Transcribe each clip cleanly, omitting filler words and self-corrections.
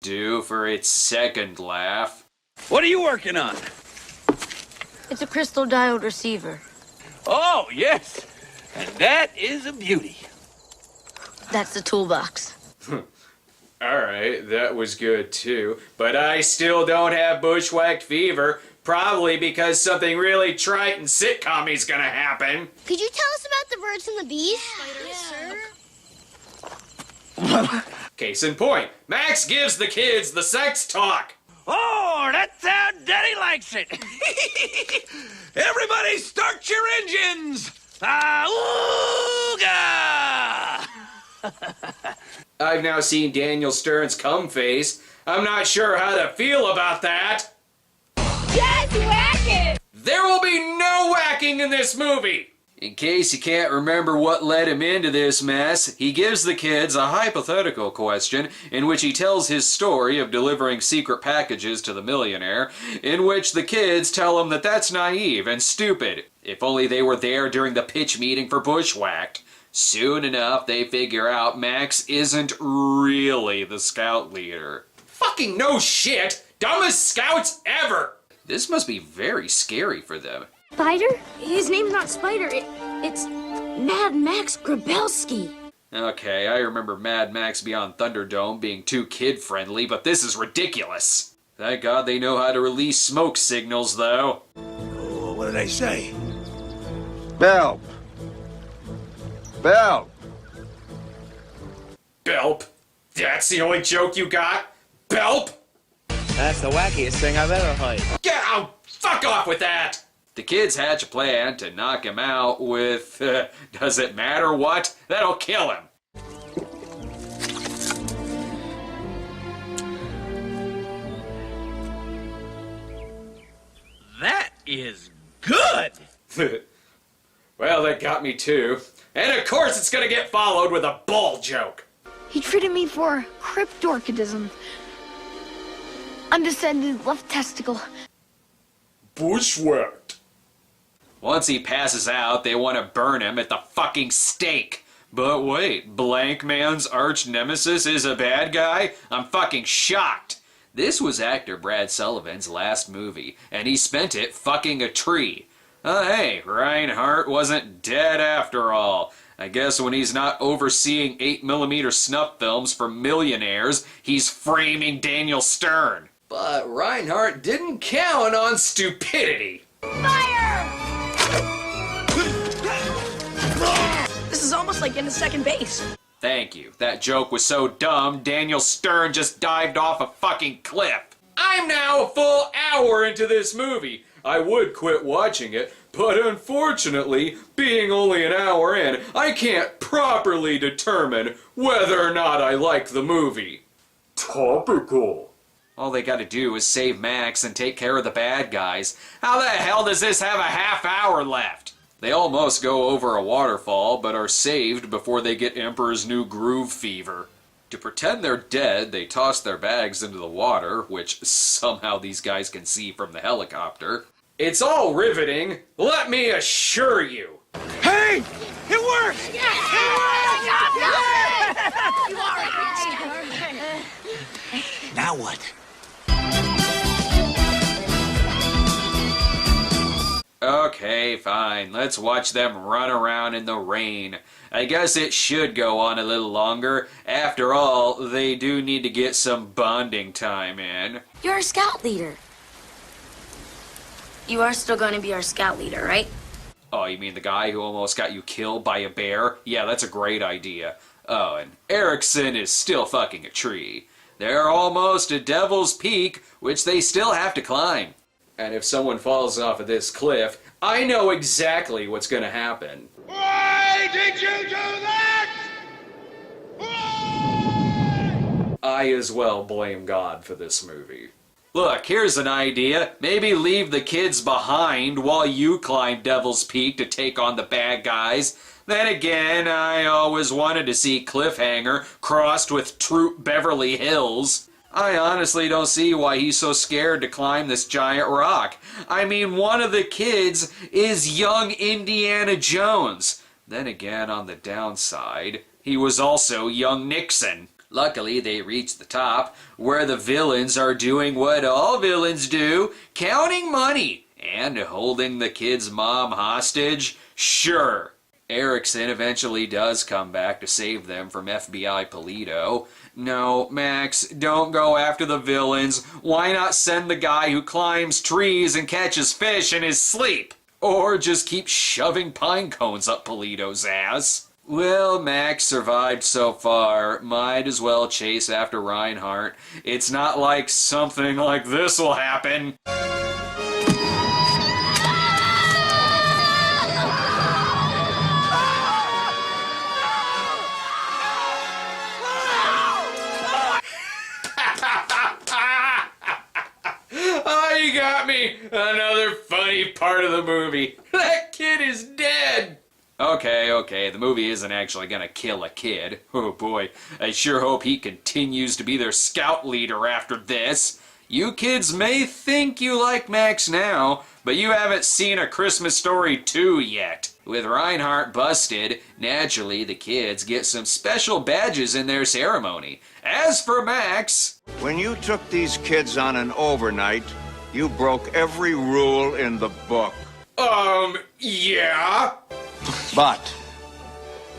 do for its second laugh. What are you working on? It's a crystal diode receiver. Oh, yes. And that is a beauty. That's the toolbox. Alright, that was good too. But I still don't have bushwhacked fever. Probably because something really trite and sitcom-y's gonna happen. Could you tell us about the birds and the bees? Yeah. Case in point, Max gives the kids the sex talk. Oh, that's how Daddy likes it. Everybody start your engines. Auga! I've now seen Daniel Stern's cum face. I'm not sure how to feel about that. Just whack it! There will be no whacking in this movie! In case you can't remember what led him into this mess, he gives the kids a hypothetical question in which he tells his story of delivering secret packages to the millionaire, in which the kids tell him that that's naive and stupid. If only they were there during the pitch meeting for Bushwhacked. Soon enough, they figure out Max isn't really the scout leader. Fucking no shit! Dumbest scouts ever! This must be very scary for them. Spider? His name's not Spider. It's Mad Max Grabelski. Okay, I remember Mad Max Beyond Thunderdome being too kid-friendly, but this is ridiculous. Thank God they know how to release smoke signals, though. Oh, what did I say? Belp. Belp. Belp? That's the only joke you got? Belp? That's the wackiest thing I've ever heard. Get out! Fuck off with that! The kids hatch a plan to knock him out with, does it matter what? That'll kill him. That is good. Well, that got me too. And of course it's gonna get followed with a ball joke. He treated me for cryptorchidism. Undescended left testicle. Bushwhacked. Once he passes out, they want to burn him at the fucking stake. But wait, Blank Man's arch nemesis is a bad guy? I'm fucking shocked. This was actor Brad Sullivan's last movie, and he spent it fucking a tree. Hey, Reinhardt wasn't dead after all. I guess when he's not overseeing 8mm snuff films for millionaires, he's framing Daniel Stern. But Reinhardt didn't count on stupidity. Fire! This is almost like into second base. Thank you. That joke was so dumb, Daniel Stern just dived off a fucking cliff. I'm now a full hour into this movie. I would quit watching it, but unfortunately, being only an hour in, I can't properly determine whether or not I like the movie. Topical. All they gotta do is save Max and take care of the bad guys. How the hell does this have a half hour left? They almost go over a waterfall, but are saved before they get Emperor's New Groove fever. To pretend they're dead, they toss their bags into the water, which somehow these guys can see from the helicopter. It's all riveting, let me assure you. Hey, it works! Now what? Okay, fine. Let's watch them run around in the rain. I guess it should go on a little longer. After all, they do need to get some bonding time in. You're a scout leader. You are still going to be our scout leader, right? Oh, you mean the guy who almost got you killed by a bear? Yeah, that's a great idea. Oh, and Erickson is still fucking a tree. They're almost at Devil's Peak, which they still have to climb. And if someone falls off of this cliff, I know exactly what's gonna happen. Why did you do that? Why? I as well blame God for this movie. Look, here's an idea. Maybe leave the kids behind while you climb Devil's Peak to take on the bad guys. Then again, I always wanted to see Cliffhanger crossed with Troop Beverly Hills. I honestly don't see why he's so scared to climb this giant rock. I mean, one of the kids is young Indiana Jones. Then again, on the downside, he was also young Nixon. Luckily, they reach the top, where the villains are doing what all villains do, counting money and holding the kid's mom hostage. Sure, Erickson eventually does come back to save them from FBI Polito. No, Max, don't go after the villains. Why not send the guy who climbs trees and catches fish in his sleep? Or just keep shoving pine cones up Polito's ass? Well, Max survived so far. Might as well chase after Reinhardt. It's not like something like this will happen. Oh, you got me! Another funny part of the movie. That kid is dead! Okay, the movie isn't actually gonna kill a kid. Oh boy, I sure hope he continues to be their scout leader after this. You kids may think you like Max now, but you haven't seen A Christmas Story 2 yet. With Reinhardt busted, naturally the kids get some special badges in their ceremony. As for Max... When you took these kids on an overnight, you broke every rule in the book. Yeah? But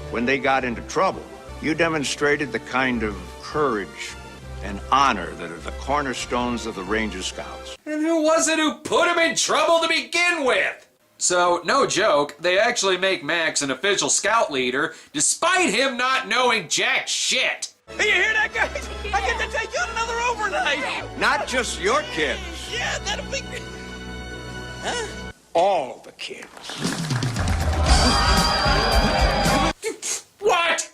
when they got into trouble, you demonstrated the kind of courage and honor that are the cornerstones of the Ranger Scouts. And who was it who put him in trouble to begin with? So, no joke, they actually make Max an official scout leader, despite him not knowing jack shit. Hey, you hear that, guys? I get to take you on another overnight. Not just your kids. Yeah, that'll be... Huh? All the kids. What?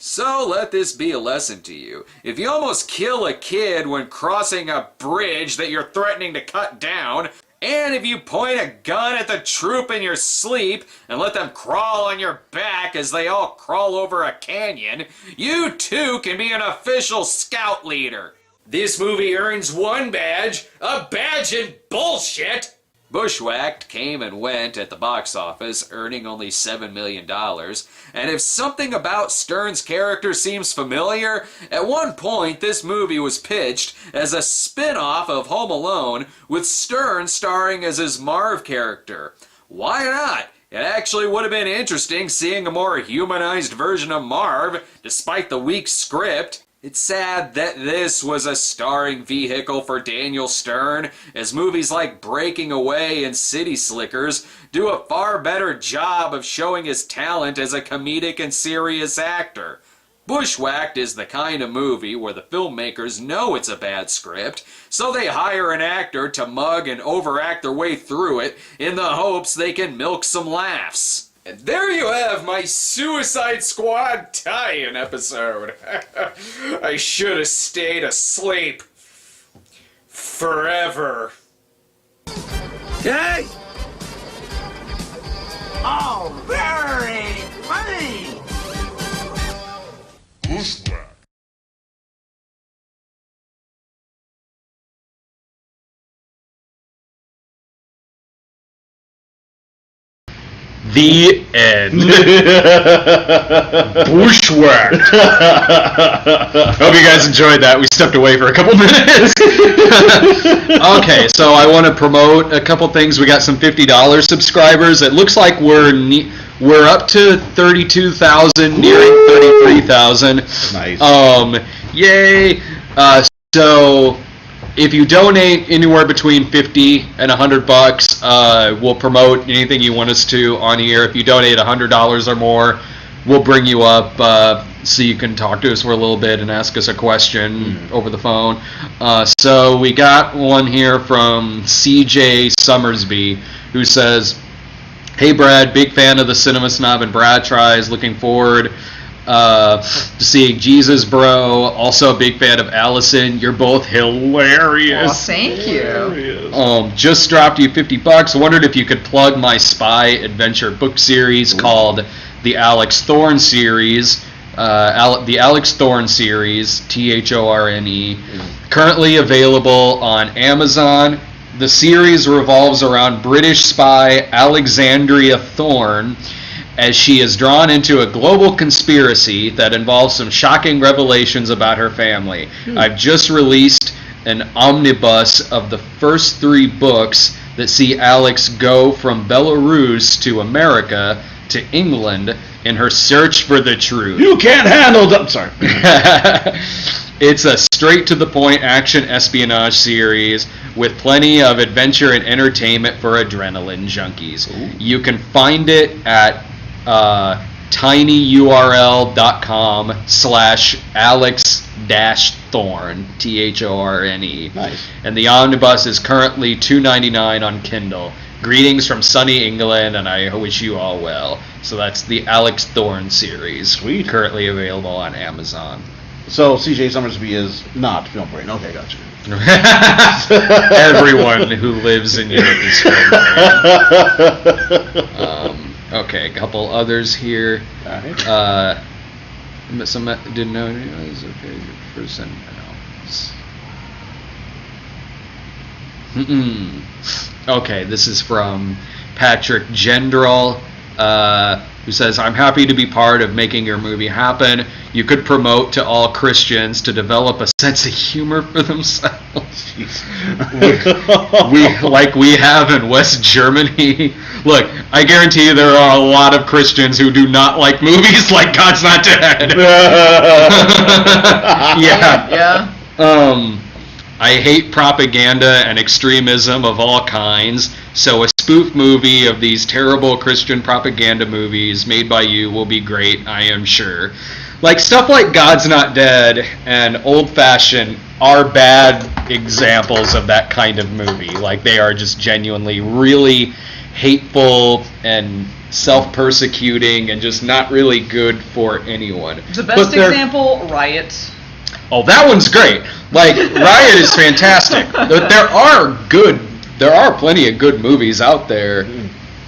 So let this be a lesson to you. If you almost kill a kid when crossing a bridge that you're threatening to cut down, and if you point a gun at the troop in your sleep and let them crawl on your back as they all crawl over a canyon, you too can be an official scout leader. This movie earns one badge, a badge in bullshit. Bushwhacked came and went at the box office, earning only $7 million. And if something about Stern's character seems familiar, at one point this movie was pitched as a spin-off of Home Alone, with Stern starring as his Marv character. Why not? It actually would have been interesting seeing a more humanized version of Marv, despite the weak script. It's sad that this was a starring vehicle for Daniel Stern, as movies like Breaking Away and City Slickers do a far better job of showing his talent as a comedic and serious actor. Bushwhacked is the kind of movie where the filmmakers know it's a bad script, so they hire an actor to mug and overact their way through it in the hopes they can milk some laughs. And there you have my Suicide Squad tie-in episode. I should have stayed asleep. Forever. Hey! Oh, very funny! The end. Bushwhacked. Hope you guys enjoyed that. We stepped away for a couple minutes. Okay, so I want to promote a couple things. We got some $50 subscribers. It looks like we're up to 32,000, nearing 33,000. Nice. Yay. So if you donate anywhere between $50 and $100, we'll promote anything you want us to on here. If you donate $100 or more, we'll bring you up so you can talk to us for a little bit and ask us a question over the phone. So we got one here from CJ Summersby, who says, "Hey Brad, big fan of the Cinema Snob and Brad Tries. Looking forward to seeing Jesus Bro. Also a big fan of Allison. You're both hilarious." Oh, thank you. Just dropped you $50. Wondered if you could plug my spy adventure book series called the Alex Thorne series. The Alex Thorne series, Thorne, currently available on Amazon. The series revolves around British spy Alexandria Thorne as she is drawn into a global conspiracy that involves some shocking revelations about her family. I've just released an omnibus of the first 3 books that see Alex go from Belarus to America to England in her search for the truth. You can't handle them. Sorry. It's a straight-to-the-point action espionage series with plenty of adventure and entertainment for adrenaline junkies. Ooh. You can find it at tinyurl.com/Alex-Thorne, Thorne. Nice. And the omnibus is currently $2.99 on Kindle. Greetings from sunny England, and I wish you all well. So that's the Alex Thorne series. Sweet. Currently available on Amazon. So CJ Summersby is not Film Brain. Okay, gotcha. Everyone who lives in Europe is Film Brain. Okay, a couple others here. Some didn't know it was okay. Person. Okay, this is from Patrick Gendral, who says, I'm happy to be part of making your movie happen. You could promote to all Christians to develop a sense of humor for themselves. like we have in West Germany. Look, I guarantee you there are a lot of Christians who do not like movies like God's Not Dead. Yeah. I hate propaganda and extremism of all kinds, so a spoof movie of these terrible Christian propaganda movies made by you will be great, I am sure. Like, stuff like God's Not Dead and Old Fashioned are bad examples of that kind of movie. Like, they are just genuinely really hateful and self-persecuting and just not really good for anyone. The best example, Riot. Oh, that one's great. Like, Riot is fantastic. There are plenty of good movies out there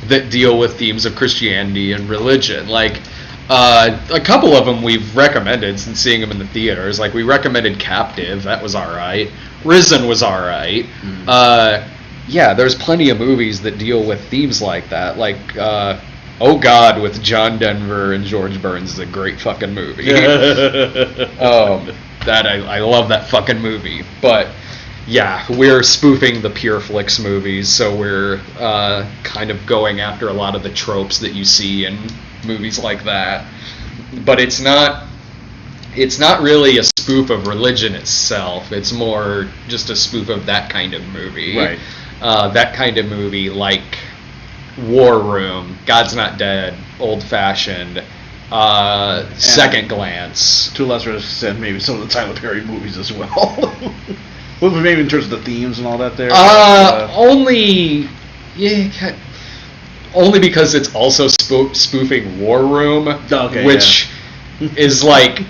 that deal with themes of Christianity and religion. Like, a couple of them we've recommended since seeing them in the theaters. Like, we recommended Captive. That was alright. Risen was alright. Yeah, there's plenty of movies that deal with themes like that. Like, Oh God with John Denver and George Burns is a great fucking movie. I love that fucking movie. But yeah, we're spoofing the Pure Flix movies, so we're kind of going after a lot of the tropes that you see in movies like that. But it's not really a spoof of religion itself. It's more just a spoof of that kind of movie. Right. That kind of movie, like War Room, God's Not Dead, Old Fashioned, Second Glance. To a lesser extent, maybe some of the Tyler Perry movies as well. Well, maybe in terms of the themes and all that there. Only because it's also spoofing War Room, which is like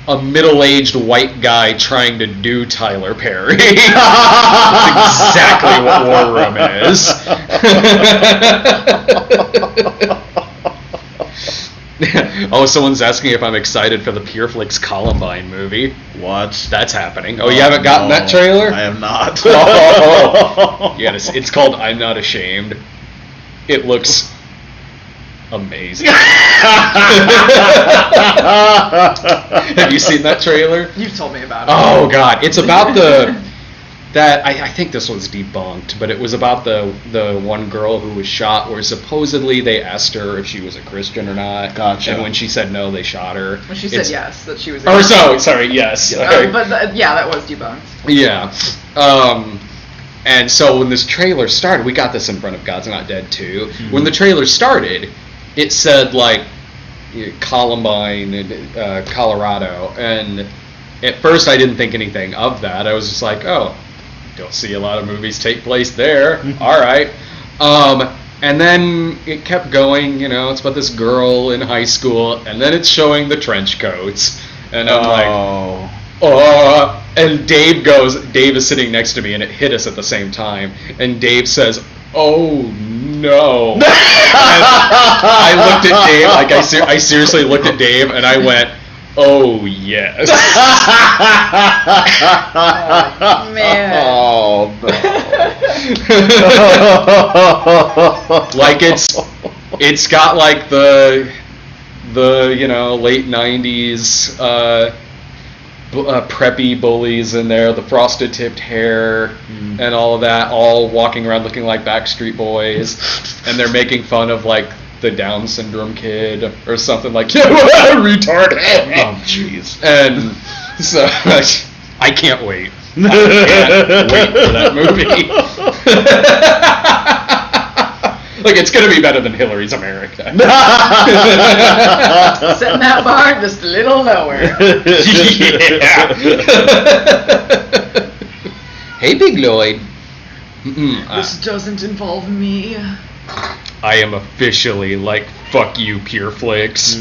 a middle-aged white guy trying to do Tyler Perry. That's exactly what War Room is. Oh, someone's asking if I'm excited for the Pure Flix Columbine movie. What? That's happening. Oh, you haven't gotten that trailer? I have not. Yes, it's called I'm Not Ashamed. It looks amazing. Have you seen that trailer? You've told me about it. Oh God, it's about I think this one's debunked, but it was about the one girl who was shot, where supposedly they asked her if she was a Christian or not. Gotcha. And when she said no, they shot her. When she said yes, that she was. Yes. But that was debunked. Yeah. And so when this trailer started, we got this in front of God's Not Dead 2. Mm-hmm. When the trailer started, it said like Columbine, Colorado, and at first I didn't think anything of that. I was just like, oh, don't see a lot of movies take place there. All right. And then it kept going, it's about this girl in high school, and then it's showing the trench coats, and I'm like, and Dave is sitting next to me, and it hit us at the same time, and Dave says, oh no. I looked at Dave, I seriously looked at Dave, and I went, Oh, yes. Oh, man. Oh, no. Like, it's got, like, the late 90s, preppy bullies in there, the frosted tipped hair and all of that, all walking around looking like Backstreet Boys, and they're making fun of like the Down syndrome kid or something like retard. Oh jeez. And so I can't wait. I can't wait for that movie. Like, it's gonna be better than Hillary's America. Setting that bar just a little lower. Yeah. Hey, Big Lloyd. This doesn't involve me. I am officially like, fuck you, Pure Flix.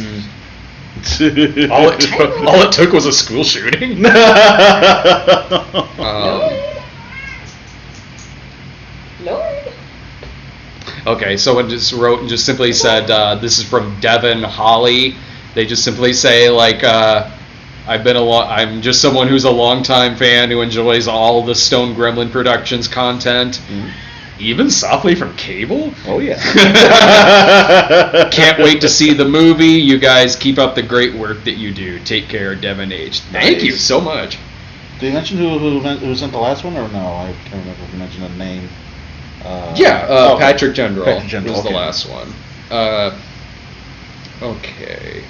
All it took was a school shooting. Lord. Okay, so it just wrote and just simply said, this is from Devin Holly. They just simply say, like, I'm just someone who's a longtime fan who enjoys all the Stone Gremlin Productions content. Even Softly from Cable? Oh, yeah. Can't wait to see the movie. You guys keep up the great work that you do. Take care, Devin H. Thank you so much. Did you mention who sent the last one, or no? I can't remember if you mentioned a name. Patrick General was the okay. last one. Okay.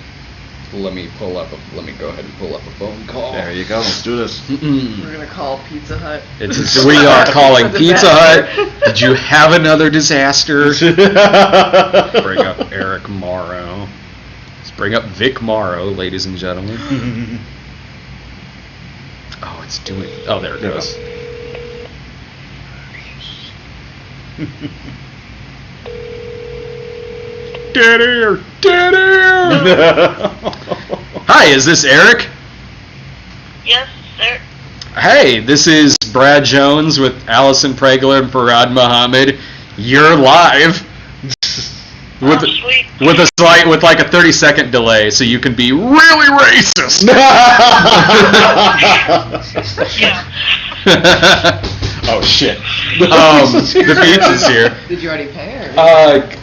Let me go ahead and pull up a phone call. There you go. Let's do this. We're gonna call Pizza Hut. We are calling Pizza Hut. Did you have another disaster? Bring up Eric Morrow. Let's bring up Vic Morrow, ladies and gentlemen. Oh, it's doing. Oh, there it goes. Dead air! Dead air! Hi, is this Eric? Yes, sir. Hey, this is Brad Jones with Allison Pregler and Farad Muhammad. You're live. With like a 30-second delay, so you can be really racist. Oh shit. The pizza's here. Did you already pay?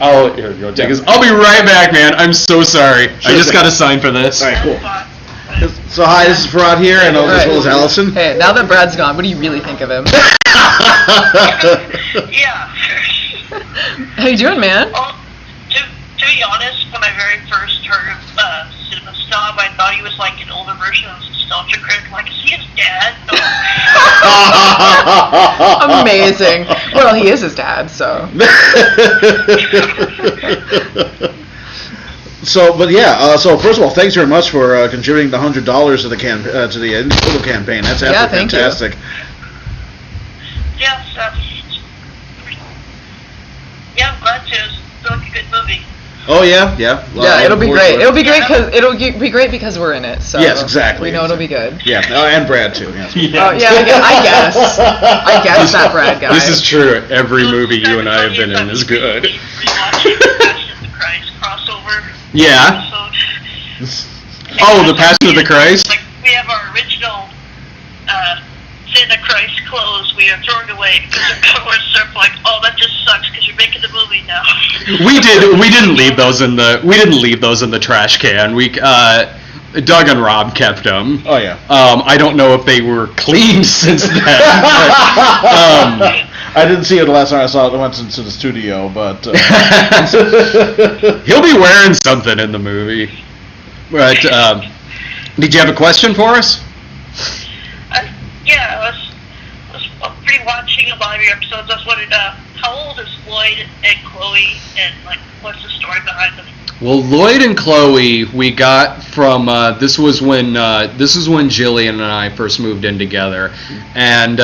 Or? Here you go. Take this. I'll be right back, man. I'm so sorry. I just got a sign for this. All right, cool. So hi, this is Farad here, and as well as Allison. Hey, now that Brad's gone, what do you really think of him? Yeah. How you doing, man? Well, to be honest, when I very first heard of Cinema Snob, I thought he was like an older version of Nostalgia Critic. Like, is he his dad? No. Amazing. Well, he is his dad, so. So first of all, thanks very much for contributing the $100 to the Indiegogo campaign. That's absolutely fantastic. Yes, yeah, I'm glad to. It's like a good movie. Oh yeah. Yeah, it'll be great. It'll be great because we're in it. So yes, exactly. We know it'll be good. Yeah, and Brad too. Yes. I guess that Brad guy. This is true. Every movie you and I have been in is good. Yeah. Oh, the Passion of the Christ? Like, we have our original Santa Christ clothes we are throwing away because they're covered in syrup. Like, oh, that just sucks because you're making the movie now. We didn't leave those in the trash can. Doug and Rob kept them. Oh yeah. I don't know if they were cleaned since then. But, I didn't see it the last time I saw it. I went into the studio, but he'll be wearing something in the movie. But did you have a question for us? Yeah, I was rewatching a lot of your episodes. I was wondering, how old is Lloyd and Chloe, and like, what's the story behind them? Well, Lloyd and Chloe, we got from this was when Jillian and I first moved in together, and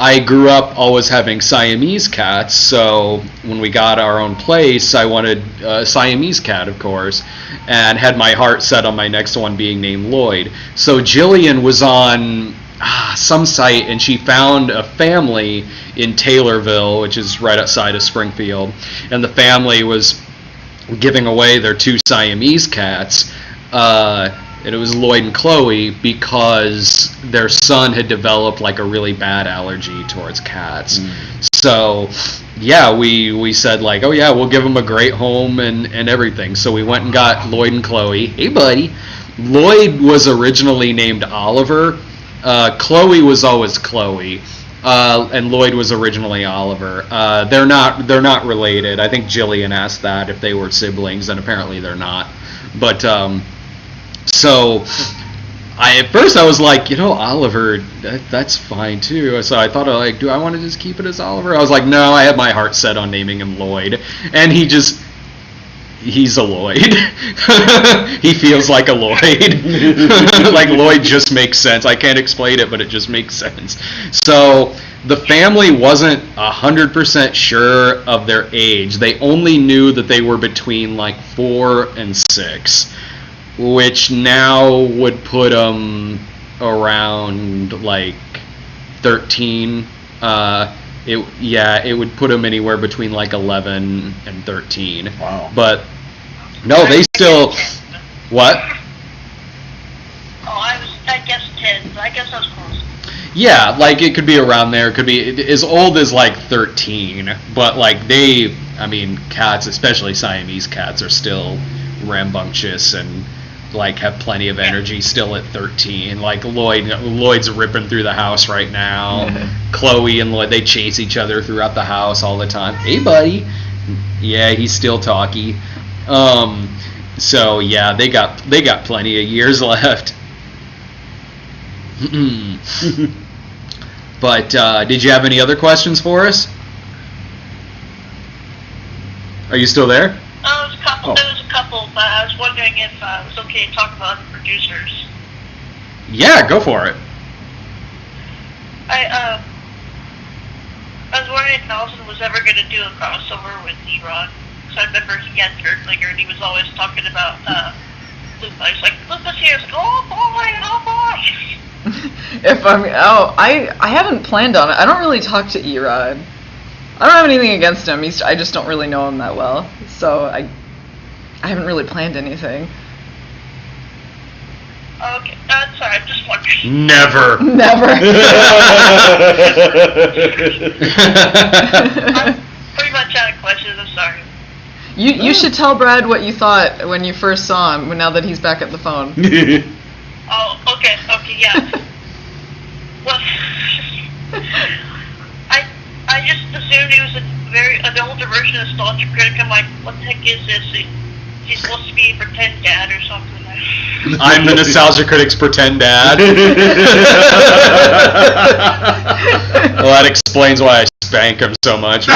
I grew up always having Siamese cats. So when we got our own place, I wanted a Siamese cat, of course, and had my heart set on my next one being named Lloyd. So Jillian was on some site, and she found a family in Taylorville, which is right outside of Springfield, and the family was giving away their two Siamese cats, and it was Lloyd and Chloe because their son had developed like a really bad allergy towards cats. So yeah, we said like, oh yeah, we'll give him a great home and everything. So we went and got Lloyd and Chloe. Hey buddy. Lloyd was originally named Oliver. Chloe was always Chloe. And Lloyd was originally Oliver. They're not related. I think Jillian asked that if they were siblings, and apparently they're not. But so at first I was like, Oliver, that's fine too. So I thought, like, do I want to just keep it as Oliver? I was like, no, I had my heart set on naming him Lloyd, and he's a Lloyd. He feels like a Lloyd. Like Lloyd just makes sense. I can't explain it, but it just makes sense. So the family wasn't 100% sure of their age. They only knew that they were between like 4 and 6, which now would put them around like 13. It would put them anywhere between like 11 and 13. Wow. But no, they still. What? Oh, I guess 10. I guess I was close. Yeah, like it could be around there. It could be as old as like 13. But like cats, especially Siamese cats, are still rambunctious and like have plenty of energy still at 13. Like Lloyd's ripping through the house right now. Chloe and Lloyd, they chase each other throughout the house all the time. Hey buddy. Yeah, he's still talky. So yeah, they got plenty of years left. But did you have any other questions for us? Are you still there? There was a couple, but I was wondering if it was okay to talk about the producers. Yeah, go for it. I was wondering if Allison was ever going to do a crossover with E-Rod. Because I remember he had Pregler and he was always talking about Luke. I was like, look what's here. I was like, oh boy. I haven't planned on it. I don't really talk to E-Rod. I don't have anything against him. I just don't really know him that well. So I haven't really planned anything. Okay, sorry, I'm just wondering. Never. I'm pretty much out of questions, I'm sorry. You should tell Brad what you thought when you first saw him, now that he's back at the phone. Oh, okay, yeah. Well, I just assumed he was an older version of Nostalgia Critic. I'm like, what the heck is this? He's supposed to be a pretend dad or something. I'm the Nostalgia Critic's pretend dad. Well, that explains why I spank him so much. He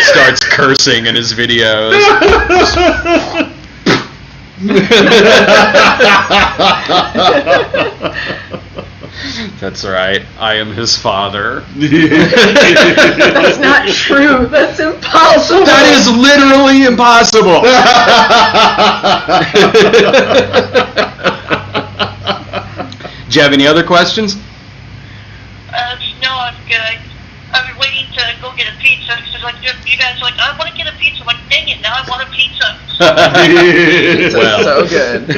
starts cursing in his videos. That's right. I am his father. That's not true. That's impossible. That is literally impossible. Do you have any other questions? No, I'm good. I've been waiting to go get a pizza. Because like, you guys are like, I want to get a pizza. I'm like, dang it, now I want a pizza. Pizza's so good.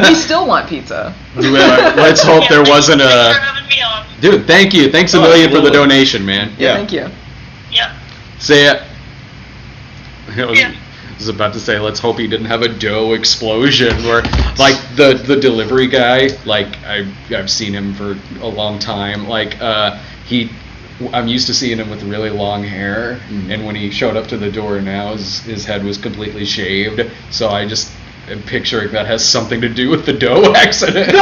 We still want pizza. Let's hope there wasn't a... Thanks for having me on. Dude, thank you. Thanks a million for the donation, man. Yeah, thank you. Yeah. Say it. I was about to say, let's hope he didn't have a dough explosion. Where, like, the delivery guy, like, I've seen him for a long time. Like, I'm used to seeing him with really long hair, and when he showed up to the door now, his head was completely shaved. So I just am picturing that has something to do with the dough accident. He's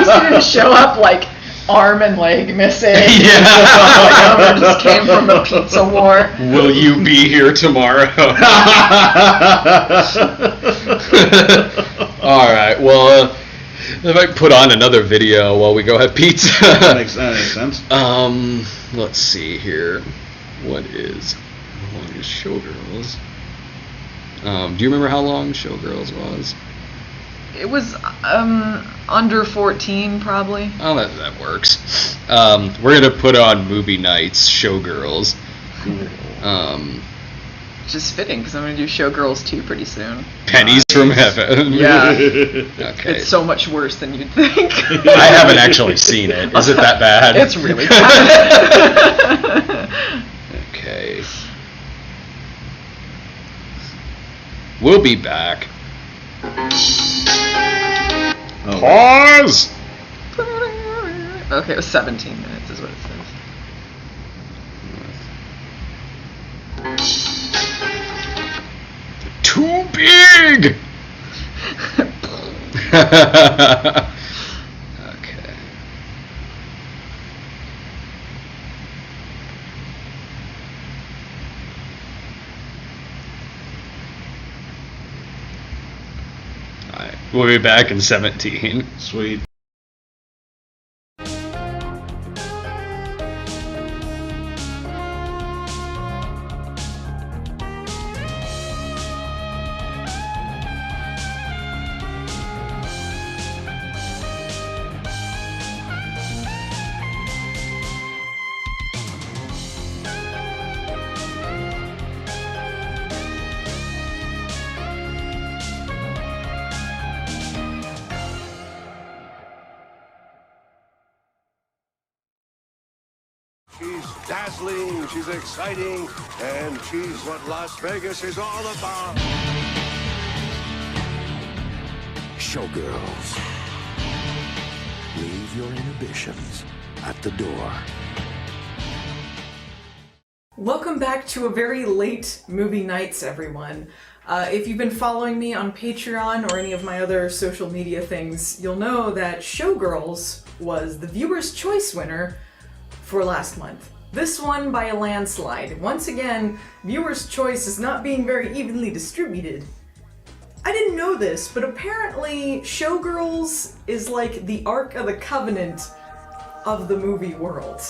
gonna show up like arm and leg missing. Yeah. Like, just came from a pizza war. Will you be here tomorrow? All right. Well. If I put on another video while we go have pizza. That makes sense. Let's see here. How long is Showgirls? Do you remember how long Showgirls was? It was under 14 probably. Oh, that works. We're gonna put on movie nights, Showgirls. Which is fitting, because I'm going to do Showgirls 2 pretty soon. Pennies from Heaven. Yeah. Okay. It's so much worse than you'd think. I haven't actually seen it. Is it that bad? It's really bad. Okay. We'll be back. Oh. Pause! Okay, it was 17 minutes is what it says. Too big! Okay. Alright, we'll be back in 17. Sweet. She's dazzling, she's exciting, and she's what Las Vegas is all about. Showgirls. Leave your inhibitions at the door. Welcome back to a very late movie nights, everyone. If you've been following me on Patreon or any of my other social media things, you'll know that Showgirls was the Viewer's Choice winner for last month. This one by a landslide. Once again, Viewer's Choice is not being very evenly distributed. I didn't know this, but apparently Showgirls is like the Ark of the Covenant of the movie world.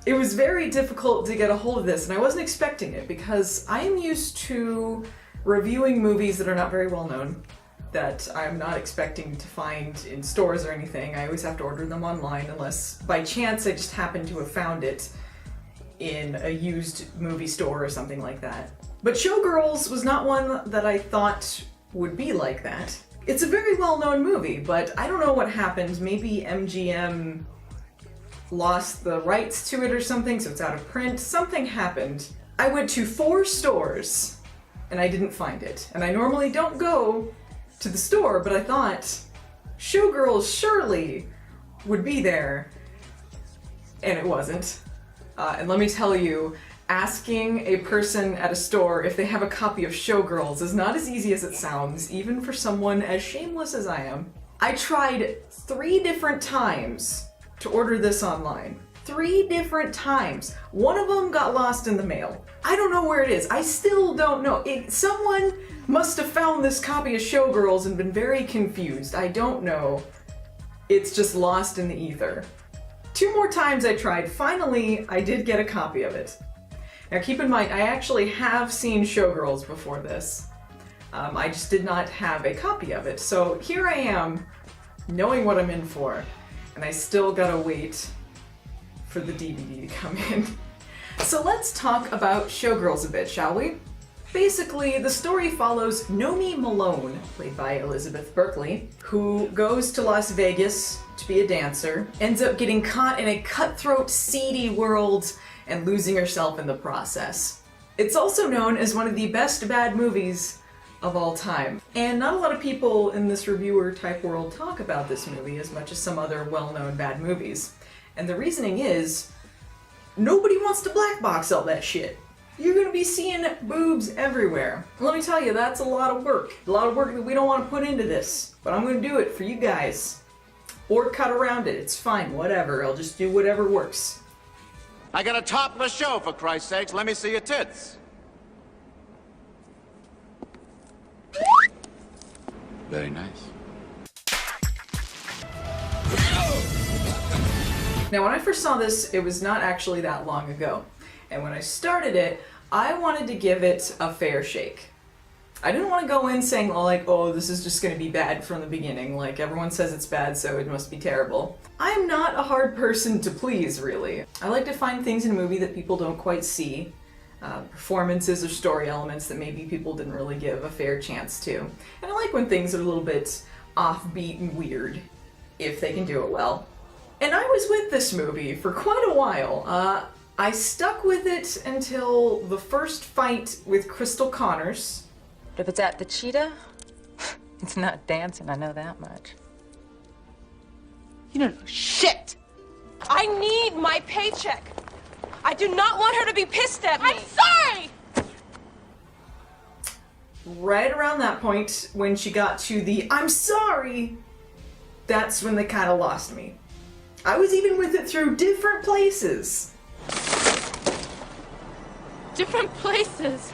It was very difficult to get a hold of this, and I wasn't expecting it because I am used to reviewing movies that are not very well known, that I'm not expecting to find in stores or anything. I always have to order them online unless by chance I just happen to have found it in a used movie store or something like that. But Showgirls was not one that I thought would be like that. It's a very well-known movie, but I don't know what happened. Maybe MGM lost the rights to it or something, so it's out of print. Something happened. I went to 4 stores and I didn't find it. And I normally don't go to the store, but I thought Showgirls surely would be there, and it wasn't. And let me tell you, asking a person at a store if they have a copy of Showgirls is not as easy as it sounds, even for someone as shameless as I am. I tried 3 different times to order this online. 3 different times. One of them got lost in the mail. I don't know where it is. I still don't know. Someone must have found this copy of Showgirls and been very confused. I don't know. It's just lost in the ether. 2 more times I tried. Finally, I did get a copy of it. Now keep in mind, I actually have seen Showgirls before this. I just did not have a copy of it. So here I am, knowing what I'm in for, and I still gotta wait for the DVD to come in. So let's talk about Showgirls a bit, shall we? Basically, the story follows Nomi Malone, played by Elizabeth Berkley, who goes to Las Vegas to be a dancer, ends up getting caught in a cutthroat, seedy world, and losing herself in the process. It's also known as one of the best bad movies of all time. And not a lot of people in this reviewer type world talk about this movie as much as some other well-known bad movies. And the reasoning is, nobody wants to black box all that shit. You're gonna be seeing boobs everywhere. Let me tell you, that's a lot of work. A lot of work that we don't want to put into this. But I'm gonna do it for you guys. Or cut around it, it's fine, whatever. I'll just do whatever works. I got a topless show, for Christ's sakes. Let me see your tits. Very nice. Now when I first saw this, it was not actually that long ago. And when I started it, I wanted to give it a fair shake. I didn't want to go in saying, oh, this is just going to be bad from the beginning. Like, everyone says it's bad, so it must be terrible. I am not a hard person to please, really. I like to find things in a movie that people don't quite see. performances or story elements that maybe people didn't really give a fair chance to. And I like when things are a little bit offbeat and weird, if they can do it well. And I was with this movie for quite a while. I stuck with it until the first fight with Crystal Connors. But if it's at the cheetah, it's not dancing, I know that much. You don't know shit! I need my paycheck! I do not want her to be pissed at me! I'm sorry! Right around that point, when she got to the "I'm sorry," that's when they kind of lost me. I was even with it through different places. Different places?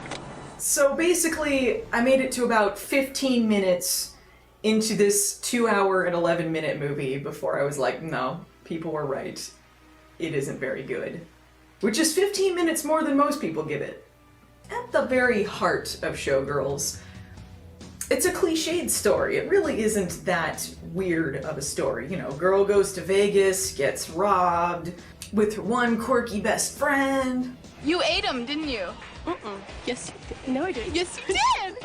So basically, I made it to about 15 minutes into this 2-hour and 11-minute movie before I was like, no, people were right. It isn't very good. Which is 15 minutes more than most people give it. At the very heart of Showgirls, it's a cliched story. It really isn't that weird of a story. You know, girl goes to Vegas, gets robbed, with her one quirky best friend. You ate him, didn't you? Yes, you did. No, I didn't. Yes, you did!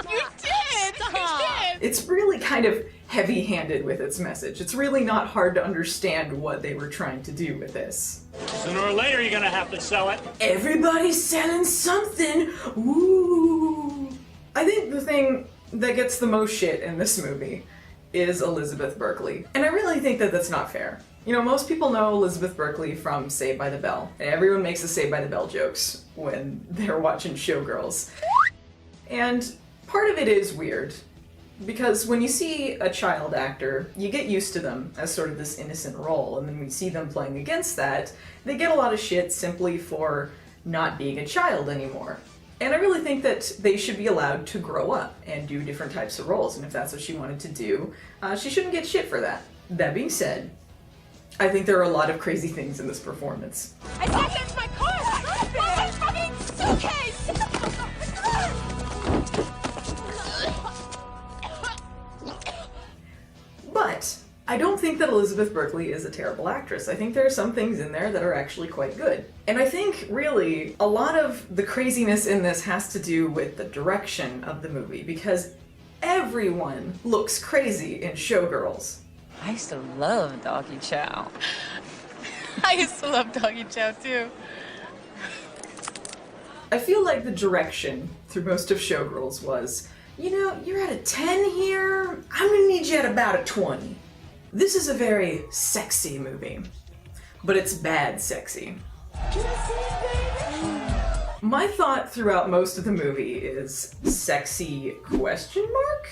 You did! You did! It's really kind of heavy-handed with its message. It's really not hard to understand what they were trying to do with this. Sooner or later, you're gonna have to sell it. Everybody's selling something! Ooh! I think the thing that gets the most shit in this movie is Elizabeth Berkley. And I really think that that's not fair. You know, most people know Elizabeth Berkley from Saved by the Bell. And everyone makes the Saved by the Bell jokes when they're watching Showgirls. And part of it is weird, because when you see a child actor, you get used to them as sort of this innocent role, and then when you see them playing against that, they get a lot of shit simply for not being a child anymore. And I really think that they should be allowed to grow up and do different types of roles, and if that's what she wanted to do, she shouldn't get shit for that. That being said, I think there are a lot of crazy things in this performance. I said that's my car! What's my fucking suitcase? But I don't think that Elizabeth Berkley is a terrible actress. I think there are some things in there that are actually quite good. And I think, really, a lot of the craziness in this has to do with the direction of the movie, because everyone looks crazy in Showgirls. I used to love Doggy Chow. I used to love Doggy Chow, too. I feel like the direction through most of Showgirls was, you know, you're at a 10 here, I'm gonna need you at about a 20. This is a very sexy movie, but it's bad sexy. My thought throughout most of the movie is sexy question mark?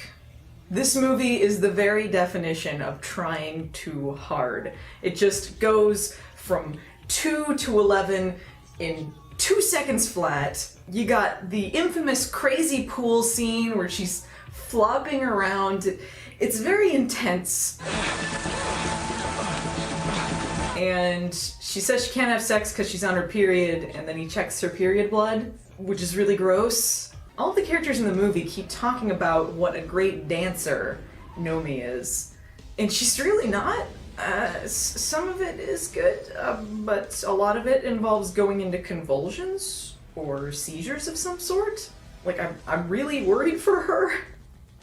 This movie is the very definition of trying too hard. It just goes from 2 to 11 in 2 seconds flat. You got the infamous crazy pool scene where she's flopping around. It's very intense. And she says she can't have sex because she's on her period, and then he checks her period blood, which is really gross. All the characters in the movie keep talking about what a great dancer Nomi is, and she's really not. Some of it is good, but a lot of it involves going into convulsions or seizures of some sort. Like, I'm really worried for her.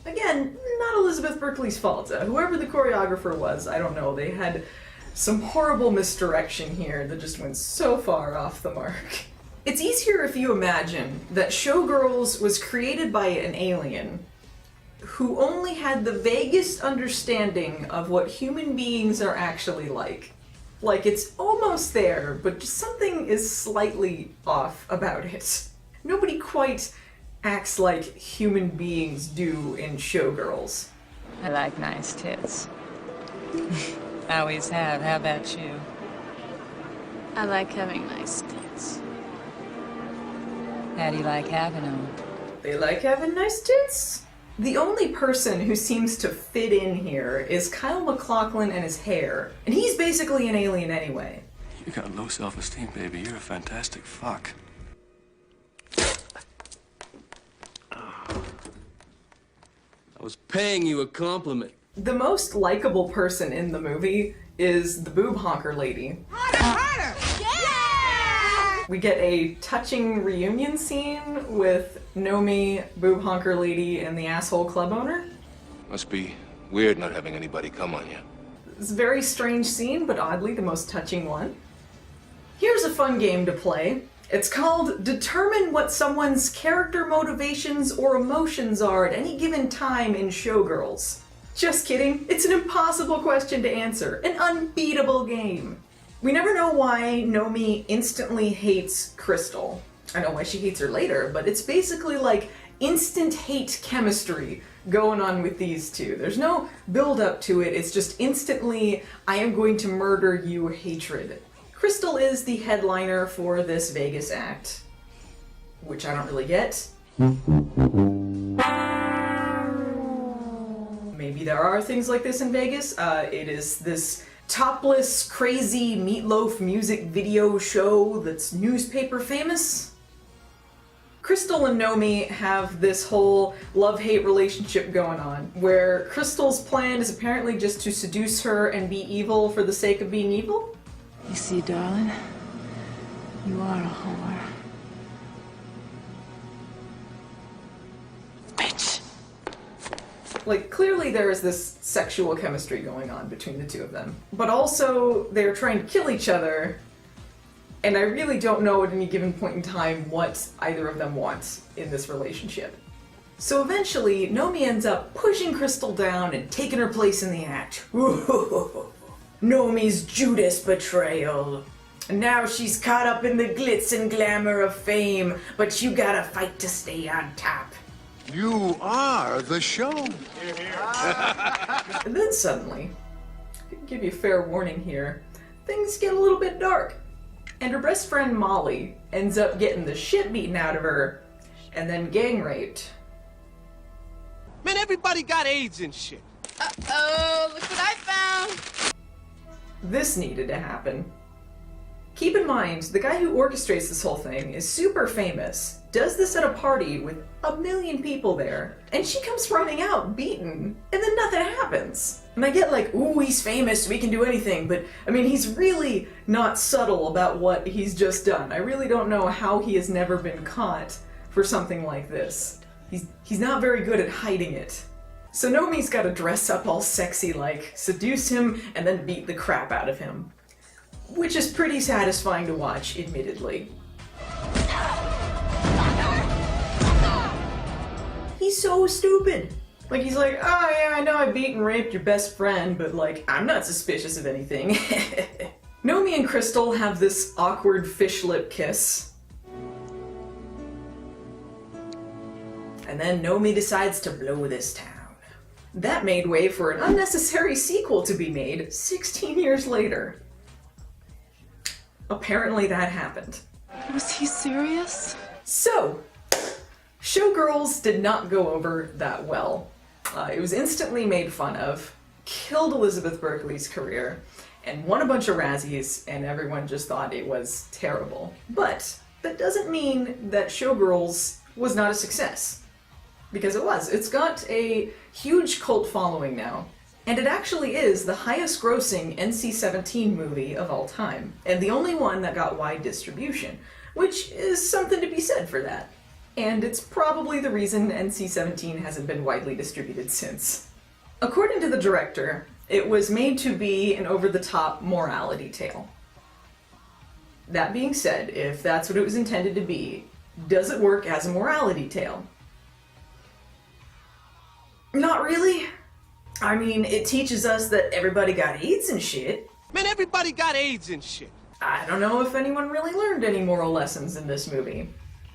Again, not Elizabeth Berkley's fault. Whoever the choreographer was, I don't know, they had some horrible misdirection here that just went so far off the mark. It's easier if you imagine that Showgirls was created by an alien who only had the vaguest understanding of what human beings are actually like. Like, it's almost there, but just something is slightly off about it. Nobody quite acts like human beings do in Showgirls. I like nice tits. I always have. How about you? I like having nice tits. How do you like having them? They like having nice tits? The only person who seems to fit in here is Kyle MacLachlan and his hair. And he's basically an alien anyway. You got low self-esteem, baby. You're a fantastic fuck. I was paying you a compliment. The most likable person in the movie is the boob honker lady. Harder! Yeah! We get a touching reunion scene with Nomi, Boob Honker Lady, and the asshole club owner. Must be weird not having anybody come on you. It's a very strange scene, but oddly the most touching one. Here's a fun game to play. It's called Determine What Someone's Character Motivations or Emotions Are at Any Given Time in Showgirls. Just kidding, it's an impossible question to answer, an unbeatable game. We never know why Nomi instantly hates Crystal. I know why she hates her later, but it's basically like instant hate chemistry going on with these two. There's no build up to it, it's just instantly, I am going to murder you hatred. Crystal is the headliner for this Vegas act, which I don't really get. Maybe there are things like this in Vegas. It is this topless, crazy meatloaf music video show that's newspaper famous. Crystal and Nomi have this whole love-hate relationship going on, where Crystal's plan is apparently just to seduce her and be evil for the sake of being evil. You see, darling, you are a whore. Bitch! Like, clearly there is this sexual chemistry going on between the two of them. But also, they're trying to kill each other, and I really don't know at any given point in time what either of them wants in this relationship. So eventually, Nomi ends up pushing Crystal down and taking her place in the act. Nomi's Judas betrayal. And now she's caught up in the glitz and glamour of fame, but you gotta fight to stay on top. You are the show. And then suddenly, to give you a fair warning here, things get a little bit dark. And her best friend Molly ends up getting the shit beaten out of her, and then gang raped. Man, everybody got AIDS and shit. Uh-oh, look what I found. This needed to happen. Keep in mind, the guy who orchestrates this whole thing is super famous, does this at a party with 1 million people there, and she comes running out beaten, and then nothing happens. And I get like, ooh, he's famous, we can do anything, but I mean, he's really not subtle about what he's just done. I really don't know how he has never been caught for something like this. He's not very good at hiding it. So Nomi's gotta dress up all sexy like, seduce him, and then beat the crap out of him. Which is pretty satisfying to watch, admittedly. He's so stupid. Like, he's like, oh yeah, I know I beat and raped your best friend, but like, I'm not suspicious of anything. Nomi and Crystal have this awkward fish lip kiss. And then Nomi decides to blow this town. That made way for an unnecessary sequel to be made 16 years later. Apparently that happened. Was he serious? So, Showgirls did not go over that well. It was instantly made fun of, killed Elizabeth Berkley's career, and won a bunch of Razzies, and everyone just thought it was terrible. But that doesn't mean that Showgirls was not a success. Because it was. It's got a huge cult following now. And it actually is the highest grossing NC-17 movie of all time, and the only one that got wide distribution, which is something to be said for that. And it's probably the reason NC-17 hasn't been widely distributed since. According to the director, it was made to be an over-the-top morality tale. That being said, if that's what it was intended to be, does it work as a morality tale? Not really. I mean, it teaches us that everybody got AIDS and shit. Man, everybody got AIDS and shit. I don't know if anyone really learned any moral lessons in this movie.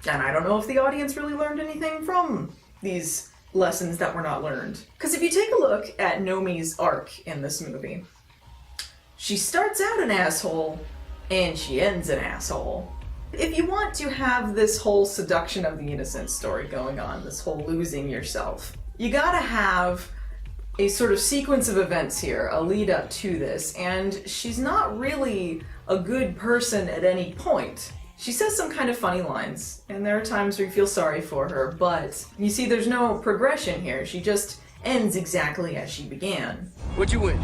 And I don't know if the audience really learned anything from these lessons that were not learned. Because if you take a look at Nomi's arc in this movie, she starts out an asshole, and she ends an asshole. If you want to have this whole seduction of the innocent story going on, this whole losing yourself, you gotta have a sort of sequence of events here, a lead up to this, and she's not really a good person at any point. She says some kind of funny lines, and there are times where you feel sorry for her, but you see there's no progression here. She just ends exactly as she began. What'd you win?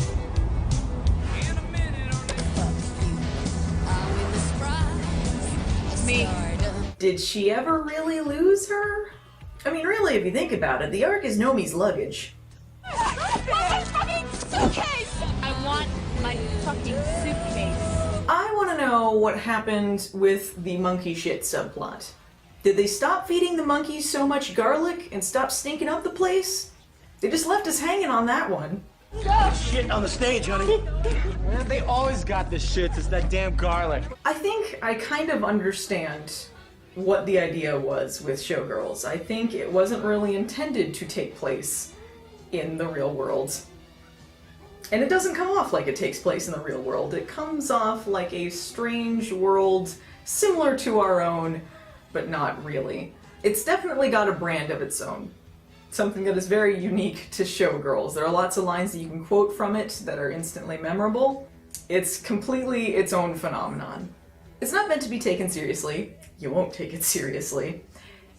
Did she ever really lose her? I mean, really, if you think about it, the Ark is Nomi's luggage. My fucking suitcase! I want my fucking suitcase. I want to know what happened with the monkey shit subplot. Did they stop feeding the monkeys so much garlic and stop stinking up the place? They just left us hanging on that one. Shit on the stage, honey. Man, they always got this shit. It's that damn garlic. I think I kind of understand what the idea was with Showgirls. I think it wasn't really intended to take place in the real world. And it doesn't come off like it takes place in the real world. It comes off like a strange world similar to our own, but not really. It's definitely got a brand of its own. Something that is very unique to Showgirls. There are lots of lines that you can quote from it that are instantly memorable. It's completely its own phenomenon. It's not meant to be taken seriously. You won't take it seriously.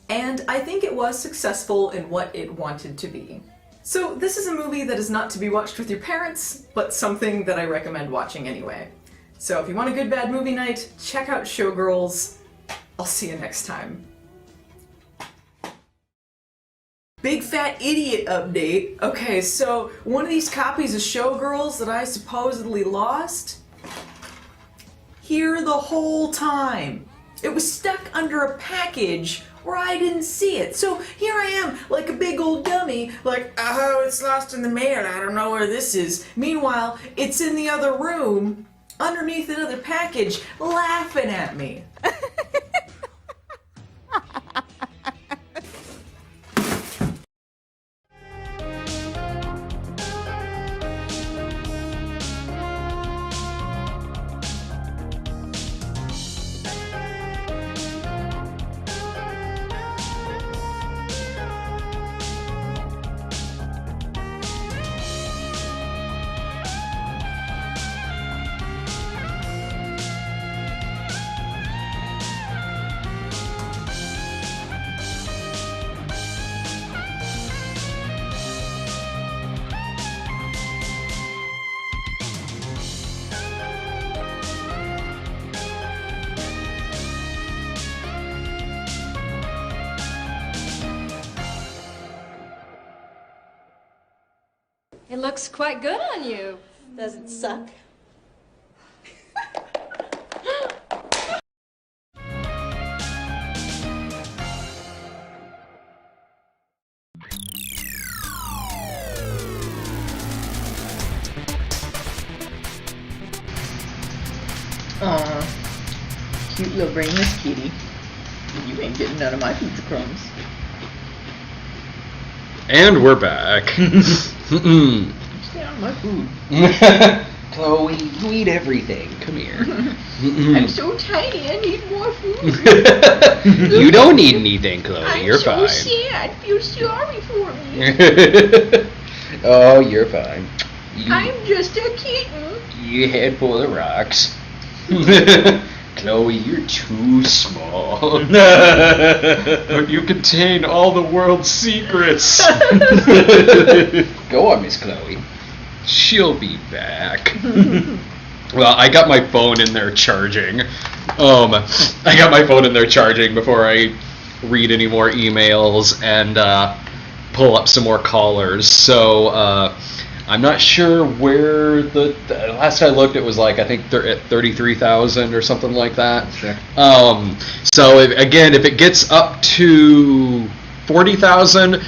And I think it was successful in what it wanted to be. So this is a movie that is not to be watched with your parents, but something that I recommend watching anyway. So if you want a good bad movie night, check out Showgirls. I'll see you next time. Big fat idiot update. Okay, so one of these copies of Showgirls that I supposedly lost, here the whole time. It was stuck under a package where I didn't see it. So here I am, like a big old dummy, like, oh, it's lost in the mail, I don't know where this is. Meanwhile, it's in the other room, underneath another package, laughing at me. It looks quite good on you. Does it suck? Aw, cute little brainless kitty. You ain't getting none of my pizza crumbs. And we're back. Stay on my food. Chloe, you eat everything. Come here. I'm so tiny, I need more food. You don't need anything, Chloe. You're I'm fine. so sad. Feel sorry for me. Oh, you're fine. I'm just a kitten. You head full of rocks. Chloe, you're too small. But you contain all the world's secrets. Go on, Miss Chloe. She'll be back. Well, I got my phone in there charging. I got my phone in there charging before I read any more emails and pull up some more callers. So I'm not sure where the last I looked, it was like I think they're at 33,000 or something like that. Sure. So again, if it gets up to 40,000,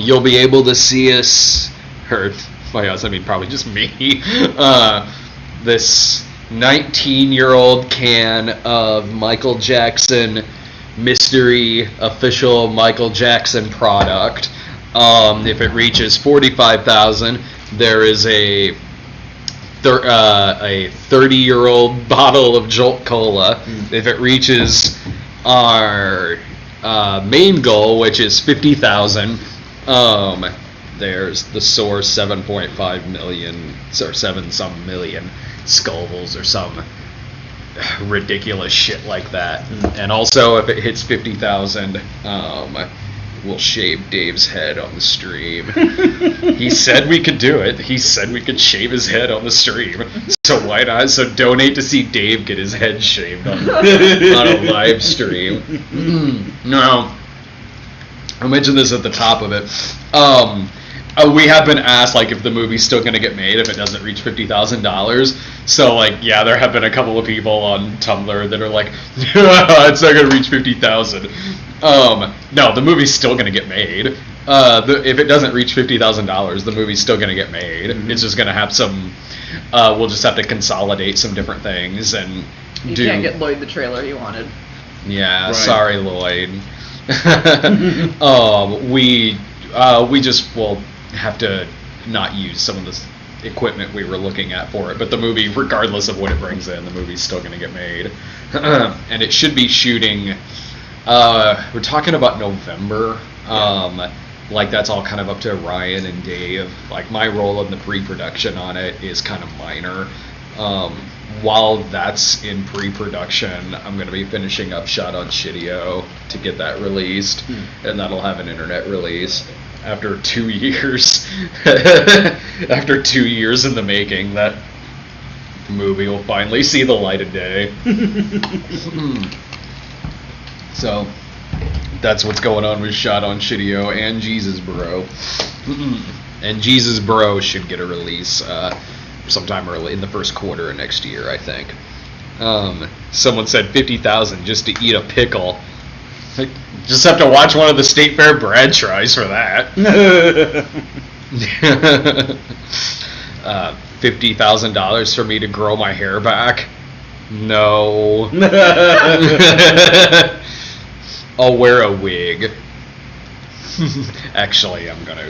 you'll be able to see us. Or by us, I mean probably just me. This 19-year-old can of Michael Jackson mystery official Michael Jackson product. If it reaches 45,000, there is a 30-year-old bottle of Jolt Cola. If it reaches our main goal, which is 50,000, there's the Source 7.5 million, or 7-some million Scovilles or some ridiculous shit like that. And also, if it hits 50,000, we'll shave Dave's head on the stream. He said we could do it. He said we could shave his head on the stream. So why not? So donate to see Dave get his head shaved on a live stream. No. I mentioned this at the top of it. We have been asked, like, if the movie's still going to get made if it doesn't reach $50,000. So, like, yeah, there have been a couple of people on Tumblr that are like, it's not going to reach 50,000. No, the movie's still going to get made. If it doesn't reach $50,000, the movie's still going to get made. It's just going to have some, we'll just have to consolidate some different things and You can't get Lloyd the trailer you wanted. Yeah, Right. sorry, Lloyd. We just will have to not use some of this equipment we were looking at for it, but the movie, regardless of what it brings in, the movie's still going to get made. And it should be shooting, we're talking about November. Like, that's all kind of up to Ryan and Dave. Like, my role in the pre-production on it is kind of minor. While that's in pre-production, I'm going to be finishing up Shot on Shittio to get that released, and that'll have an internet release. After 2 years, after 2 years in the making, that movie will finally see the light of day. So, that's what's going on with Shot on Shittio and Jesus Bro. And Jesus Bro should get a release sometime early in the first quarter of next year, I think. Someone said 50,000 just to eat a pickle. Just have to watch one of the State Fair Brad tries for that. $50,000 for me to grow my hair back? No. I'll wear a wig. Actually, I'm gonna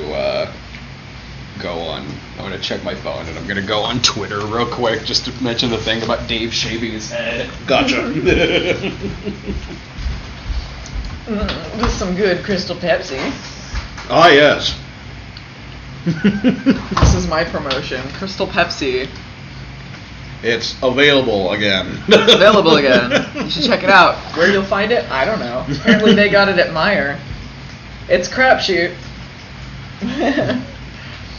I'm gonna check my phone and I'm gonna go on Twitter real quick just to mention the thing about Dave shaving his head. Gotcha. With some good Crystal Pepsi. Ah, yes. This is my promotion. Crystal Pepsi. It's available again. It's available again. You should check it out. Where you'll find it, I don't know. Apparently they got it at Meijer. It's crapshoot.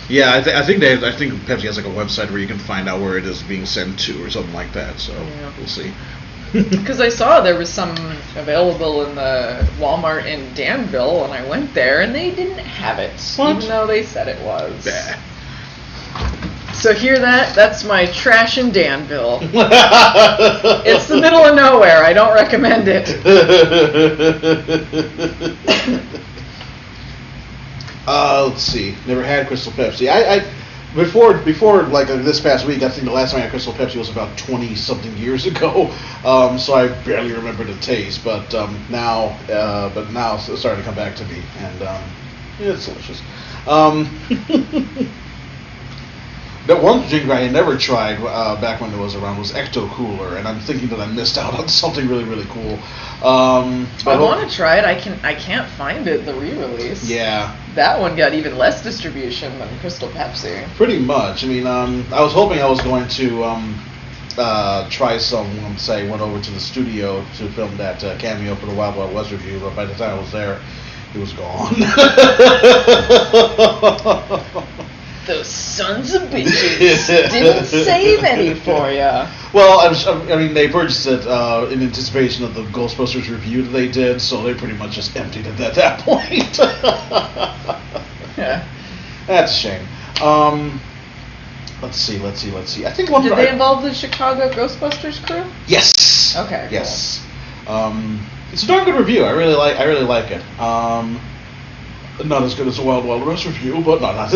Yeah, I think Pepsi has like a website where you can find out where it is being sent to or something like that. So we'll see. Because I saw there was some available in the Walmart in Danville, and I went there, and they didn't have it, even though they said it was. Bah. So hear that? That's my trash in Danville. It's the middle of nowhere. I don't recommend it. Let's see. Never had Crystal Pepsi. I before like this past week, I think the last time I had Crystal Pepsi was about 20-something years ago. So I barely remember the taste. But now it's starting to come back to me, and yeah, it's delicious. The one drink I had never tried back when it was around was Ecto Cooler, and I'm thinking that I missed out on something really, really cool. I want to try it. I can't find it. The re-release. Yeah. That one got even less distribution than Crystal Pepsi. Pretty much. I mean, I was hoping I was going to try some once I went over to the studio to film that cameo for the Wild Wild West review, but by the time I was there, it was gone. Those sons of bitches didn't save any for ya. Well, I mean, they purchased it in anticipation of the Ghostbusters review that they did, so they pretty much just emptied it at that point. Yeah. That's a shame. Let's see. I think one. Did they involve the Chicago Ghostbusters crew? Yes. Okay. Yes. Cool. It's a darn good review. I really like it. Not as good as the Wild Wild West review, but not.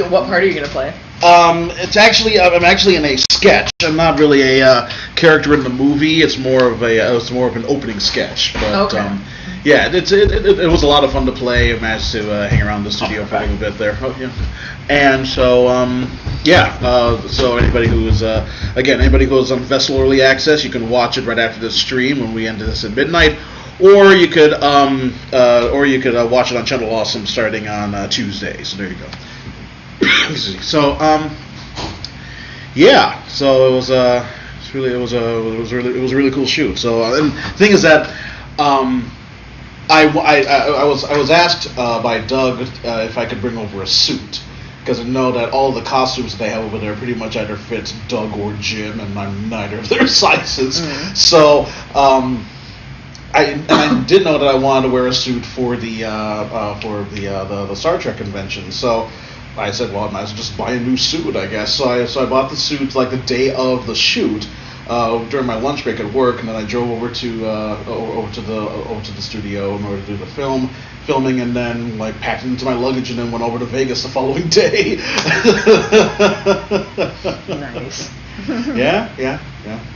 What part are you gonna play? It's actually I'm actually in a sketch. I'm not really a character in the movie. It's more of an opening sketch. But okay. Yeah, it was a lot of fun to play. I managed to hang around the studio for a little bit there. Oh, yeah. And so so anybody who is on Vessel Early Access, you can watch it right after this stream when we end this at midnight. Or you could watch it on Channel Awesome starting on Tuesday. So there you go. So so it was a really cool shoot. So and the thing is that I was asked by Doug if I could bring over a suit, because I know that all the costumes that they have over there pretty much either fit Doug or Jim, and I'm neither of their sizes. So I did know that I wanted to wear a suit for the Star Trek convention. So I said, well, I might as well just buy a new suit, I guess. So I bought the suit like the day of the shoot. During my lunch break at work, and then I drove over to the studio in order to do the filming, and then like packed it into my luggage, and then went over to Vegas the following day. Nice. Yeah.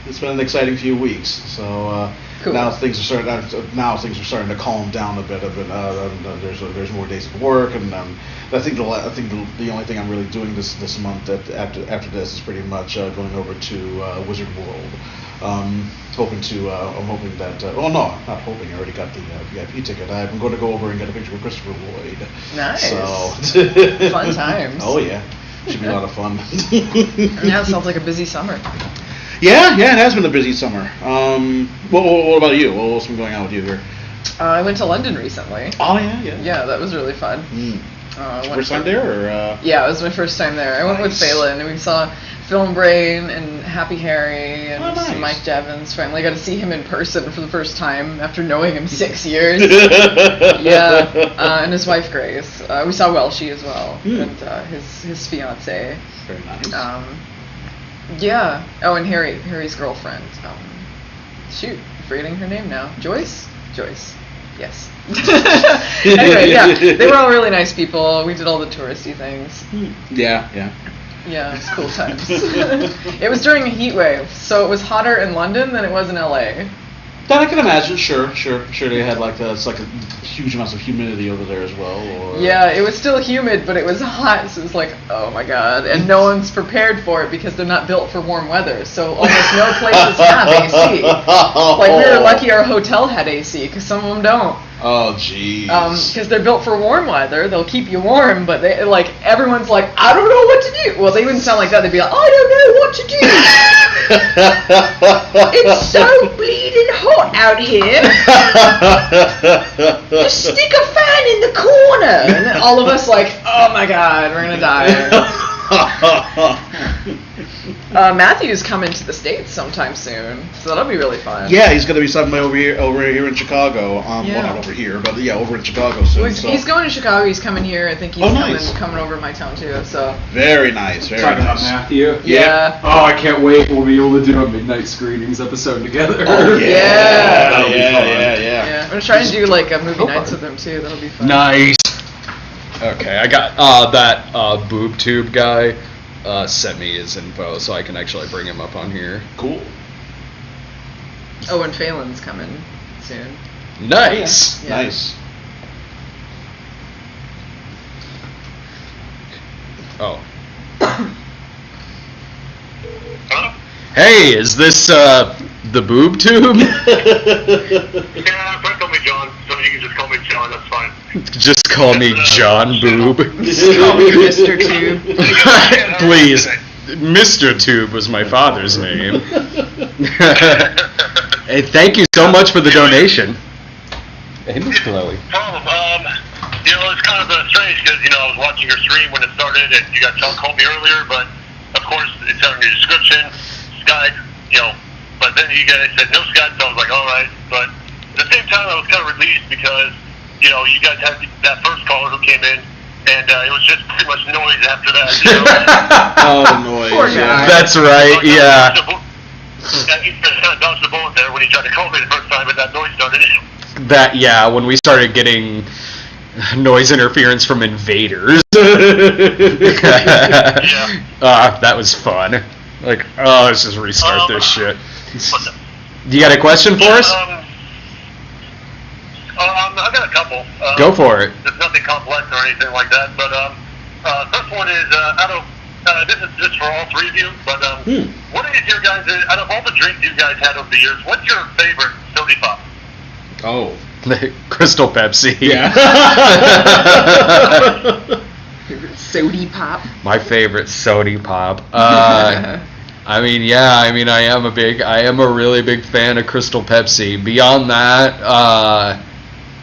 It's been an exciting few weeks. So cool. now things are starting to calm down a bit. There's more days of work, and I think the only thing I'm really doing this month after this is pretty much going over to Wizard World. I'm hoping that. Well, no, not hoping. I already got the VIP ticket. I'm going to go over and get a picture with Christopher Lloyd. Nice. So Fun times. Oh yeah, should be a lot of fun. Yeah, it sounds like a busy summer. Yeah, it has been a busy summer. What about you? What's been going on with you here? I went to London recently. Oh yeah. Yeah, that was really fun. First time there, or? Yeah, it was my first time there. I went with Phelan, and we saw Film Brain and Happy Harry and Mike Devins. Finally got to see him in person for the first time after knowing him 6 years. And his wife Grace. We saw Welshie as well, and his fiance. Very nice. Yeah. Oh, and Harry's girlfriend. Shoot, I'm forgetting her name now. Joyce. Yes. Anyway, yeah, they were all really nice people. We did all the touristy things. Yeah. Yeah, it was cool times. It was during a heat wave, so it was hotter in London than it was in LA. That I can imagine. Sure. They had it's like a huge amounts of humidity over there as well. Or... Yeah, it was still humid, but it was hot, so it was like, oh my god. And no one's prepared for it because they're not built for warm weather, so almost no places have AC. Like, we were lucky our hotel had AC, because some of them don't. Oh, jeez. Because they're built for warm weather, they'll keep you warm, but they everyone's like, I don't know what to do. Well, they wouldn't sound like that. They'd be like, I don't know what to do. It's so bleeding hot out here. Just stick a fan in the corner. And then all of us like, oh my god, we're gonna die. Matthew's coming to the States sometime soon, so that'll be really fun. Yeah, he's going to be somewhere over here in Chicago. Well, not over here, but yeah, over in Chicago soon. Well, he's going to Chicago. He's coming here. I think he's coming over to my town too. So very nice. Very Talking nice. about Matthew. Yeah. Oh, I can't wait. We'll be able to do a midnight screenings episode together. Oh yeah. That'll be fun. Yeah. I'm gonna try and do like a movie nights with them too. That'll be fun. Nice. Okay, I got that boob tube guy sent me his info, so I can actually bring him up on here. Cool. Oh, and Phelan's coming soon. Nice. Yeah. Nice. Oh. Hey, is this the boob tube? Yeah, don't call me John, so you can just call me John, that's fine. Just call me John Boob. Just call me Mr. Tube. Please. Mr. Tube was my father's name. Hey, thank you so much for the donation. Hey, Miss Chloe. Problem, it's kind of strange because, I was watching your stream when it started and you guys called me earlier, but of course it's on your description, Skype, but then you guys said no Skype, so I was like, alright, but at the same time I was kind of relieved because, you guys had that first caller who came in, and it was just pretty much noise after that. Oh, noise. Poor guy. That's right, yeah. You kind of dodged the bullet there when you tried to call me the first time, but that noise started. When we started getting noise interference from invaders. That was fun. Like, let's just restart this shit. You got a question for us? I've got a couple. Go for it. It's nothing complex or anything like that, but first one is, this is just for all three of you, but what is your guys', out of all the drinks you guys had over the years, what's your favorite soda pop? Oh. Crystal Pepsi. Yeah. Favorite sody pop. My favorite sody pop. I am a really big fan of Crystal Pepsi. Beyond that,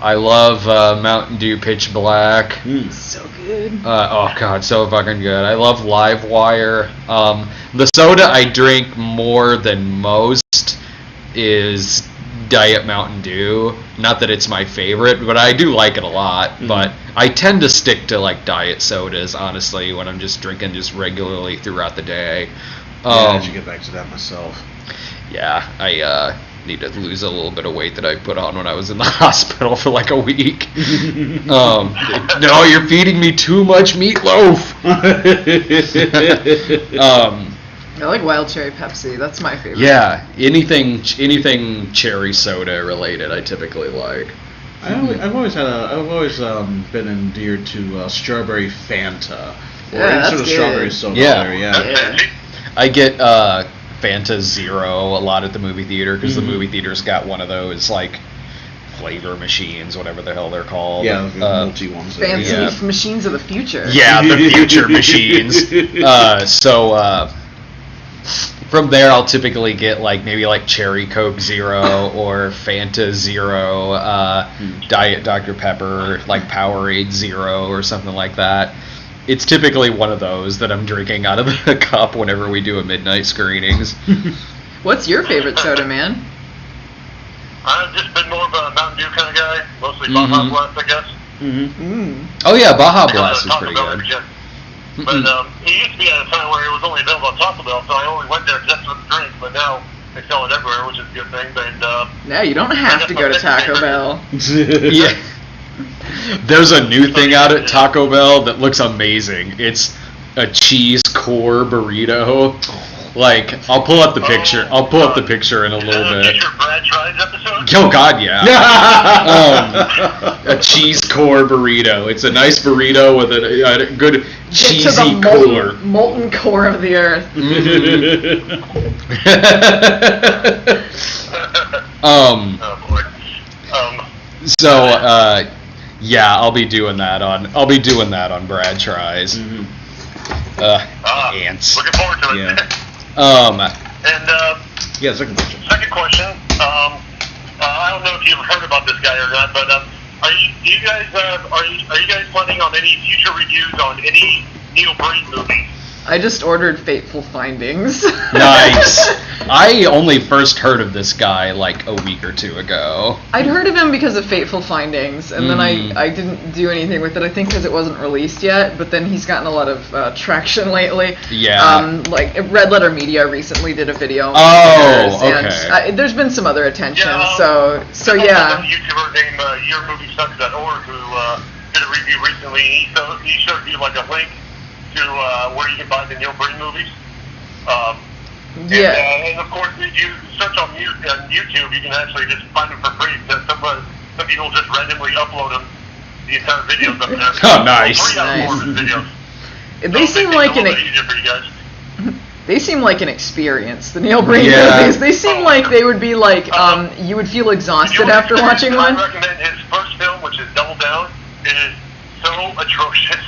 I love Mountain Dew Pitch Black. So good. Oh god, so fucking good. I love Live Wire. The soda I drink more than most is Diet Mountain Dew. Not that it's my favorite, but I do like it a lot. But I tend to stick to like diet sodas, honestly, when I'm just drinking just regularly throughout the day. I should get back to that myself. Yeah, I need to lose a little bit of weight that I put on when I was in the hospital for like a week. No, you're feeding me too much meatloaf. I like wild cherry Pepsi. That's my favorite. Yeah, anything cherry soda related, I typically like. I've always been endeared to strawberry Fanta or Yeah, any that's sort of good. strawberry soda. Yeah. There, yeah. I get Fanta Zero a lot at the movie theater because the movie theater's got one of those like flavor machines, whatever the hell they're called. Yeah, the multi ones. Fancy machines of the future. Yeah, the future machines. From there, I'll typically get like maybe like Cherry Coke Zero or Fanta Zero, Diet Dr. Pepper, like Powerade Zero or something like that. It's typically one of those that I'm drinking out of the cup whenever we do a midnight screenings. What's your favorite soda, man? I've just been more of a Mountain Dew kind of guy, mostly Baja Blast, I guess. Oh yeah, Baja Blast is pretty good. But it used to be at a time where it was only available at Taco Bell, so I only went there just for the drink. But now they sell it everywhere, which is a good thing. And No, you don't have to go to Taco Bell. Yeah. There's a new thing out at Taco Bell that looks amazing. It's a cheese core burrito. Like, I'll pull up the picture. I'll pull up the picture in a little bit. Oh God, yeah. A cheese core burrito. It's a nice burrito with a good cheesy Get to the core. molten core of the earth. Yeah, I'll be doing that on Brad Tries. Ants. Looking forward to it. Yeah. Second question. I don't know if you've heard about this guy or not, but are you guys planning on any future reviews on any Neil Breen movies? I just ordered Fateful Findings. Nice. I only first heard of this guy like a week or two ago. I'd heard of him because of Fateful Findings, and then I didn't do anything with it, I think because it wasn't released yet, but then he's gotten a lot of traction lately. Yeah. Like, Red Letter Media recently did a video. And there's been some other attention, so yeah. There's a YouTuber named YourMovieSucks.org who did a review recently. He showed you like a link to where you can buy the Neil Breen movies. And of course, if you search on YouTube, you can actually just find them for free. Some people just randomly upload them, the entire videos up there. Oh, nice. 3 out of 4 of his videos. They seem like easier for you guys. They seem like an experience. The Neil Breen movies. They seem like they would be like you would feel exhausted after watching one. I recommend his first film, which is Double Down. It is so atrocious.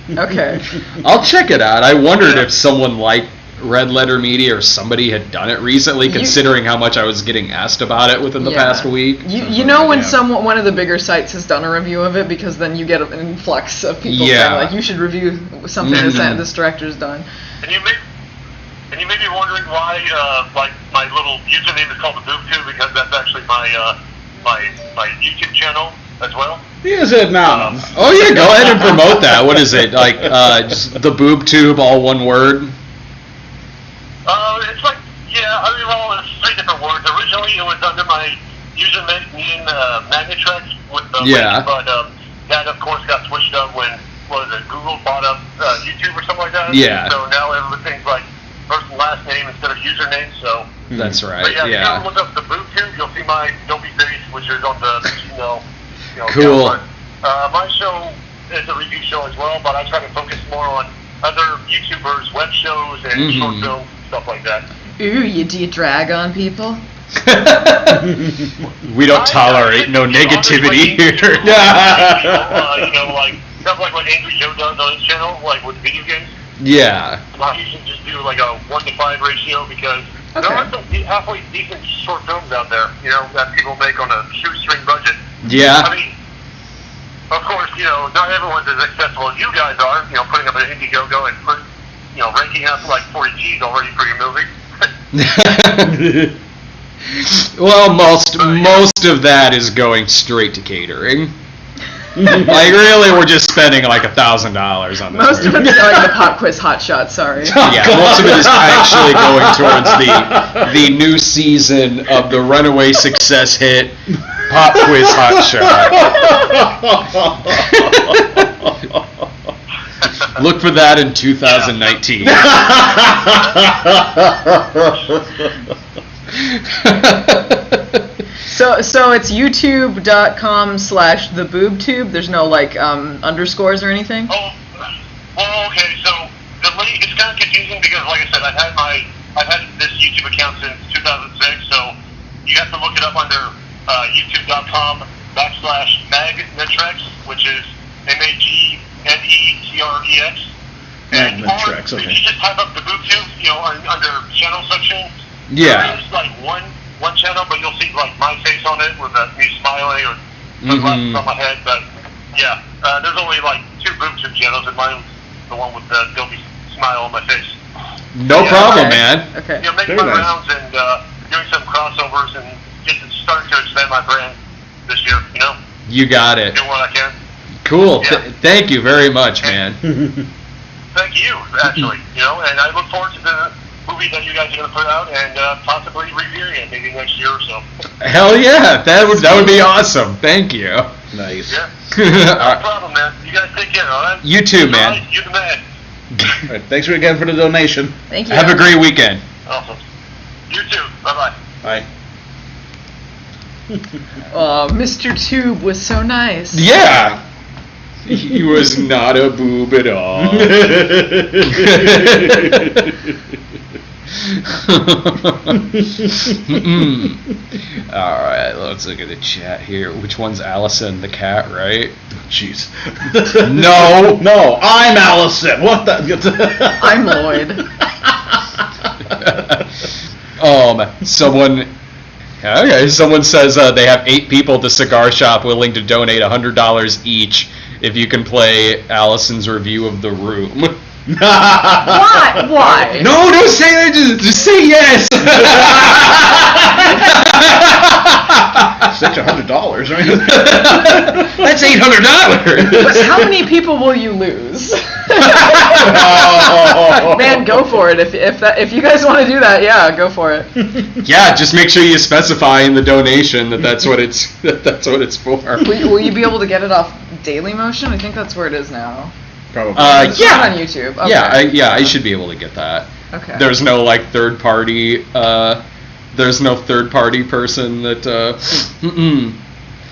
Okay. I'll check it out. I wondered if someone like Red Letter Media or somebody had done it recently, considering how much I was getting asked about it within the past week. You know when one of the bigger sites has done a review of it, because then you get an influx of people saying like you should review something that this director's done. And you may be wondering why like my little username is called the Boob Tube, because that's actually my my YouTube channel as well. Is it now? Oh yeah, go ahead and promote that. What is it? Like just the Boob Tube, all one word? It's like, it's 3 different words. Originally it was under my username Magnetrex with the link, but that of course got switched up when Google bought up YouTube or something like that. Yeah. So now everything's like first and last name instead of username. So that's right. But if you look up the Boob Tube, you'll see my dopey face, which is on the Cool. My show is a review show as well, but I try to focus more on other YouTubers, web shows, and short films, stuff like that. Ooh, do you drag on people? We don't tolerate no negativity here. Like stuff like what Angry Joe does on his channel, like with video games. Yeah. I usually just do like a 1 to 5 ratio because There are some halfway decent short films out there, you know, that people make on a shoestring budget. Yeah. I mean, of course, you know, not everyone's as accessible as you guys are, you know, putting up an Indiegogo and ranking up like 40 G's already for your movie. Well, most of that is going straight to catering. Like, really, we're just spending like $1,000 on this. Most of it's going to Pop Quiz Hot Shot, sorry. Yeah, most of it is actually going towards the new season of the runaway success hit Pop Quiz Hot Shot. Look for that in 2019. So it's youtube.com/theboobtube. There's no like underscores or anything? Oh, well, okay, so it's kind of confusing because, like I said, I've had this YouTube account since 2006, so you have to look it up under youtube.com/magnetrex, which is MAGNETREX. And Magnetrex, okay. if you just type up the BoobTube, you know, under channel section, yeah. There's like one channel, but you'll see like my face on it with me smiling or glasses on my head. But yeah, there's only like 2 BoobTube channels, and mine's the one with the dopey smile on my face. No problem, man. Okay. You know, making my rounds and doing some crossovers and just starting to expand my brand this year. You know. You got it. Doing what I can. Cool. Yeah. Thank you very much, man. Thank you, actually. You know, and I look forward to the movie that you guys are going to put out and possibly reviewing it maybe next year or so. Hell yeah, that would be awesome. Thank you. Nice. Yeah. No problem, man. You guys take care, all right? You too, man. All right, you're the man. All right, thanks again for the donation. Thank you. Have a great weekend. Awesome. You too. Bye-bye. Bye. Oh, Mr. Tube was so nice. Yeah. He was not a boob at all. Alright, let's look at the chat here. Which one's Allison, the cat, right? Jeez. No, I'm Allison. What the? I'm Lloyd. Someone says they have 8 people at the cigar shop willing to donate $100 each if you can play Allison's review of The Room. Why? Why? No, don't say that. Just say yes. Such $100, right? That's $800. But how many people will you lose? Man, go for it. If you guys want to do that, yeah, go for it. Yeah, just make sure you specify in the donation that's what it's for. Will you be able to get it off Daily Motion? I think that's where it is now. Probably. It's not on YouTube. Okay. Yeah, I should be able to get that. Okay. There's no like third party. There's no third party person that.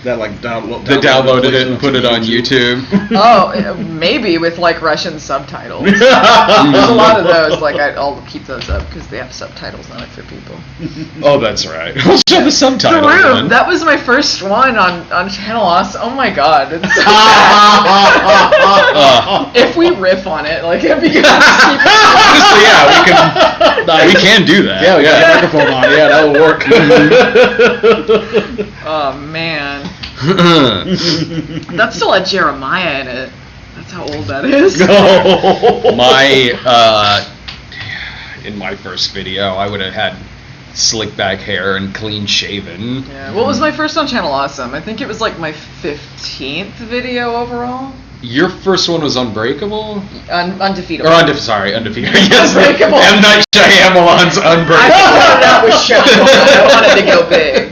That like downloaded it and put it on YouTube. Oh, maybe with like Russian subtitles. There's a lot of those. Like I'll keep those up because they have subtitles on it for people. Oh, that's right. I'll show the subtitles. The Room. That was my first one on Channel Awesome. Oh my god. It's so if we riff on it, like it'd be good. Honestly, yeah, we can do that. Yeah, we got a microphone on. Yeah, that'll work. Oh man. That's still had Jeremiah in it. That's how old that is. In my first video, I would have had slick back hair and clean shaven. Yeah. What was my first on Channel Awesome? I think it was like my 15th video overall. Your first one was Unbreakable? Undefeatable. Or Undefeated. Yes, Unbreakable. M. Night Shyamalan's Unbreakable. I started out with show. I wanted to go big.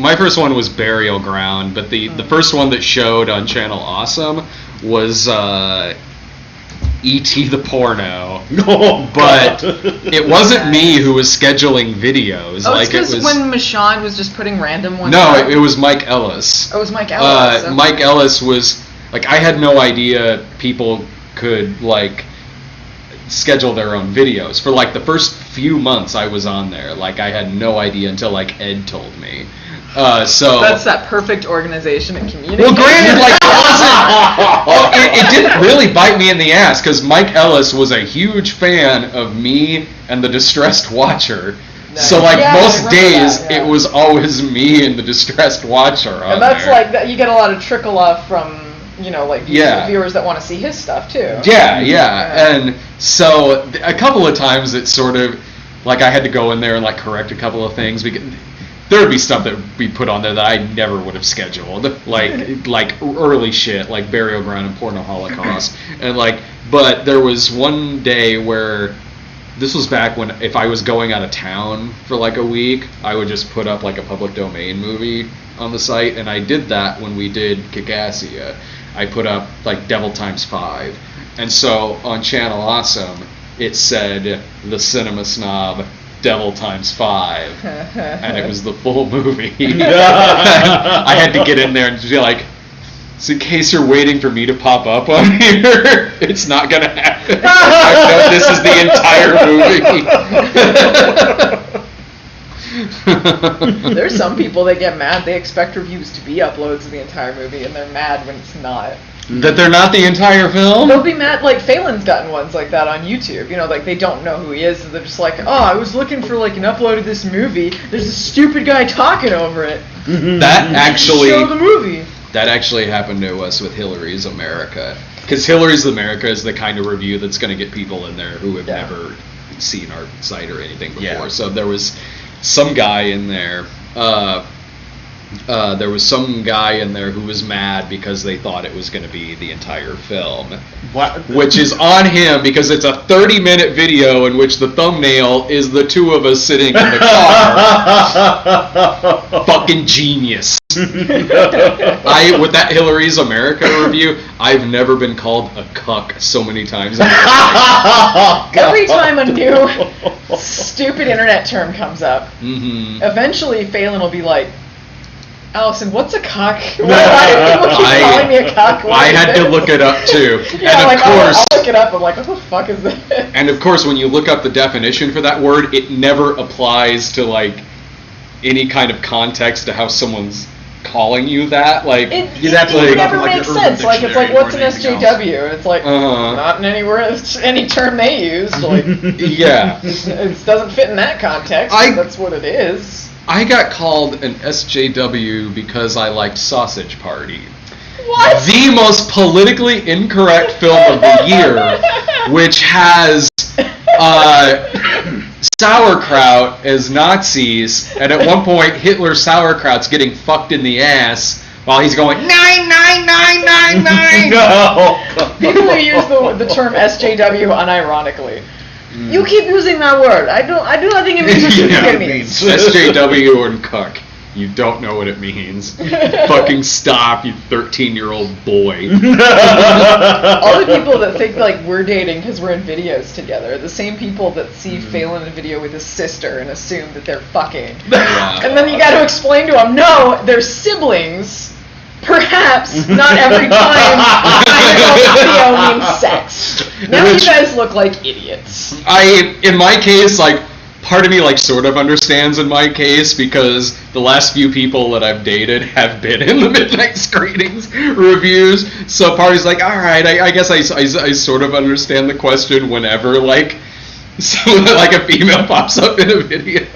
My first one was Burial Ground, but the first one that showed on Channel Awesome was E.T. the Porno. Oh, but it wasn't me who was scheduling videos. Oh, it's because when Michonne was just putting random ones up? It was Mike Ellis. Oh, it was Mike Ellis. Okay. Mike Ellis was, like, I had no idea people could, like, schedule their own videos. For like the first few months I was on there, like I had no idea until like Ed told me. So that's that perfect organization and community. Well, granted, like it didn't really bite me in the ass because Mike Ellis was a huge fan of me and the Distressed Watcher. Nice. So like most days, it was always me and the Distressed Watcher. And that's like that. You get a lot of trickle off from like viewers that want to see his stuff too. Yeah. And so a couple of times it sort of like I had to go in there and like correct a couple of things because there would be stuff that would be put on there that I never would have scheduled, like early shit, like Burial Ground and Porno Holocaust, and but there was one day where this was back when if I was going out of town for like a week, I would just put up like a public domain movie on the site, and I did that when we did Kikassia. I put up like Devil Times 5, and so on Channel Awesome it said The Cinema Snob Devil Times 5, and it was the full movie. I had to get in there and be like, so in case you're waiting for me to pop up on here, it's not gonna happen. I know this is the entire movie. There's some people that get mad. They expect reviews to be uploads of the entire movie, and they're mad when it's not. That they're not the entire film? They'll be mad. Like, Phelan's gotten ones like that on YouTube. Like, they don't know who he is, so they're just like, oh, I was looking for, like, an upload of this movie. There's a stupid guy talking over it. That actually... Show the movie. That actually happened to us with Hillary's America. Because Hillary's America is the kind of review that's going to get people in there who have never seen our site or anything before. Yeah. So there was some guy in there... there was some guy in there who was mad because they thought it was going to be the entire film. What? Which is on him because it's a 30-minute video in which the thumbnail is the two of us sitting in the car. Fucking genius. With that Hillary's America review, I've never been called a cuck so many times. Every time a new stupid internet term comes up, eventually Phelan will be like, Allison, what's a cuck? People keep calling me a cuck. I had to look it up too. Yeah, and of course, I'll look it up. I'm like, what the fuck is this? And of course, when you look up the definition for that word, it never applies to like any kind of context to how someone's calling you that. Like it never makes sense. Like it's like, what's an SJW? And it's like not in any term they use. Like yeah, it doesn't fit in that context. That's what it is. I got called an SJW because I liked Sausage Party. What? The most politically incorrect film of the year, which has sauerkraut as Nazis, and at one point Hitler's sauerkraut's getting fucked in the ass while he's going 99999. No. People who use the term SJW unironically. You keep using that word. I do not think it means what you think it means. SJW and cuck. You don't know what it means. Fucking stop, you 13-year-old boy. All the people that think like we're dating because we're in videos together are the same people that see Phelan in a video with his sister and assume that they're fucking. Yeah. And then you got to explain to them, no, they're siblings. Perhaps not every time video means sex. Now you guys look like idiots. In my case, like, part of me, like, sort of understands in my case because the last few people that I've dated have been in the midnight screenings reviews. So part of me's like, all right, I guess I sort of understand the question whenever, like, like a female pops up in a video.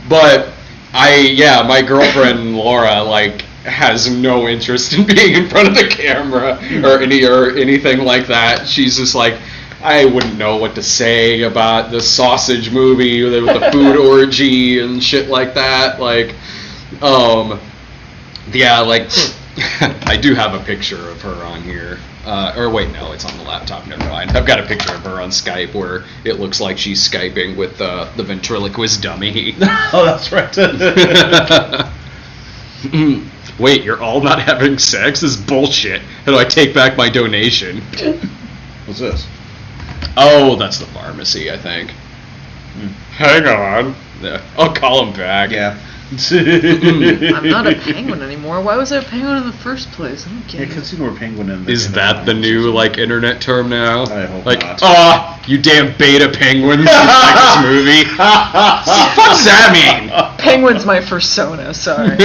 But my girlfriend Laura, like, has no interest in being in front of the camera or anything like that. She's just like, I wouldn't know what to say about the sausage movie with the food orgy and shit like that. Like, I do have a picture of her on here. Or wait, no, it's on the laptop. Never mind. I've got a picture of her on Skype where it looks like she's Skyping with the ventriloquist dummy. Oh, that's right. Wait, you're all not having sex? This is bullshit. How do I take back my donation? What's this? Oh, that's the pharmacy, I think. Hang on. I'll call him back. Yeah. I'm not a penguin anymore. Why was I a penguin in the first place? I don't get it. Because you were a penguin in the Is that the new like internet term now? I hope like, not. you damn beta penguins! You like this movie? What does that mean? Penguin's my persona. Sorry.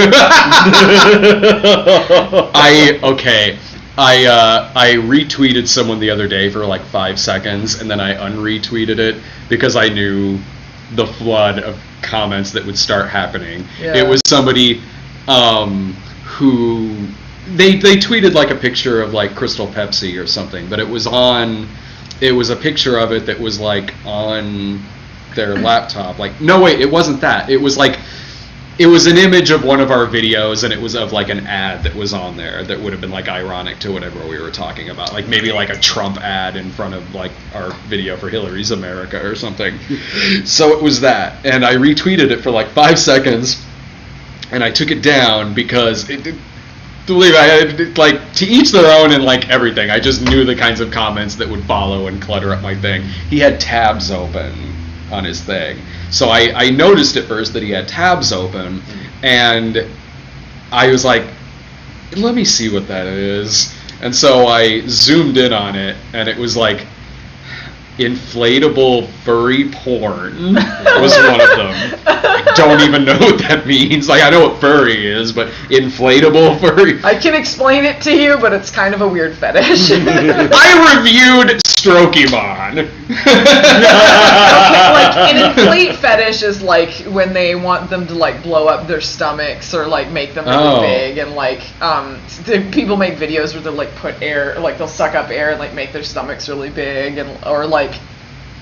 I retweeted someone the other day for like 5 seconds, and then I unretweeted it because I knew the flood of comments that would start happening. Yeah. It was somebody who they tweeted like a picture of like Crystal Pepsi or something, but it was a picture of it that was like on their laptop. Like, no wait, it wasn't that. It was like it was an image of one of our videos, and it was of like an ad that was on there that would have been like ironic to whatever we were talking about, like maybe like a Trump ad in front of like our video for Hillary's America or something. So it was that, and I retweeted it for like 5 seconds, and I took it down because believe I like to each their own and like everything. I just knew the kinds of comments that would follow and clutter up my thing. He had tabs open on his thing. So I noticed at first that he had tabs open, and I was like, let me see what that is. And so I zoomed in on it, and it was like inflatable furry porn was one of them. I don't even know what that means. Like, I know what furry is, but inflatable furry. I can explain it to you, but it's kind of a weird fetish. I reviewed Strokemon. Okay, like an inflate fetish is like when they want them to like blow up their stomachs or like make them really big, and like people make videos where they'll like put air, like they'll suck up air and like make their stomachs really big, and or like.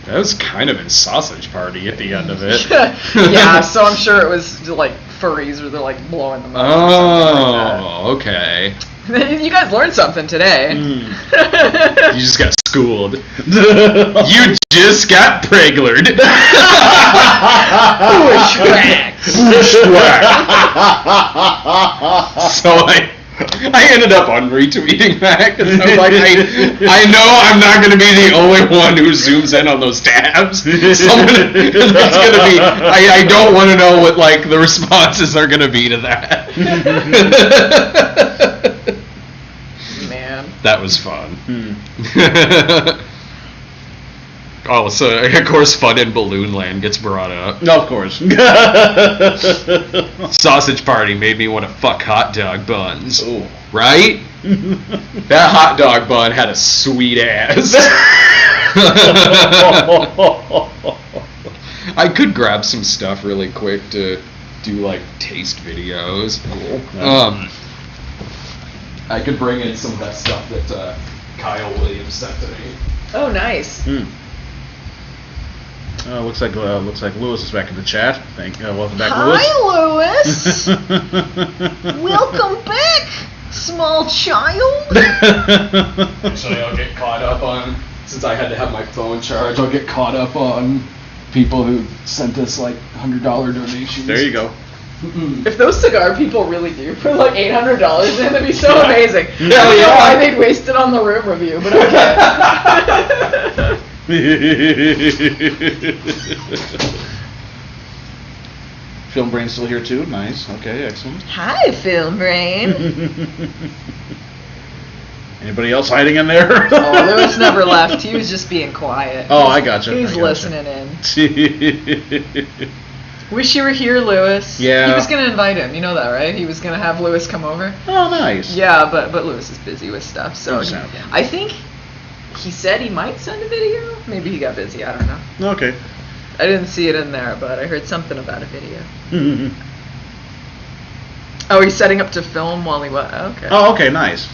That was kind of in Sausage Party at the end of it. Yeah, so I'm sure it was like furries where they're like blowing them up. Oh, okay. You guys learned something today. You just got schooled. You just got Preglered. So I ended up unretweeting that because I was like, I know I'm not going to be the only one who zooms in on those tabs. That's going to be. I don't want to know what like the responses are going to be to that. Man, that was fun. Oh, so of course, Fun in Balloon Land gets brought up. No, of course. Sausage Party made me want to fuck hot dog buns. Ooh. Right? That hot dog bun had a sweet ass. I could grab some stuff really quick to do like taste videos. I could bring in some of that stuff that Kyle Williams sent to me. Oh, nice. Looks like Lewis is back in the chat. Welcome back, Lewis. Welcome back, small child. Actually, I'll get caught up on, since I had to have my phone charged, I'll get caught up on people who sent us like $100 donations. There you go. If those cigar people really do put like $800 in, that'd be so amazing. Hell I don't know yeah. why they'd waste it on the room review, but okay. Film Brain's still here too. Nice. Okay, excellent. Hi, Film Brain. Anybody else hiding in there? Oh, Lewis never left. He was just being quiet. Oh, I gotcha. He was listening in. Wish you were here, Lewis. Yeah. He was going to invite him. You know that, right? He was going to have Lewis come over. Oh, nice. Yeah, but Lewis is busy with stuff. So Understandable. I think he said he might send a video. Maybe he got busy. I don't know. Okay. I didn't see it in there, but I heard something about a video. Oh, he's setting up to film while he was. Okay. Oh, okay, nice.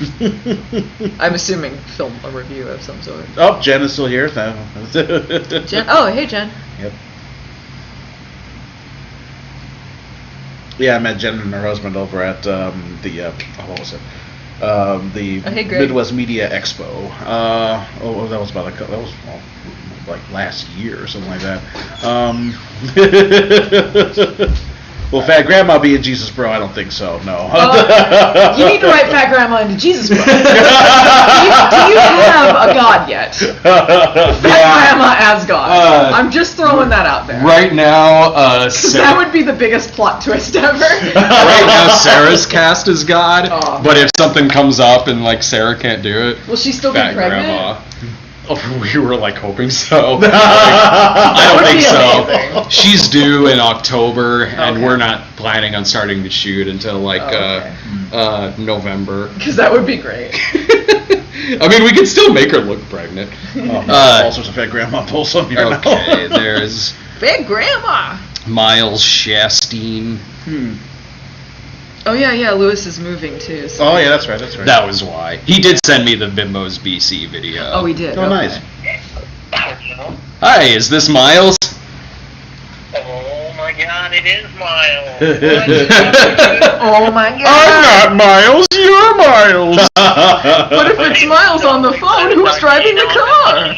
I'm assuming film a review of some sort. Oh, Jen is still here. Jen? Oh, hey, Jen. Yep. Yeah, I met Jen and her husband over at what was it? The Midwest Media Expo. That was like last year or something like that. Well, Fat Grandma being Jesus Bro, I don't think so. No. You need to write Fat Grandma into Jesus Bro. Do you have a God yet? Fat Grandma as God. I'm just throwing that out there. Right now, That would be the biggest plot twist ever. Right now, Sarah's cast as God, but if something comes up and like Sarah can't do it, will she still be Fat pregnant? Grandma. Oh, we were like hoping so. I don't think so. amazing. She's due in October, and we're not planning on starting to shoot until like November. Because that would be great. I mean, we could still make her look pregnant. All sorts of Fat Grandma pulls on here now. Okay, there's Fat Grandma. Miles Shastine. Oh yeah, Lewis is moving too. So. Oh yeah, that's right. That was why. He did send me the Bimbos BC video. Oh, he did. Oh, nice. Hi, is this Miles? Oh my God, it is Miles. Oh my God. I'm not Miles, you're Miles. But if it's Miles on the phone, who's driving the car?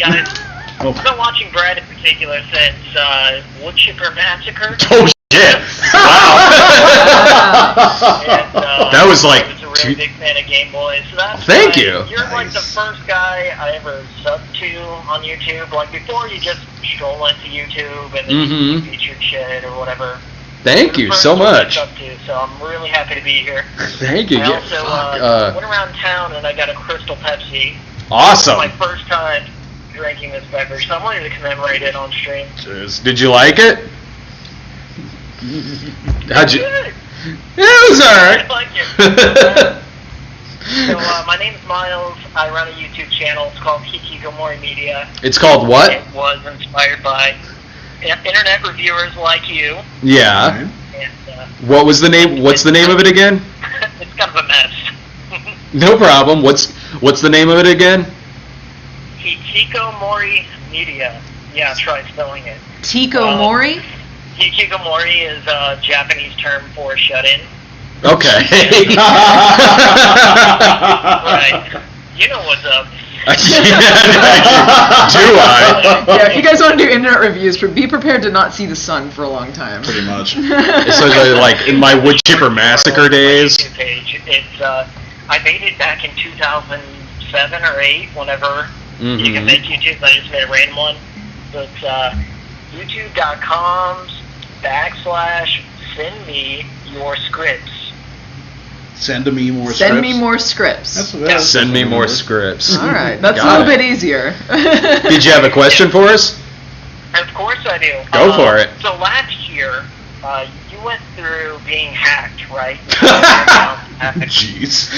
I've been watching Brad in particular since Wood Chipper Massacre. Oh shit! Wow. And, that was like. I was a really big fan of Game Boy. So that's Thank why you. You're like the first guy I ever subbed to on YouTube. Like before, you just stroll into YouTube and then you featured shit or whatever. Thank you so much. To, so I'm really happy to be here. Thank you. I also went around town and I got a Crystal Pepsi. Awesome. It was my first time drinking this beverage, so I wanted to commemorate it on stream. Did you like it? How'd you? Good. Yeah, it was alright. I like it. So my name's Miles. I run a YouTube channel. It's called Hikikomori Media. It's called what? It was inspired by internet reviewers like you. Yeah. And, What was the name? What's the name of it again? it's kind of a mess. No problem. What's the name of it again? Hikikomori Media. Yeah, try spelling it. Mori? Hikikomori is a Japanese term for shut-in. Okay. Right. You know what's up. Do I? Yeah, if you guys want to do internet reviews, be prepared to not see the sun for a long time. Pretty much. Essentially, like in my Wood Chipper Massacre days. Page. It's I made it back in 2007 or 8. Whenever you can make YouTube, I just made a random one. So it's YouTube.com/send me your scripts. Send me more scripts. Send me more scripts. Send me more scripts. All right, that's Got a little it. bit easier. Did you have a question for us? Of course I do. Go for it. So last year, you went through being hacked, right? Jeez.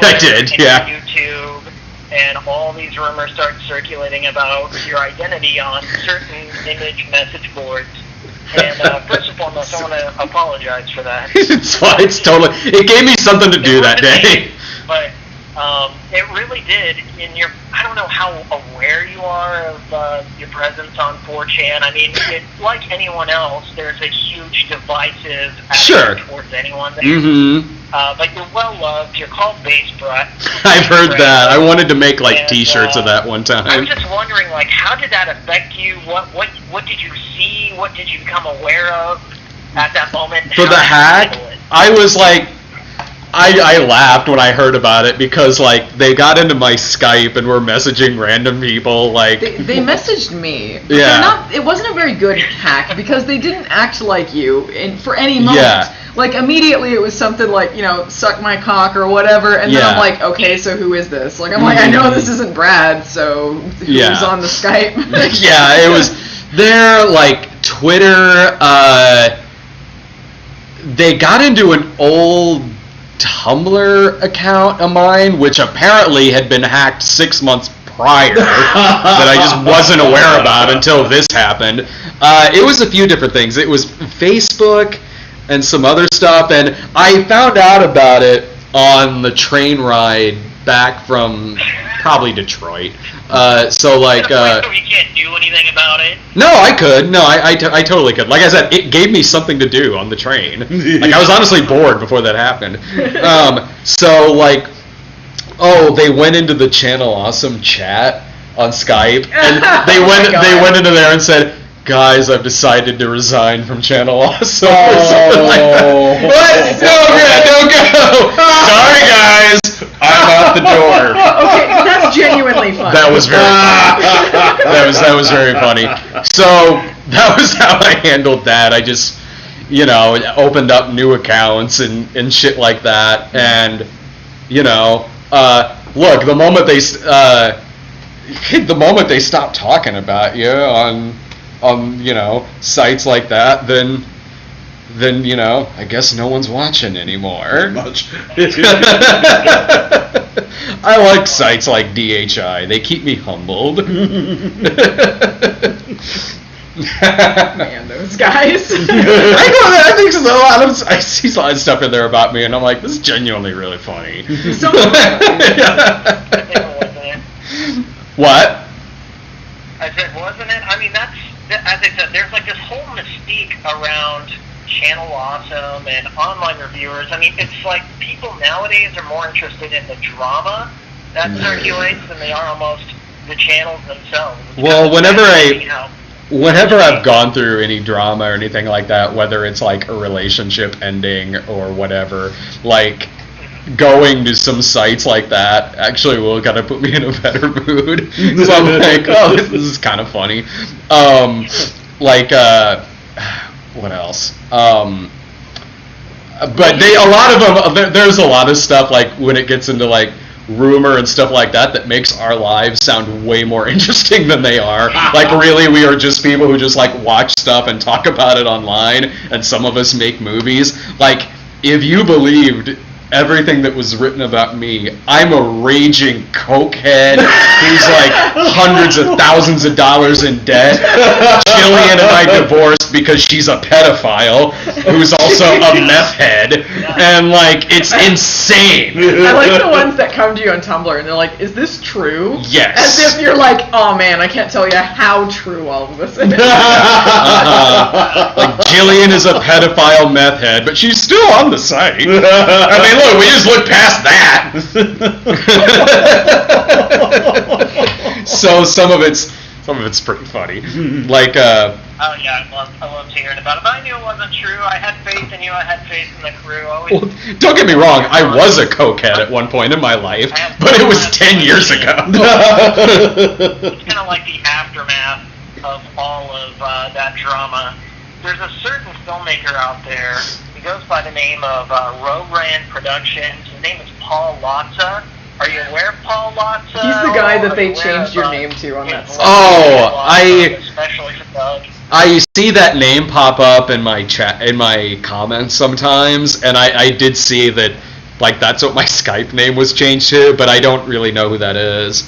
I did, yeah. YouTube, and all these rumors started circulating about your identity on certain image message boards. And first and foremost, I want to apologize for that. It's fine. It's totally. It gave me something to do that day. But it really did. I don't know how aware you are of your presence on 4chan. I mean, like anyone else, there's a huge divisive attitude towards anyone there. But you're well loved. You're called Base Brat. I've heard that. I wanted to make like T-shirts of that one time. I'm just wondering, like, how did that affect you? What did you see? What did you become aware of at that moment? For the hack, I was like, I laughed when I heard about it because like they got into my Skype and were messaging random people like They messaged me. But Yeah. it wasn't a very good hack because they didn't act like you for any moment. Yeah. Like immediately it was something like, suck my cock or whatever, and then Yeah. I'm like, okay, so who is this? Like I'm like, I know this isn't Brad, so who's Yeah. on the Skype? Yeah, it was their like Twitter. They got into an old Tumblr account of mine, which apparently had been hacked 6 months prior that I just wasn't aware about until this happened. It was a few different things. It was Facebook and some other stuff, and I found out about it on the train ride back from probably Detroit. So you can't do anything about it. No, I could. No, I totally could. Like I said, it gave me something to do on the train. Like, I was honestly bored before that happened. So, like, they went into the Channel Awesome chat on Skype, and they went into there and said, guys, I've decided to resign from Channel Awesome. Or something like that. What? Don't go! Sorry, guys, I'm out the door. Okay, that's genuinely funny. That was very funny. That was very funny. So that was how I handled that. I just, opened up new accounts and shit like that. And, look, the moment they stop talking about you on sites like that, then I guess no one's watching anymore. Much. I like sites like DHI. They keep me humbled. Man, those guys. I think there's a lot of. I see a lot of stuff in there about me, and I'm like, this is genuinely really funny. What? I said, wasn't it? I mean, as I said, there's like this whole mystique around Channel Awesome and online reviewers. I mean, it's like people nowadays are more interested in the drama that circulates than they are almost the channels themselves. Well, whenever I've gone through any drama or anything like that, whether it's like a relationship ending or whatever, like going to some sites like that actually will kind of put me in a better mood. So I'm like, oh, this is kind of funny. What else? But a lot of them, there's a lot of stuff like when it gets into like rumor and stuff like that makes our lives sound way more interesting than they are. Like really, we are just people who just like watch stuff and talk about it online, and some of us make movies. Like, if you believed everything that was written about me, I'm a raging cokehead who's like hundreds of thousands of dollars in debt. Jillian and I divorced because she's a pedophile who's also a meth head, and like it's insane. I like the ones that come to you on Tumblr and they're like, "Is this true?" Yes. As if you're like, "Oh man, I can't tell you how true all of this is." Like Jillian is a pedophile meth head, but she's still on the site. I mean, look, we just look past that. So some of it's pretty funny. Like oh yeah, I loved hearing about it. But I knew it wasn't true. I had faith in you. I had faith in the crew. Well, don't get me wrong, I was a cokehead at one point in my life, but it was 10 years ago. It's kind of like the aftermath of all of that drama. There's a certain filmmaker out there. He goes by the name of Rogran Productions. His name is Paul Lotza. Are you aware of Paul Lotza? He's the guy that they changed your name to on that site. Oh, especially for Doug. I see that name pop up in my chat, in my comments sometimes, and I did see that, like, that's what my Skype name was changed to, but I don't really know who that is.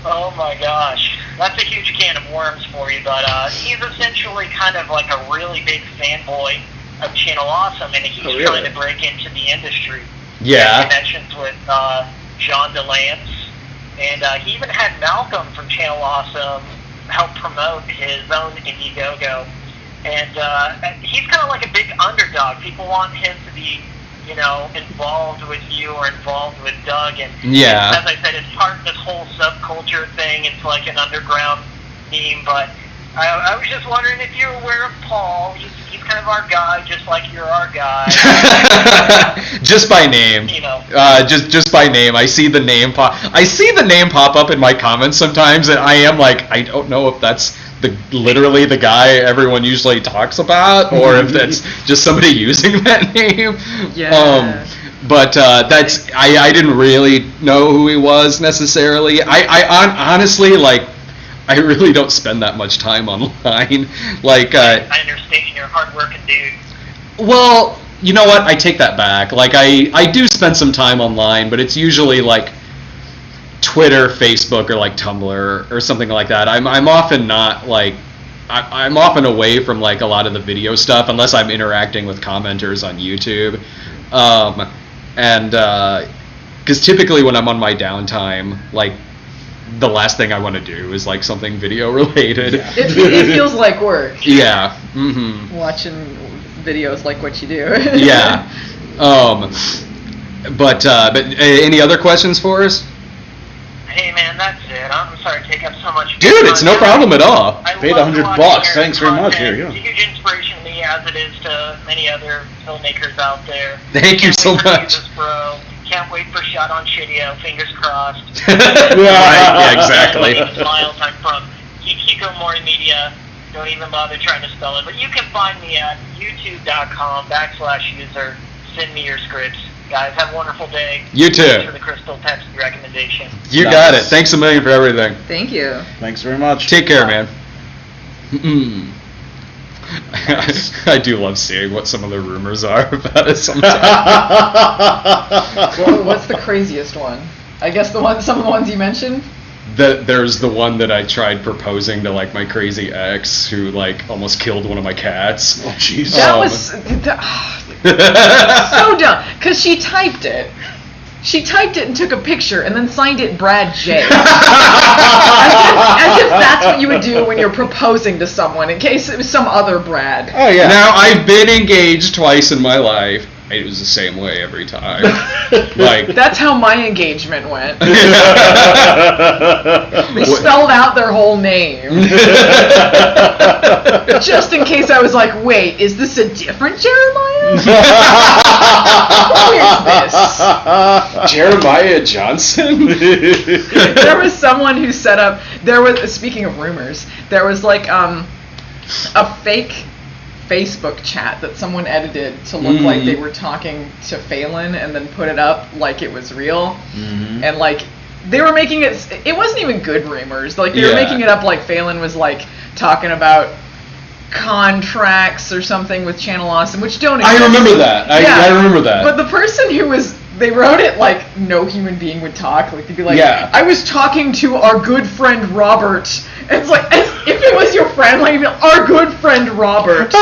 Oh my gosh, that's a huge can of worms for you, but he's essentially kind of like a really big fanboy of Channel Awesome, and he's trying to break into the industry. Yeah. He has connections with John DeLance, and he even had Malcolm from Channel Awesome help promote his own Indiegogo, and he's kind of like a big underdog. People want him to be, involved with you or involved with Doug, and as I said, it's part of this whole subculture thing. It's like an underground meme, but I was just wondering if you're aware of Paul. He's kind of our guy, just like you're our guy. Just by name. Just by name. I see the name pop up in my comments sometimes, and I am like, I don't know if that's literally the guy everyone usually talks about, or if that's just somebody using that name. Yeah. But that's I didn't really know who he was necessarily. I honestly, like, I really don't spend that much time online. Like, I understand you're a hard-working dude. Well, you know what? I take that back. Like, I do spend some time online, but it's usually like Twitter, Facebook, or like Tumblr or something like that. I'm often not like I'm often away from like a lot of the video stuff unless I'm interacting with commenters on YouTube, and because typically when I'm on my downtime, like, the last thing I want to do is like something video related. Yeah. It feels like work. Yeah. Mm-hmm. Watching videos like what you do. Yeah. But any other questions for us? I Hey man, that's it. I'm sorry to take up so much. Dude, it's no problem at all. Paid $100. Thanks very much. Here you go. It's a huge inspiration to me, as it is to many other filmmakers out there. Thank you so much. Bro. Can't wait for Shot on Shitio. Fingers crossed. Right, yeah, exactly. Miles, I'm from Hikikomori Media. Don't even bother trying to spell it. But you can find me at youtube.com/user. Send me your scripts. Guys, have a wonderful day. You too. Thanks for the Crystal Pepsi recommendation. You got it. Thanks a million for everything. Thank you. Thanks very much. Take care, man. I do love seeing what some of the rumors are about it sometimes. Well, what's the craziest one? I guess some of the ones you mentioned? There's the one that I tried proposing to like my crazy ex who like almost killed one of my cats. Oh jeez. That was so dumb. Because she typed it. She typed it and took a picture and then signed it Brad J. as if that's what you would do when you're proposing to someone, in case it was some other Brad. Oh yeah. Now I've been engaged twice in my life. It was the same way every time. Like that's how my engagement went. They spelled out their whole name. Just in case I was like, wait, is this a different Jeremiah? Who is this? Jeremiah Johnson? There was someone who set up, speaking of rumors, there was like a fake Facebook chat that someone edited to look like they were talking to Phelan and then put it up like it was real. And like they were making it wasn't even good rumors. Like they were making it up like Phelan was like talking about contracts or something with Channel Awesome, which don't exist. I remember that. I remember that. But the person who was, they wrote it like no human being would talk. Like they'd be like, I was talking to our good friend Robert. It's like, as if it was your friend, like our good friend Robert.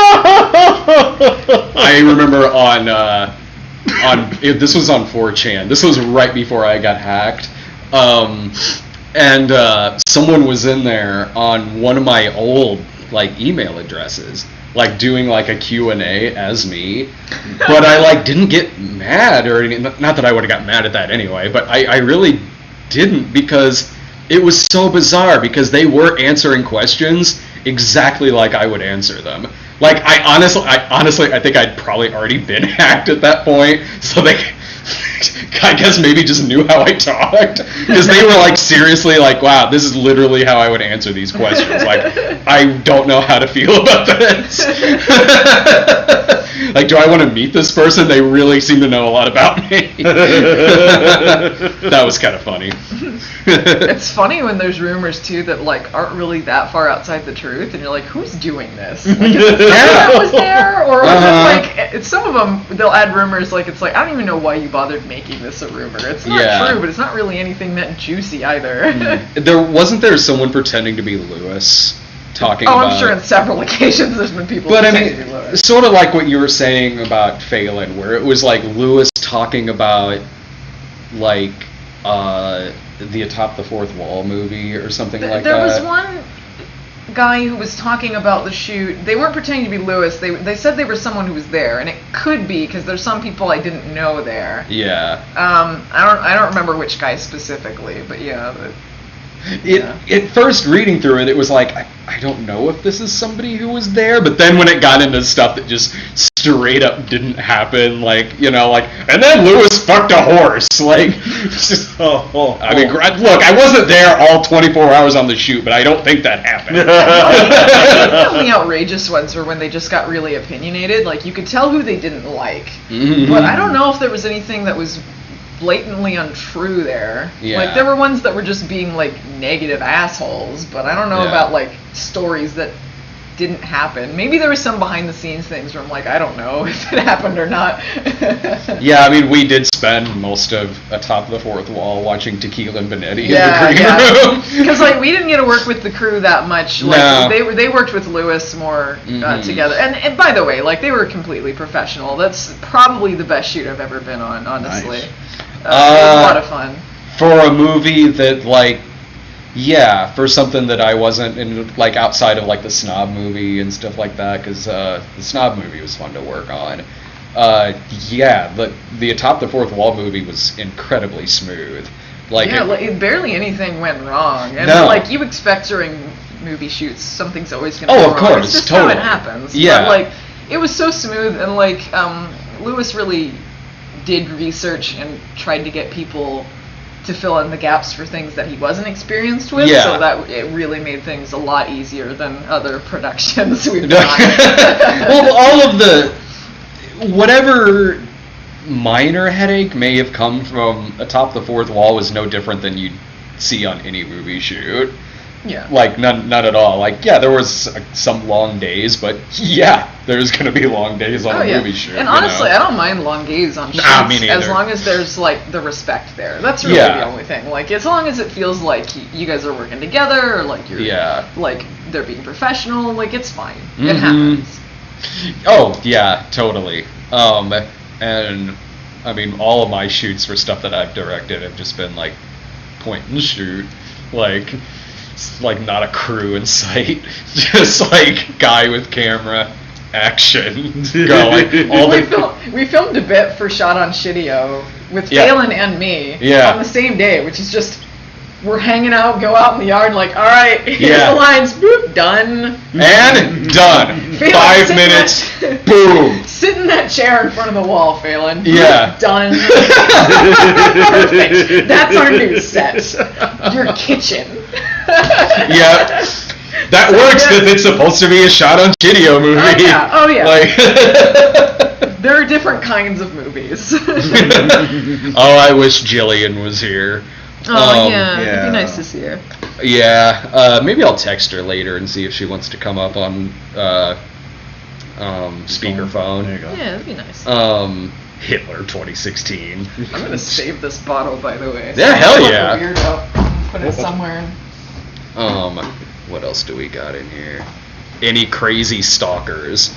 I remember this was on 4chan. This was right before I got hacked. And someone was in there on one of my old like email addresses, like doing like a Q&A as me, but I like didn't get mad or anything. Not that I would have got mad at that anyway, but I really didn't, because it was so bizarre, because they were answering questions exactly like I would answer them. Like I honestly think I'd probably already been hacked at that point, so they I guess maybe just knew how I talked, because they were like seriously like, wow, this is literally how I would answer these questions. Like, I don't know how to feel about this. Like, do I want to meet this person? They really seem to know a lot about me. That was kind of funny. It's funny when there's rumors too that like aren't really that far outside the truth, and you're like, who's doing this? Like, is it that was there, or was it like? It's some of them they'll add rumors like it's like, I don't even know why you bothered making this a rumor. It's not true, but it's not really anything that juicy either. Wasn't there someone pretending to be Lewis? Talking about, I'm sure on several occasions there's been people. But I mean, sort of like what you were saying about Phelan, where it was like Lewis talking about like the Atop the Fourth Wall movie or something like that. There was one guy who was talking about the shoot. They weren't pretending to be Lewis. They said they were someone who was there, and it could be because there's some people I didn't know there. Yeah. I don't remember which guy specifically, but yeah. At first reading through it, it was like, I don't know if this is somebody who was there, but then when it got into stuff that just straight up didn't happen, like, you know, like, and then Lewis fucked a horse, like, just, I mean, look, I wasn't there all 24 hours on the shoot, but I don't think that happened. The only outrageous ones were when they just got really opinionated, like, you could tell who they didn't like, but I don't know if there was anything that was blatantly untrue there. Like there were ones that were just being like negative assholes, but I don't know about like stories that didn't happen. Maybe there was some behind the scenes things where I'm like, I don't know if it happened or not. Yeah, I mean, we did spend most of Atop the Fourth Wall watching Tequila and Benetti in the green room. Because like we didn't get to work with the crew that much. Like they worked with Lewis more together. And by the way, like they were completely professional. That's probably the best shoot I've ever been on, honestly. Nice. It was a lot of fun. For a movie that like, for something that I wasn't in, like outside of like the Snob movie and stuff like that, because the Snob movie was fun to work on. The Atop the Fourth Wall movie was incredibly smooth. Like, yeah, like, barely anything went wrong. And No. like you expect during movie shoots, something's always gonna Oh, go of wrong. course, It's just totally. how it happens. Yeah. But like it was so smooth, and like Lewis really did research and tried to get people to fill in the gaps for things that he wasn't experienced with. Yeah. So that it really made things a lot easier than other productions we've done. Well, all of the whatever minor headache may have come from atop the fourth wall was no different than you'd see on any movie shoot. Yeah. Like none at all. Like yeah, there was some long days, but yeah, there's gonna be long days on a movie shoot. And honestly, I don't mind long gaze on shoots me neither. as long as there's like the respect there. That's really Yeah. the only thing. Like as long as it feels like you guys are working together, or like you're like they're being professional, like it's fine. It happens. Oh yeah, totally. And I mean, all of my shoots for stuff that I've directed have just been like point and shoot, like it's like not a crew in sight, just like guy with camera, action, go like all We filmed a bit for Shot on Shittio with Yeah. Phelan and me Yeah. on the same day, which is just we're hanging out, go out in the yard, like, all right, here's Yeah. the lines, boop, done. and done. Phelan, 5 sit in minutes, that- boom. Sit in that chair in front of the wall, Phelan. Yeah. Done. Perfect. That's our new set. Your kitchen. Yeah. That works if it's supposed to be a Shot on Shittio movie. Oh yeah. Oh yeah. Like, there are different kinds of movies. oh, I wish Jillian was here. Oh yeah, it'd be nice to see her. Yeah, maybe I'll text her later and see if she wants to come up on speakerphone. There you go. Yeah, that'd be nice. Hitler 2016. I'm gonna save this bottle, by the way. Yeah, hell Like a yeah. weirdo. Put it somewhere. What else do we got in here? Any crazy stalkers?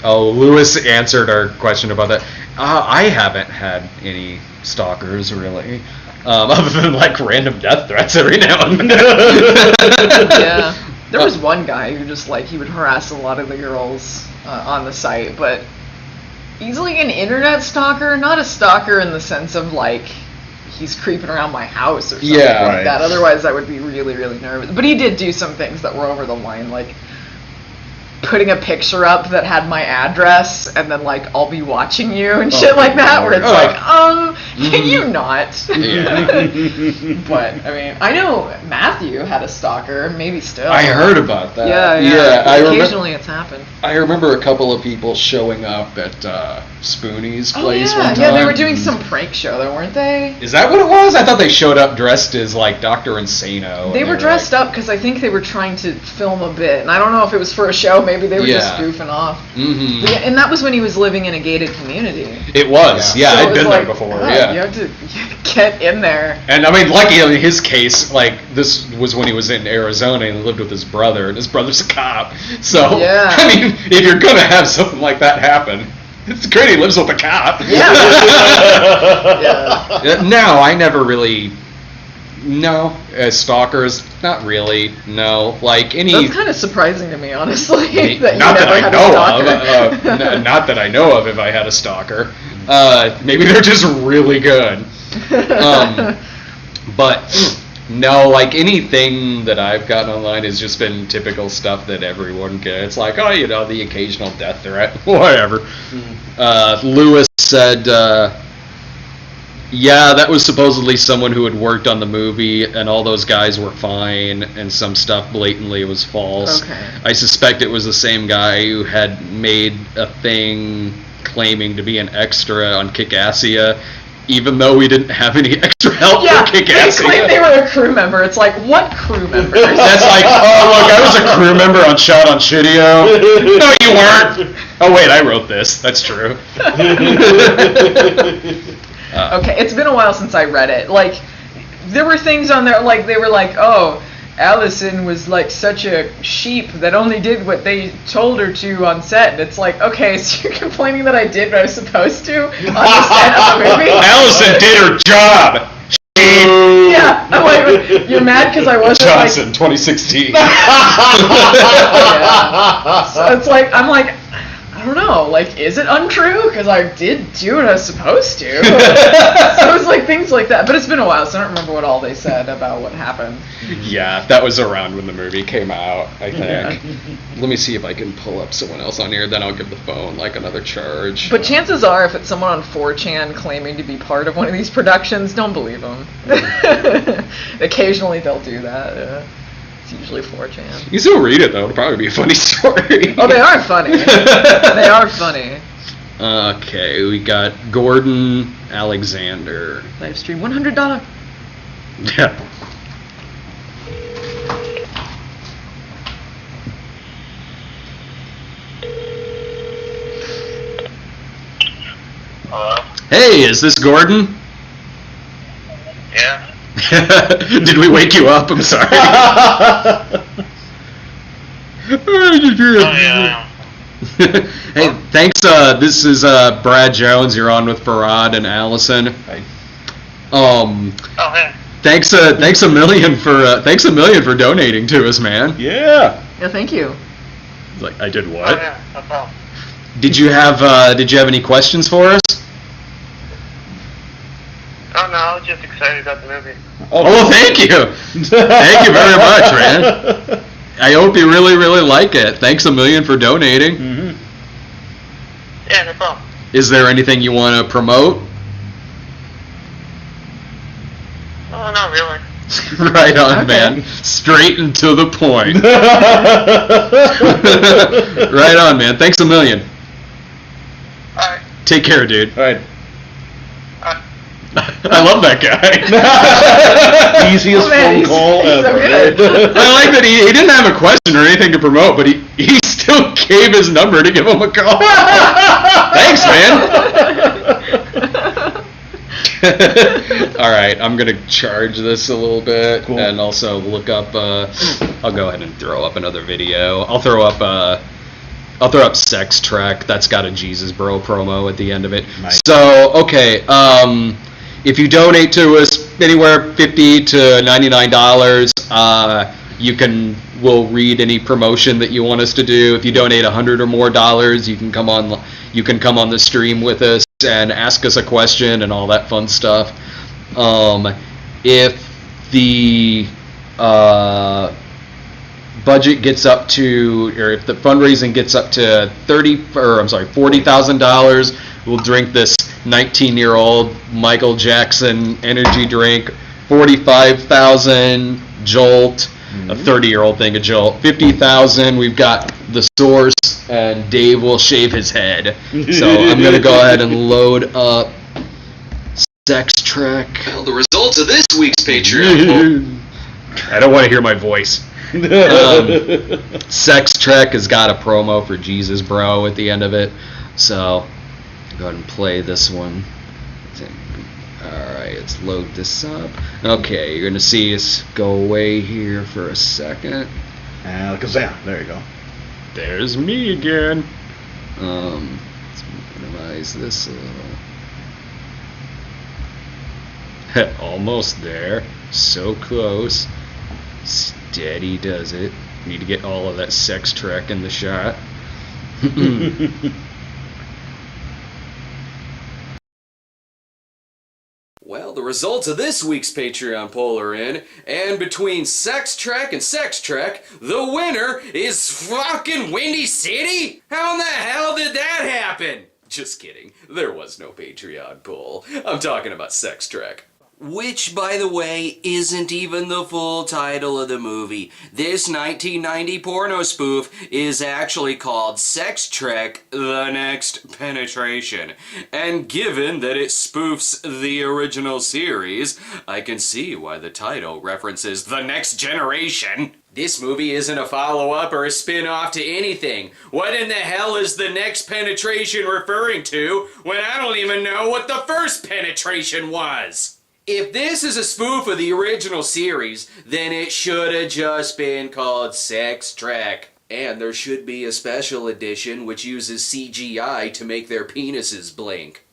Lewis answered our question about that. I haven't had any stalkers really, other than like random death threats every now and then. Yeah. There was one guy who just like he would harass a lot of the girls on the site, but he's like an internet stalker, not a stalker in the sense of like he's creeping around my house or something like that. Otherwise, I would be really, really nervous. But he did do some things that were over the line, like putting a picture up that had my address and then like I'll be watching you and shit like that, where it's like, can you not? Yeah. But I mean, I know Matthew had a stalker, maybe still. I heard about that. Yeah. I Occasionally it's happened. I remember a couple of people showing up at Spoonie's place one time. Yeah, they were doing some prank show though, weren't they? Is that what it was? I thought they showed up dressed as like Dr. Insano. They were dressed up because I think they were trying to film a bit, and I don't know if it was for a show. Maybe they were just goofing off. Mm-hmm. Yeah, and that was when he was living in a gated community. It was, yeah. So I'd it was been like, there before, oh, yeah. You have to get in there. And I mean, lucky in his case, like this was when he was in Arizona and he lived with his brother, and his brother's a cop. So Yeah. I mean, if you're gonna have something like that happen, it's great he lives with a cop. Yeah. No, I never really. No, as stalkers, not really. No, like any. That's kind of surprising to me, honestly. that you Not never that I had know a stalker. of. Not that I know of. If I had a stalker, maybe they're just really good. But no, like anything that I've gotten online has just been typical stuff that everyone gets. Like, oh, you know, the occasional death threat, whatever. Lewis said, yeah, that was supposedly someone who had worked on the movie, and all those guys were fine, and some stuff blatantly was false. Okay. I suspect it was the same guy who had made a thing claiming to be an extra on Kickassia, even though we didn't have any extra help Yeah, for they Kickassia. claim they were a crew member. It's like, what crew members? That's like, oh look, I was a crew member on Shot on Shittio. No, you weren't. Oh wait, I wrote this. That's true. Okay, it's been a while since I read it. Like, there were things on there, like, they were like, oh, Allison was like such a sheep that only did what they told her to on set. And it's like, okay, so you're complaining that I did what I was supposed to on the set of the movie? Allison did her job. Yeah, I'm like, you're mad because I wasn't Johnson, like... 2016. Yeah. So it's like, I'm like, I don't know, like, is it untrue? Because I did do what I was supposed to. So it was like things like that. But it's been a while, so I don't remember what all they said about what happened. Yeah, that was around when the movie came out, I think. Let me see if I can pull up someone else on here, then I'll give the phone, like, another charge. But chances are, if it's someone on 4chan claiming to be part of one of these productions, don't believe them. Occasionally they'll do that. It's usually 4chan. You can still read it, though. It'll probably be a funny story. Oh, they are funny. They are funny. Okay, we got Gordon Alexander. Livestream, $100. Yeah. Hello? Hey, is this Gordon? Yeah? Did we wake you up? I'm sorry. Hey, thanks. This is Brad Jones. You're on with Farad and Allison. Hey. Thanks a million for donating to us, man. Yeah. Yeah, thank you. Like, I did what? Oh, yeah, no problem. Did you have any questions for us? Oh, no, I was just excited about the movie. Oh, well, thank you. Thank you very much, man. I hope you really, really like it. Thanks a million for donating. Mm-hmm. Yeah, no problem. Is there anything you want to promote? Oh, not really. Right on, man. Straight and to the point. Right on, man. Thanks a million. Alright. Take care, dude. Alright. I love that guy. Easiest phone call ever. I like that he didn't have a question or anything to promote, but he still gave his number to give him a call. Thanks, man. All right, I'm gonna charge this a little bit, and also look up. I'll go ahead and throw up another video. I'll throw up Sex Trek. That's got a Jesus Bro promo at the end of it. Nice. So okay, if you donate to us anywhere $50 to $99, we'll read any promotion that you want us to do. If you donate $100 or more, you can come on the stream with us and ask us a question and all that fun stuff. If the budget gets up to, or if the fundraising gets up to $40,000, we'll drink this 19-year-old Michael Jackson energy drink. 45,000 Jolt, a 30-year-old thing of Jolt. 50,000, we've got the Source, and Dave will shave his head. So I'm gonna go ahead and load up Sex Trek. Well, the results of this week's Patreon. I don't want to hear my voice. Sex Trek has got a promo for Jesus Bro at the end of it, so go ahead and play this one. Alright, let's load this up. Okay, you're gonna see us go away here for a second. And Kazam, there you go. There's me again. Let's minimize this a little. Almost there. So close. Steady does it. Need to get all of that Sex Trek in the shot. Well, the results of this week's Patreon poll are in, and between Sex Trek and Sex Trek, the winner is fucking Windy City? How in the hell did that happen? Just kidding. There was no Patreon poll. I'm talking about Sex Trek. Which, by the way, isn't even the full title of the movie. This 1990 porno spoof is actually called Sex Trek: The Next Penetration. And given that it spoofs the original series, I can see why the title references The Next Generation. This movie isn't a follow-up or a spin-off to anything. What in the hell is The Next Penetration referring to when I don't even know what the first penetration was? If this is a spoof of the original series, then it should have just been called Sex Trek. And there should be a special edition which uses CGI to make their penises blink.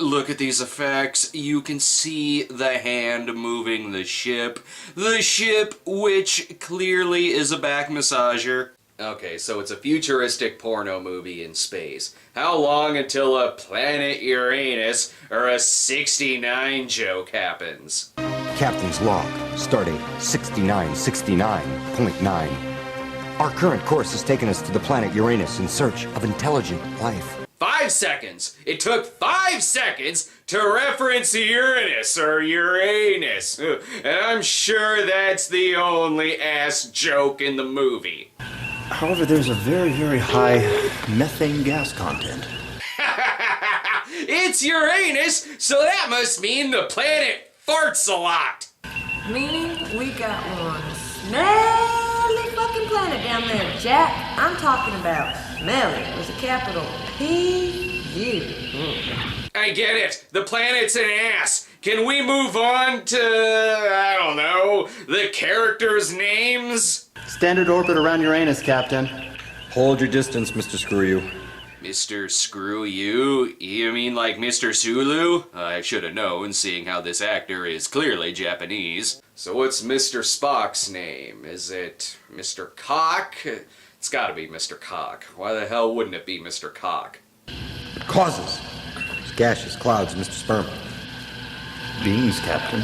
Look at these effects. You can see the hand moving the ship. The ship, which clearly is a back massager. Okay, so it's a futuristic porno movie in space. How long until a planet Uranus or a 69 joke happens? Captain's log, starting 6969.9. Our current course has taken us to the planet Uranus in search of intelligent life. 5 seconds! It took 5 seconds to reference Uranus or Uranus. And I'm sure that's the only ass joke in the movie. However, there's a very, very high methane gas content. It's Uranus, so that must mean the planet farts a lot. Meaning we got one smelly fucking planet down there, Jack. I'm talking about smelly with a capital P-U. I get it. The planet's an ass. Can we move on to, I don't know, the characters' names? Standard orbit around Uranus, Captain. Hold your distance, Mr. Screw You. Mr. Screw You? You mean like Mr. Sulu? I should have known, seeing how this actor is clearly Japanese. So what's Mr. Spock's name? Is it Mr. Cock? It's gotta be Mr. Cock. Why the hell wouldn't it be Mr. Cock? It causes gaseous clouds, Mr. Sperm. Beans, Captain.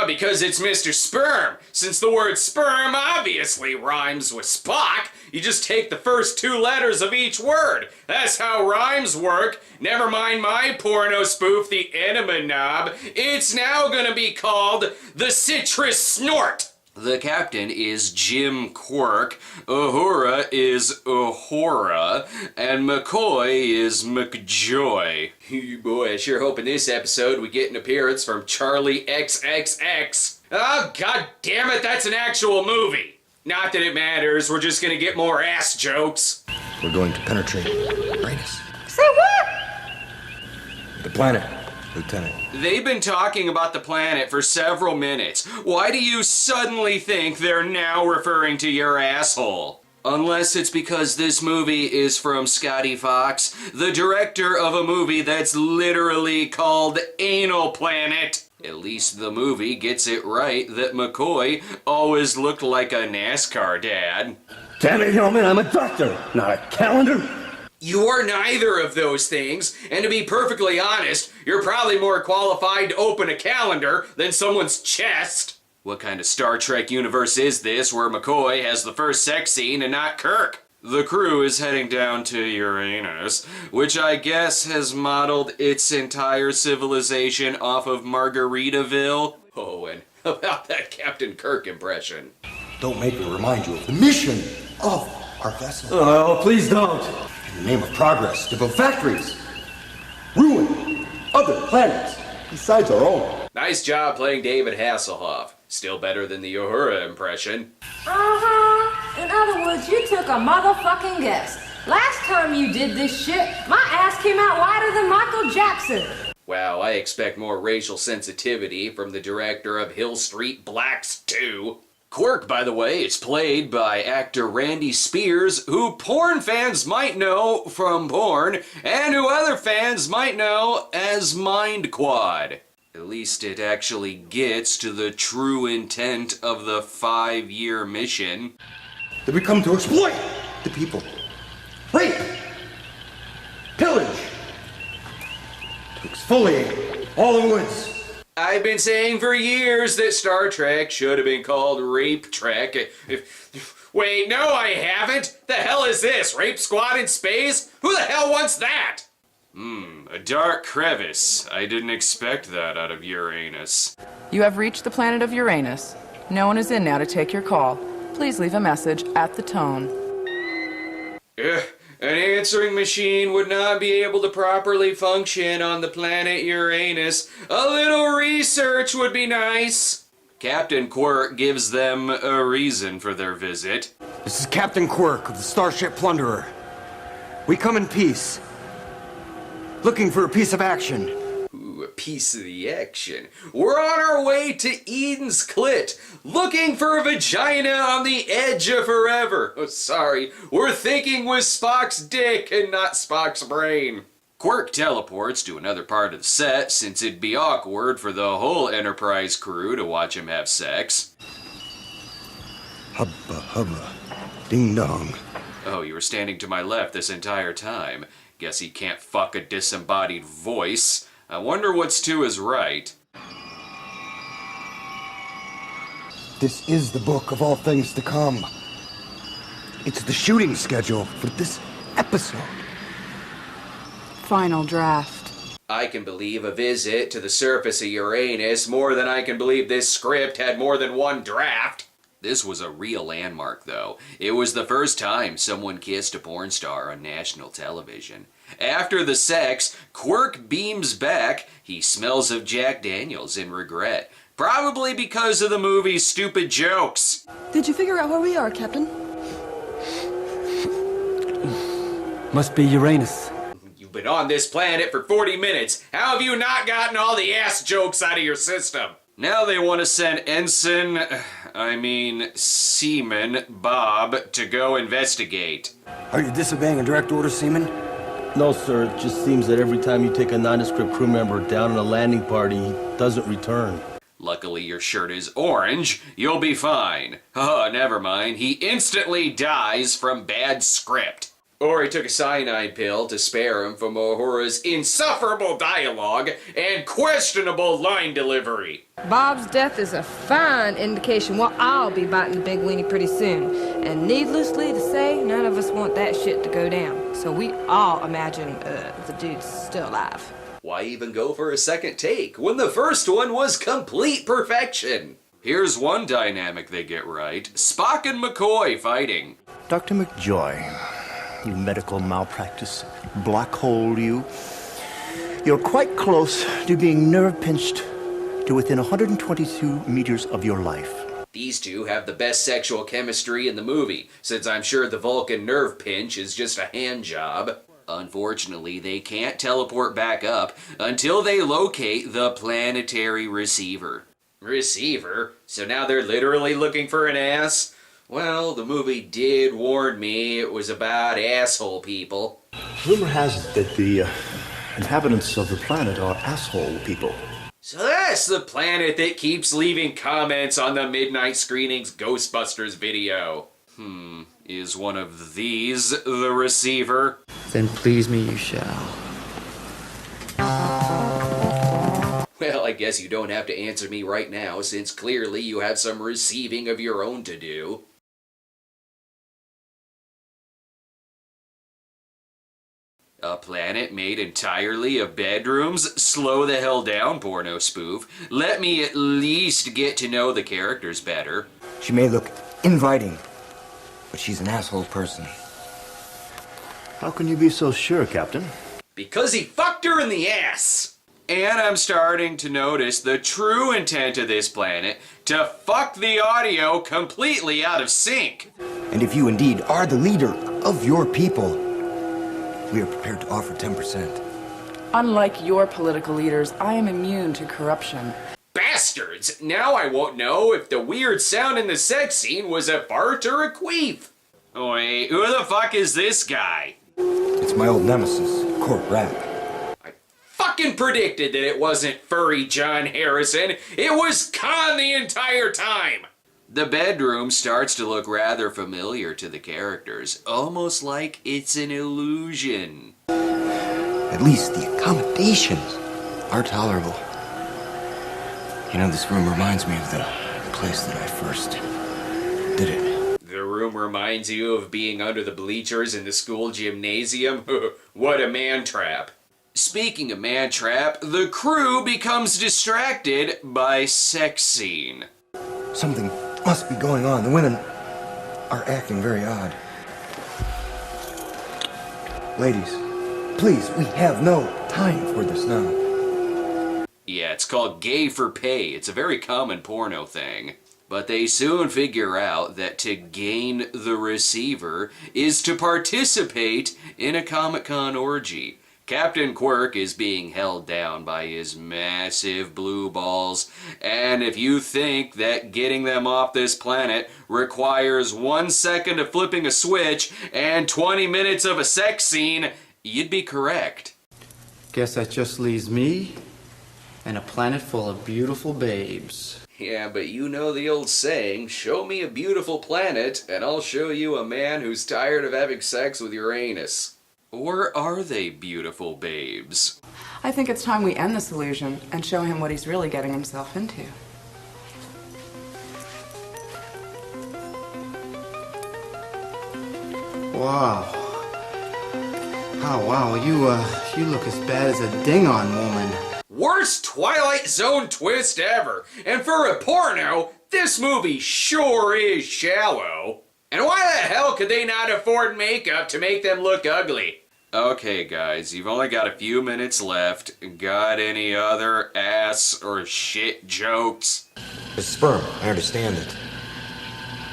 Because it's Mr. Sperm. Since the word sperm obviously rhymes with Spock, you just take the first 2 letters of each word. That's how rhymes work. Never mind my porno spoof, the Enema Knob. It's now gonna be called the Citrus Snort. The captain is Jim Quirk, Uhura is Uhura, and McCoy is McJoy. Boy, I sure hope in this episode we get an appearance from Charlie XXX. Oh, god damn it, that's an actual movie. Not that it matters, we're just gonna get more ass jokes. We're going to penetrate Uranus. Say what? The planet, Lieutenant. They've been talking about the planet for several minutes. Why do you suddenly think they're now referring to your asshole? Unless it's because this movie is from Scotty Fox, the director of a movie that's literally called Anal Planet. At least the movie gets it right that McCoy always looked like a NASCAR dad. Damn it, Hillman, I'm a doctor, not a calendar. You are neither of those things, and to be perfectly honest, you're probably more qualified to open a calendar than someone's chest. What kind of Star Trek universe is this where McCoy has the first sex scene and not Kirk? The crew is heading down to Uranus, which I guess has modeled its entire civilization off of Margaritaville. Oh, and about that Captain Kirk impression. Don't make me remind you of the mission of our vessel. Oh, please don't. In the name of progress, to build factories, ruin other planets besides our own. Nice job playing David Hasselhoff. Still better than the Uhura impression. Uh-huh. In other words, you took a motherfucking guess. Last time you did this shit, my ass came out whiter than Michael Jackson. Wow, I expect more racial sensitivity from the director of Hill Street Blacks 2. Quirk, by the way, is played by actor Randy Spears, who porn fans might know from Porn, and who other fans might know as Mind Quad. At least it actually gets to the true intent of the 5-year mission. That we come to exploit the people. Rape. Pillage. To exfoliate all the woods. I've been saying for years that Star Trek should have been called Rape Trek. Wait, no I haven't! The hell is this? Rape Squad in space? Who the hell wants that? A dark crevice. I didn't expect that out of Uranus. You have reached the planet of Uranus. No one is in now to take your call. Please leave a message at the tone. An answering machine would not be able to properly function on the planet Uranus. A little research would be nice. Captain Quirk gives them a reason for their visit. This is Captain Quirk of the Starship Plunderer. We come in peace. Looking for a piece of action. Ooh, a piece of the action. We're on our way to Eden's Clit, looking for a vagina on the edge of forever. Oh, sorry, we're thinking with Spock's dick and not Spock's brain. Quirk teleports to another part of the set since it'd be awkward for the whole Enterprise crew to watch him have sex. Hubba hubba, ding dong. Oh, you were standing to my left this entire time. Guess he can't fuck a disembodied voice. I wonder what's to his right. This is the book of all things to come. It's the shooting schedule for this episode. Final draft. I can believe a visit to the surface of Uranus more than I can believe this script had more than one draft. This was a real landmark, though. It was the first time someone kissed a porn star on national television. After the sex, Quirk beams back. He smells of Jack Daniels in regret. Probably because of the movie's stupid jokes. Did you figure out where we are, Captain? Must be Uranus. You've been on this planet for 40 minutes. How have you not gotten all the ass jokes out of your system? Now they want to send Seaman Bob to go investigate. Are you disobeying a direct order, Seaman? No, sir. It just seems that every time you take a nondescript crew member down on a landing party, he doesn't return. Luckily your shirt is orange. You'll be fine. Oh, never mind. He instantly dies from bad script. Or he took a cyanide pill to spare him from Uhura's insufferable dialogue and questionable line delivery. Bob's death is a fine indication well, I'll be biting the big weenie pretty soon. And needlessly to say, none of us want that shit to go down. So we all imagine the dude's still alive. Why even go for a second take when the first one was complete perfection? Here's one dynamic they get right. Spock and McCoy fighting. Dr. McJoy, you medical malpractice black hole you. You're quite close to being nerve pinched to within 122 meters of your life. These two have the best sexual chemistry in the movie, since I'm sure the Vulcan nerve pinch is just a hand job. Unfortunately, they can't teleport back up until they locate the planetary receiver. Receiver? So now they're literally looking for an ass? Well, the movie did warn me it was about asshole people. Rumor has it that the inhabitants of the planet are asshole people. So that's the planet that keeps leaving comments on the Midnight Screenings Ghostbusters video. Is one of these the receiver? Then please me you shall. Well, I guess you don't have to answer me right now, since clearly you have some receiving of your own to do. A planet made entirely of bedrooms? Slow the hell down, porno spoof. Let me at least get to know the characters better. She may look inviting, but she's an asshole person. How can you be so sure, Captain? Because he fucked her in the ass! And I'm starting to notice the true intent of this planet to fuck the audio completely out of sync. And if you indeed are the leader of your people, we are prepared to offer 10%. Unlike your political leaders, I am immune to corruption. Bastards! Now I won't know if the weird sound in the sex scene was a fart or a queef. Wait, who the fuck is this guy? It's my old nemesis, Court Rat. I fucking predicted that it wasn't furry John Harrison. It was Khan the entire time. The bedroom starts to look rather familiar to the characters, almost like it's an illusion. At least the accommodations are tolerable. You know, this room reminds me of the place that I first did it. The room reminds you of being under the bleachers in the school gymnasium? What a man trap. Speaking of man trap, the crew becomes distracted by sex scene. Something must be going on. The women are acting very odd. Ladies, please, we have no time for this now. Yeah, it's called gay for pay. It's a very common porno thing. But they soon figure out that to gain the receiver is to participate in a Comic-Con orgy. Captain Quirk is being held down by his massive blue balls, and if you think that getting them off this planet requires 1 second of flipping a switch and 20 minutes of a sex scene, you'd be correct. Guess that just leaves me and a planet full of beautiful babes. Yeah, but you know the old saying, show me a beautiful planet, and I'll show you a man who's tired of having sex with Uranus. Or are they beautiful babes? I think it's time we end this illusion and show him what he's really getting himself into. Wow. Oh, wow, you look as bad as a ding-on woman. Worst Twilight Zone twist ever, and for a porno, this movie sure is shallow. And why the hell could they not afford makeup to make them look ugly? Okay guys, you've only got a few minutes left. Got any other ass or shit jokes? The sperm, I understand it.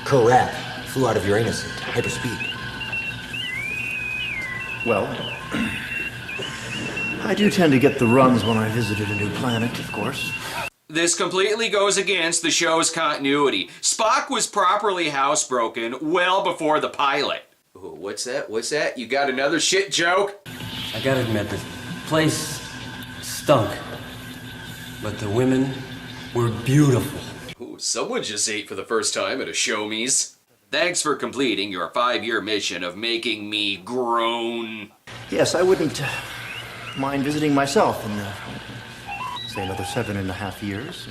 Crap, flew out of Uranus at hyperspeed. Well, I do tend to get the runs when I visited a new planet, of course. This completely goes against the show's continuity. Spock was properly housebroken well before the pilot. Ooh, what's that? What's that? You got another shit joke? I gotta admit, the place stunk. But the women were beautiful. Ooh, someone just ate for the first time at a show-me's. Thanks for completing your 5-year mission of making me groan. Yes, I wouldn't mind visiting myself in, say, another 7.5 years.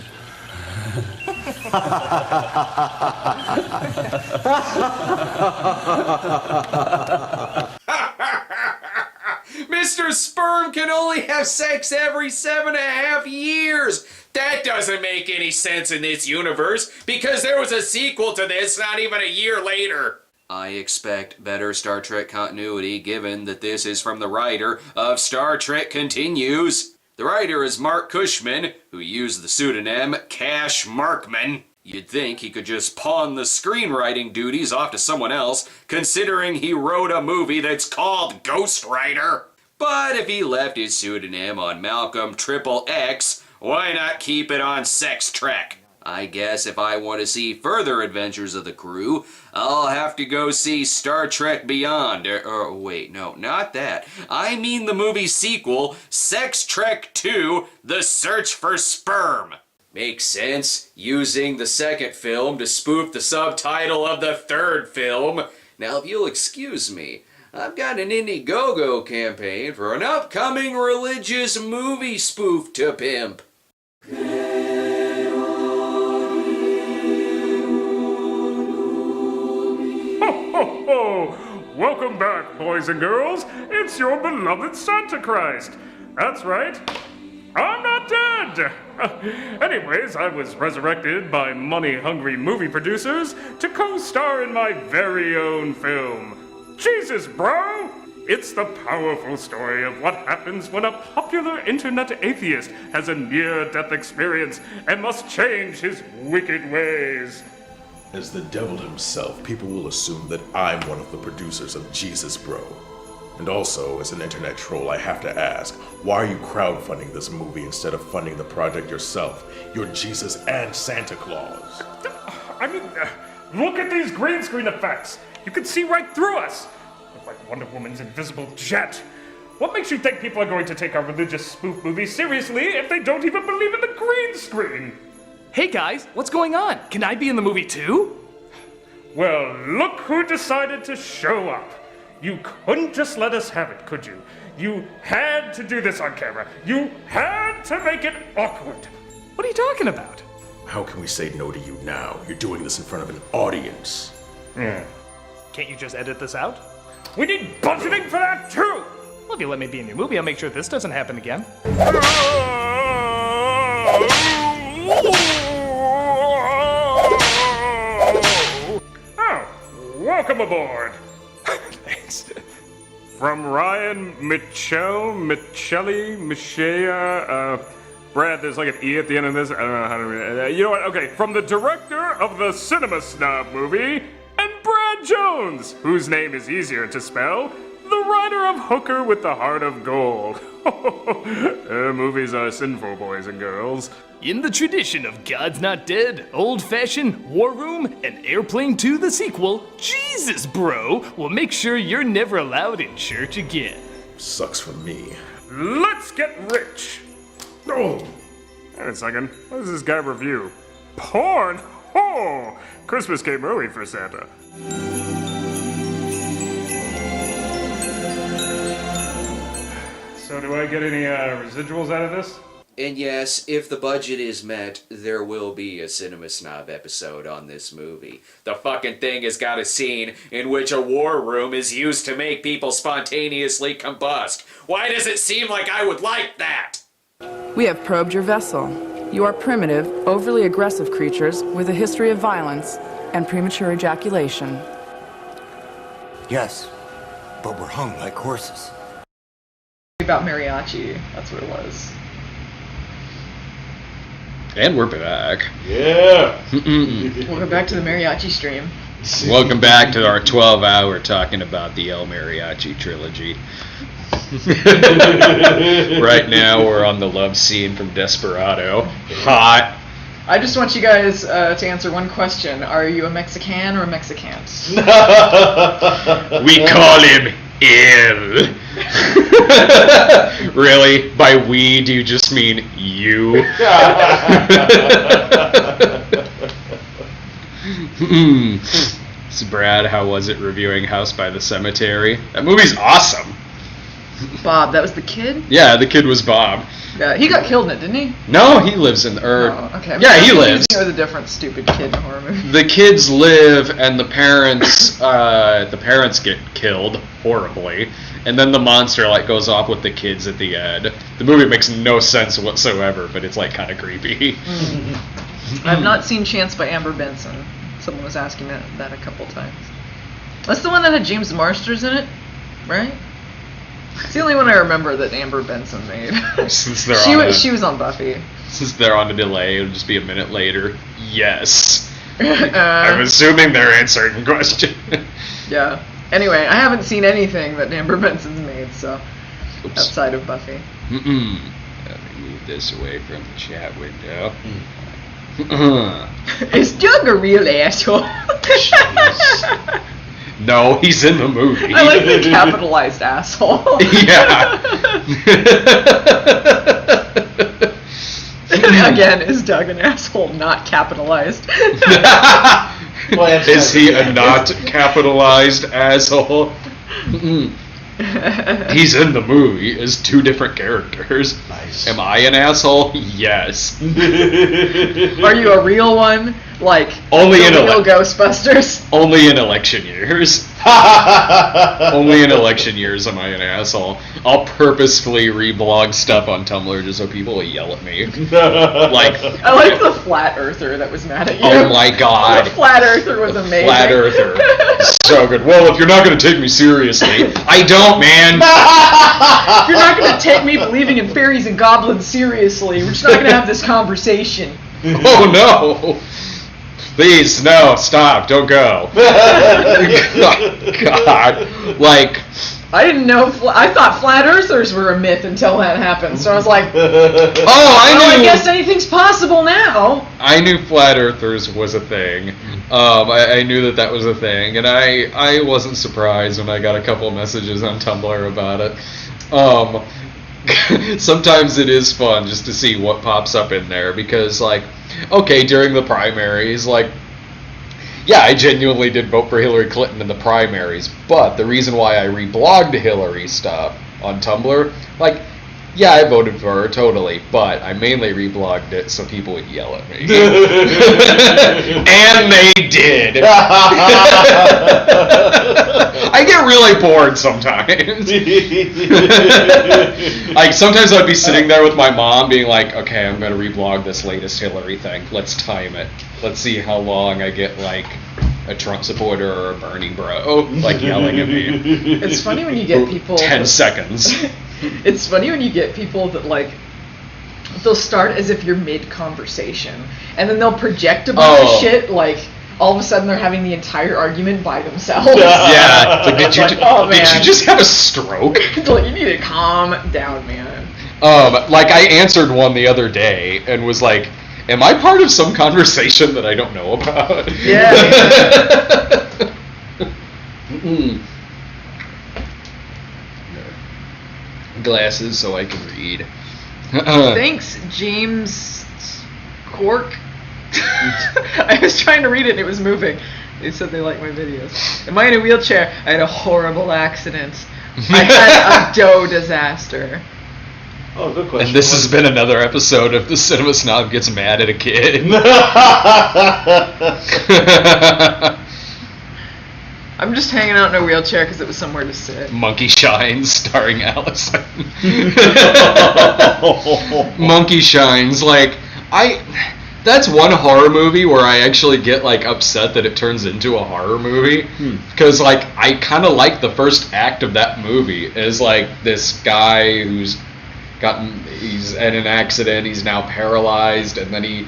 Mr. Sperm can only have sex every 7.5 years. That doesn't make any sense in this universe, because there was a sequel to this not even a year later. I expect better Star Trek continuity, given that this is from the writer of Star Trek Continues. The writer is Mark Cushman, who used the pseudonym Cash Markman. You'd think he could just pawn the screenwriting duties off to someone else, considering he wrote a movie that's called Ghost Rider. But if he left his pseudonym on Malcolm XXX, why not keep it on Sex Trek? I guess if I want to see further adventures of the crew, I'll have to go see Star Trek Beyond. Wait, no, not that. I mean the movie sequel, Sex Trek 2, The Search for Sperm. Makes sense, using the second film to spoof the subtitle of the third film. Now, if you'll excuse me, I've got an Indiegogo campaign for an upcoming religious movie spoof to pimp. Welcome back, boys and girls. It's your beloved Santa Christ. That's right. I'm not dead. Anyways, I was resurrected by money-hungry movie producers to co-star in my very own film. Jesus, bro! It's the powerful story of what happens when a popular internet atheist has a near-death experience and must change his wicked ways. As the devil himself, people will assume that I'm one of the producers of Jesus Bro. And also, as an internet troll, I have to ask, why are you crowdfunding this movie instead of funding the project yourself? You're Jesus and Santa Claus. I mean, look at these green screen effects. You can see right through us. Look like Wonder Woman's invisible jet. What makes you think people are going to take our religious spoof movie seriously if they don't even believe in the green screen? Hey guys, what's going on? Can I be in the movie too? Well, look who decided to show up. You couldn't just let us have it, could you? You had to do this on camera. You had to make it awkward. What are you talking about? How can we say no to you now? You're doing this in front of an audience. Yeah. Can't you just edit this out? We need budgeting for that too! Well, if you let me be in your movie, I'll make sure this doesn't happen again. Oh, welcome aboard. Thanks. From Ryan Michelli, Brad, there's like an E at the end of this. I don't know how to read it. You know what? Okay, from the director of the Cinema Snob movie, and Brad Jones, whose name is easier to spell, the writer of Hooker with the Heart of Gold. Movies are sinful, boys and girls. In the tradition of God's Not Dead, Old Fashioned, War Room, and Airplane 2 the sequel, Jesus Bro will make sure you're never allowed in church again. Sucks for me. Let's get rich! Oh! Wait a second. What does this guy review? Porn? Oh! Christmas came early for Santa. So do I get any residuals out of this? And yes, if the budget is met, there will be a Cinema Snob episode on this movie. The fucking thing has got a scene in which a war room is used to make people spontaneously combust. Why does it seem like I would like that? We have probed your vessel. You are primitive, overly aggressive creatures with a history of violence and premature ejaculation. Yes, but we're hung like horses. About mariachi, that's what it was. And we're back. Yeah. Welcome back to the mariachi stream. Welcome back to our 12-hour talking about the El Mariachi trilogy. Right now we're on the love scene from Desperado. Hot. I just want you guys to answer one question. Are you a Mexican or a Mexicant? We call him El. Really? By we, do you just mean you? So Brad, how was it reviewing House by the Cemetery? That movie's awesome. Bob, that was the kid? Yeah, the kid was Bob. He got killed in it, didn't he? No, he lives in Okay. Yeah, he lives. With a different stupid kid in a horror movie. The kids live, and the parents get killed horribly, and then the monster goes off with the kids at the end. The movie makes no sense whatsoever, but it's kind of creepy. I've not seen Chance by Amber Benson. Someone was asking that a couple times. That's the one that had James Marsters in it, right? It's the only one I remember that Amber Benson made. She was on Buffy. Since they're on a delay, it'll just be a minute later. Yes. I'm assuming they're answering the question. Yeah. Anyway, I haven't seen anything that Amber Benson's made, so outside of Buffy. Let me move this away from the chat window. Is Doug a real asshole? No, he's in the movie. I like the capitalized asshole. Yeah. Again, is Doug an asshole not capitalized? Is he a not capitalized asshole? He's in the movie as two different characters. Nice. Am I an asshole? Yes. Are you a real one? Only in real Ghostbusters? Only in election years. Only in election years am I an asshole. I'll purposefully reblog stuff on Tumblr just so people will yell at me. I like the flat earther that was mad at you. Oh my god. The flat earther was amazing. Flat earther. So good. Well, if you're not going to take me seriously, I don't, man. If you're not going to take me believing in fairies and goblins seriously, we're just not going to have this conversation. Oh no. Please, no, stop, don't go. God. I didn't know, I thought flat earthers were a myth until that happened, so I was like, I guess anything's possible now. I knew flat earthers was a thing. I knew that was a thing, and I wasn't surprised when I got a couple messages on Tumblr about it. Sometimes it is fun just to see what pops up in there, because during the primaries, yeah, I genuinely did vote for Hillary Clinton in the primaries, but the reason why I reblogged Hillary stuff on Tumblr, yeah, I voted for her, totally, but I mainly reblogged it so people would yell at me. And they did! I get really bored sometimes. Sometimes I'd be sitting there with my mom being like, okay, I'm gonna reblog this latest Hillary thing. Let's time it. Let's see how long I get, a Trump supporter or a Bernie bro, yelling at me. It's funny when you get people... 10 seconds. It's funny when you get people that they'll start as if you're mid-conversation, and then they'll project a bunch of shit, all of a sudden they're having the entire argument by themselves. Yeah. Did you just have a stroke? You need to calm down, man. I answered one the other day and was like, am I part of some conversation that I don't know about? Yeah. Glasses so I can read. Thanks, James Cork. I was trying to read it and it was moving. They said they like my videos. Am I in a wheelchair? I had a horrible accident. I had a dough disaster. Oh, good question. And this has been another episode of The Cinema Snob Gets Mad at a Kid. I'm just hanging out in a wheelchair because it was somewhere to sit. Monkey Shines, starring Allison. Monkey Shines, like, that's one horror movie where I actually get, like, upset that it turns into a horror movie. Because, like, I kind of like the first act of that movie as, like, this guy he's in an accident, he's now paralyzed, and then he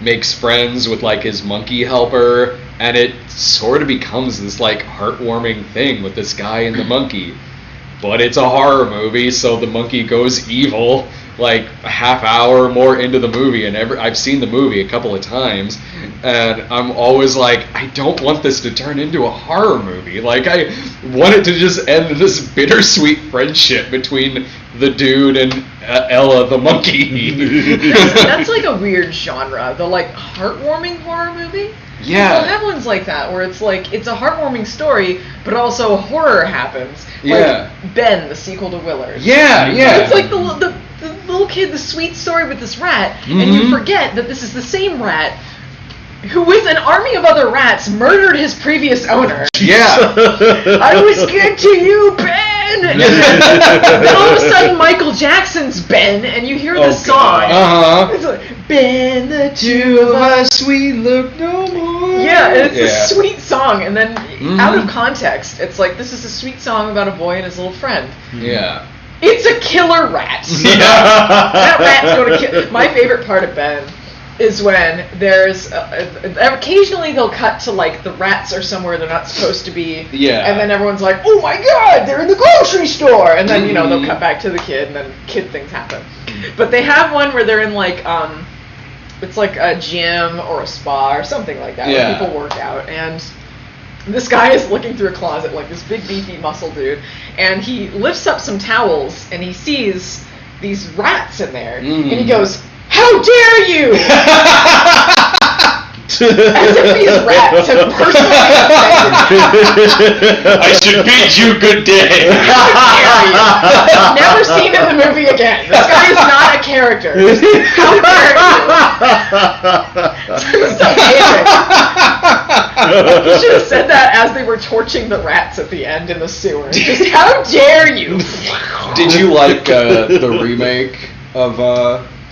makes friends with, like, his monkey helper, and it sort of becomes this, like, heartwarming thing with this guy and the monkey. But it's a horror movie, so the monkey goes evil, like, a half hour more into the movie, and I've seen the movie a couple of times, and I'm always like, I don't want this to turn into a horror movie. Like, I want it to just end this bittersweet friendship between the dude and Ella the monkey. That's like a weird genre, the, like, heartwarming horror movie. Yeah. People have ones like that where it's like, it's a heartwarming story, but also horror happens. Yeah. Like Ben, the sequel to Willard. Yeah, yeah. It's like the little kid, the sweet story with this rat, and you forget that this is the same rat who, with an army of other rats, murdered his previous owner. Yeah. I was good to you, Ben! And then all of a sudden, Michael Jackson's Ben, and you hear the song. Uh-huh. It's like, Ben, the two of us, we look no more. Yeah, and it's a sweet song, and then out of context, it's like, this is a sweet song about a boy and his little friend. Yeah. It's a killer rat. Yeah. That rat's going to kill. My favorite part of Ben is when there's occasionally they'll cut to, like, the rats are somewhere they're not supposed to be, and then everyone's like, oh my god, they're in the grocery store, and then they'll cut back to the kid, and then kid things happen. But they have one where they're in, like, it's like a gym or a spa or something like that, where people work out, and this guy is looking through a closet, like this big beefy muscle dude, and he lifts up some towels and he sees these rats in there, and he goes, how dare you! As if these rats have personally offended. I should bid you good day. Never seen in the movie again. This guy is not a character. How dare you? It's amazing. You should have said that as they were torching the rats at the end in the sewer. Just, how dare you? Did you like the remake of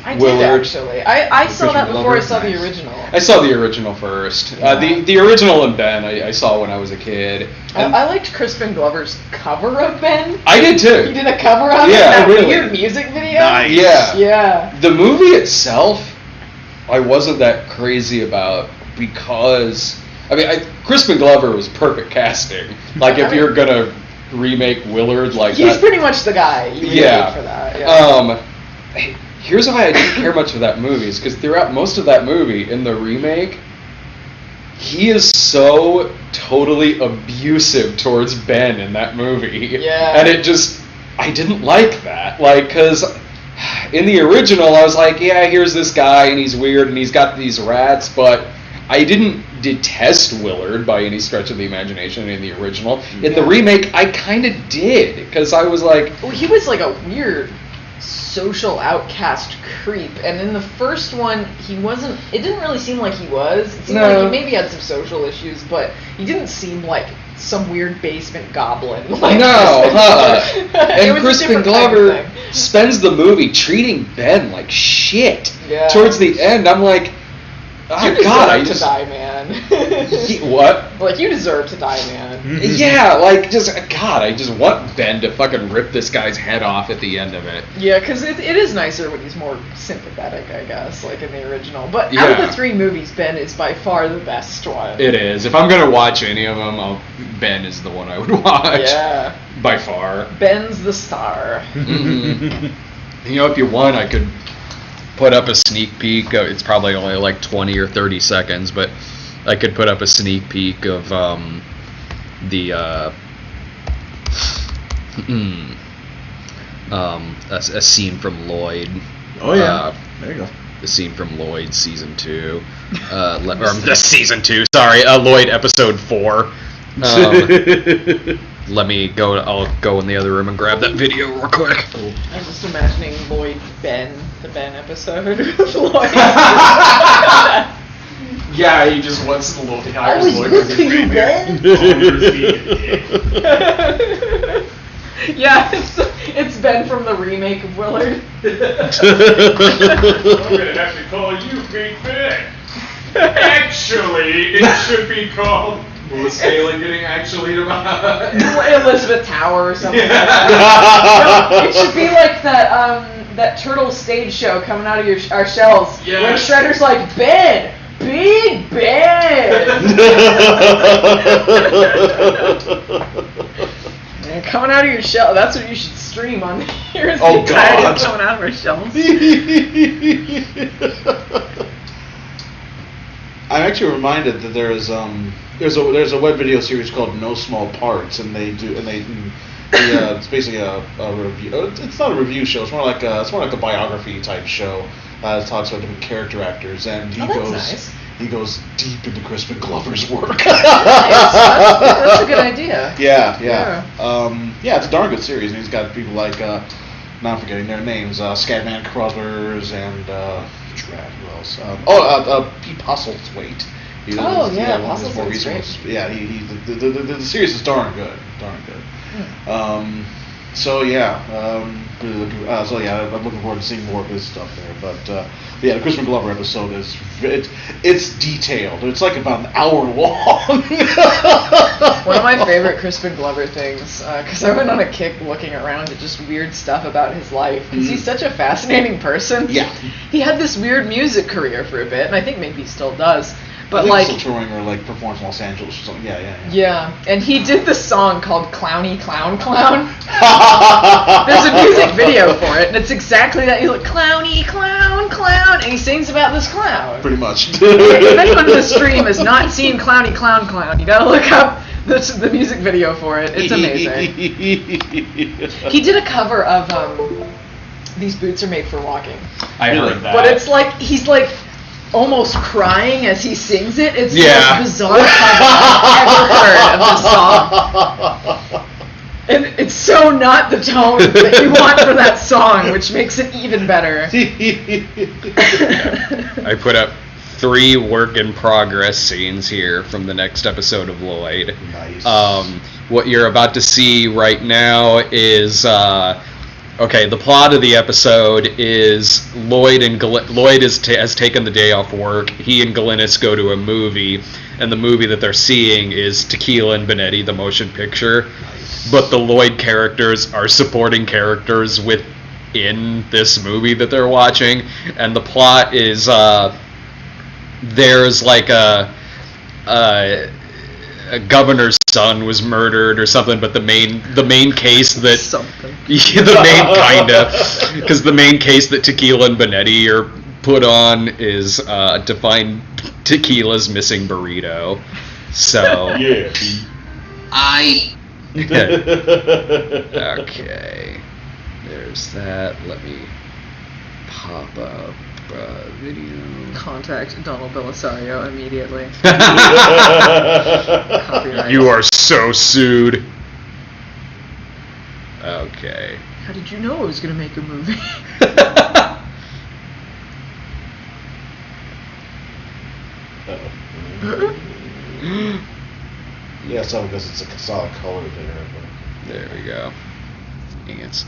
I Willard? did, actually. I saw that before I saw the original. I saw the original first. The original and Ben I saw when I was a kid. I liked Crispin Glover's cover of Ben. I did too. He did a cover of it? That weird music video? Nice. Yeah. The movie itself, I wasn't that crazy about because, Crispin Glover was perfect casting. Like, if you're gonna remake Willard like that. He's pretty much the guy you would need for that. Yeah. Here's why I didn't care much for that movie, is because throughout most of that movie, in the remake, he is so totally abusive towards Ben in that movie. Yeah. And I didn't like that. Like, because in the original, I was like, yeah, here's this guy, and he's weird, and he's got these rats, but I didn't detest Willard by any stretch of the imagination in the original. In the remake, I kind of did, because I was like... Well, he was like a weird social outcast creep, and in the first one he wasn't. It didn't really seem like he was. It seemed like he maybe had some social issues, but he didn't seem like some weird basement goblin. Like And Crispin Glover spends the movie treating Ben like shit. Yeah. Towards the end, I'm like, oh you god, I deserve to die, man. What? Like, you deserve to die, man. Yeah, like, God, I just want Ben to fucking rip this guy's head off at the end of it. Yeah, because it is nicer when he's more sympathetic, I guess, like in the original. But out of the three movies, Ben is by far the best one. It is. If I'm gonna watch any of them, Ben is the one I would watch. Yeah. By far. Ben's the star. You know, if you want, I could put up a sneak peek. It's probably only like 20 or 30 seconds, but I could put up a sneak peek of a scene from Lloyd. Oh yeah, there you go. the scene from Lloyd season 2. Season 2, sorry, Lloyd episode 4. Let me go. I'll go in the other room and grab that video real quick. I'm just imagining Lloyd Ben, the Ben episode with Lloyd. Yeah, he just wants the little hires Lloyd. You, Ben? Yeah, it's Ben from the remake of Willard. I'm gonna have to call you Big Ben. Actually, it should be called Melissa Scaling getting actually to Elizabeth Tower or something. Yeah. Like that. No, it should be like that turtle stage show coming out of our shells. Yeah. Where Shredder's like, Ben! Big Ben! Man, coming out of your shell. That's what you should stream on here. Is Oh, the entirety of God. coming out of our shells. I'm actually reminded that there's a web video series called No Small Parts, and it's basically a review. It's not a review show. It's more like a biography type show. It talks about different character actors, and he goes deep into Crispin Glover's work. That's a good idea. Yeah. It's a darn good series, and he's got people like now I'm forgetting their names, Scatman Crothers and who else? Pete Postlethwaite. Postlethwaite's great. Yeah, the series is darn good. I'm looking forward to seeing more of his stuff there. But the Crispin Glover episode it's detailed. It's like about an hour long. One of my favorite Crispin Glover things, because I went on a kick looking around at just weird stuff about his life, because he's such a fascinating person. Yeah. He had this weird music career for a bit, and I think maybe he still does. But I think like he's still touring or like performing in Los Angeles or something. Yeah, and he did this song called Clowny Clown Clown. There's a music video for it, and it's exactly that. He's like, Clowny Clown Clown, and he sings about this clown. Pretty much. If anyone in the stream has not seen Clowny Clown Clown, you gotta look up the music video for it. It's amazing. He did a cover of These Boots Are Made for Walking. I heard that. But it's like, he's like almost crying as he sings it. It's the Yeah. most bizarre cover I've ever heard of the song. And it's so not the tone that you want for that song, which makes it even better. I put up 3 work in progress scenes here from the next episode of Lloyd. Nice. What you're about to see right now is the plot of the episode is Lloyd has taken the day off work. He and Glynis go to a movie, and the movie that they're seeing is Tequila and Bonetti, the motion picture. But the Lloyd characters are supporting characters within this movie that they're watching, and the plot is there's like a governor's son was murdered or something, but the main case that because the main case that Tequila and Bonetti are put on is to find Tequila's missing burrito. So yeah. Okay, there's that. Let me pop up video. Contact Donald Belisario immediately. You are so sued. Okay. How did you know I was going to make a movie? Yeah, so because it's a solid color there. But. There we go. Ants.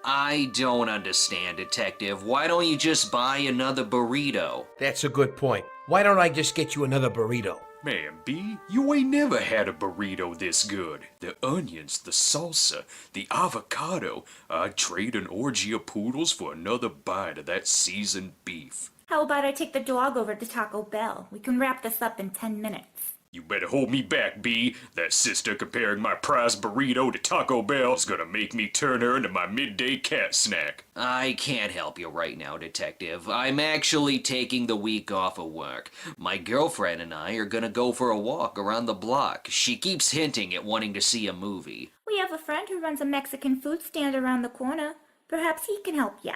I don't understand, Detective. Why don't you just buy another burrito? That's a good point. Why don't I just get you another burrito? Man, B, you ain't never had a burrito this good. The onions, the salsa, the avocado. I'd trade an orgy of poodles for another bite of that seasoned beef. How about I take the dog over to Taco Bell? We can wrap this up in 10 minutes. You better hold me back, B. That sister comparing my prize burrito to Taco Bell is gonna make me turn her into my midday cat snack. I can't help you right now, Detective. I'm actually taking the week off of work. My girlfriend and I are gonna go for a walk around the block. She keeps hinting at wanting to see a movie. We have have a friend who runs a Mexican food stand around the corner. Perhaps he can help ya.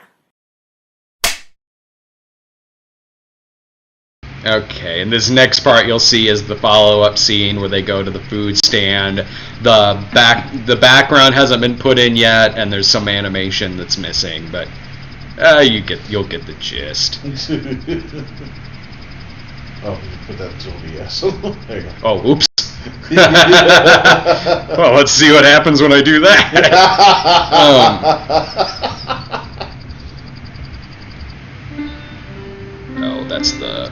Okay, and this next part you'll see is the follow-up scene where they go to the food stand. The background hasn't been put in yet, and there's some animation that's missing, but you'll get the gist. Oh, put that to OBS. There you go. Oh, oops. Well, let's see what happens when I do that. Oh, that's the...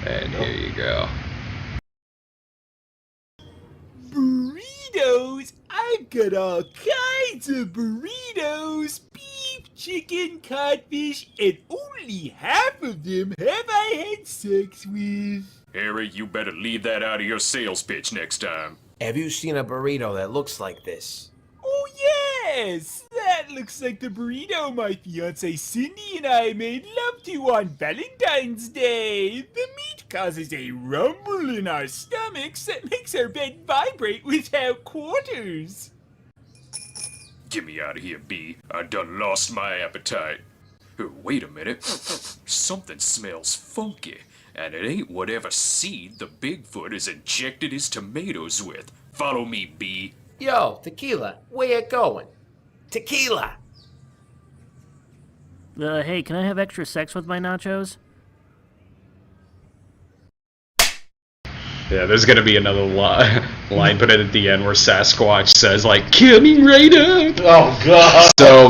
And here you go. Burritos! I've got all kinds of burritos! Beef, chicken, codfish, and only half of them have I had sex with. Harry, you better leave that out of your sales pitch next time. Have you seen a burrito that looks like this? Oh yes! That looks like the burrito my fiancée Cindy and I made love to on Valentine's Day. The meat causes a rumble in our stomachs that makes our bed vibrate without quarters. Get me out of here, B. I done lost my appetite. Wait a minute. Something smells funky. And it ain't whatever seed the Bigfoot has injected his tomatoes with. Follow me, B. Yo, tequila, where you going? Tequila! Hey, can I have extra sex with my nachos? Yeah, there's gonna be another line put in at the end where Sasquatch says, like, coming right up! Oh, God! So,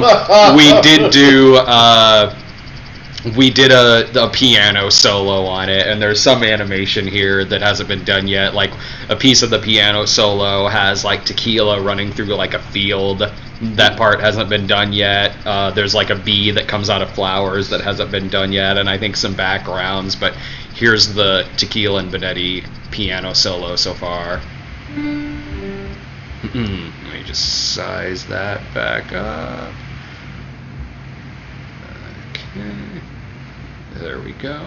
we did a piano solo on it, and there's some animation here that hasn't been done yet. Like, a piece of the piano solo has, like, tequila running through, like, a field. That part hasn't been done yet. There's, like, a bee that comes out of flowers that hasn't been done yet, and I think some backgrounds, but here's the Tequila and Benetti piano solo so far. Let me just size that back up. Okay. There we go.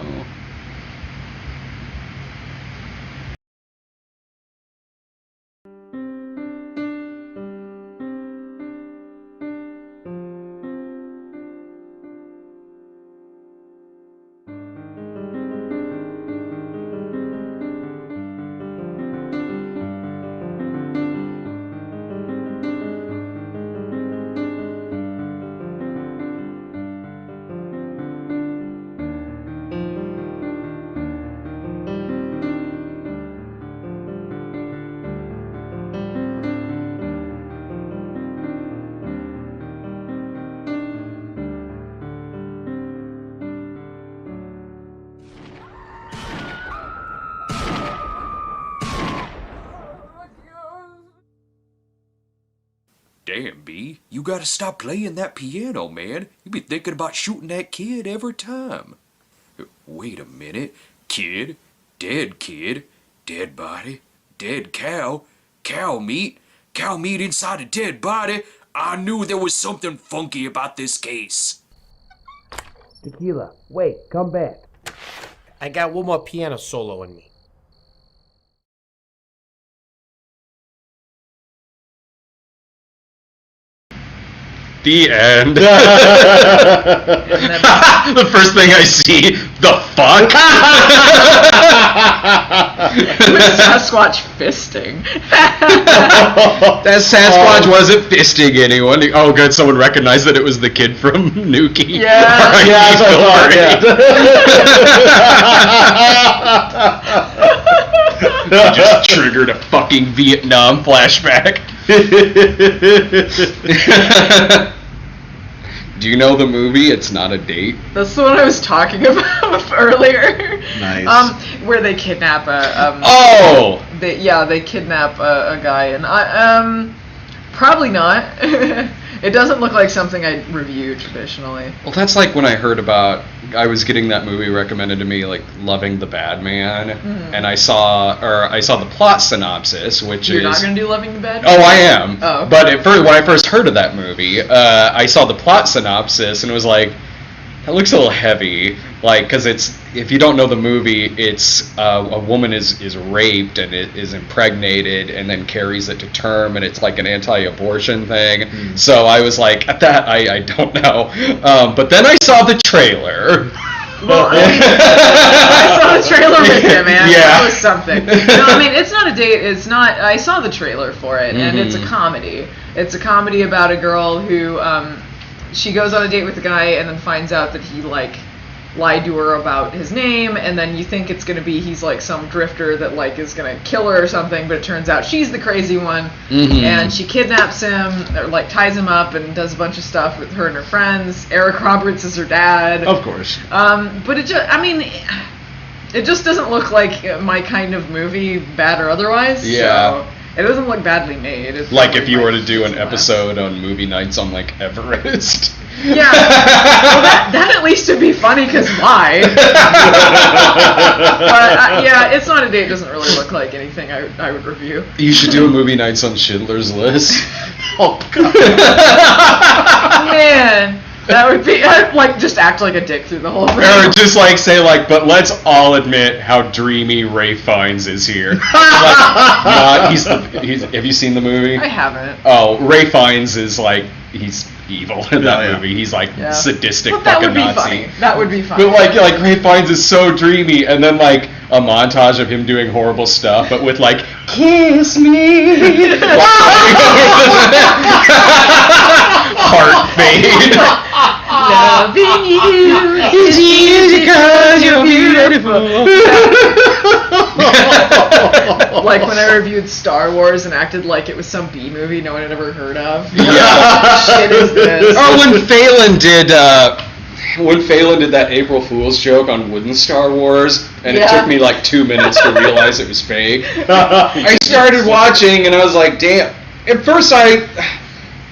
Damn, B, you gotta stop playing that piano, man. You be thinking about shooting that kid every time. Wait a minute. Kid, dead body, dead cow, cow meat inside a dead body. I knew there was something funky about this case. Tequila, wait, come back. I got one more piano solo in me. The end. The first thing I see, the fuck? Sasquatch fisting. That Sasquatch wasn't fisting anyone. Oh, good, someone recognized that it was the kid from Nuki. Yeah, that's what I thought, You just triggered a fucking Vietnam flashback. Do you know the movie? It's Not a Date. That's the one I was talking about earlier. Nice. Where they kidnap a. Oh. They kidnap a guy, and Probably not. It doesn't look like something I'd review traditionally. Well, that's like when I heard about, I was getting that movie recommended to me, like Loving the Bad Man, and I saw the plot synopsis, which You're not going to do Loving the Bad Man? Oh, I am. Oh. But when I first heard of that movie, I saw the plot synopsis and it was like, that looks a little heavy. Like, because if you don't know the movie, it's a woman is raped and it is impregnated and then carries it to term, and it's like an anti-abortion thing. So I was like, at that, I don't know. But then I saw the trailer. Well, I saw the trailer with him, man. Yeah. That was something. No, I mean, it's not a date. It's not. I saw the trailer for it, and it's a comedy. It's a comedy about a girl who, she goes on a date with a guy and then finds out that he, like, lied to her about his name, and then you think it's gonna be he's like some drifter that like is gonna kill her or something, but it turns out she's the crazy one, and she kidnaps him or like ties him up and does a bunch of stuff with her and her friends. Eric Roberts is her dad, of course. But it just, I mean, it just doesn't look like my kind of movie, bad or otherwise. Yeah. So it doesn't look badly made. It's like if you were to do an episode on movie nights on like Everest. Yeah, well, that at least would be funny, because why? But yeah, It's Not a Date doesn't really look like anything I would review. You should do a movie nights on Schindler's List. Oh, God. Man, that would be, like, just act like a dick through the whole thing. Or just like say like, but let's all admit how dreamy Ray Fiennes is here. Like, he's have you seen the movie? I haven't. Oh, Ray Fiennes is like, he's evil in that movie. He's like sadistic fucking Nazi. Funny. That would be funny. But like Ray Fiennes is so dreamy, and then like a montage of him doing horrible stuff, but with like, kiss me. Heart fade. Loving you is easy because you're beautiful. Like when I reviewed Star Wars and acted like it was some B movie no one had ever heard of. What shit is this? Or when Phelan did that April Fool's joke on wooden Star Wars, and it took me like 2 minutes to realize it was fake. I started watching and I was like, damn.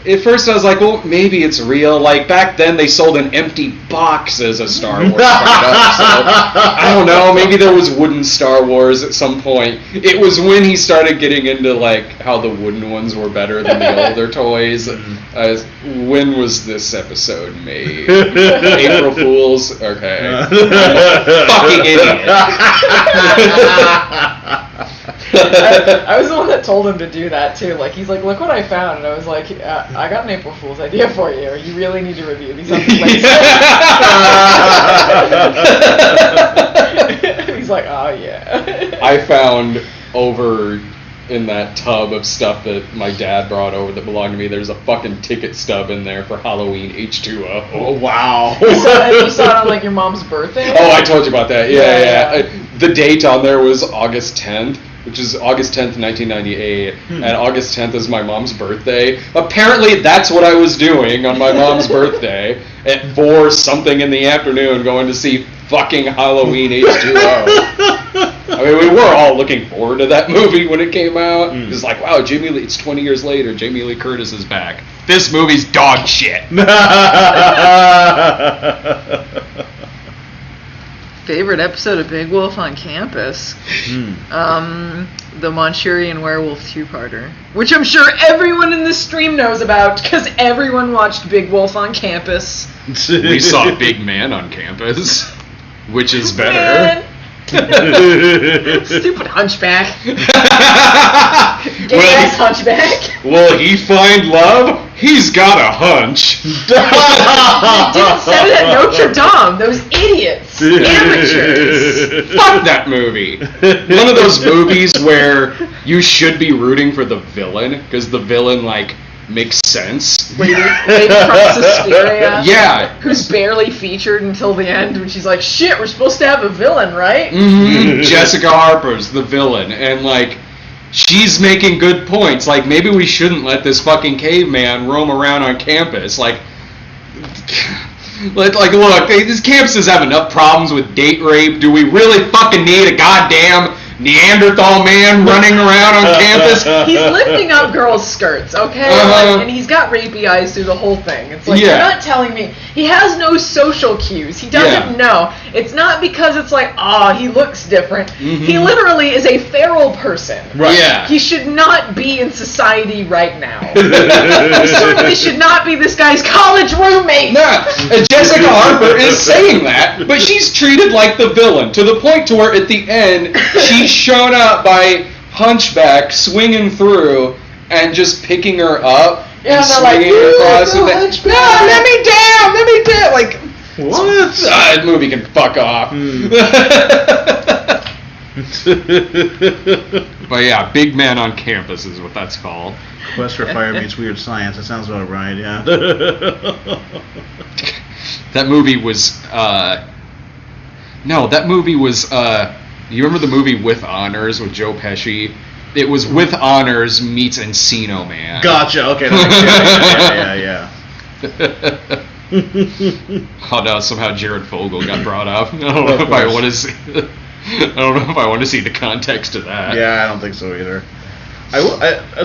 At first I was like, well, maybe it's real. Like, back then they sold an empty box as a Star Wars product, so I don't know, maybe there was wooden Star Wars at some point. It was when he started getting into, like, how the wooden ones were better than the older toys. When was this episode made? April Fools? Okay. Fucking idiot. I was the one that told him to do that too. Like, he's like, look what I found, and I was like, I got an April Fool's idea for you. You really need to review these on the He's like, oh yeah. I found over in that tub of stuff that my dad brought over that belonged to me, there's a fucking ticket stub in there for Halloween H2O. Oh, wow. You saw it on like your mom's birthday? Oh, I told you about that. Yeah. The date on there was August 10th. Which is August 10th, 1998, and August 10th is my mom's birthday. Apparently, that's what I was doing on my mom's birthday at 4 something in the afternoon, going to see fucking Halloween H2O. I mean, we were all looking forward to that movie when it came out. It was like, wow, Jamie Lee, it's 20 years later, Jamie Lee Curtis is back. This movie's dog shit. Favorite episode of Big Wolf on Campus? The Manchurian Werewolf two-parter, which I'm sure everyone in this stream knows about because everyone watched Big Wolf on Campus. We saw Big Man on Campus, which is better. Stupid hunchback. Gay-ass hunchback. Will he find love? He's got a hunch. They didn't say it at Notre Dame. Those idiots. Amateurs. Fuck that movie. One of those movies where you should be rooting for the villain, because the villain, like, makes sense. Lady from Suspiria. Yeah. Who's barely featured until the end, when she's like, shit, we're supposed to have a villain, right? Jessica Harper's the villain, and, like, she's making good points. Like, maybe we shouldn't let this fucking caveman roam around on campus. Like, look, these campuses have enough problems with date rape. Do we really fucking need a goddamn Neanderthal man running around on campus. He's lifting up girls' skirts, okay? Like, and he's got rapey eyes through the whole thing. It's like, you're not telling me. He has no social cues. He doesn't know. It's not because it's like, he looks different. He literally is a feral person. Right. Yeah. He should not be in society right now. He certainly should not be this guy's college roommate. No, Jessica Harper is saying that, but she's treated like the villain, to the point to where at the end, she's shown up by Hunchback swinging through and just picking her up and swinging her across. No, let me down, let me down. Like, what? That movie can fuck off. But yeah, Big Man on Campus is what that's called. Quest for Fire meets Weird Science. That sounds about right, yeah. That movie was, you remember the movie With Honors with Joe Pesci? It was With Honors meets Encino Man. Gotcha, okay. Yeah. Oh no, somehow Jared Fogle got brought up. I don't know if I want to see... I don't know if I want to see the context of that. Yeah, I don't think so either.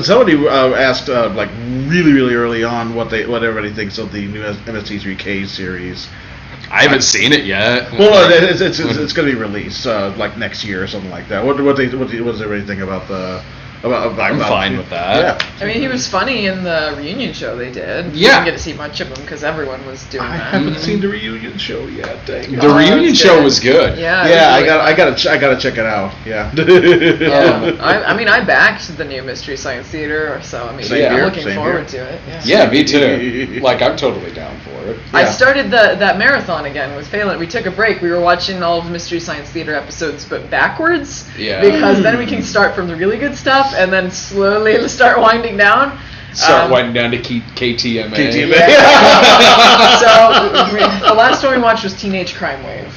Somebody asked like really early on what everybody thinks of the new MST3K series. I haven't seen it yet. Well, it's going to be released like next year or something like that. What does everybody think about the? I'm fine with that. Yeah. I mean, he was funny in the reunion show they did. Yeah. You didn't get to see much of him because everyone was doing that. I haven't seen the reunion show yet. Dang it. The reunion show was good. Yeah. Yeah, really I gotta check it out. Yeah. I mean, I backed the new Mystery Science Theater, so I mean, I'm looking forward to it. Yeah, me too. Like, I'm totally down for it. Yeah. I started that marathon again with Phelan. We took a break. We were watching all of Mystery Science Theater episodes, but backwards. Yeah. Because then we can start from the really good stuff and then slowly start winding down. Winding down to KTMA. So the last one we watched was Teenage Crime Wave.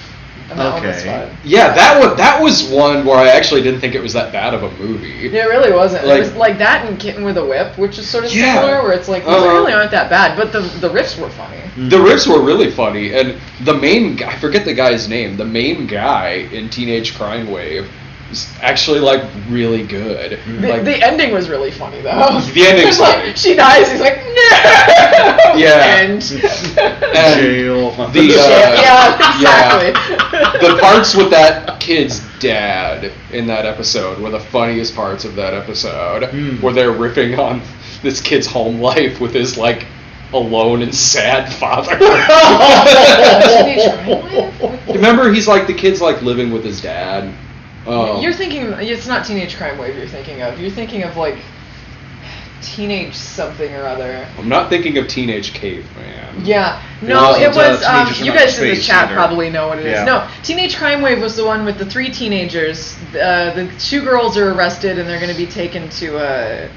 And that one was fun. Yeah, that was one where I actually didn't think it was that bad of a movie. It really wasn't. It was like that and Kitten with a Whip, which is sort of similar, where it's like, these really aren't that bad, but the riffs were funny. The riffs were really funny, and the main guy, I forget the guy's name, the main guy in Teenage Crime Wave is actually, like, really good. The ending was really funny, though. The ending's funny. Like, she dies, he's like, no! Yeah. And jail. Yeah, exactly. The parts with that kid's dad in that episode were the funniest parts of that episode, where they're riffing on this kid's home life with his, like, alone and sad father. Remember, he's like, the kid's like living with his dad. You're thinking, it's not Teenage Crime Wave you're thinking of. You're thinking of like Teenage something or other. I'm not thinking of Teenage Caveman. Yeah. No, it was, you guys in the chat probably know what it is. No, Teenage Crime Wave was the one with the 3 teenagers. The 2 girls are arrested and they're going to be taken to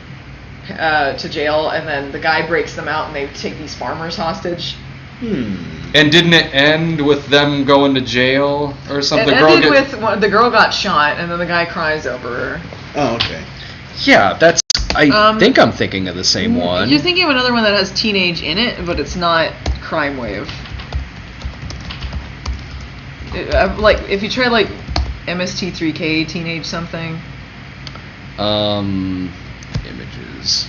jail, and then the guy breaks them out and they take these farmers hostage. And didn't it end with them going to jail or something? It ended with the girl got shot and then the guy cries over her. Oh, okay. Yeah, that's. I think I'm thinking of the same one. You're thinking of another one that has teenage in it, but it's not Crime Wave. Like, if you try like MST3K teenage something. Images.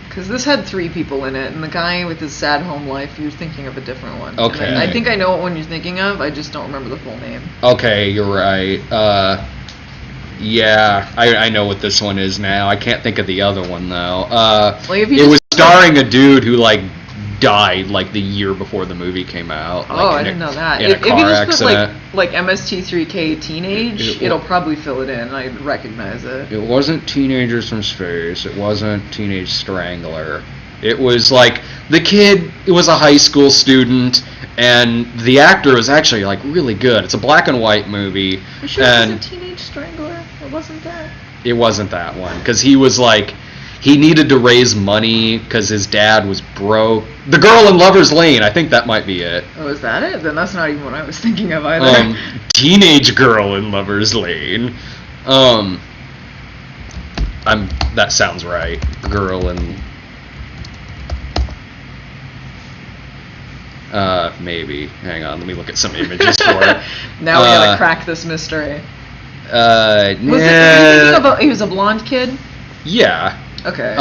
Because this had 3 people in it, and the guy with his sad home life, you're thinking of a different one. Okay. And I think I know what one you're thinking of, I just don't remember the full name. Okay, you're right. Yeah, I know what this one is now. I can't think of the other one, though. It was starring a dude who, like, died, like, the year before the movie came out. Oh, I didn't know that. In a car if you just accident. put, like MST3K teenage, it'll probably fill it in. I'd recognize it. It wasn't Teenagers from Space. It wasn't Teenage Strangler. It was, like, the kid, it was a high school student, and the actor was actually, like, really good. It's a black and white movie. You sure it was a Teenage Strangler? It wasn't that? It wasn't that one, because he was, like... He needed to raise money because his dad was broke. The Girl in Lover's Lane, I think that might be it. Oh, is that it? Then that's not even what I was thinking of either. Teenage Girl in Lover's Lane. That sounds right. Girl in... maybe. Hang on, let me look at some images for it. Now we gotta crack this mystery. Was it? He was a blonde kid. Yeah. Okay.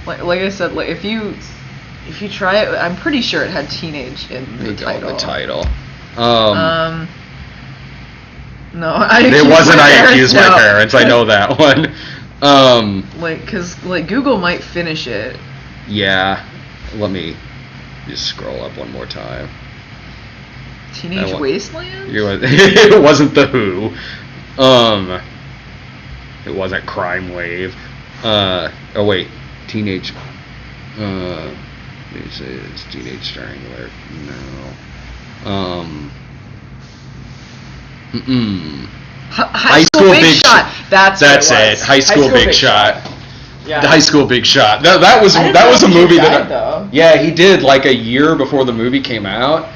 Like I said, like if you try it, I'm pretty sure it had teenage in the title. No, it wasn't. I accused my parents. I know that one. Cause Google might finish it. Yeah. Let me just scroll up one more time. Teenage Wasteland? It wasn't The Who. It wasn't Crime Wave. Oh wait, Teenage. This is Teenage Strangler. No. High School Big Shot. That's it. High School Big Shot. Yeah. The High School Big Shot. That was a movie that. Though. Yeah, he did like a year before the movie came out.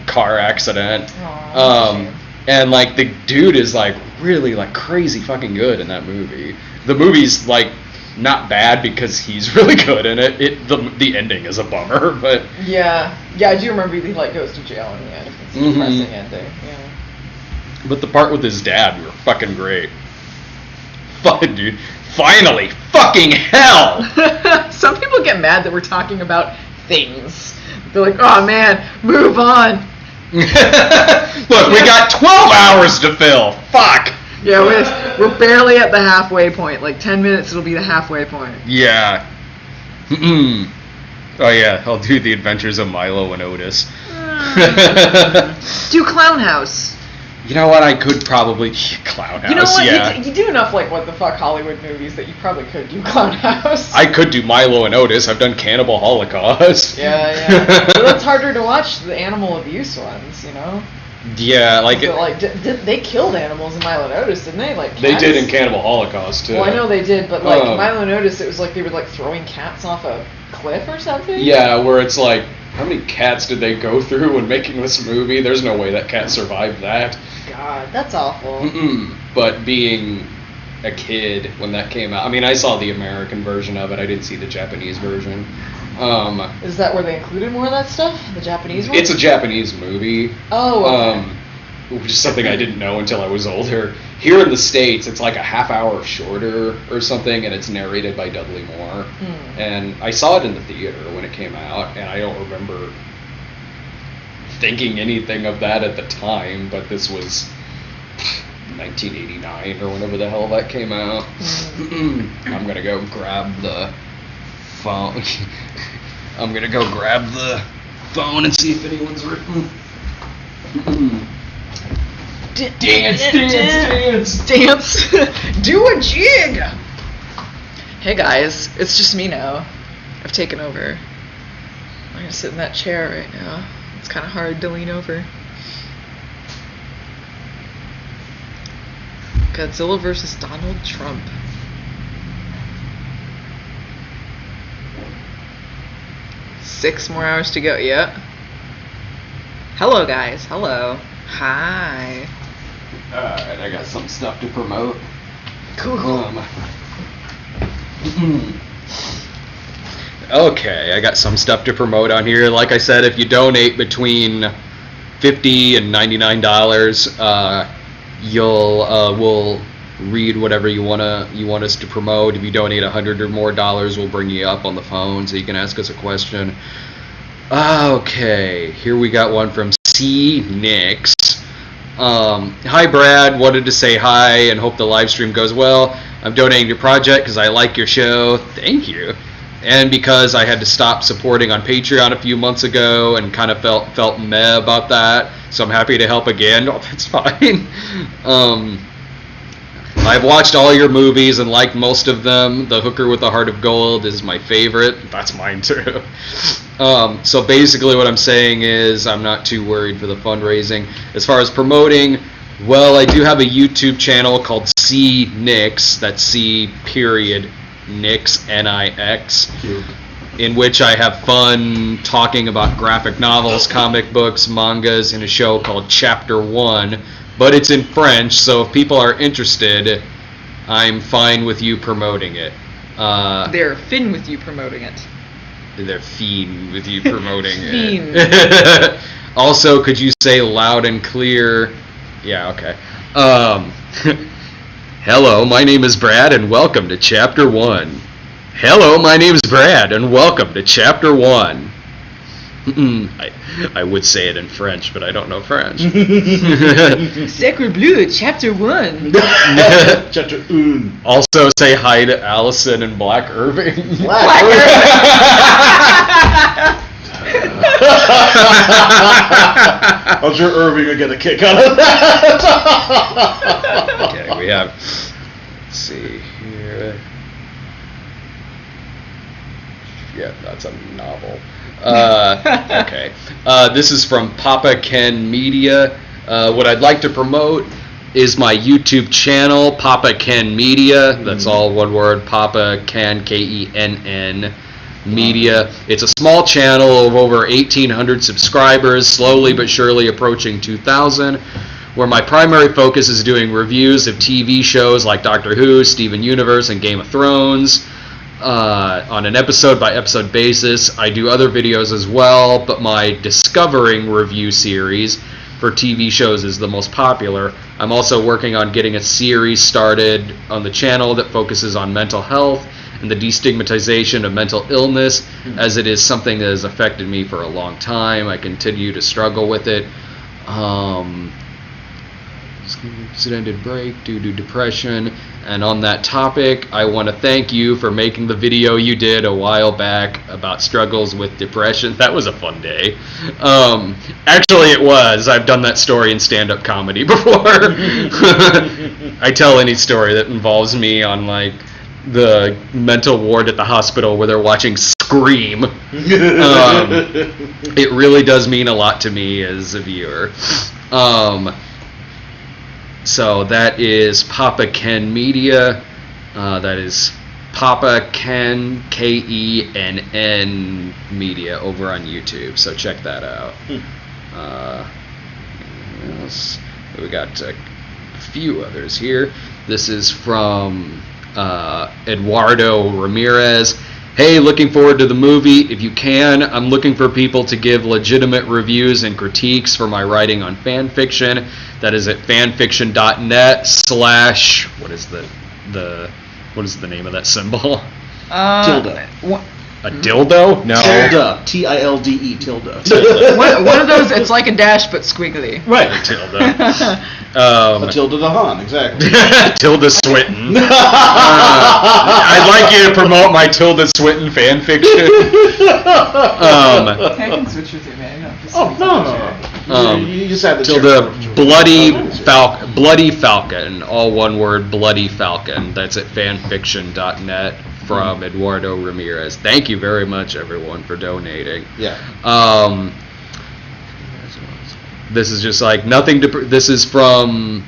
Car accident. Aww, and like the dude is like really like crazy fucking good in that movie. The movie's like not bad because he's really good in it. The ending is a bummer, but yeah, I do remember he like goes to jail in the end. It's a depressing ending. Yeah. But the part with his dad were fucking great. Fucking dude. Finally! Fucking hell! Some people get mad that we're talking about things. They're like, oh man, move on. Look, we got 12 hours to fill. Fuck! Yeah, we're barely at the halfway point. Like 10 minutes, it'll be the halfway point. Yeah. Oh yeah, I'll do the Adventures of Milo and Otis. Do Clown House. You know what? I could probably Clown House. You know what? Yeah. You do enough like what the fuck Hollywood movies that you probably could do Clown House. I could do Milo and Otis. I've done Cannibal Holocaust. Yeah. But that's harder to watch the animal abuse ones, you know. Yeah, like they killed animals in Milo and Otis, didn't they? Like cats? They did in Cannibal Holocaust too. Well, I know they did, but like Milo and Otis, it was like they were like throwing cats off a cliff or something. Yeah, where it's like, how many cats did they go through when making this movie? There's no way that cat survived that. God, that's awful. But being a kid when that came out, I mean, I saw the American version of it. I didn't see the Japanese version. Is that where they included more of that stuff? The Japanese one? It's a Japanese movie. Oh, okay. Which is something I didn't know until I was older. Here in the States, it's like a half hour shorter or something, and it's narrated by Dudley Moore. And I saw it in the theater when it came out, and I don't remember thinking anything of that at the time, but this was 1989 or whenever the hell that came out. I'm gonna go grab the phone. I'm gonna go grab the phone and see if anyone's written. Dance! Do a jig! Hey guys, it's just me now. I've taken over. I'm gonna sit in that chair right now. It's kind of hard to lean over. Godzilla versus Donald Trump. Six more hours to go. Yep. Hello, guys. Hello. Hi. Alright, I got some stuff to promote. Cool. Okay, I got some stuff to promote on here. Like I said, if you donate between $50 and $99, we'll read whatever you want us to promote. If you donate $100 or more, we'll bring you up on the phone so you can ask us a question. Okay, here we got one from C. Nix. Hi Brad, wanted to say hi and hope the live stream goes well. I'm donating to your project because I like your show. Thank you. And because I had to stop supporting on Patreon a few months ago and kind of felt meh about that, so I'm happy to help again. Oh, that's fine. I've watched all your movies and liked most of them. The Hooker with the Heart of Gold is my favorite. That's mine too. So basically what I'm saying is I'm not too worried for the fundraising. As far as promoting, well, I do have a YouTube channel called C Nix. That's C period Nix, N-I-X, in which I have fun talking about graphic novels, comic books, mangas, in a show called Chapter 1. But it's in French, so if people are interested, I'm fine with you promoting it. They're fin with you promoting it. They're fiend with you promoting it. Also, could you say loud and clear? Yeah, okay. Hello, my name is Brad, and welcome to Chapter 1. Hello, my name is Brad, and welcome to Chapter 1. I would say it in French, but I don't know French. Sacre Bleu, Chapter 1. Chapter 1. Also say hi to Allison and Black Irving. Black Irving. I'm sure Irving will get a kick out of that. Okay, we have, let's see here. Yeah, that's a novel. Okay. This is from Papa Ken Media. What I'd like to promote is my YouTube channel, Papa Ken Media. That's all one word, Papa Ken, Kenn Media. It's a small channel of over 1,800 subscribers, slowly but surely approaching 2,000, where my primary focus is doing reviews of TV shows like Doctor Who, Steven Universe, and Game of Thrones. On an episode-by-episode basis. I do other videos as well, but my Discovering review series for TV shows is the most popular. I'm also working on getting a series started on the channel that focuses on mental health and the destigmatization of mental illness, as it is something that has affected me for a long time. I continue to struggle with it. Extended break due to depression. And on that topic, I want to thank you for making the video you did a while back about struggles with depression. That was a fun day. Actually, it was. I've done that story in stand-up comedy before. I tell any story that involves me on, like, the mental ward at the hospital where they're watching Scream. It really does mean a lot to me as a viewer. So that is Papa Ken Media. That is Papa Ken, Kenn Media over on YouTube. So check that out. We got a few others here. This is from Eduardo Ramirez. Hey, looking forward to the movie. If you can, I'm looking for people to give legitimate reviews and critiques for my writing on fan fiction. That is at fanfiction.net/ what is the name of that symbol? Tilde. A dildo? No. Tilde. Tilde. Tilde. One of those, it's like a dash but squiggly. Right. A tilde. A Tilde de Han, exactly. Tilda Swinton. I'd like you to promote my Tilda Swinton fan fiction. I can switch with you, man. No. You just have to Tilda Bloody Falcon. All one word, Bloody Falcon. That's at fanfiction.net. From Eduardo Ramirez. Thank you very much, everyone, for donating. Yeah. This is just like nothing to. This is from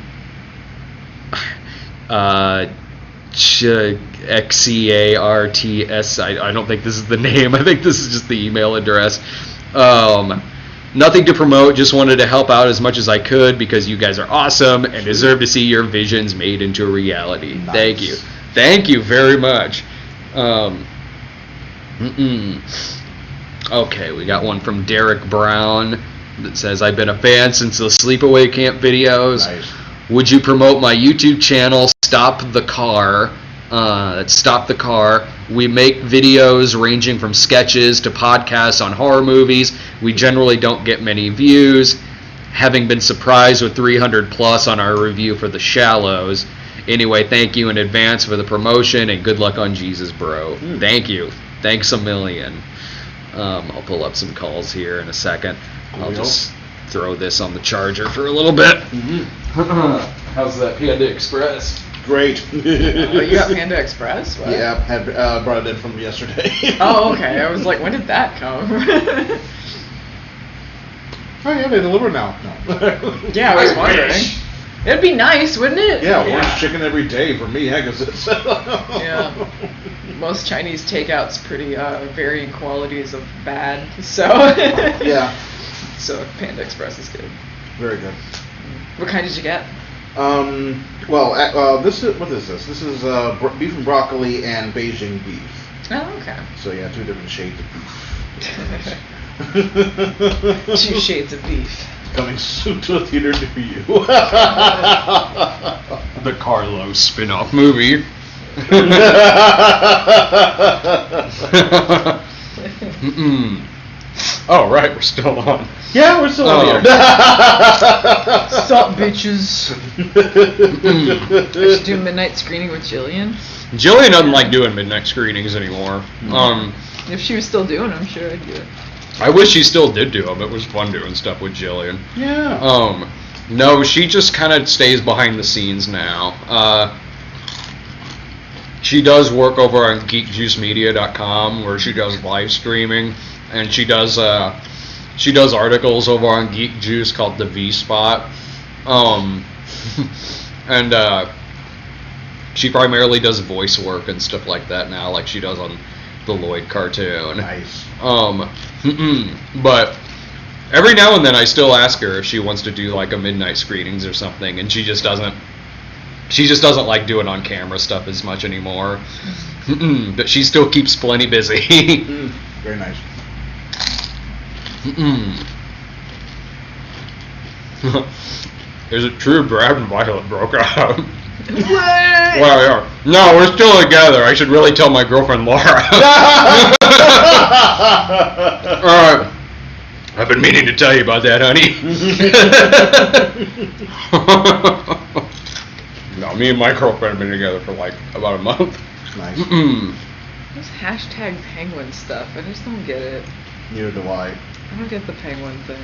XCARTS. I don't think this is the name. I think this is just the email address. Nothing to promote. Just wanted to help out as much as I could because you guys are awesome and deserve to see your visions made into a reality. Nice. Thank you. Thank you very much. Okay, we got one from Derek Brown that says, I've been a fan since the Sleepaway Camp videos. Nice. Would you promote my YouTube channel, Stop the Car? That's Stop the Car. We make videos ranging from sketches to podcasts on horror movies. We generally don't get many views, having been surprised with 300 plus on our review for The Shallows. Anyway, thank you in advance for the promotion, and good luck on Jesus, bro. Thank you. Thanks a million. I'll pull up some calls here in a second. I'll just throw this on the charger for a little bit. How's that Panda Express? Great. You got Panda Express? What? Yeah, had brought it in from yesterday. Oh, okay. I was like, when did that come? Oh, yeah, they deliver now. No. Yeah, I was wondering. It'd be nice, wouldn't it? Yeah, orange chicken every day for me, heck is it? Yeah. Most Chinese takeouts pretty varying qualities of bad, so. Yeah. So Panda Express is good. Very good. What kind did you get? This is, what is this? This is beef and broccoli and Beijing beef. Oh, okay. So yeah, 2 different shades of beef. 2 shades of beef. Coming soon to a theater near you. The Carlos spin-off movie. Oh, right, we're still on. Yeah, we're still on here. Stop, bitches. I should do a midnight screening with Jillian. Jillian doesn't like doing midnight screenings anymore. If she was still doing them, sure I'd do it. I wish she still did do them. It was fun doing stuff with Jillian. Yeah. No, she just kind of stays behind the scenes now. She does work over on geekjuicemedia.com where she does live streaming, and she does articles over on Geek Juice called the V Spot. And she primarily does voice work and stuff like that now, like she does on the Lloyd cartoon. Nice. But every now and then I still ask her if she wants to do like a midnight screenings or something, and she just doesn't like doing on camera stuff as much anymore. But she still keeps plenty busy. Very nice. Is it true Brad and Violet broke up? What? Well, yeah. No, we're still together. I should really tell my girlfriend Laura. Alright. I've been meaning to tell you about that, honey. No, me and my girlfriend have been together for like about a month. Nice. This hashtag penguin stuff, I just don't get it. Neither do I. I don't get the penguin thing.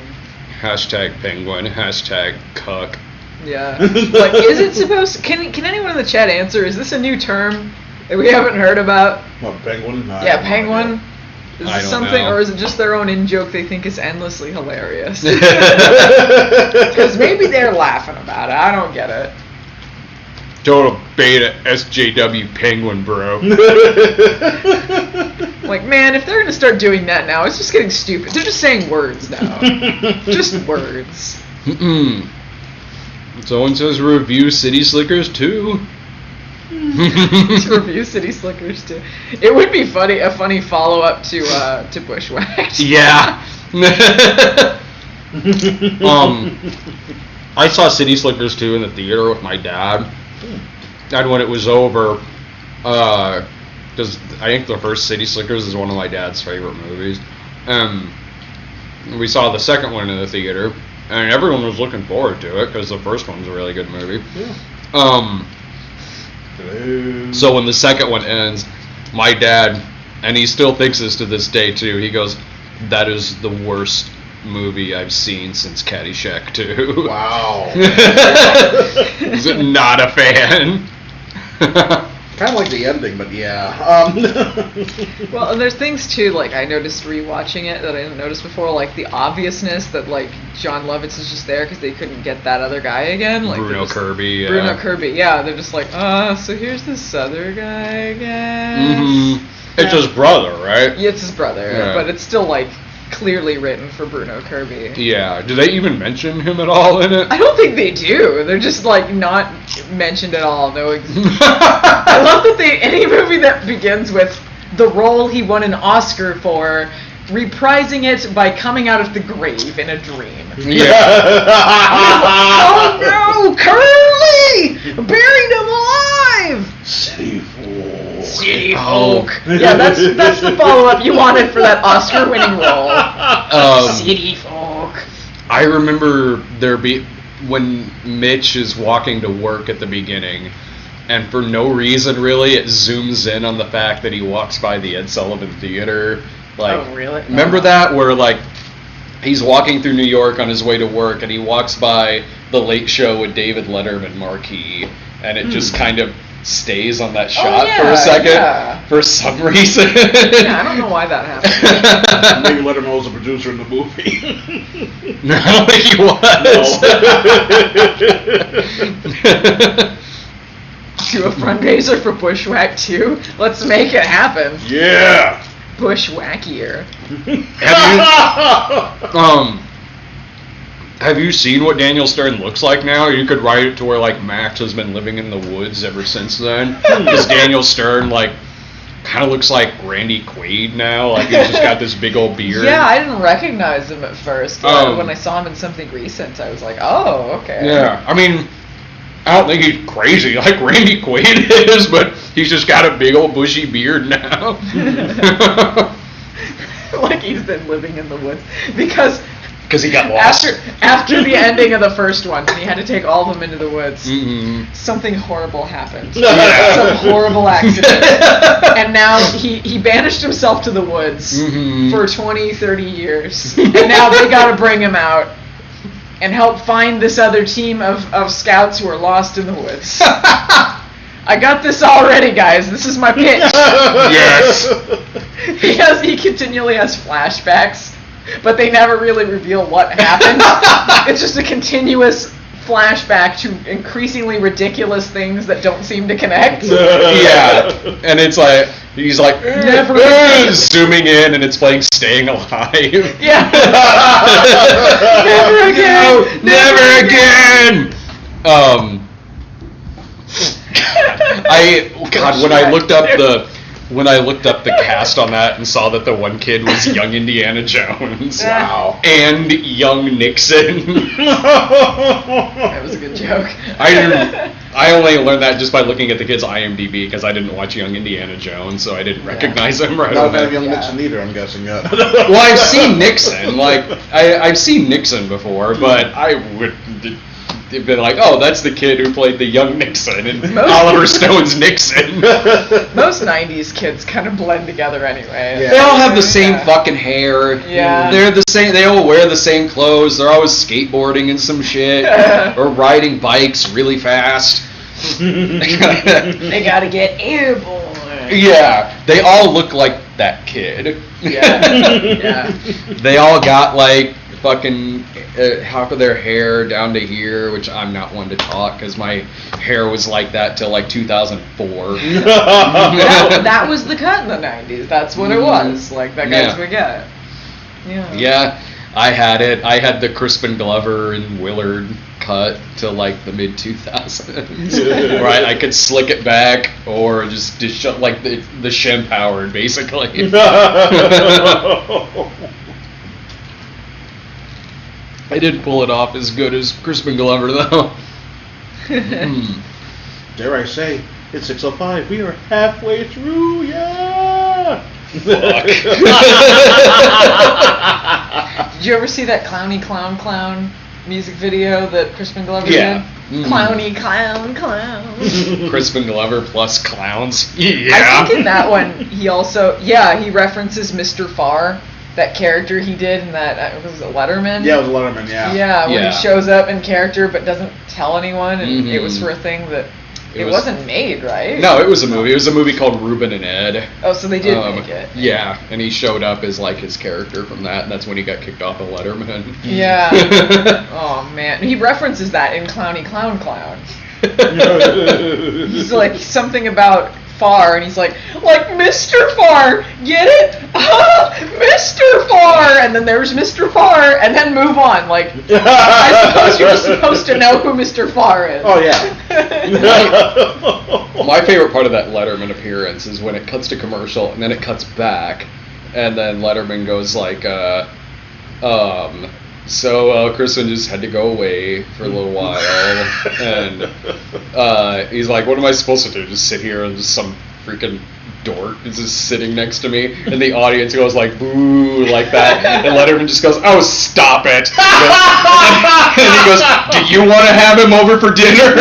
Hashtag penguin, hashtag cuck. Yeah. Like, is it supposed... Can anyone in the chat answer? Is this a new term that we haven't heard about? What, penguin? Yeah, penguin. Is I this don't something, know. or is it just their own in-joke they think is endlessly hilarious? Because maybe they're laughing about it. I don't get it. Total beta SJW penguin, bro. Like, man, if they're going to start doing that now, it's just getting stupid. They're just saying words now. Just words. Someone says review City Slickers 2. To review City Slickers 2. It would be funny, a funny follow-up to Bushwhacked. Yeah. I saw City Slickers 2 in the theater with my dad. And when it was over, because I think the first City Slickers is one of my dad's favorite movies. We saw the second one in the theater, and everyone was looking forward to it because the first one was a really good movie. Yeah. So when the second one ends, my dad, and he still thinks this to this day too, he goes, "That is the worst movie I've seen since Caddyshack 2. Wow. He's not a fan. Kind of like the ending, but yeah. Well, and there's things too, like I noticed rewatching it that I didn't notice before, like the obviousness that like John Lovitz is just there because they couldn't get that other guy again. Like Bruno Kirby. Yeah. Bruno Kirby, yeah. They're just like, so here's this other guy, I guess. It's his brother, right? Yeah, it's his brother, Yeah. but it's still like clearly written for Bruno Kirby. Yeah. Do they even mention him at all in it? I don't think they do. They're just like not mentioned at all. No. I love that any movie that begins with the role he won an Oscar for, reprising it by coming out of the grave in a dream. Yeah. Oh no, Curly! Buried him alive! City folk. City folk. Yeah, that's the follow-up you wanted for that Oscar-winning role. City folk. I remember when Mitch is walking to work at the beginning, and for no reason really, it zooms in on the fact that he walks by the Ed Sullivan Theater. Like, oh, really? Remember that? Where, like, he's walking through New York on his way to work, and he walks by the Late Show with David Letterman marquee, and it just kind of stays on that shot for a second for some reason. Yeah, I don't know why that happened. Maybe Letterman was a producer in the movie. No, I don't think he was. Do a fundraiser for Bushwhack 2? Let's make it happen. Yeah. Bushwhackier. Have you seen what Daniel Stern looks like now? You could write it to where like Max has been living in the woods ever since then. Because Daniel Stern, like, kind of looks like Randy Quaid now. Like he's just got this big old beard. Yeah, I didn't recognize him at first. When I saw him in something recent, I was like, oh, okay. Yeah, I mean, I don't think he's crazy like Randy Quaid is, but he's just got a big old bushy beard now. Like he's been living in the woods because he got lost. After the ending of the first one, and he had to take all of them into the woods, something horrible happened. Some horrible accident. And now he banished himself to the woods for 20, 30 years. And now they gotta bring him out and help find this other team of scouts who are lost in the woods. I got this already, guys. This is my pitch. Yes. He continually has flashbacks, but they never really reveal what happened. It's just a continuous flashback to increasingly ridiculous things that don't seem to connect. Yeah, and it's like he's like Never again. zooming in, and it's playing "Staying Alive." Yeah. Never again. No, never again. When I looked up the cast on that and saw that the one kid was young Indiana Jones. Wow. And young Nixon. That was a good joke. I only learned that just by looking at the kid's IMDb because I didn't watch Young Indiana Jones, so I didn't recognize him right away. Not that young Nixon either, I'm guessing. Well, I've seen Nixon. Like I've seen Nixon before, but I would have been like, oh, that's the kid who played the young Nixon in Oliver Stone's Nixon. Most 90s kids kind of blend together anyway. Yeah. They all have the same fucking hair. Yeah. They're the same. They all wear the same clothes. They're always skateboarding and some shit or riding bikes really fast. They gotta get airborne. Yeah, they all look like that kid. Yeah. They all got like fucking half of their hair down to here, which I'm not one to talk because my hair was like that till like 2004. that was the cut in the 90s. That's what it was. Like that guy's we get. Yeah. Yeah, I had it. I had the Crispin Glover and Willard cut till like the mid 2000s. Right, I could slick it back or just like the Shem Howard basically. I didn't pull it off as good as Crispin Glover, though. Dare I say, it's 6:05. We are halfway through, yeah! Fuck. Did you ever see that Clowny Clown Clown music video that Crispin Glover Yeah. did? Clowny Clown Clown. Crispin Glover plus clowns. I think in that one, he also, he references Mr. Farr. That character he did in that, was it Letterman? Yeah, it was Letterman, yeah. Yeah, when he shows up in character but doesn't tell anyone, and it was for a thing that it wasn't made, right? No, it was a movie. It was a movie called Ruben and Ed. Oh, so they did make it. Yeah, and he showed up as like his character from that, and that's when he got kicked off of Letterman. Yeah. Oh, man. He references that in Clowny Clown Clown. He's like, something about Farr, and he's like Mr. Farr, get it? Mr. Farr, and then there's Mr. Farr, and then move on. Like, I suppose you're supposed to know who Mr. Farr is. Oh yeah. My favorite part of that Letterman appearance is when it cuts to commercial and then it cuts back, and then Letterman goes like, so Kristen just had to go away for a little while, and he's like, what am I supposed to do? Just sit here and just some freaking dork is just sitting next to me, and the audience goes like, boo, like that, and Letterman just goes, oh, stop it. And he goes, do you want to have him over for dinner?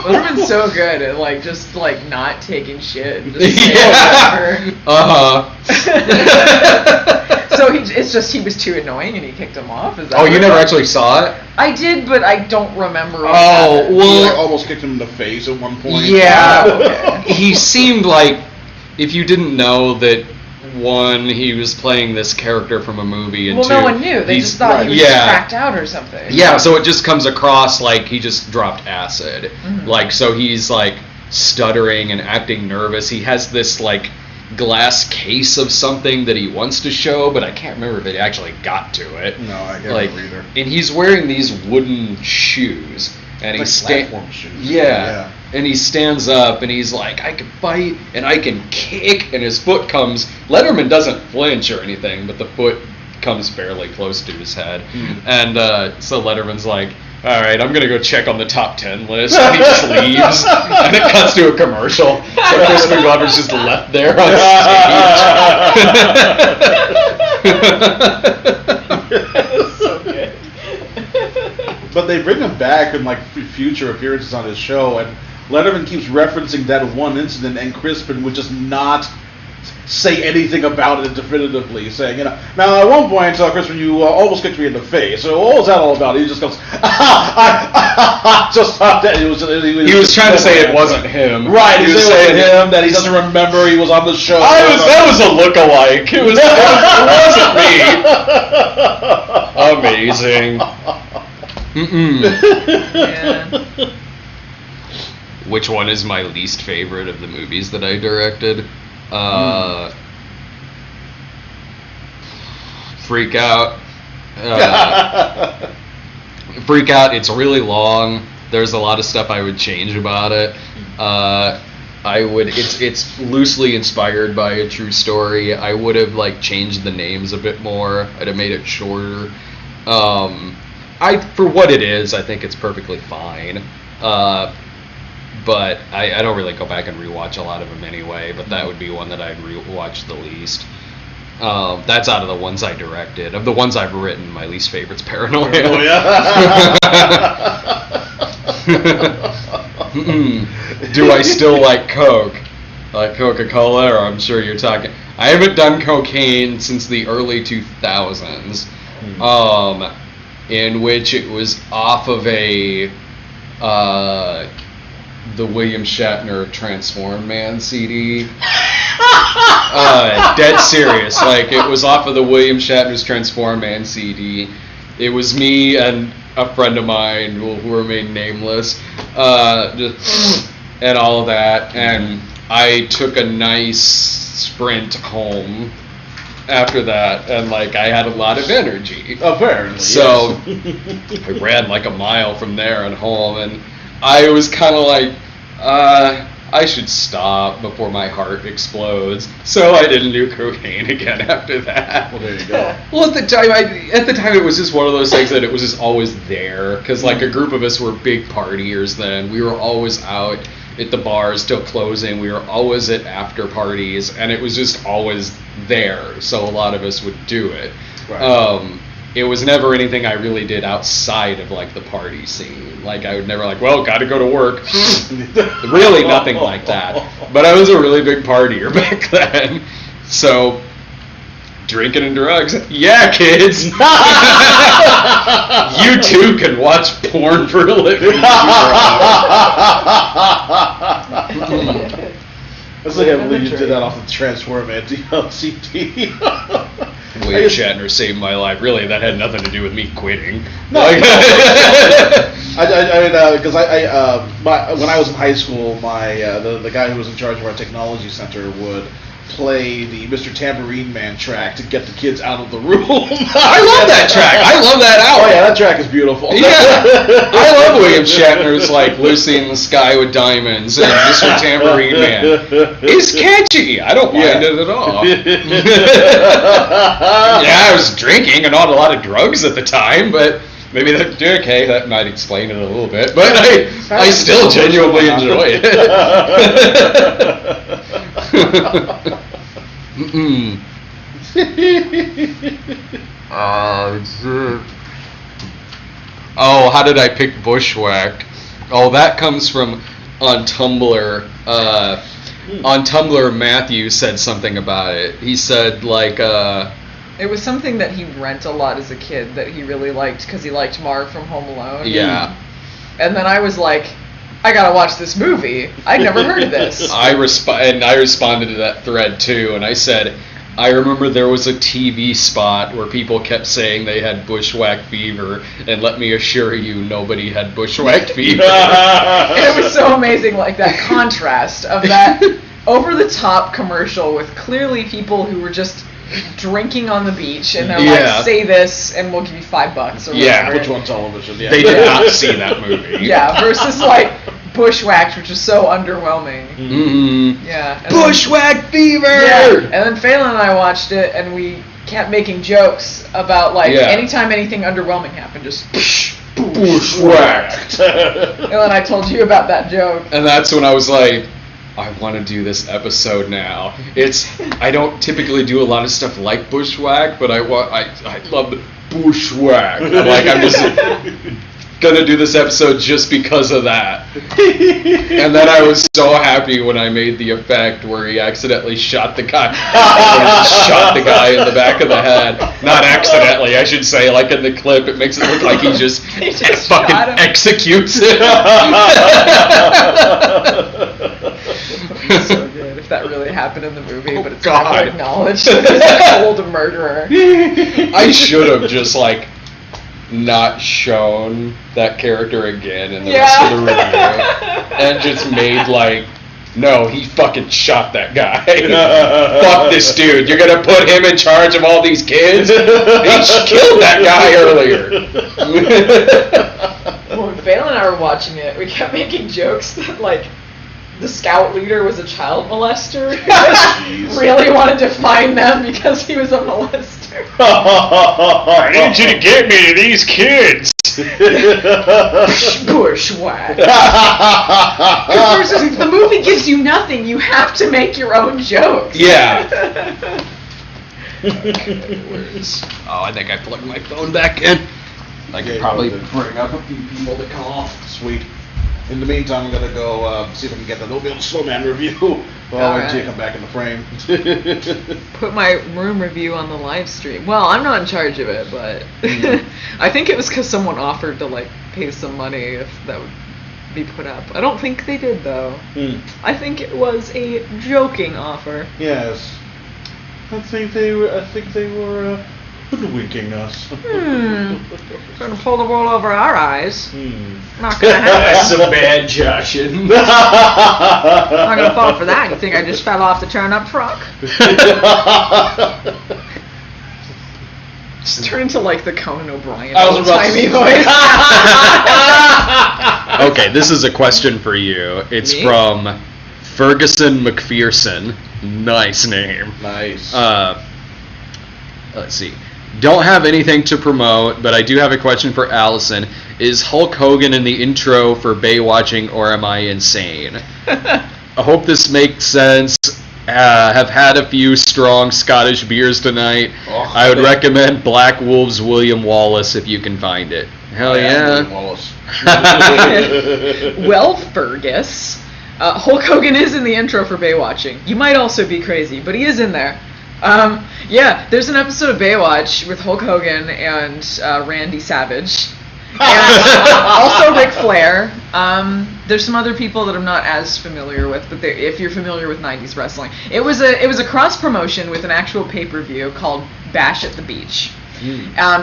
Letterman's so good at like just like not taking shit and just saying whatever. So it's just he was too annoying and he kicked him off. Is that Oh, you never actually saw it? I did, but I don't remember. What happened. He like almost kicked him in the face at one point. Yeah, okay. He seemed like, if you didn't know that, one, he was playing this character from a movie, and well, two, no one knew. They just thought he was cracked out or something. Yeah, so it just comes across like he just dropped acid. Like, so he's like stuttering and acting nervous. He has this like glass case of something that he wants to show, but I can't remember if it actually got to it. No, I can't like, remember either. And he's wearing these wooden shoes. and he platform shooting. Yeah. And he stands up and he's like, I can fight and I can kick, and his foot comes. Letterman doesn't flinch or anything, but the foot comes fairly close to his head. And so Letterman's like, all right, I'm going to go check on the top 10 list. And he just leaves. And it cuts to a commercial. So Crispin Glover's just left there on stage. So good. But they bring him back in like future appearances on his show, and Letterman keeps referencing that one incident, and Crispin would just not say anything about it definitively, saying, now at one point, Crispin, you almost kicked me in the face. So what was that all about? He just goes, I just thought that he was trying to say it wasn't him. Right, he was saying it wasn't him, that he doesn't remember he was on the show. That was a look-alike. It wasn't me. Amazing. Which one is my least favorite of the movies that I directed? Freak Out. Freak Out, it's really long. There's a lot of stuff I would change about it. It's loosely inspired by a true story. I would have changed the names a bit more. I'd have made it shorter. For what it is, I think it's perfectly fine. But I don't really go back and rewatch a lot of them anyway, but that would be one that I'd rewatch the least. That's out of the ones I directed. Of the ones I've written, my least favorite's Paranoia. Do I still like Coke? Like Coca-Cola, or I'm sure you're talking... I haven't done cocaine since the early 2000s, in which it was off of the William Shatner Transform Man CD. Dead serious. It was off of the William Shatner's Transform Man CD. It was me and a friend of mine who remained nameless, and all of that. And I took a nice sprint home after that, and I had a lot of energy. Apparently. So I ran a mile from there and home, and I was kind of I should stop before my heart explodes. So I didn't do cocaine again after that. Well, there you go. Well, at the time it was just one of those things that it was just always there, because a group of us were big partiers then. We were always out at the bars till closing. We were always at after parties, and it was just always there. So a lot of us would do it. Right. It was never anything I really did outside of the party scene. I would never well, gotta go to work. Really nothing like that. But I was a really big partier back then. So drinking and drugs. Yeah, kids. You too can watch porn for a living. I can't believe you did that off the Transform Man CD. William Shatner saved my life. Really, that had nothing to do with me quitting. No. Because when I was in high school, the guy who was in charge of our technology center would play the Mr. Tambourine Man track to get the kids out of the room. I love that track. I love that album. Oh yeah, that track is beautiful. Yeah, I love William Shatner's Lucy in the Sky with Diamonds and Mr. Tambourine Man. It's catchy. I don't mind it at all. Yeah, I was drinking and on a lot of drugs at the time, but maybe that might explain it a little bit. But I still genuinely enjoy it. Oh, how did I pick Bushwhack? Oh, that comes from on Tumblr. On Tumblr, Matthew said something about it. He said it was something that he rent a lot as a kid that he really liked because he liked Marv from Home Alone. Yeah. And then I was like, I gotta watch this movie. I'd never heard of this. I responded to that thread too, and I said, I remember there was a TV spot where people kept saying they had bushwhack fever, and let me assure you, nobody had bushwhack fever. It was so amazing, that contrast of that over-the-top commercial with clearly people who were just drinking on the beach, and they're Yeah. like, "Say this, and we'll give you $5 or Yeah. whatever." Which on television? Yeah. They did not see that movie. Yeah, versus like Bushwhacked, which is so underwhelming. Mm-hmm. Yeah. And Bushwhack fever! Yeah, and then Phelan and I watched it, and we kept making jokes about, like, anytime anything underwhelming happened, just Bushwhacked. and then I told you about that joke. And that's when I was like, I want to do this episode now. I don't typically do a lot of stuff like Bushwhack, but I love the Bushwhack. I'm just gonna do this episode just because of that. And then I was so happy when I made the effect where he accidentally shot the guy. Shot the guy in the back of the head. Not accidentally, I should say. Like in the clip, it makes it look like he just fucking executes it. So good if that really happened in the movie, but it's not acknowledged. There's a cold murderer. I should have just not shown that character again in the rest of the review, and just made no, he fucking shot that guy. Fuck this dude. You're gonna put him in charge of all these kids? He killed that guy earlier. When Phelan and I were watching it, we kept making jokes that the scout leader was a child molester. Really wanted to find them because he was a molester. I need you to get me to these kids. Bushwhack. Because the movie gives you nothing. You have to make your own jokes. Yeah. Oh, I think I plugged my phone back in. I could probably bring up a few people to call. Sweet. In the meantime, I'm gonna go see if I can get the No Bill Snowman review. Until you come back in the frame. Put my room review on the live stream. Well, I'm not in charge of it, but I think it was because someone offered to pay some money if that would be put up. I don't think they did though. I think it was a joking offer. Yes. I think they were hoodwinking us. Trying to pull the wool over our eyes. Not gonna happen. That's some bad joshing. Not gonna fall for that. You think I just fell off the turn-up truck? Just turn into the Conan O'Brien old-timey voice. Okay, this is a question for you. It's from Ferguson McPherson. Nice name. Nice. Let's see. Don't have anything to promote, but I do have a question for Allison. Is Hulk Hogan in the intro for Baywatching, or am I insane? I hope this makes sense. Have had a few strong Scottish beers tonight. I would recommend Black Wolf's William Wallace if you can find it. Hell yeah. William Wallace. Well, Fergus, Hulk Hogan is in the intro for Baywatching. You might also be crazy, but he is in there. Yeah, there's an episode of Baywatch with Hulk Hogan and Randy Savage, and also Ric Flair. There's some other people that I'm not as familiar with, but if you're familiar with 90s wrestling, it was a cross promotion with an actual pay-per-view called Bash at the Beach.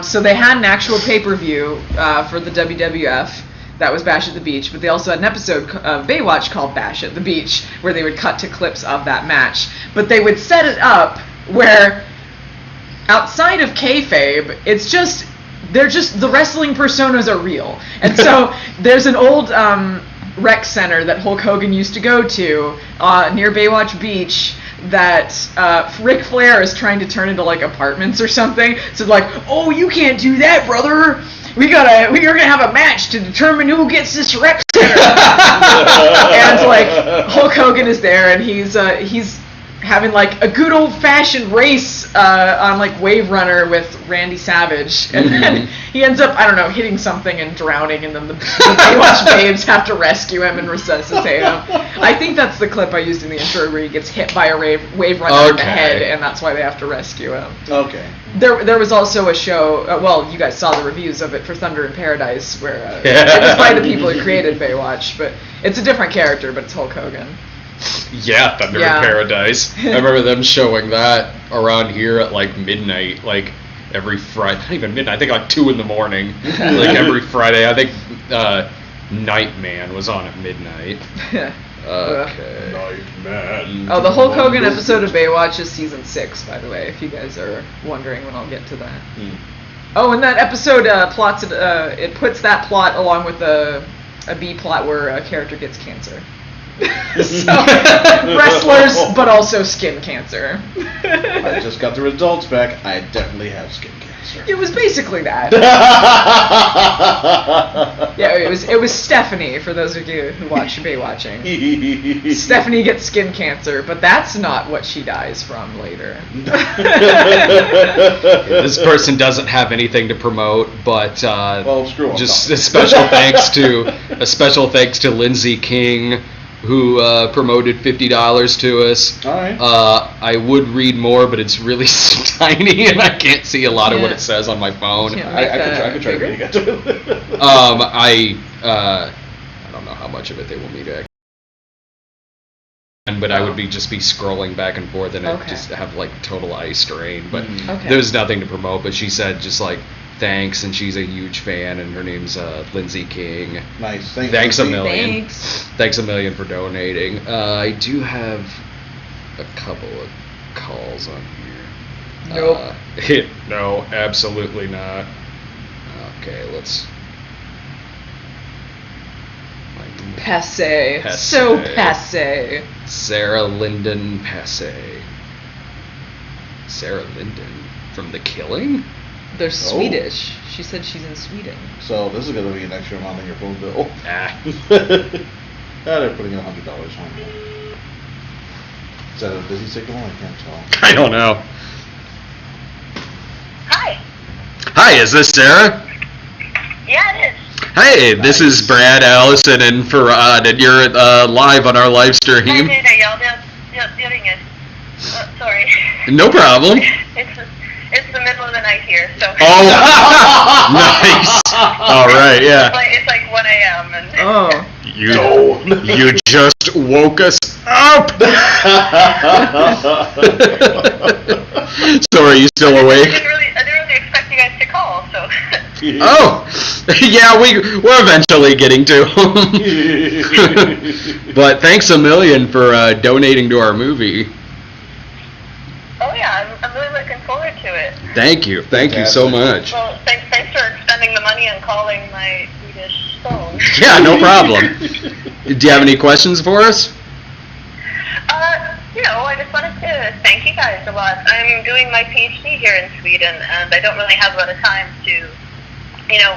So they had an actual pay-per-view for the WWF. That was Bash at the Beach, but they also had an episode of Baywatch called Bash at the Beach, where they would cut to clips of that match. But they would set it up where, outside of kayfabe, the wrestling personas are real. And so there's an old rec center that Hulk Hogan used to go to near Baywatch Beach that Ric Flair is trying to turn into apartments or something. So oh, you can't do that, brother. We're gonna have a match to determine who gets this rec center. And Hulk Hogan is there, and he's having a good old fashioned race on Wave Runner with Randy Savage, and then he ends up hitting something and drowning, and then the Baywatch babes have to rescue him and resuscitate him. I think that's the clip I used in the intro where he gets hit by a wave runner in the head, and that's why they have to rescue him. Okay. There was also a show, you guys saw the reviews of it for Thunder in Paradise, where it was by the people who created Baywatch, but it's a different character, but it's Hulk Hogan. Yeah, Thunder in Paradise. I remember them showing that around here at midnight, every Friday. Not even midnight, I think 2 in the morning. Every Friday. I think Nightman was on at midnight. Okay. Knife Man. Oh, the Hulk Hogan episode of Baywatch is season 6, by the way, if you guys are wondering when I'll get to that. Oh, and that episode it puts that plot along with a B plot where a character gets cancer. So, wrestlers, but also skin cancer. I just got the results back. I definitely have skin cancer. It was basically that. Yeah, it was Stephanie, for those of you who watch Baywatching. Stephanie gets skin cancer, but that's not what she dies from later. This person doesn't have anything to promote, but screw 'em. just a special thanks to Lindsay King, who promoted $50 to us. All right. I would read more, but it's really tiny, and I can't see a lot of what it says on my phone. I could try to read it. I don't know how much of it they want me to. But I would just be scrolling back and forth, and I'd just have like total eye strain. But there's nothing to promote. But she said just like thanks, and she's a huge fan, and her name's Lindsay King. Nice. Thanks a million. Thanks. Thanks a million for donating. I do have a couple of calls on here. Nope. No, absolutely not. Okay, let's. Passe. So passe. Sarah Lyndon Passe. Sarah Lyndon from The Killing? They're Swedish. She said she's in Sweden. So this is going to be an extra amount on your phone bill. They're putting $100 on it. Is that a busy signal? I can't tell. I don't know. Hi. Hi, is this Sarah? Yeah, it is. Hey, this is Brad, Allison, and Farad, and you're live on our live stream. Jag ringer. Sorry. No problem. It's the middle of the night here, so. Oh, nice. All right, yeah. It's like 1 a.m. and. Oh. You just woke us up. So are you still awake? I didn't really expect you guys to call, so. Oh, yeah, we're eventually getting to them. But thanks a million for donating to our movie. Oh yeah, I'm really looking forward to it. Thank you so much. Well, thanks for spending the money and calling my Swedish phone. Yeah, no problem. Do you have any questions for us? I just wanted to thank you guys a lot. I'm doing my PhD here in Sweden, and I don't really have a lot of time to,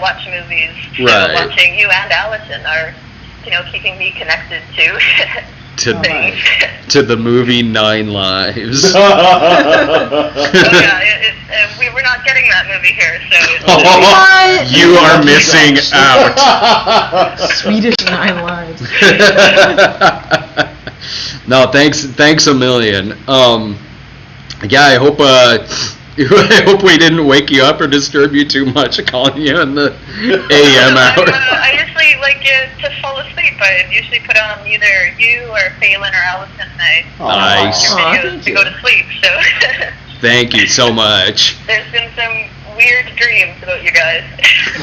watch movies. Right. So watching you and Allison are, keeping me connected to things. To the movie 9 Lives. We're not getting that movie here, so. You are missing out. Swedish 9 Lives. No, thanks a million. Yeah, I hope we didn't wake you up or disturb you too much calling you in the AM hour. I usually like to fall asleep. I usually put on either you or Phelan or Allison, and I Nice. watch your videos to go to sleep. So. Thank you so much. There's been some weird dreams about you guys.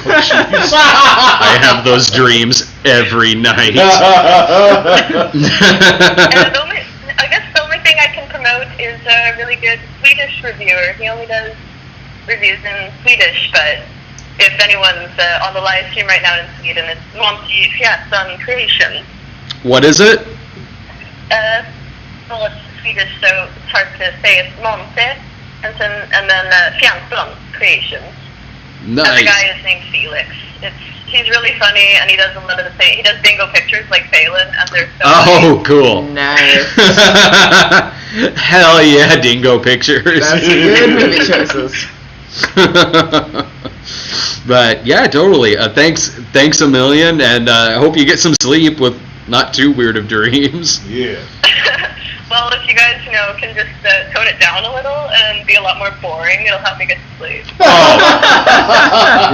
I have those dreams every night. And I guess the only thing I can promote is a really good Swedish reviewer. He only does reviews in Swedish, but if anyone's on the live stream right now in Sweden, it's Monty Fjärsson Creation. What is it? Well, it's Swedish, so it's hard to say. It's Monty, and then Fjärsson Creations. Nice. And the guy is named Felix. He's really funny, and he does a lot of the same. He does bingo pictures like Phelan, and they're so funny. Cool. Nice. Hell yeah, dingo pictures. That's good movie choices. But yeah, totally. Thanks a million, and I hope you get some sleep with not too weird of dreams. Yeah. Well, if you guys, can just tone it down a little and be a lot more boring, it'll help me get to sleep.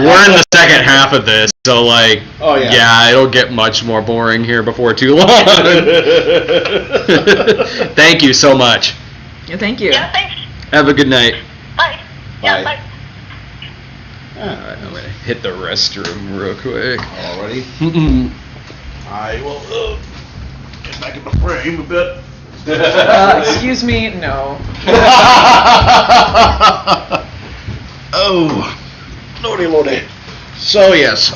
We're in the second half of this, so yeah, it'll get much more boring here before too long. Thank you so much. Yeah, thank you. Yeah, thanks. Have a good night. Bye. Yeah, bye. Alright, I'm gonna hit the restroom real quick. Alrighty. I will get back in the frame a bit. Excuse me, no. Oh, lordy. So yes,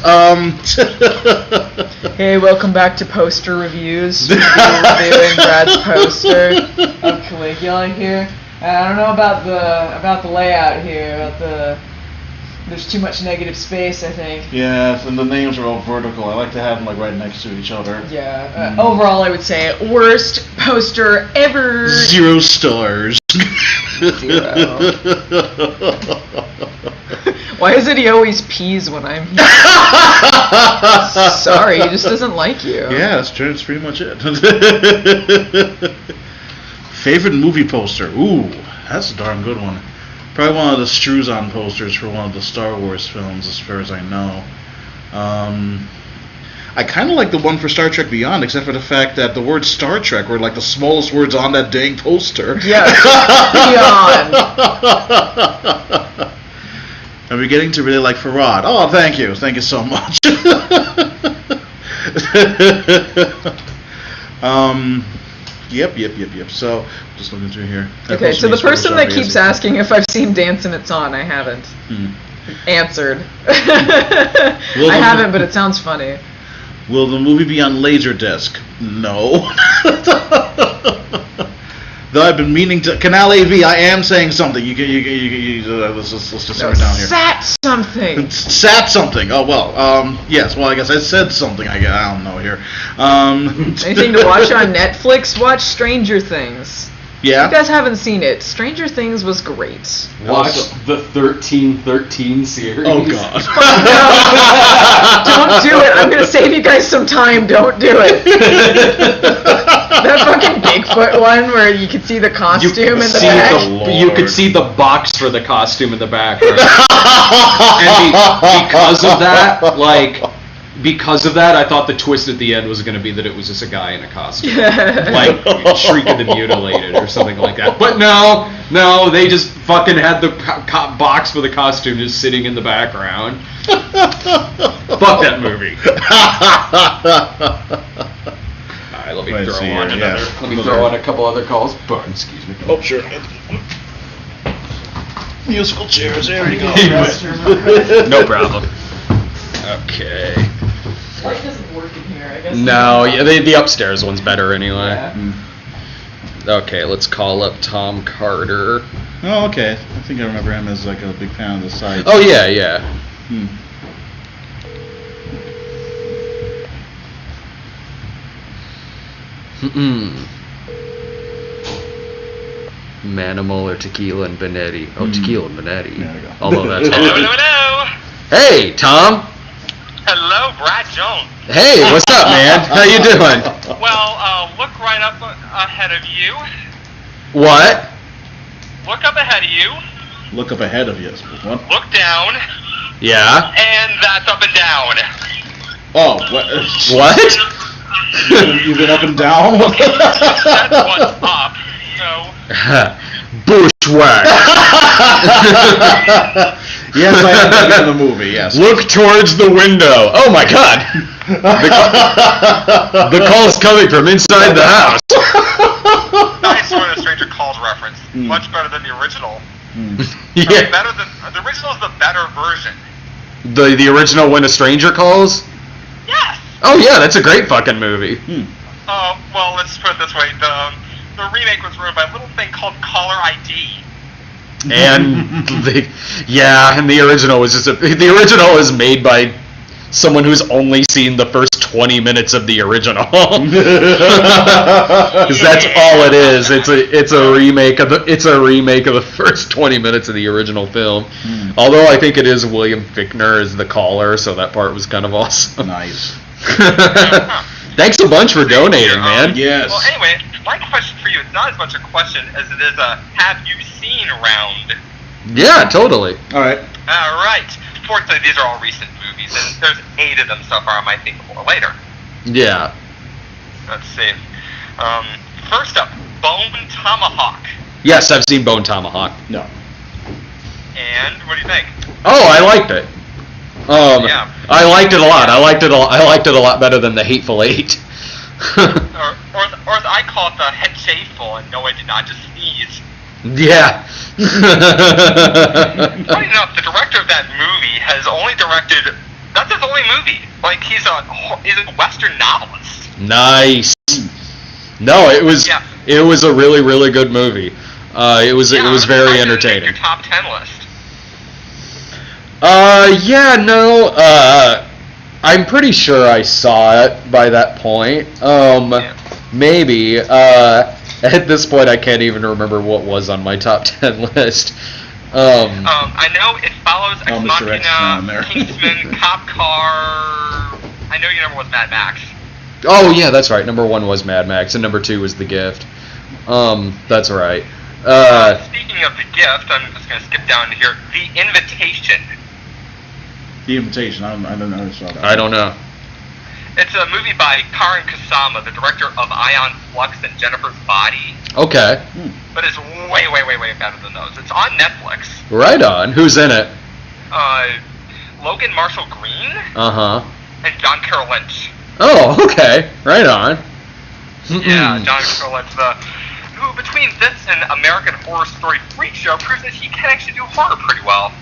Hey, welcome back to Poster Reviews. We're reviewing Brad's poster of Caligula here. I don't know about the layout here. There's too much negative space, I think. yes, and the names are all vertical. I like to have them like right next to each other. Yeah. Overall, I would say worst poster ever. 0 stars. 0. Why is it he always pees when I'm here? Sorry, he just doesn't like you. Yeah, that's true. That's pretty much it. Favorite movie poster? Ooh, that's a darn good one. Probably one of the Struzan posters for one of the Star Wars films, as far as I know. I kind of like the one for Star Trek Beyond, except for the fact that the word Star Trek were like the smallest words on that dang poster. Yeah, Beyond. I'm beginning to really like Farad. Oh, thank you so much. Yep. So, just looking through here. Okay, so the person that keeps asking if I've seen Dancing It's On, I haven't. Answered. I haven't, but it sounds funny. Will the movie be on Laserdisc? No. Though I've been meaning to. Canal AV, I am saying something. Let's just simmer down here. Sat something. Sat something. Oh, well. Yes, well, I guess I said something. I don't know here. Anything to watch on Netflix? Watch Stranger Things. Yeah? If you guys haven't seen it, Stranger Things was great. Watch the 1313 series. Oh, God. Don't do it. I'm going to save you guys some time. Don't do it. That fucking Bigfoot one where you could see the costume in the back. You could see the box for the costume in the background. And because of that, I thought the twist at the end was going to be that it was just a guy in a costume. Like, shrieking and mutilated or something like that. But no, they just fucking had the box for the costume just sitting in the background. Fuck that movie. Alright, let me throw on a couple other calls. Excuse me. Oh, sure. Musical chairs, there you go. No problem. Okay. Light doesn't work in here, I guess. No, yeah, the upstairs one's better anyway. Yeah. Okay, let's call up Tom Carter. Oh, okay. I think I remember him as like a big fan of the site. Oh, yeah. Manimal or Tequila and Benetti. Oh, Tequila and Benetti. There we go. Although that's Hello. Hey, Tom. Hello, Brad Jones. Hey, what's up, man? How you doing? Well, look right up ahead of you. What? Look up ahead of you. Look up ahead of you. What? Look down. Yeah. And that's up and down. Oh, what? You've been up and down? That's what's up. So. Bushwhack. Yes, I have been in the movie, yes. Look towards the window. Oh my god. The call's coming from inside the house. Nice for the Stranger Calls reference. Much better than the original. Yeah. Better than the original is the better version. The original When a Stranger Calls? Yes. Oh yeah, that's a great fucking movie. Well, let's put it this way. The remake was ruined by a little thing called caller ID. And the original was the original is made by someone who's only seen the first 20 minutes of the original. Because that's all it is. It's a remake of the first 20 minutes of the original film. Although I think it is William Fichtner as the caller, so that part was kind of awesome. Nice. Thanks a bunch for donating, man. Yes. Well, anyway, my question for you is not as much a question as it is a have you seen round. Yeah, totally. Alright. Alright. Fortunately, these are all recent movies, and there's 8 of them so far. I might think more later. Yeah. Let's see. First up, Bone Tomahawk. Yes, I've seen Bone Tomahawk. No. And what do you think? Oh, I liked it. Yeah. I liked it a lot. I liked it a lot better than The Hateful Eight. or I call it the head shaveful, and no, I did not just sneeze. Yeah. Funny enough, the director of that movie has only directed. That's his only movie. Like he's a Western novelist. Nice. No, it was a really, really good movie. It was very entertaining. Your top 10 list. I'm pretty sure I saw it by that point. Maybe. At this point, I can't even remember what was on my top 10 list. I know it follows Ex Machina, Kingsman, Cop Car. I know your number was Mad Max. Oh yeah, that's right. Number 1 was Mad Max, and number 2 was The Gift. That's right. Speaking of The Gift, I'm just going to skip down to here. The Invitation. The Invitation. I don't know. I don't know. It's a movie by Karin Kusama, the director of Ion Flux and Jennifer's Body. Okay. But it's way, way, way, way better than those. It's on Netflix. Right on. Who's in it? Logan Marshall Green. Uh-huh. And John Carroll Lynch. Oh, okay. Right on. Yeah, John Carroll Lynch, who between this and American Horror Story Freak Show proves that he can actually do horror pretty well.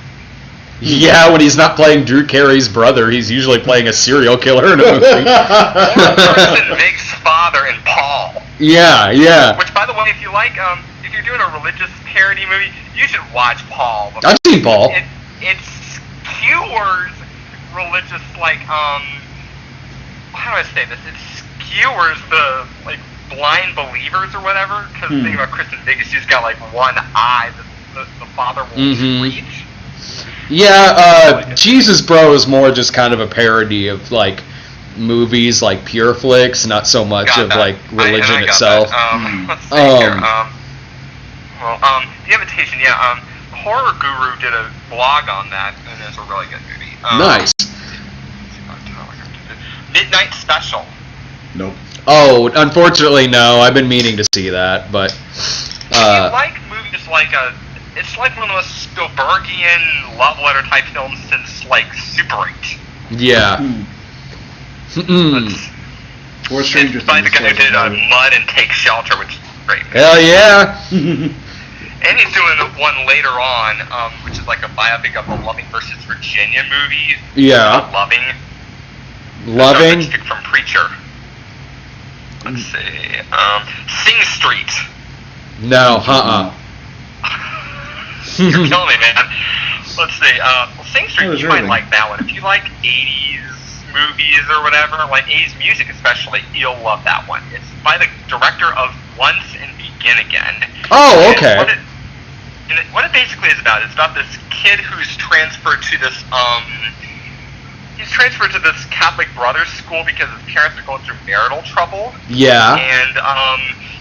Yeah, when he's not playing Drew Carey's brother, he's usually playing a serial killer in a movie. Or Kristen Wiig's father in Paul. Yeah. Which, by the way, if you like, if you're doing a religious parody movie, you should watch Paul. I've seen Paul. It skewers religious, like, how do I say this? It skewers the, like, blind believers or whatever. Because the thing about Kristen Wiig is she's got, like, one eye that the father won't reach. Yeah, Jesus Bro is more just kind of a parody of, like, movies like Pure Flicks, not so much of, like, religion itself. Let's see here. The Invitation, Horror Guru did a blog on that, and it's a really good movie. Nice. Midnight Special. Nope. Oh, unfortunately, no. I've been meaning to see that, but... If you like movies like it's like one of those Spielbergian love letter type films since, like, Super 8. Yeah. It's by the guy who did Mud and Take Shelter, which is great. Hell yeah! And he's doing one later on, which is like a biopic of the Loving vs. Virginia movie. Yeah. Loving? From Preacher. Let's see. Sing Street. No, You're killing me, man. Let's see. Sing Street, you might like that one. If you like 80s movies or whatever, like 80s music especially, you'll love that one. It's by the director of Once and Begin Again. Oh, okay. What it basically is about, it's about this kid who's transferred to this, he's transferred to this Catholic Brothers school because his parents are going through marital trouble. Yeah. And,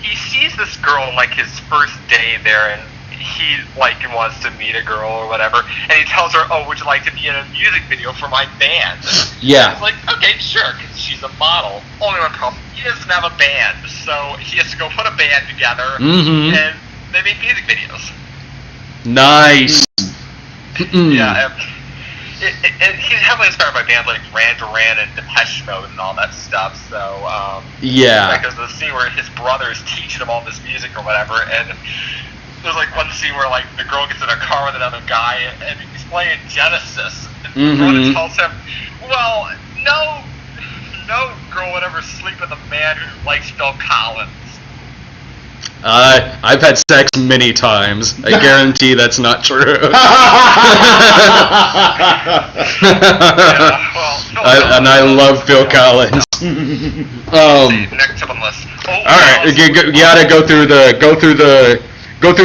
he sees this girl on, like, his first day there, and he, like, wants to meet a girl or whatever, and he tells her, oh, would you like to be in a music video for my band? Yeah. And it's like, okay, sure, because she's a model. Only one problem, he doesn't have a band, so he has to go put a band together, and they make music videos. Nice. Yeah, he's heavily inspired by bands like Duran Duran and Depeche Mode and all that stuff, so, yeah. Like, there's the scene where his brother is teaching him all this music or whatever, and there's like one scene where like the girl gets in a car with another guy and he's playing Genesis, and the brother tells him, well, no girl would ever sleep with a man who likes Phil Collins. I've had sex many times. I guarantee that's not true. And I love Phil Collins. Next up on the list. Alright, you gotta go through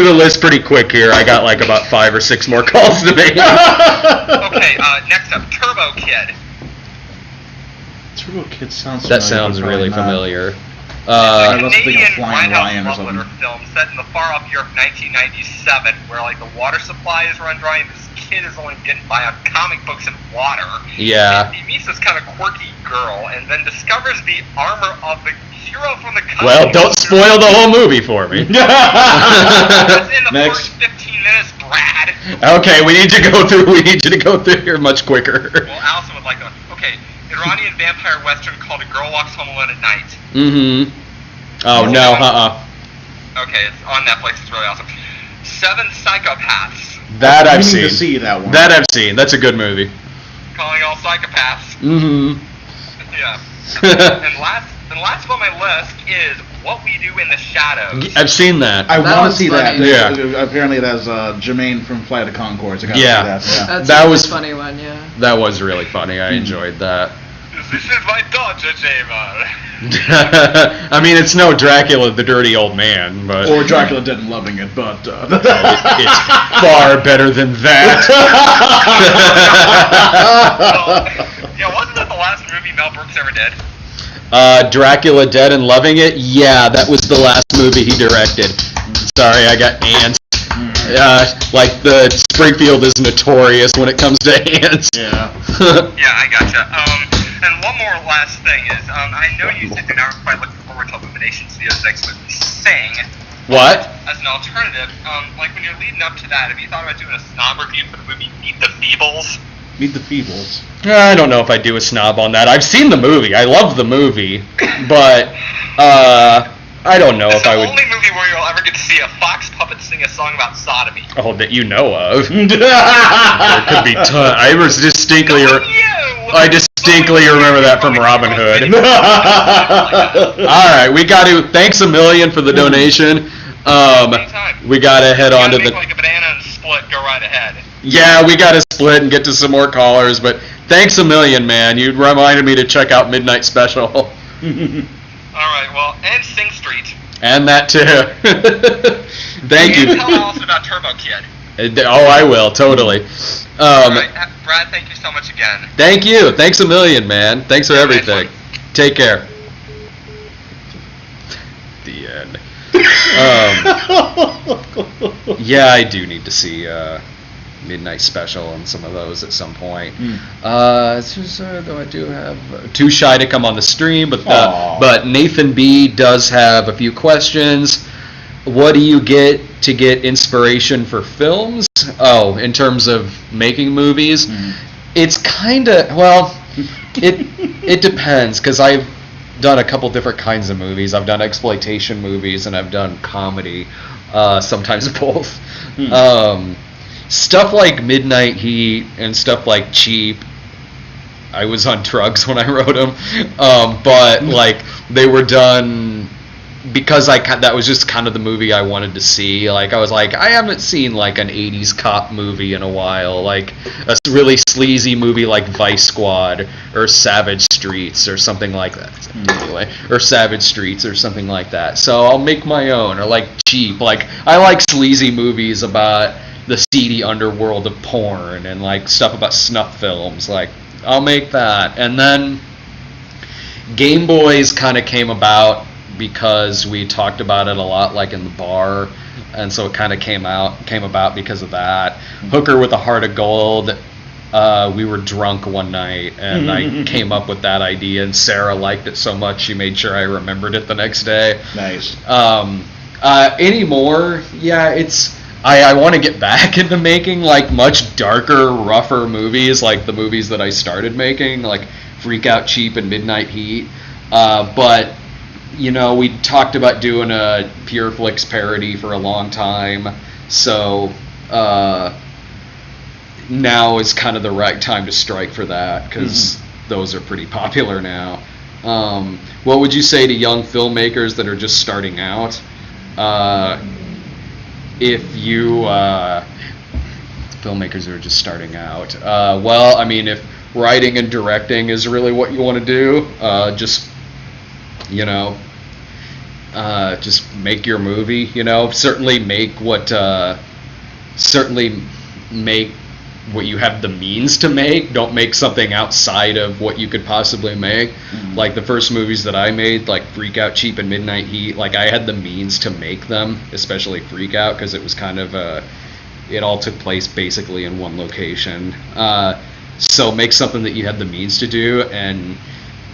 the list pretty quick here. I got like about 5 or 6 more calls to make. Okay, next up, Turbo Kid. Turbo Kid sounds familiar. That sounds really familiar. It's a Canadian grindhouse love letter film set in the far-off year of 1997, where like the water supply is run dry and this kid is only getting by on comic books and water. Yeah. And he meets this kind of quirky girl and then discovers the armor of the hero from the comic. Well, don't spoil the whole movie for me. That's in the first 15 minutes, Brad. Okay, we need you to go through here much quicker. Well, Allison would like to. Okay, Iranian vampire western called A Girl Walks Home Alone at Night. Oh no, Okay, it's on Netflix. It's really awesome. 7 Psychopaths. That I've meaning seen. to see that one. That I've seen. That's a good movie. Calling all psychopaths. Mm-hmm. Yeah. and last on my list is What We Do in the Shadows. I've seen that. I want to see funny. that. Yeah. Apparently, it has Jermaine from Flight of Conchords. I gotta Yeah. see that. Yeah. That's That a was- funny one, yeah. That was really funny. I enjoyed that. This is my daughter, Jamal. I mean, it's no Dracula the Dirty Old Man, but Or Dracula Dead and Loving It, but it's far better than that. Yeah, wasn't that the last movie Mel Brooks ever did? Dracula Dead and Loving It? Yeah, that was the last movie he directed. Sorry, I got ants. Like the Springfield is notorious when it comes to ants. Yeah. Yeah, I gotcha. And one more last thing is, I know you said you're not quite looking forward to Illumination Studios' next movie, Sing. What? As an alternative, like when you're leading up to that, have you thought about doing a snob review for the movie Meet the Feebles? Meet the Feebles. I don't know if I'd do a snob on that. I've seen the movie. I love the movie, but I don't know if I would. It's the only movie where you'll ever get to see a fox puppet sing a song about sodomy. Oh, that you know of. There could be I was distinctly. I distinctly remember that from Robin Hood. All right, we got to. Thanks a million for the donation. We got to head on to the. Like a banana and split. Go right ahead. Yeah, we got to split and get to some more callers, but thanks a million, man. You reminded me to check out Midnight Special. All right, well, and Sing Street. And that too. Thank you. Tell Allison about Turbo Kid. Oh, I will, totally. All right, Brad, thank you so much again. Thank you. Thanks a million, man. Thanks for everything. Take care. The end. Yeah, I do need to see Midnight Special and some of those at some point. It's just, though I do have too shy to come on the stream, but Nathan B does have a few questions. What do you get to get inspiration for films? Oh, in terms of making movies, it's kind of it depends, because I've done a couple different kinds of movies. I've done exploitation movies and I've done comedy, sometimes both. Stuff like Midnight Heat and stuff like Cheap, I was on drugs when I wrote them, but like they were done because that was just kind of the movie I wanted to see. Like I was like, I haven't seen like an 80s cop movie in a while, like a really sleazy movie like Vice Squad or Savage Streets or something like that. Anyway, or Savage Streets or something like that. So I'll make my own. Or like Cheap. Like I like sleazy movies about the seedy underworld of porn and like stuff about snuff films. Like I'll make that. And then Game Boys kind of came about because we talked about it a lot, like in the bar, and so it kind of came about because of that. Hooker with a Heart of Gold. We were drunk one night, and I came up with that idea, and Sarah liked it so much she made sure I remembered it the next day. Nice. Anymore, yeah, it's. I want to get back into making like much darker, rougher movies, like the movies that I started making, like Freak Out, Cheap, and Midnight Heat. But you know, we talked about doing a Pure Flix parody for a long time, so now is kind of the right time to strike for that, because those are pretty popular now. What would you say to young filmmakers that are just starting out? If you filmmakers that are just starting out, well, I mean, if writing and directing is really what you want to do, just make your movie. Certainly make what you have the means to make. Don't make something outside of what you could possibly make. Like the first movies that I made, like Freak Out, Cheap, and Midnight Heat, like I had the means to make them, especially Freak Out, because it was kind of it all took place basically in one location. So make something that you had the means to do, and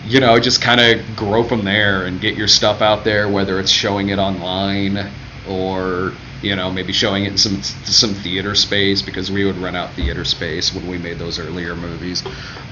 just kind of grow from there and get your stuff out there, whether it's showing it online or maybe showing it in some theater space, because we would rent out theater space when we made those earlier movies.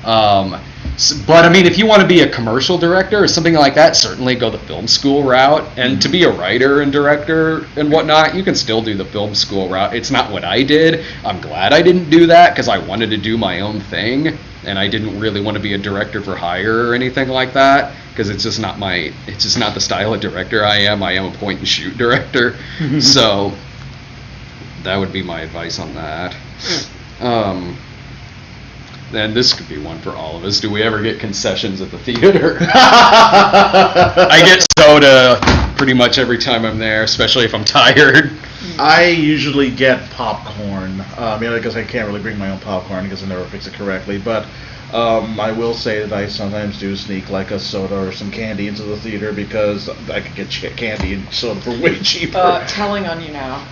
But I mean, if you want to be a commercial director or something like that, certainly go the film school route. And to be a writer and director and whatnot, you can still do the film school route. It's not what I did. I'm glad I didn't do that, because I wanted to do my own thing, and I didn't really want to be a director for hire or anything like that, because it's just not the style of director I am. I am a point and shoot director. So that would be my advice on that. And this could be one for all of us. Do we ever get concessions at the theater? I get soda pretty much every time I'm there, especially if I'm tired. I usually get popcorn. Because I can't really bring my own popcorn because I never fix it correctly. But I will say that I sometimes do sneak like a soda or some candy into the theater, because I could get candy and soda for way cheaper. Telling on you now.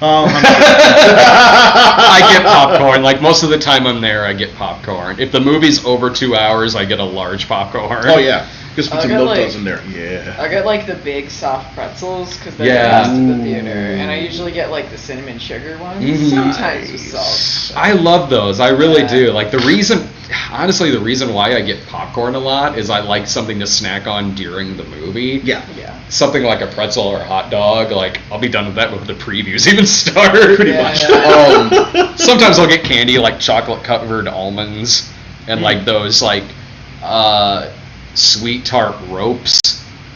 I get popcorn. Like, most of the time I'm there, I get popcorn. If the movie's over 2 hours, I get a large popcorn. Oh, yeah. Just put some milk duds in there. Yeah. I get like the big soft pretzels, because they're the best at the theater, and I usually get like the cinnamon sugar ones, sometimes with salt. I love those. I really do. Like, the reason why I get popcorn a lot is I like something to snack on during the movie. Yeah. Something like a pretzel or a hot dog. Like, I'll be done with that before the previews even start. Pretty much. Sometimes I'll get candy like chocolate covered almonds and like those like sweet tart ropes.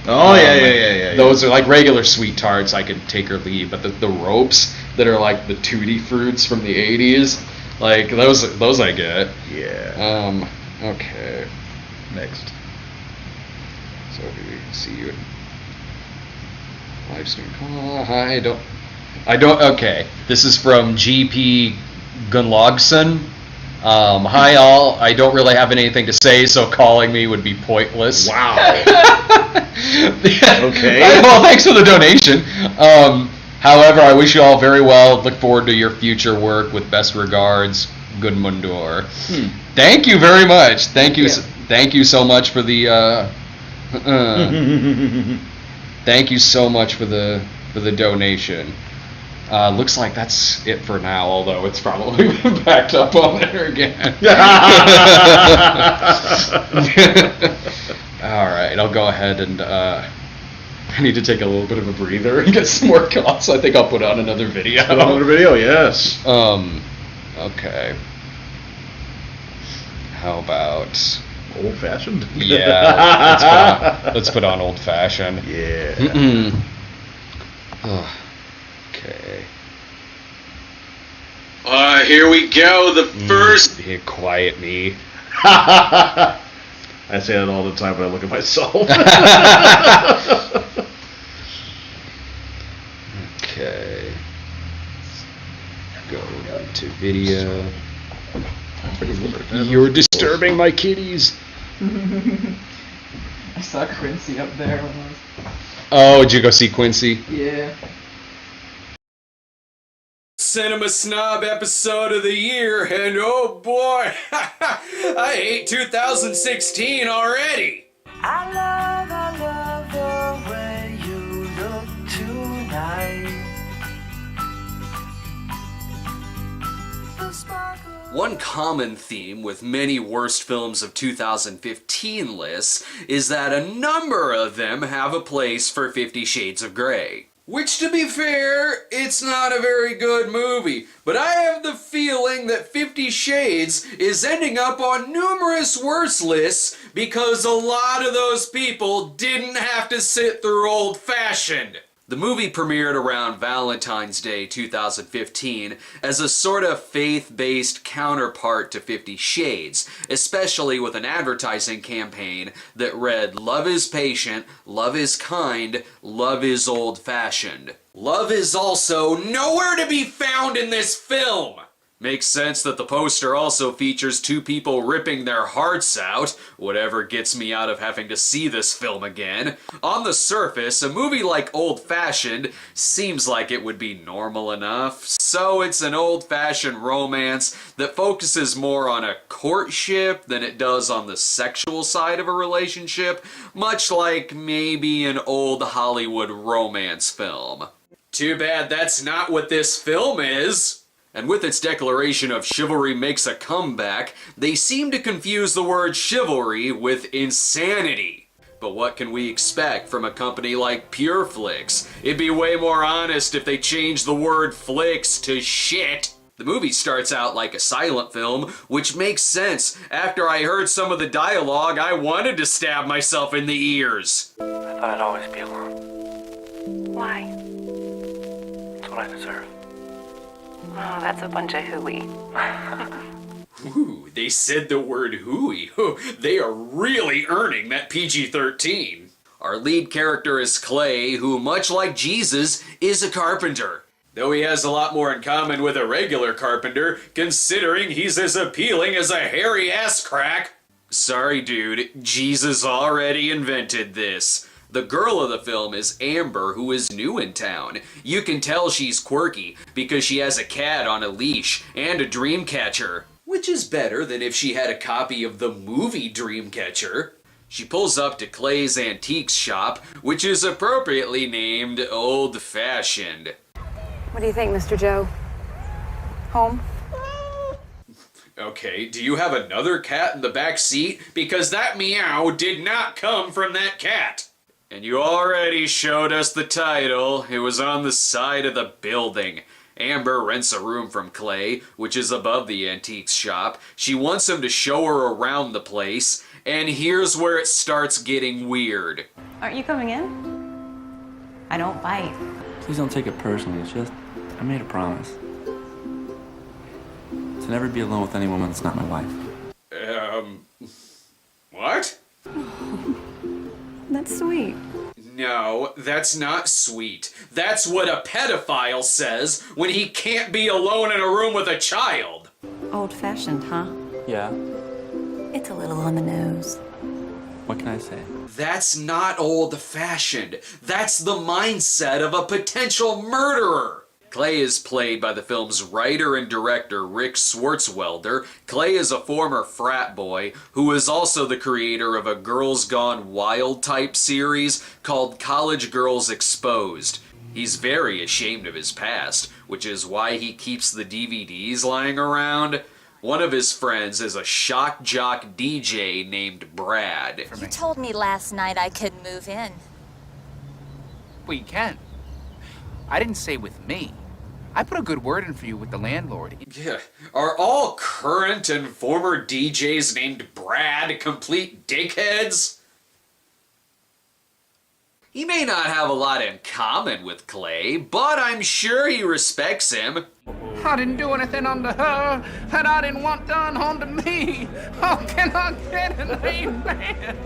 Oh yeah. Those are like regular sweet tarts I could take or leave, but the ropes that are like the tutti fruits from the 80s, like those I get. Yeah. Okay. Next. So do we see you in Livestream? I don't. Okay. This is from GP Gunlogson. Hi all. I don't really have anything to say, so calling me would be pointless. Wow. Okay. Well, thanks for the donation. However, I wish you all very well. Look forward to your future work. With best regards, Gunmundur. Thank you very much. Thank you so much for the. Thank you so much for the donation. Looks like that's it for now, although it's probably been backed up on there again. Alright, I'll go ahead and I need to take a little bit of a breather and get some more cuts. I think I'll put on another video. Another video, yes. Okay. How about Old Fashioned? Yeah, let's put on Old Fashioned. Yeah. Okay. Here we go. The first. Quiet me. I say that all the time when I look at myself. Okay. Go into video. You're disturbing my kitties. I saw Quincy up there when I was... Oh, did you go see Quincy? Yeah. Cinema Snob episode of the year, and oh boy, I hate 2016 already. I love the way you look tonight. One common theme with many worst films of 2015 lists is that a number of them have a place for 50 Shades of Grey. Which, to be fair, it's not a very good movie, but I have the feeling that 50 Shades is ending up on numerous worse lists because a lot of those people didn't have to sit through Old Fashioned. The movie premiered around Valentine's Day 2015 as a sort of faith-based counterpart to 50 Shades, especially with an advertising campaign that read, "Love is patient, love is kind, love is old-fashioned." Love is also nowhere to be found in this film! Makes sense that the poster also features two people ripping their hearts out, whatever gets me out of having to see this film again. On the surface, a movie like Old Fashioned seems like it would be normal enough, so it's an old-fashioned romance that focuses more on a courtship than it does on the sexual side of a relationship, much like maybe an old Hollywood romance film. Too bad that's not what this film is. And with its declaration of chivalry makes a comeback, they seem to confuse the word chivalry with insanity. But what can we expect from a company like PureFlix? It'd be way more honest if they changed the word flicks to shit. The movie starts out like a silent film, which makes sense. After I heard some of the dialogue, I wanted to stab myself in the ears. I thought I'd always be alone. Why? That's what I deserve. Oh, that's a bunch of hooey. Ooh, they said the word hooey. They are really earning that PG-13. Our lead character is Clay, who, much like Jesus, is a carpenter. Though he has a lot more in common with a regular carpenter, considering he's as appealing as a hairy ass crack. Sorry, dude, Jesus already invented this. The girl of the film is Amber, who is new in town. You can tell she's quirky because she has a cat on a leash and a dream catcher, which is better than if she had a copy of the movie Dreamcatcher. She pulls up to Clay's antiques shop, which is appropriately named Old Fashioned. What do you think, Mr. Joe? Home? Okay, do you have another cat in the back seat? Because that meow did not come from that cat. And you already showed us the title. It was on the side of the building. Amber rents a room from Clay, which is above the antiques shop. She wants him to show her around the place, and here's where it starts getting weird. Aren't you coming in? I don't bite. Please don't take it personally. It's just, I made a promise. To never be alone with any woman that's not my wife. What? That's sweet. No, that's not sweet. That's what a pedophile says when he can't be alone in a room with a child. Old-fashioned, huh? Yeah. It's a little on the nose. What can I say? That's not old-fashioned. That's the mindset of a potential murderer. Clay is played by the film's writer and director Rick Swartzwelder. Clay is a former frat boy who is also the creator of a Girls Gone Wild type series called College Girls Exposed. He's very ashamed of his past, which is why he keeps the DVDs lying around. One of his friends is a shock jock DJ named Brad. You told me last night I could move in. Well, you can. I didn't say with me. I put a good word in for you with the landlord. Yeah. Are all current and former DJs named Brad complete dickheads? He may not have a lot in common with Clay, but I'm sure he respects him. I didn't do anything unto her that I didn't want done unto me. How can I get an amen?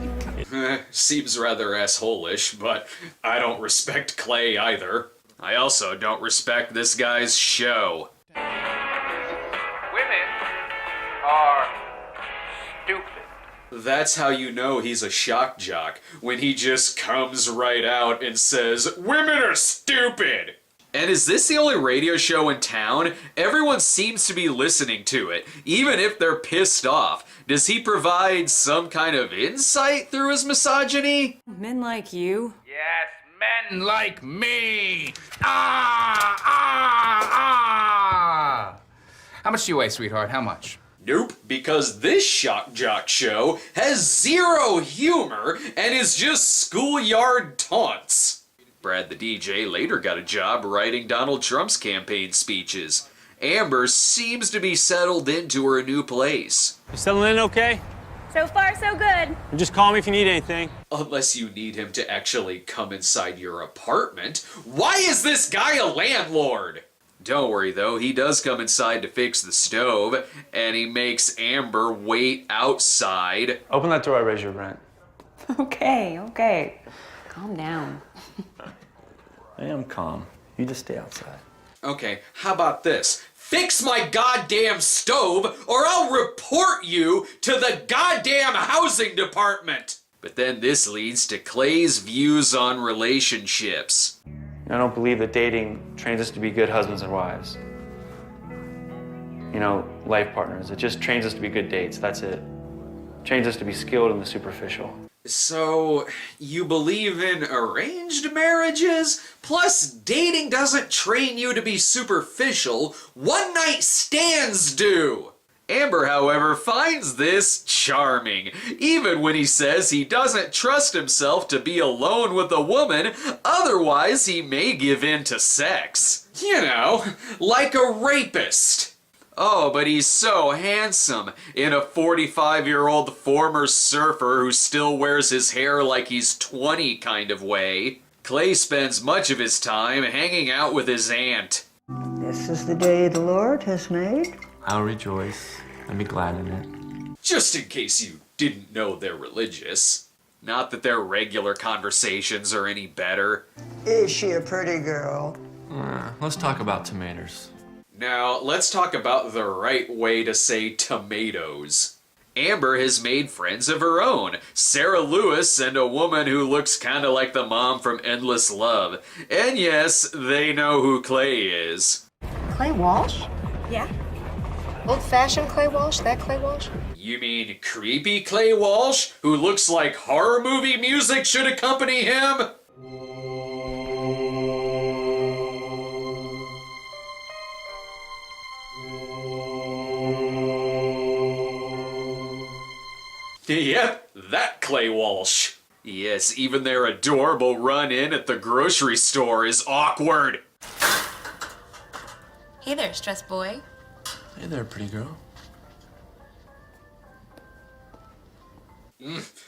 Seems rather asshole-ish, but I don't respect Clay either. I also don't respect this guy's show. Women are stupid. That's how you know he's a shock jock, when he just comes right out and says, "Women are stupid!" And is this the only radio show in town? Everyone seems to be listening to it, even if they're pissed off. Does he provide some kind of insight through his misogyny? Men like you? Yes, men like me. How much do you weigh, sweetheart? How much? Nope, because this shock jock show has zero humor and is just schoolyard taunts. Brad the DJ later got a job writing Donald Trump's campaign speeches. Amber seems to be settled into her new place. You settling in okay? So far, so good. Just call me if you need anything. Unless you need him to actually come inside your apartment. Why is this guy a landlord? Don't worry though, he does come inside to fix the stove, and he makes Amber wait outside. Open that door, I raise your rent. Okay. Calm down. I am calm. You just stay outside. Okay, how about this? Fix my goddamn stove, or I'll report you to the goddamn housing department! But then this leads to Clay's views on relationships. I don't believe that dating trains us to be good husbands and wives. You know, life partners. It just trains us to be good dates, that's it. Trains us to be skilled in the superficial. So, you believe in arranged marriages? Plus, dating doesn't train you to be superficial. One-night stands do. Amber, however, finds this charming, even when he says he doesn't trust himself to be alone with a woman, otherwise he may give in to sex. You know, like a rapist. Oh, but he's so handsome, in a 45-year-old former surfer who still wears his hair like he's 20 kind of way. Clay spends much of his time hanging out with his aunt. This is the day the Lord has made. I'll rejoice and be glad in it. Just in case you didn't know they're religious. Not that their regular conversations are any better. Is she a pretty girl? Let's talk about tomatoes. Now, let's talk about the right way to say tomatoes. Amber has made friends of her own, Sarah Lewis and a woman who looks kinda like the mom from Endless Love. And yes, they know who Clay is. Clay Walsh? Yeah. Old-fashioned Clay Walsh? That Clay Walsh? You mean creepy Clay Walsh, who looks like horror movie music should accompany him? Yep, that Clay Walsh. Yes, even their adorable run-in at the grocery store is awkward. Hey there, stress boy. Hey there, pretty girl.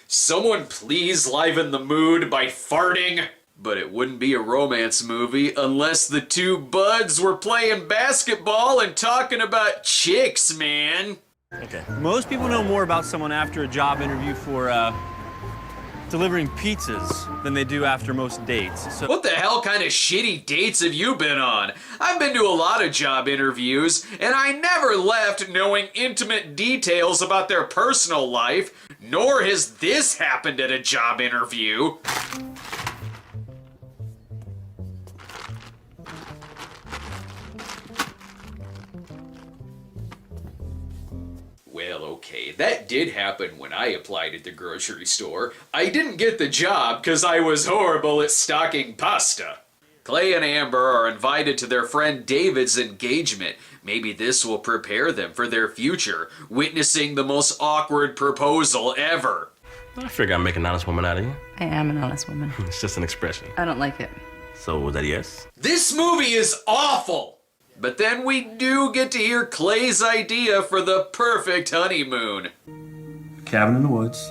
Someone please liven the mood by farting. But it wouldn't be a romance movie unless the two buds were playing basketball and talking about chicks, man. Okay. Most people know more about someone after a job interview for, delivering pizzas than they do after most dates. So What the hell kind of shitty dates have you been on? I've been to a lot of job interviews, and I never left knowing intimate details about their personal life, nor has this happened at a job interview. Well, okay, that did happen when I applied at the grocery store. I didn't get the job because I was horrible at stocking pasta. Clay and Amber are invited to their friend David's engagement. Maybe this will prepare them for their future, witnessing the most awkward proposal ever. I figure I'm making an honest woman out of you. I am an honest woman. It's just an expression. I don't like it. So was that a yes? This movie is awful! But then we do get to hear Clay's idea for the perfect honeymoon. Cabin in the woods.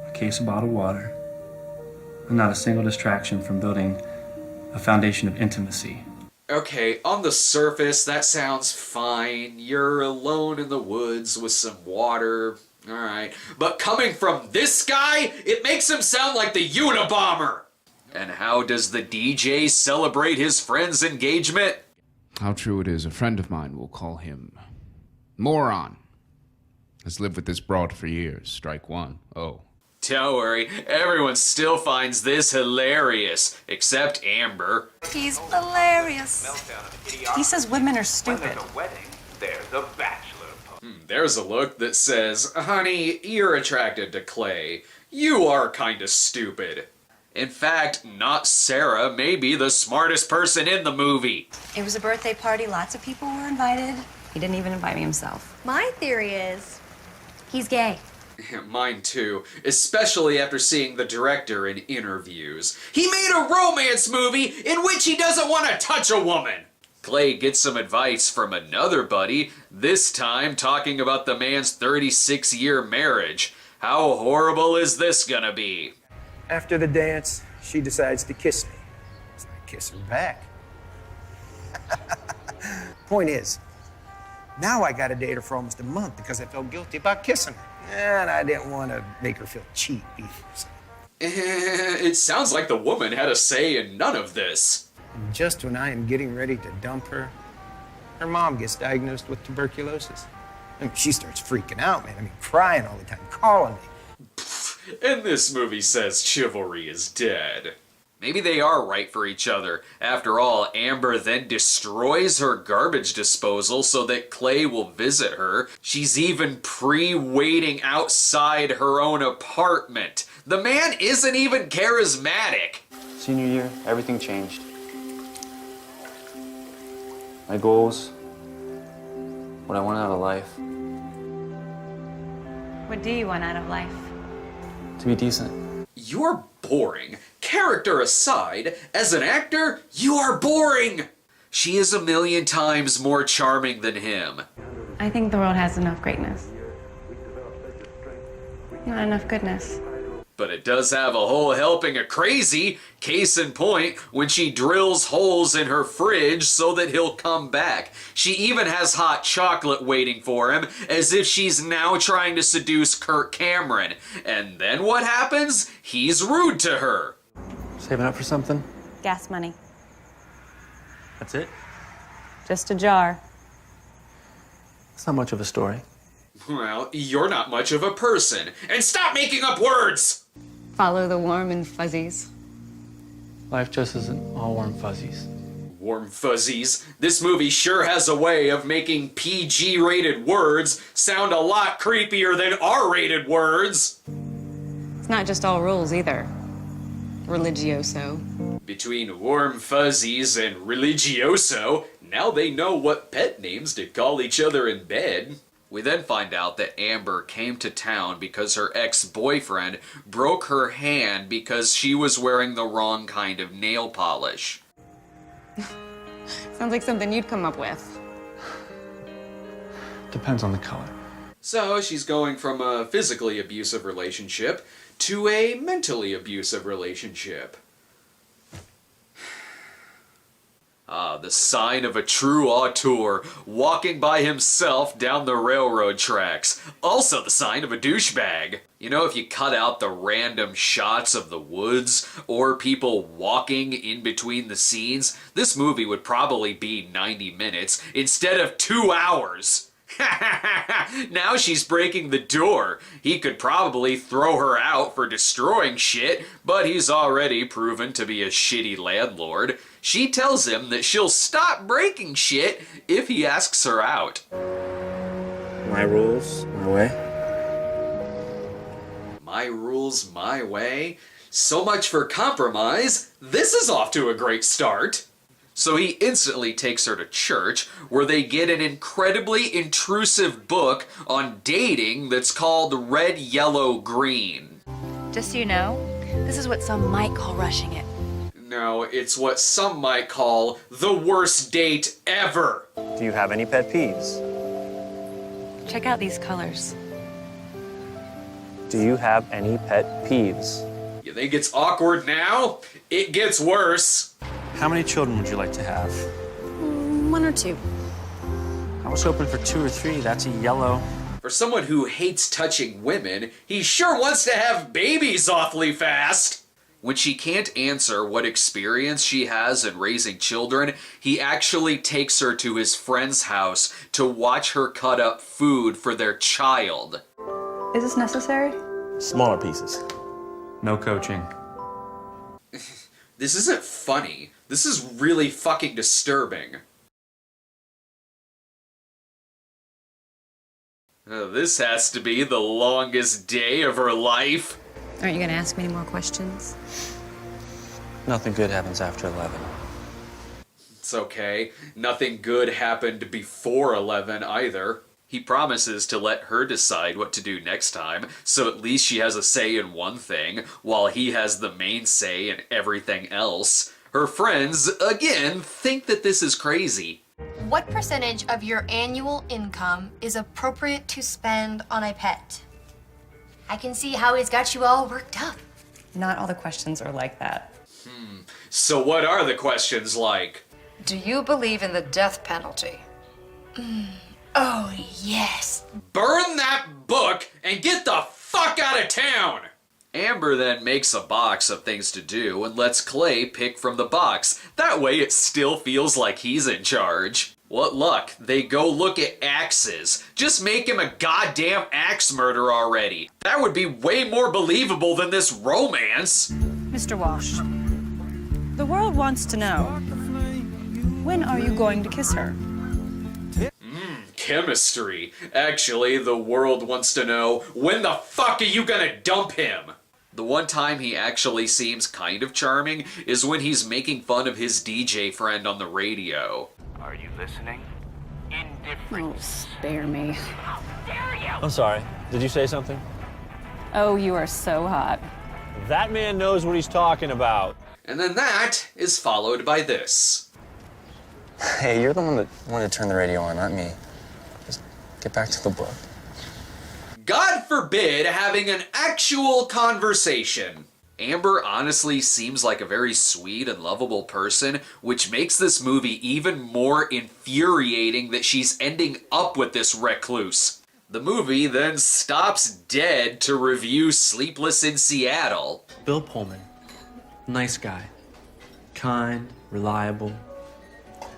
A case of bottled water. And not a single distraction from building a foundation of intimacy. Okay, on the surface, that sounds fine. You're alone in the woods with some water. Alright. But coming from this guy, it makes him sound like the Unabomber! And how does the DJ celebrate his friend's engagement? How true it is, a friend of mine will call him Moron. Has lived with this broad for years. Strike one. Oh. Don't worry, everyone still finds this hilarious, except Amber. He's hilarious. He says women are stupid. There's a bachelor. There's a look that says, honey, you're attracted to Clay. You are kinda stupid. In fact, not Sarah may be the smartest person in the movie. It was a birthday party. Lots of people were invited. He didn't even invite me himself. My theory is he's gay. Mine too, especially after seeing the director in interviews. He made a romance movie in which he doesn't want to touch a woman. Clay gets some advice from another buddy, this time talking about the man's 36-year marriage. How horrible is this gonna be? After the dance, she decides to kiss me. So I kiss her back. Point is, now I got to date her for almost a month because I felt guilty about kissing her. And I didn't want to make her feel cheap either. So. It sounds like the woman had a say in none of this. And just when I am getting ready to dump her, her mom gets diagnosed with tuberculosis. I mean, she starts freaking out, man. I mean, crying all the time, calling me. And this movie says chivalry is dead. Maybe they are right for each other. After all, Amber then destroys her garbage disposal so that Clay will visit her. She's even pre-waiting outside her own apartment. The man isn't even charismatic. Senior year, everything changed. My goals, what I want out of life, What do you want out of life? to be decent. You're boring. Character aside, as an actor, you are boring! She is a million times more charming than him. I think the world has enough greatness. Not enough goodness. But it does have a whole helping of crazy. Case in point, when she drills holes in her fridge so that he'll come back. She even has hot chocolate waiting for him, as if she's now trying to seduce Kirk Cameron. And then what happens? He's rude to her. Saving up for something? Gas money. That's it? Just a jar. It's not much of a story. Well, you're not much of a person. And stop making up words! Follow the warm and fuzzies. Life just isn't all warm fuzzies. Warm fuzzies. This movie sure has a way of making PG-rated words sound a lot creepier than R-rated words. It's not just all rules either. Religioso. Between warm fuzzies and religioso, now they know what pet names to call each other in bed. We then find out that Amber came to town because her ex-boyfriend broke her hand because she was wearing the wrong kind of nail polish. Sounds like something you'd come up with. Depends on the color. So she's going from a physically abusive relationship to a mentally abusive relationship. Ah, the sign of a true auteur, walking by himself down the railroad tracks. Also the sign of a douchebag. You know, if you cut out the random shots of the woods, or people walking in between the scenes, this movie would probably be 90 minutes instead of 2 hours. Now she's breaking the door. He could probably throw her out for destroying shit, but he's already proven to be a shitty landlord. She tells him that she'll stop breaking shit if he asks her out. My rules, my way. My rules, my way? So much for compromise. This is off to a great start. So he instantly takes her to church, where they get an incredibly intrusive book on dating that's called Red, Yellow, Green. Just so you know, this is what some might call rushing it. No, it's what some might call the worst date ever. Do you have any pet peeves? Check out these colors. Do you have any pet peeves? You think it's awkward now? It gets worse. How many children would you like to have? 1 or 2. I was hoping for 2 or 3. That's a yellow. For someone who hates touching women, he sure wants to have babies awfully fast. When she can't answer what experience she has in raising children, he actually takes her to his friend's house to watch her cut up food for their child. Is this necessary? Smaller pieces. No coaching. This isn't funny. This is really fucking disturbing. This has to be the longest day of her life. Aren't you gonna ask me any more questions? Nothing good happens after 11. It's okay. Nothing good happened before 11 either. He promises to let her decide what to do next time, so at least she has a say in one thing, while he has the main say in everything else. Her friends, again, think that this is crazy. What percentage of your annual income is appropriate to spend on a pet? I can see how he's got you all worked up. Not all the questions are like that. So what are the questions like? Do you believe in the death penalty? Oh, yes. Burn that book and get the fuck out of town! Amber then makes a box of things to do and lets Clay pick from the box. That way it still feels like he's in charge. What luck, they go look at axes. Just make him a goddamn axe murderer already. That would be way more believable than this romance. Mr. Walsh, the world wants to know, when are you going to kiss her? Chemistry. Actually, the world wants to know, when the fuck are you gonna dump him? The one time he actually seems kind of charming is when he's making fun of his DJ friend on the radio. Are you listening? Oh, spare me. How dare you! I'm sorry. Did you say something? Oh, you are so hot. That man knows what he's talking about. And then that is followed by this. Hey, you're the one that wanted to turn the radio on, not me. Just get back to the book. God forbid having an actual conversation. Amber honestly seems like a very sweet and lovable person, which makes this movie even more infuriating that she's ending up with this recluse. The movie then stops dead to review Sleepless in Seattle. Bill Pullman, nice guy, kind, reliable.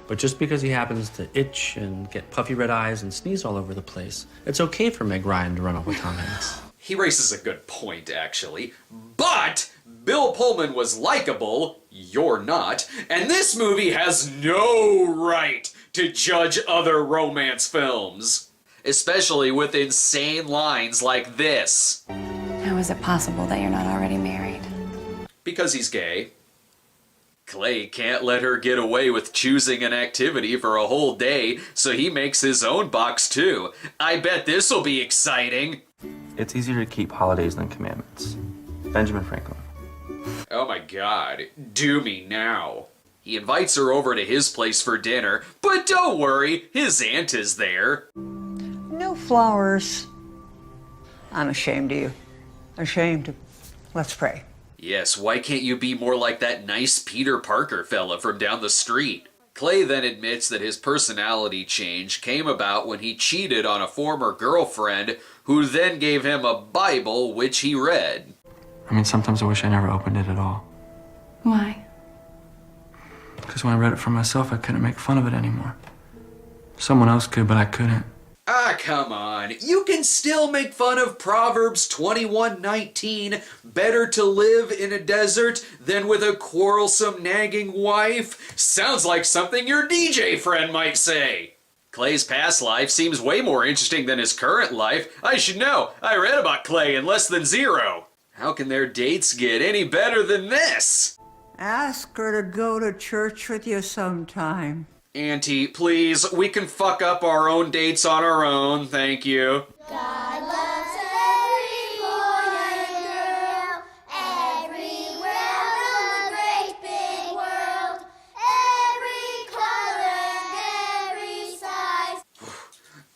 But just because he happens to itch and get puffy red eyes and sneeze all over the place, it's okay for Meg Ryan to run off with Tom Hanks. He raises a good point, actually. But Bill Pullman was likable, you're not, and this movie has no right to judge other romance films. Especially with insane lines like this. How is it possible that you're not already married? Because he's gay. Clay can't let her get away with choosing an activity for a whole day, so he makes his own box too. I bet this'll be exciting. It's easier to keep holidays than commandments. Benjamin Franklin. Oh my god, do me now. He invites her over to his place for dinner, but don't worry, his aunt is there. No flowers. I'm ashamed of you. Ashamed. Let's pray. Yes, why can't you be more like that nice Peter Parker fella from down the street? Clay then admits that his personality change came about when he cheated on a former girlfriend who then gave him a Bible which he read. I mean, sometimes I wish I never opened it at all. Why? Because when I read it for myself, I couldn't make fun of it anymore. Someone else could, but I couldn't. Ah, come on. You can still make fun of Proverbs 21:19. Better to live in a desert than with a quarrelsome, nagging wife. Sounds like something your DJ friend might say. Clay's past life seems way more interesting than his current life. I should know. I read about Clay in Less Than Zero. How can their dates get any better than this? Ask her to go to church with you sometime. Auntie, please, we can fuck up our own dates on our own, thank you. God loves every boy and girl, everywhere around the great big world, every color and every size.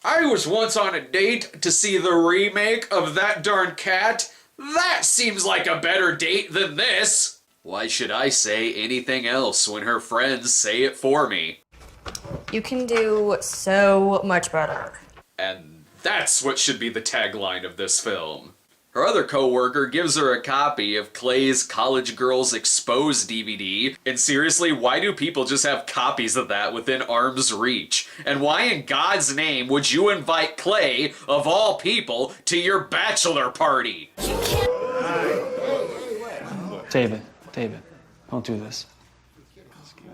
I was once on a date to see the remake of That Darn Cat. That seems like a better date than this. Why should I say anything else when her friends say it for me? You can do so much better. And that's what should be the tagline of this film. Her other co-worker gives her a copy of Clay's College Girls Exposed DVD. And seriously, why do people just have copies of that within arm's reach? And why in God's name would you invite Clay, of all people, to your bachelor party? David, don't do this.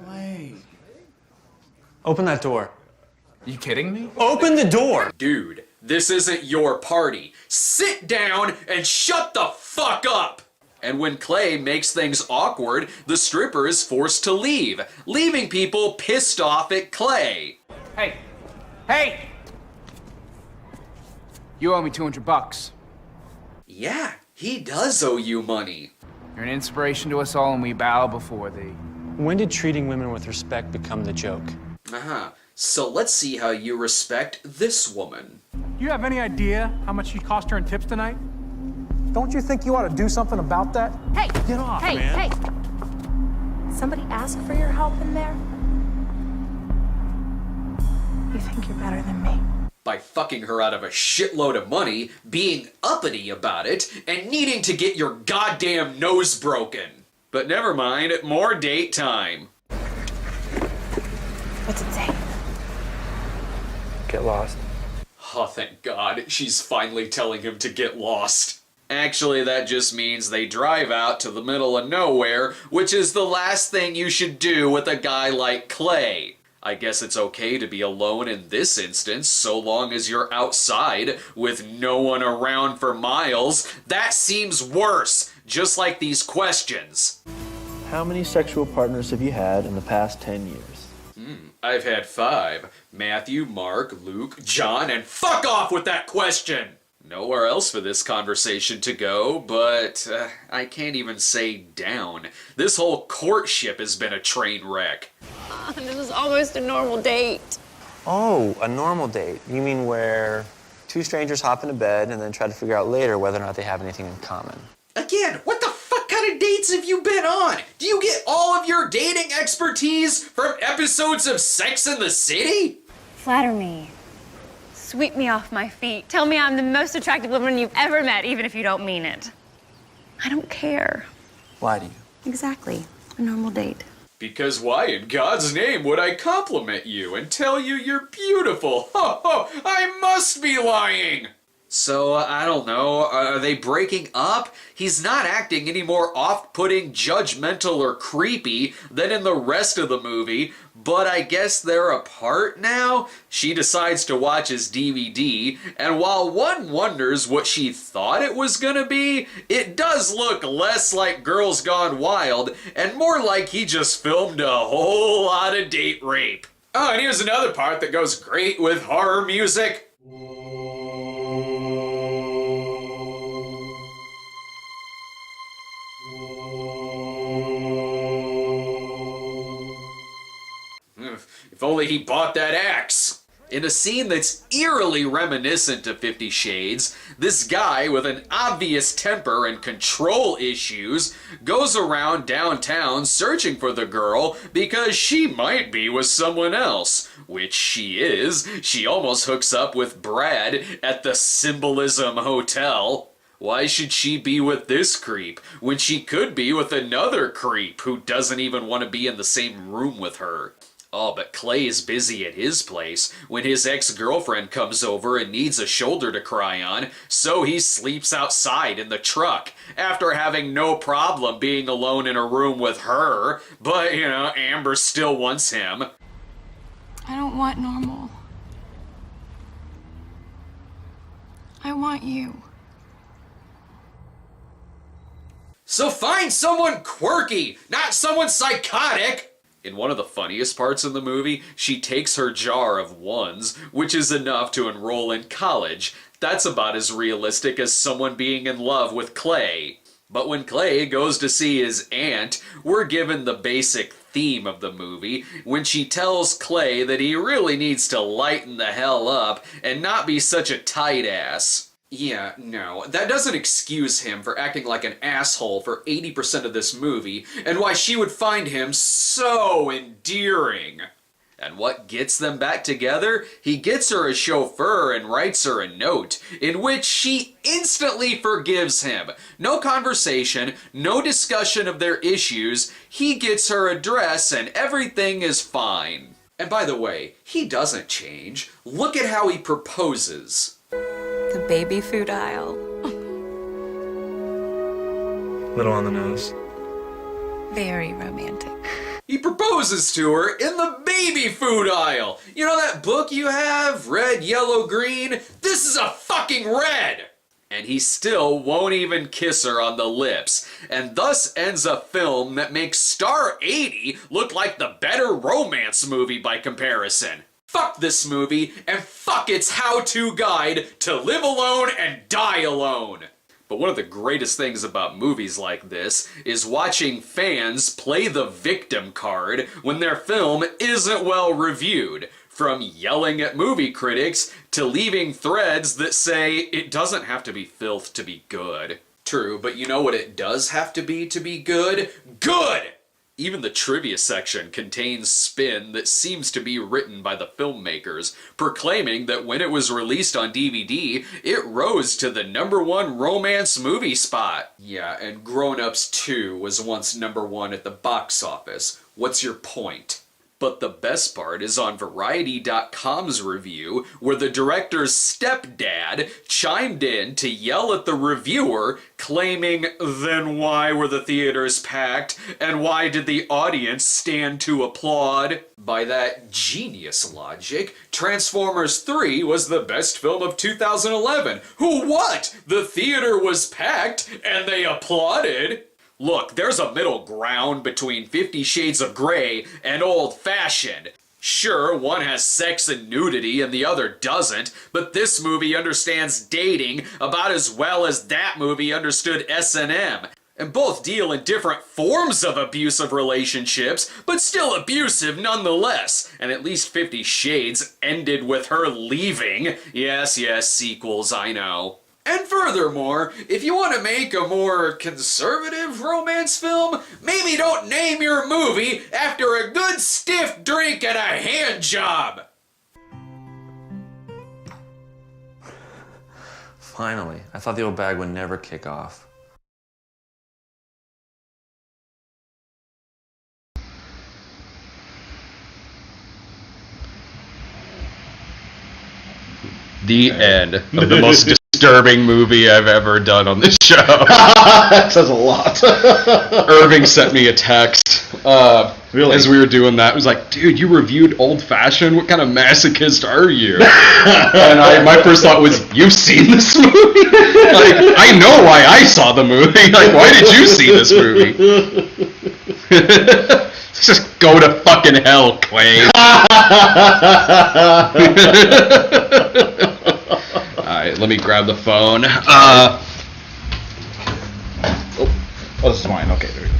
Wait. Open that door. You kidding me? Open the door! Dude, this isn't your party. Sit down and shut the fuck up! And when Clay makes things awkward, the stripper is forced to leave, leaving people pissed off at Clay. Hey! You owe me $200. Yeah, he does owe you money. You're an inspiration to us all, and we bow before thee. When did treating women with respect become the joke? So let's see how you respect this woman. You have any idea how much you cost her in tips tonight? Don't you think you ought to do something about that? Hey! Get off, hey, man. Hey! Somebody ask for your help in there? You think you're better than me? By fucking her out of a shitload of money, being uppity about it, and needing to get your goddamn nose broken. But never mind, more date time. What's it say? Get lost. Oh, thank God, she's finally telling him to get lost. Actually, that just means they drive out to the middle of nowhere, which is the last thing you should do with a guy like Clay. I guess it's okay to be alone in this instance, so long as you're outside with no one around for miles. That seems worse. just like these questions. How many sexual partners have you had in the past 10 years? I've had 5. Matthew, Mark, Luke, John, and fuck off with that question! Nowhere else for this conversation to go, but I can't even say down. This whole courtship has been a train wreck. This is almost a normal date. Oh, a normal date. You mean where two strangers hop into bed and then try to figure out later whether or not they have anything in common? Again, what the fuck kind of dates have you been on? Do you get all of your dating expertise from episodes of Sex and the City? Flatter me. Sweep me off my feet. Tell me I'm the most attractive woman you've ever met, even if you don't mean it. I don't care. Why do you? Exactly. A normal date. Because why in God's name would I compliment you and tell you you're beautiful? Ho ho! I must be lying! So, I don't know, are they breaking up? He's not acting any more off-putting, judgmental, or creepy than in the rest of the movie, but I guess they're apart now? She decides to watch his DVD, and while one wonders what she thought it was gonna be, it does look less like Girls Gone Wild, and more like he just filmed a whole lot of date rape. Oh, and here's another part that goes great with horror music. If only he bought that axe. In a scene that's eerily reminiscent of 50 Shades, this guy with an obvious temper and control issues goes around downtown searching for the girl because she might be with someone else, which she is. She almost hooks up with Brad at the Symbolism Hotel. Why should she be with this creep when she could be with another creep who doesn't even want to be in the same room with her? Oh, but Clay is busy at his place when his ex-girlfriend comes over and needs a shoulder to cry on, so he sleeps outside in the truck after having no problem being alone in a room with her. But, you know, Amber still wants him. I don't want normal. I want you. So find someone quirky, not someone psychotic! In one of the funniest parts of the movie, she takes her jar of ones, which is enough to enroll in college. That's about as realistic as someone being in love with Clay. But when Clay goes to see his aunt, we're given the basic theme of the movie when she tells Clay that he really needs to lighten the hell up and not be such a tight ass. Yeah, no, that doesn't excuse him for acting like an asshole for 80% of this movie, and why she would find him so endearing. And what gets them back together? He gets her a chauffeur and writes her a note, in which she instantly forgives him. No conversation, no discussion of their issues, he gets her address and everything is fine. And by the way, he doesn't change. Look at how he proposes. The baby food aisle. Little on the nose. Very romantic. He proposes to her in the baby food aisle. You know that book you have? Red, yellow, green? This is a fucking red! And he still won't even kiss her on the lips, and thus ends a film that makes Star 80 look like the better romance movie by comparison. Fuck this movie, and fuck its how-to guide to live alone and die alone. But one of the greatest things about movies like this is watching fans play the victim card when their film isn't well reviewed, from yelling at movie critics to leaving threads that say it doesn't have to be filth to be good. True, but you know what it does have to be good? Good! Even the trivia section contains spin that seems to be written by the filmmakers, proclaiming that when it was released on DVD, it rose to the #1 romance movie spot. Yeah, and Grown Ups 2 was once #1 at the box office. What's your point? But the best part is on Variety.com's review, where the director's stepdad chimed in to yell at the reviewer, claiming, "Then why were the theaters packed, and why did the audience stand to applaud?" By that genius logic, Transformers 3 was the best film of 2011. Who what? The theater was packed, and they applauded? Look, there's a middle ground between 50 Shades of Grey and old-fashioned. Sure, one has sex and nudity and the other doesn't, but this movie understands dating about as well as that movie understood S&M. And both deal in different forms of abusive relationships, but still abusive nonetheless. And at least 50 Shades ended with her leaving. Yes, sequels, I know. And furthermore, if you want to make a more conservative romance film, maybe don't name your movie after a good stiff drink and a hand job. Finally, I thought the old bag would never kick off. The end of the most disturbing movie I've ever done on this show. That says a lot. Irving sent me a text Really? as we were doing that. It was like, dude, you reviewed Old Fashioned? What kind of masochist are you? And my first thought was, you've seen this movie? Like, I know why I saw the movie. Like, why did you see this movie? Just go to fucking hell, Clay. Alright, let me grab the phone. Oh, this is mine. Okay, there we go.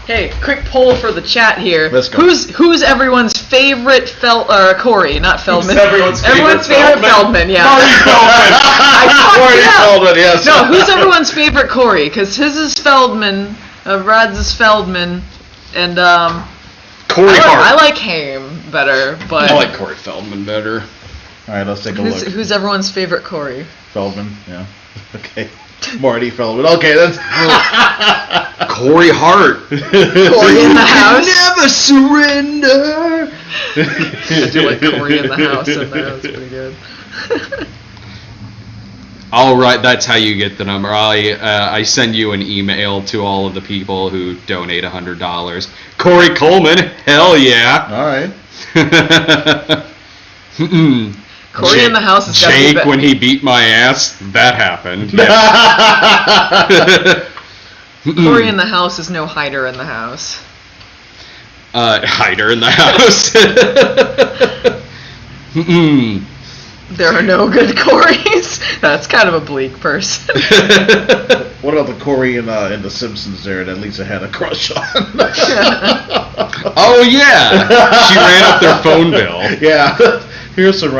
Hey, quick poll for the chat here. Let's go. Who's everyone's favorite Corey, not Feldman. Who's everyone's favorite Feldman, yeah. Marty Feldman. Marty Feldman, yes. No, who's everyone's favorite Corey? Because his is Feldman, Brad's is Feldman, and Corey Hart. I like Haim better, but I like Corey Feldman better. Alright, let's take a look. who's everyone's favorite Corey? Feldman, yeah. Okay. Marty Feldman. Okay, that's Corey Hart. Corey in the house. Never surrender. I do like Corey in the house in there. That's pretty good. All right, that's how you get the number. I send you an email to all of the people who donate $100. Corey Coleman, hell yeah. all right. Corey in the house has got to be Jake, when he beat my ass, that happened. Yeah. Corey in the house is no hider in the house. Hider in the house. There are no good Corys. That's kind of a bleak person. What about the Corey in The Simpsons there that Lisa had a crush on? Oh yeah, she ran up their phone bill. Yeah. Here's some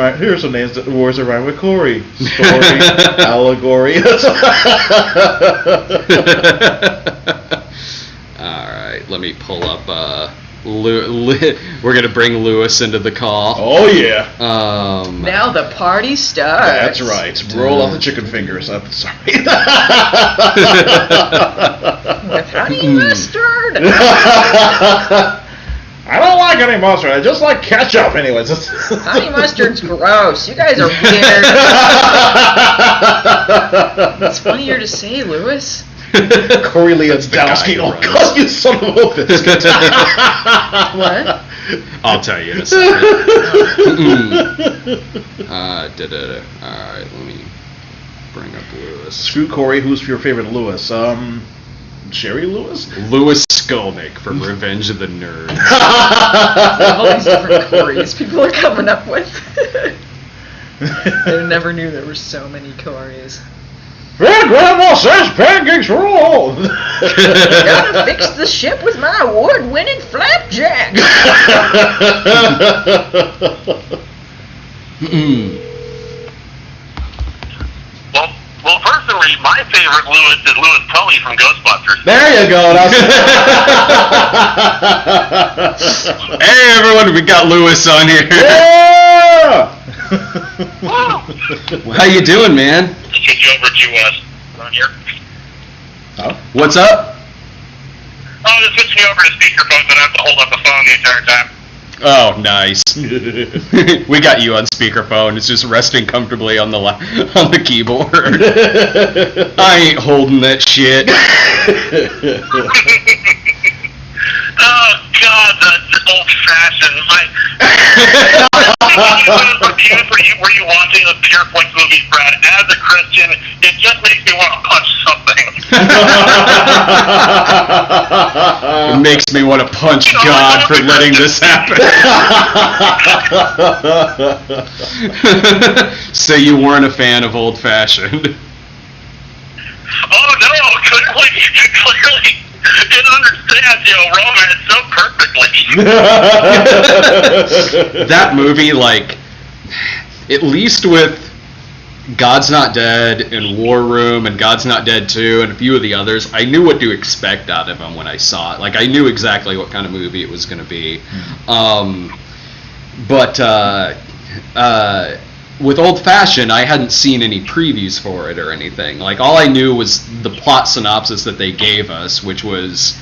names that words that rhyme with Corey. Story, allegory. Alright, let me pull up we're gonna bring Lewis into the call. Oh yeah. Now the party starts. That's right. Roll off the chicken fingers. I'm sorry. With honey mustard. I don't like any mustard. I just like ketchup anyways. Honey mustard's gross. You guys are weird. It's funnier to say, Lewis. Corey Lewandowski. Oh God, you son of a bitch. What? I'll tell you in a second. Alright, let me bring up Lewis. Screw Corey. Who's your favorite Lewis? Jerry Lewis? Lewis Skolnick from Revenge of the Nerds. All these different Corys people are coming up with. I never knew there were so many Corys. Grandma says pancakes rule. Gotta fix the ship with my award-winning flapjack. Well, personally, my favorite Lewis is Lewis Tully from Ghostbusters. There you go. Hey everyone, we got Lewis on here. Yeah! How you doing, man? Switch over to on here. Oh. What's up? Oh, just switch me over to speakerphone, so I don't have to hold up the phone the entire time. Oh, nice. We got you on speakerphone. It's just resting comfortably on the keyboard. I ain't holding that shit. Oh God, that's old-fashioned. Were you watching the Pure Points movies, Brad? As a Christian, it just makes me want to punch something. It makes me want to punch God for letting this happen. So you weren't a fan of Old Fashioned? Oh no, clearly, it understands, romance so perfectly. That movie, like, at least with God's Not Dead and War Room and God's Not Dead 2 and a few of the others, I knew what to expect out of them when I saw it. Like, I knew exactly what kind of movie it was going to be. But with Old Fashioned, I hadn't seen any previews for it or anything. Like, all I knew was the plot synopsis that they gave us, which was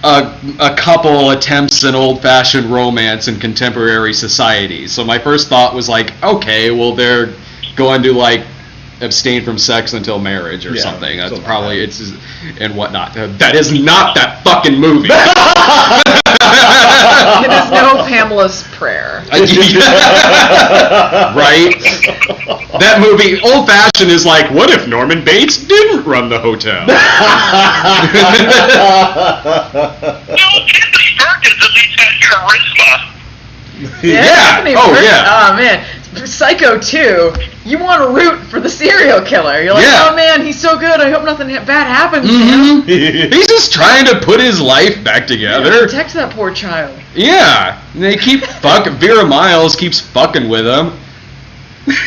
a couple attempts an old-fashioned romance in contemporary society. So my first thought was like, okay, well, they're going to, like, abstain from sex until marriage or something. That's probably it's and whatnot. That is not that fucking movie. It is no Pamela's Prayer. Right? That movie, Old Fashioned, is like, what if Norman Bates didn't run the hotel? No, Anthony Perkins at least had charisma. Anthony Oh, Perkins- yeah. Oh man, Psycho 2. You want to root for the serial killer. You're like, Yeah. oh man, he's so good. I hope nothing bad happens to him. He's just trying to put his life back together. Protect that poor child. Yeah, and they keep fucking. Vera Miles keeps fucking with him. Ironically,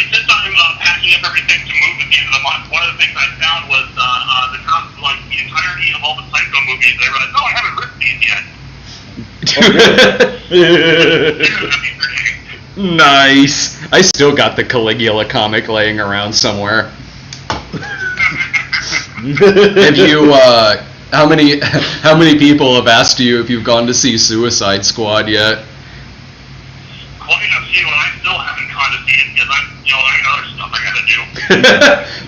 since I'm packing up everything to move at the end of the month, one of the things I found was the entirety of all the Psycho movies. I realized, I haven't ripped these yet. Nice. I still got the Caligula comic laying around somewhere. Have you? How many people have asked you if you've gone to see Suicide Squad yet? Quite a few, and I still haven't gone to see it because I got other stuff I gotta do.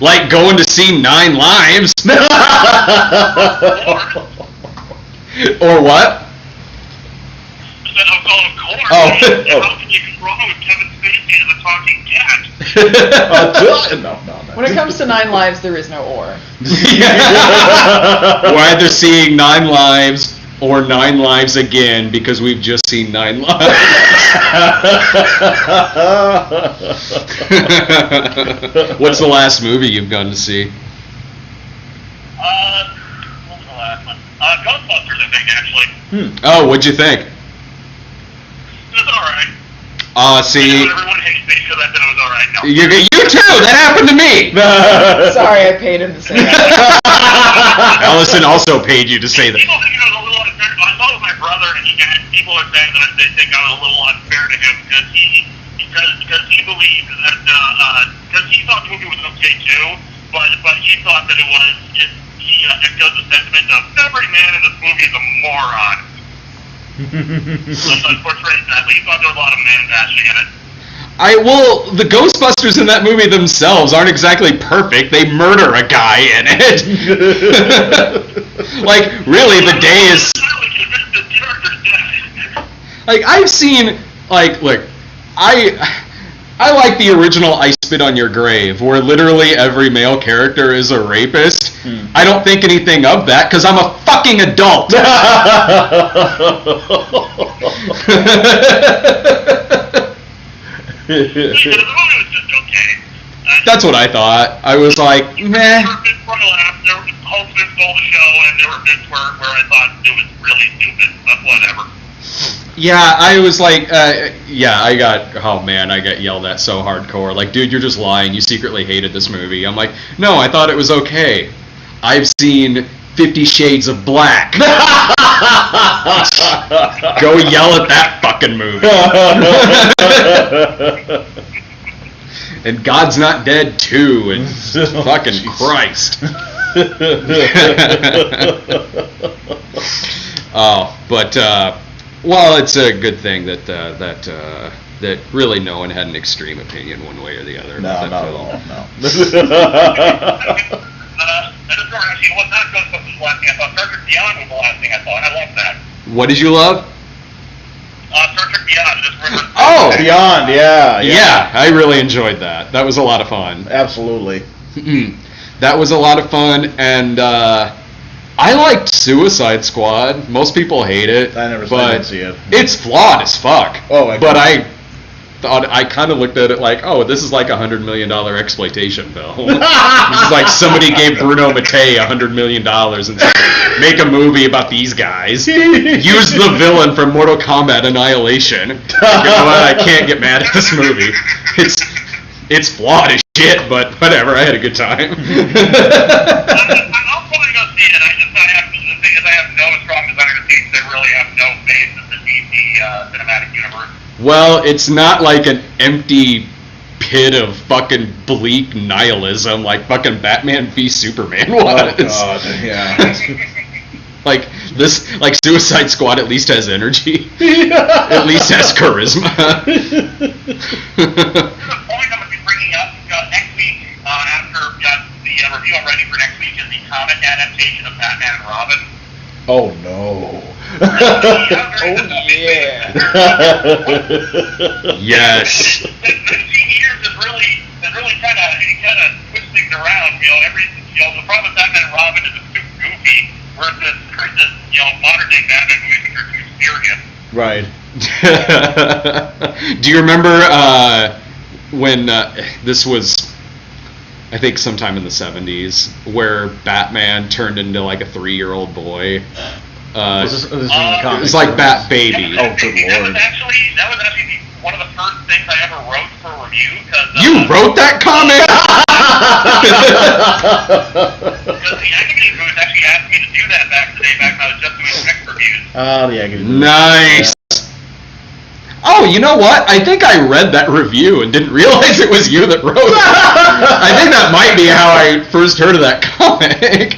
Like going to see 9 Lives? Or what? How can you go wrong with Kevin Spacey as a talking cat? No. When it comes to 9 Lives, there is no or. We're either seeing 9 Lives or 9 Lives again because we've just seen 9 Lives. What's the last movie you've gone to see? What was the last one? Ghostbusters, I think, actually. Oh, what'd you think? It was alright. See... Everyone hates me because I said it was alright. No. You too! That happened to me! Sorry, I paid him to say that. Allison also paid you to say that. People think I was a little unfair. I saw it with my brother, and people are saying that they think I'm a little unfair to him because he believes that because he thought the movie was okay too, but he thought that he echoed the sentiment of every man in this movie is a moron. Unfortunately, he thought there was a lot of man bashing in it. The Ghostbusters in that movie themselves aren't exactly perfect. They murder a guy in it. Like, really, the day is... Like, I've seen, like, look, I like the original I Spit on Your Grave, where literally every male character is a rapist. I don't think anything of that, because I'm a fucking adult. That's what I thought. I was like, meh. There were bits where I laughed, there were bits stole the show, and there were bits where I thought it was really stupid, but whatever. Yeah, I was like, I got yelled at so hardcore. Like, dude, you're just lying. You secretly hated this movie. I'm like, no, I thought it was okay. I've seen 50 Shades of Black. Go yell at that fucking movie. And God's Not Dead 2, and fucking Christ. But well, it's a good thing that really no one had an extreme opinion one way or the other. No, about not that at all. film. No. Actually, well, not Ghostbusters was the last thing I saw. Star Trek Beyond was the last thing I saw, and I loved that. What did you love? Star Trek Beyond. Just remember. Oh, Beyond, yeah. Yeah, I really enjoyed that. That was a lot of fun. Absolutely. That was a lot of fun, and I liked Suicide Squad. Most people hate it. I didn't see it. It's flawed as fuck. Oh, my but God. I kind of looked at it like, oh, this is like $100 million exploitation film. This is like somebody gave Bruno Mattei $100 million and said, make a movie about these guys. Use the villain from Mortal Kombat Annihilation. You know what? I can't get mad at this movie. It's flawed as shit, but whatever. I had a good time. I'll probably go see it. The thing is, I have no strong desire to see it. They really have no faith in the DC cinematic universe. Well, it's not like an empty pit of fucking bleak nihilism like fucking Batman v Superman was. Oh God, yeah. Like Suicide Squad at least has energy. At least has charisma. There's a point I'm going to be bringing up next week after the review I'm writing for next week is the comic adaptation of Batman and Robin. Oh no. Yeah. Yes. 15 years has really kind of switched things around. The problem with Batman and Robin is it's too goofy versus modern day Batman movies which are too serious. Right. Do you remember when this was, I think sometime in the 70s, where Batman turned into like a 3-year-old boy? This is in the comics. It's like Bat Baby. Oh, good lord. That was actually one of the first things I ever wrote for a review. You wrote that comic? Because the Agony Booth actually asked me to do that back in the day, back when I was just doing text reviews. Oh, the Agony Booth. Nice. Oh, you know what? I think I read that review and didn't realize it was you that wrote it. I think that might be how I first heard of that comic.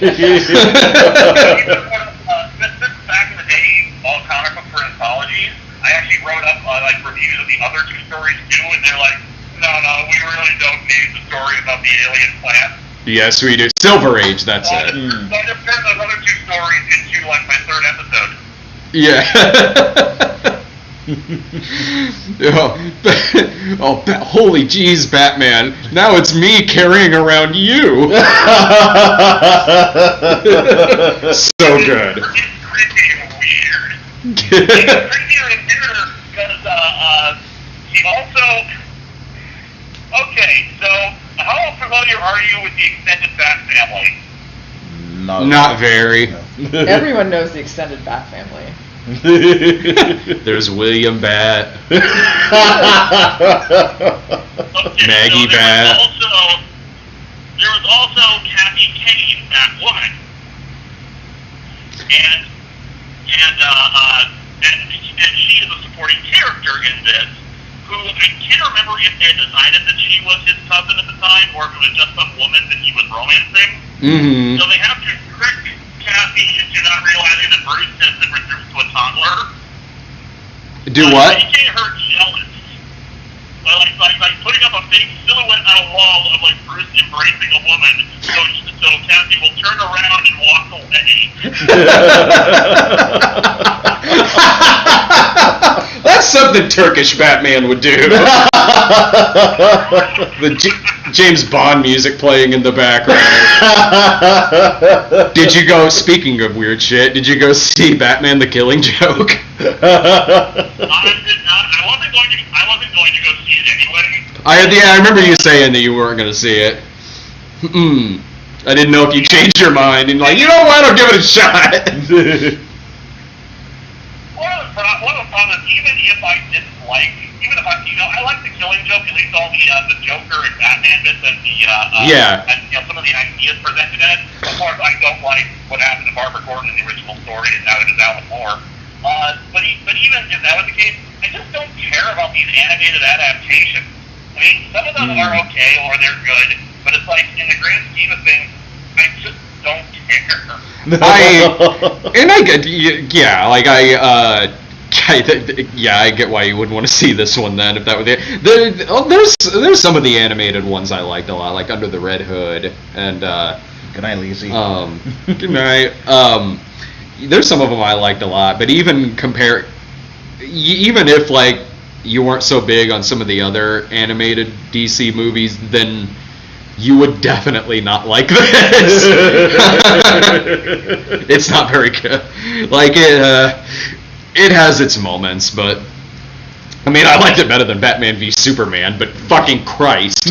Back in the day, all comic books were anthologies. I actually wrote up reviews of the other 2 stories too, and they're like, no, we really don't need the story about the alien plant. Yes, we do. Silver Age, that's it. So I just turned those other 2 stories into like my 3rd episode. Yeah. Holy jeez, Batman. Now it's me carrying around you. So good. It's creepy and weird. It's creepier and weirder because he also... Okay, so how familiar are you with the extended Bat family? Not very. Everyone knows the extended Bat family. There's William Bat. Maggie Bat. There was also Kathy Kane, Batwoman. And she is a supporting character in this, who I can't remember if they had decided that she was his cousin at the time, or if it was just some woman that he was romancing. Mm-hmm. So they have to trick Kathy into not realizing that Bruce has been reduced to a toddler. Do what? Making her jealous. Like putting up a fake silhouette on a wall of like Bruce embracing a woman, so Kathy will turn around and walk away. That's something Turkish Batman would do. The James Bond music playing in the background. Did you go, speaking of weird shit, did you go see Batman the Killing Joke? I did not. I wasn't going to go see it anyway. I remember you saying that you weren't going to see it. I didn't know if you changed your mind and like, you know what, I'll give it a shot. One of the problems, even if I like the Killing Joke, at least all the Joker and Batman bits and some of the ideas presented in it. Of course, I don't like what happened to Barbara Gordon in the original story, and now it is Alan Moore. But even if that was the case, I just don't care about these animated adaptations. I mean, some of them are okay or they're good, but it's like in the grand scheme of things, I just don't care. I get, yeah, like I get why you wouldn't want to see this one then if that were there's some of the animated ones I liked a lot, like Under the Red Hood and Good night, Lizzie. Good night. There's some of them I liked a lot, but even if like you weren't so big on some of the other animated DC movies, then you would definitely not like this. It's not very good. Like it has its moments, but I mean, I liked it better than Batman v Superman. But fucking Christ! A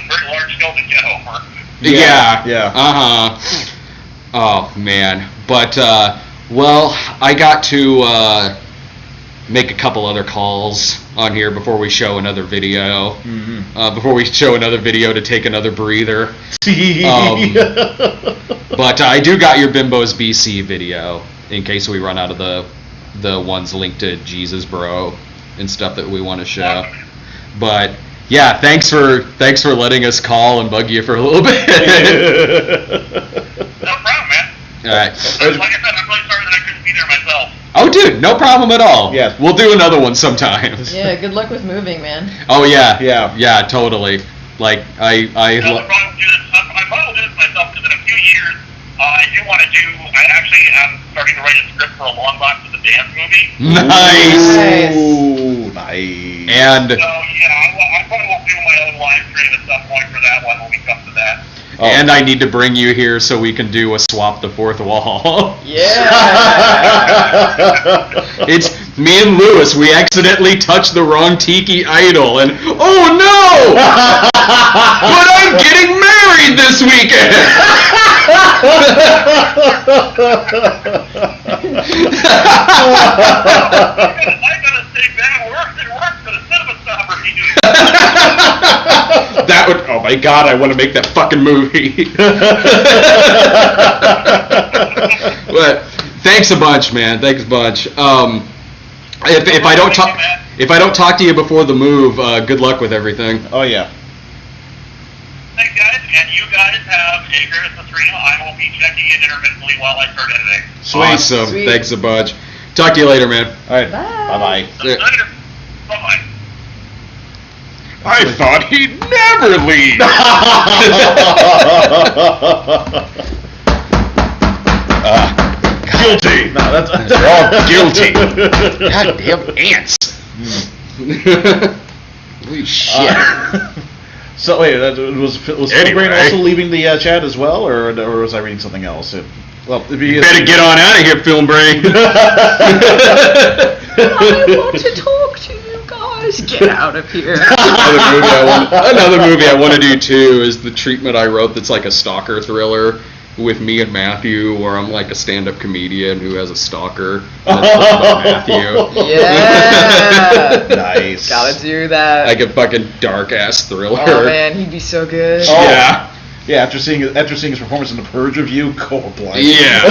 very large hill to get over. Yeah. Oh man, but well, I got to make a couple other calls on here before we show another video. Before we show another video to take another breather. But I do got your Bimbos BC video in case we run out of the ones linked to Jesus Bro and stuff that we want to show. But yeah, thanks for letting us call and bug you for a little bit. No problem, man. All right. Like I said, I'm really sorry that I couldn't be there myself. Oh, dude, no problem at all. Yeah, we'll do another one sometime. Yeah, good luck with moving, man. Oh yeah, totally. Like I probably will do this myself because in a few years, I do want to do. I actually am starting to write a script for a long box of the dance movie. Nice. Ooh, nice. And so I probably will do my own live stream at some point for that one when we come to that. And I need to bring you here so we can do a swap the fourth wall. Yeah. It's me and Lewis. We accidentally touched the wrong tiki idol, and oh no! But I'm getting married this weekend. I gotta say that works for the cinema stopper. That would. Oh my god! I want to make that fucking movie. But thanks a bunch, man. Thanks a bunch. If I don't talk to you before the move, good luck with everything. Oh yeah. Thanks, guys, and you guys have a great Christmas. I will be checking in intermittently while I start editing. Awesome. Sweet. Thanks a bunch. Talk to you later, man. All right. Bye. Later. Bye. I thought he'd never leave. Guilty. No, that's they're all guilty. Goddamn ants. Holy shit. So wait, was Phil Brain also leaving the chat as well, or was I reading something else? Well, if you better get on out of here, Film Brain. I want to talk to you guys. Get out of here. Another movie I want to do too is The Treatment I Wrote. That's like a stalker thriller with me and Matthew, where I'm like a stand-up comedian who has a stalker. That's about Matthew. Yeah. Nice. Gotta do that. Like a fucking dark-ass thriller. Oh man, he'd be so good. Oh. Yeah. Yeah, after seeing his performance in The Purge review, cold blind. Yeah.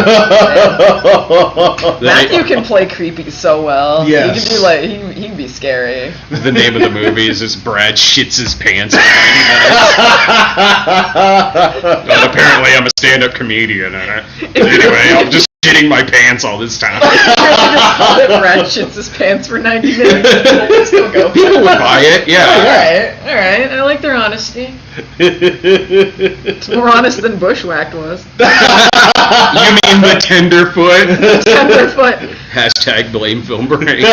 Matthew can play creepy so well. Yes. He can do like he'd be scary. The name of the movie is just Brad shits his pants in 90 minutes. But apparently I'm a stand-up comedian. Anyway, I'm just shitting my pants all this time. Brad shits his pants for 90 minutes. Still go. People would buy it, yeah. All right. I like their honesty. It's more honest than Bushwhacked was. You mean the Tenderfoot? Tenderfoot. Hashtag blame Film Brain.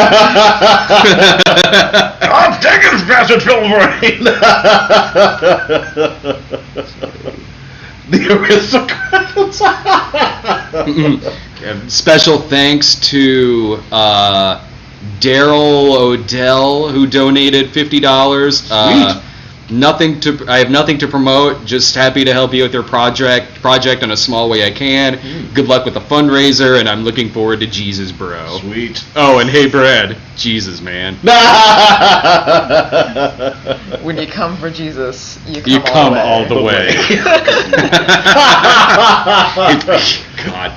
I'm taking this bastard Film Brain. The aristocrats. Special thanks to Daryl Odell, who donated $50. Sweet. I have nothing to promote. Just happy to help you with your project in a small way I can. Good luck with the fundraiser, and I'm looking forward to Jesus, bro. Sweet. Oh, and hey, Brad. Jesus, man. When you come for Jesus, you come all the way. God.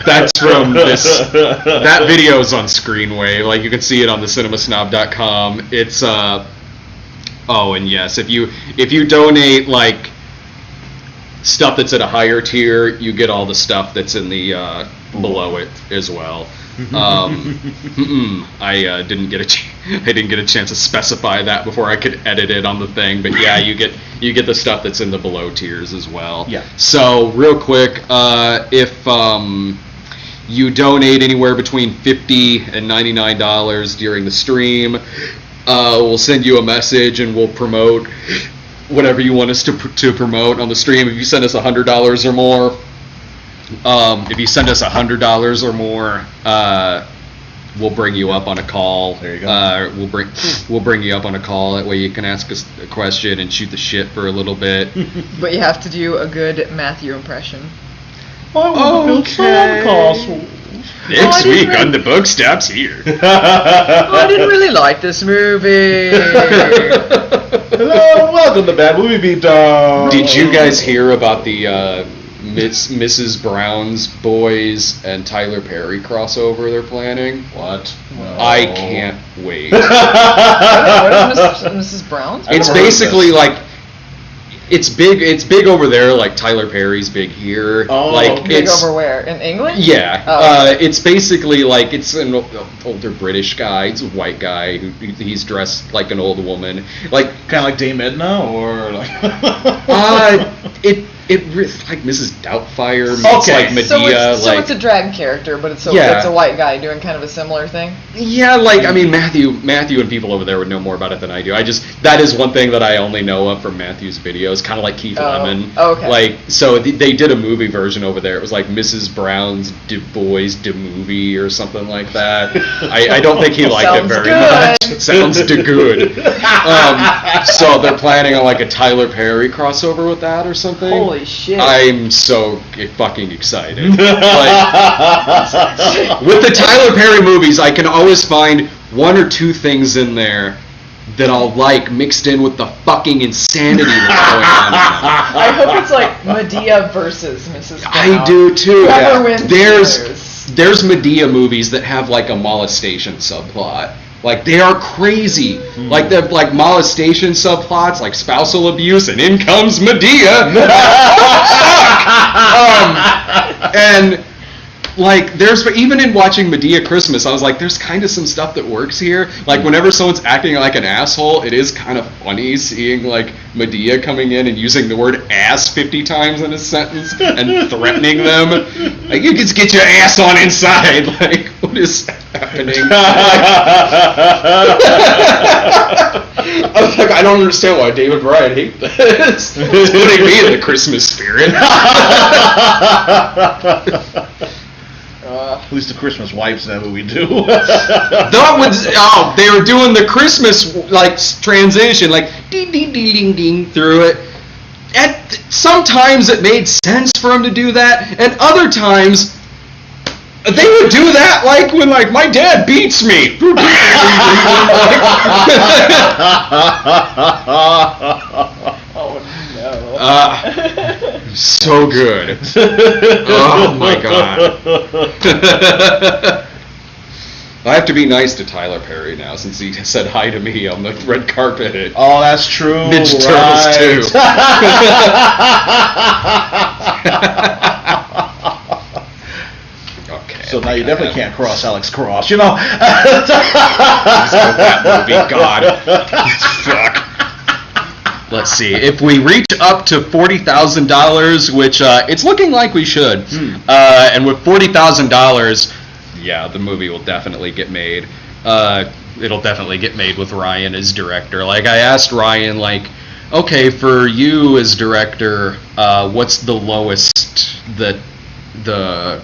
That's from this. That video is on Screenwave. Like, you can see it on the cinemasnob.com. It's Oh, and yes, if you donate like stuff that's at a higher tier, you get all the stuff that's in the below it as well. I didn't get a chance to specify that before I could edit it on the thing, but yeah, you get the stuff that's in the below tiers as well. Yeah. So real quick, if you donate anywhere between $50 and $99 during the stream, we'll send you a message and we'll promote whatever you want us to promote on the stream. If you send us $100 or more. If you send us $100 or more, we'll bring you up on a call. There you go. We'll bring you up on a call. That way you can ask us a question and shoot the shit for a little bit. But you have to do a good Matthew impression. Next week on the Book Stops Here. I didn't really like this movie. Hello, welcome to Bad Movie Beat Down. Did you guys hear about the Mrs. Brown's Boys and Tyler Perry crossover they're planning? What? No. I can't wait. What is Mrs. Brown's? It's basically like it's big over there, like Tyler Perry's big here. Oh, like big over where? In England? Yeah. Oh. It's basically like it's an older British guy. He's a white guy he's dressed like an old woman, like kind of like Dame Edna, or like it's like Mrs. Doubtfire meets like Medea. So it's a drag character, but it's a white guy doing kind of a similar thing. Yeah, like I mean Matthew and people over there would know more about it than I do. That is one thing that I only know of from Matthew's videos, kind of like Keith Lemon. Oh, okay. Like so they did a movie version over there. It was like Mrs. Brown's Boys de Movie or something like that. I don't think he liked it very much. It sounds good. So they're planning on like a Tyler Perry crossover with that or something. Holy shit. I'm so fucking excited. Like, with the Tyler Perry movies, I can always find one or two things in there that I'll like mixed in with the fucking insanity that's going on. I hope it's like Medea versus Mrs. Brown. I do too. Whoever wins There's Medea movies that have like a molestation subplot. Like they are crazy. Like the molestation subplots, like spousal abuse, and in comes Medea. And like there's even in watching Medea Christmas, I was like, there's kind of some stuff that works here. Like whenever someone's acting like an asshole, it is kind of funny seeing like Medea coming in and using the word ass 50 times in a sentence and threatening them. Like you can get your ass on inside. Like what is happening? I was like, I don't understand why David Bryan hates this. It's putting me in the Christmas spirit. At least the Christmas wives know what we do. They were doing the Christmas like transition, like ding ding ding ding ding through it. And sometimes it made sense for him to do that, and other times they would do that like when like my dad beats me. Oh no. So good. Oh my god. I have to be nice to Tyler Perry now since he said hi to me on the red carpet. Oh, that's true. Ninja Turtles 2. Okay. So now you definitely can't cross Alex Cross, you know. That movie, God. Fuck. Let's see. If we reach up to $40,000, which it's looking like we should, and with $40,000, yeah, the movie will definitely get made. It'll definitely get made with Ryan as director. Like I asked Ryan, like, okay, for you as director, what's the lowest that the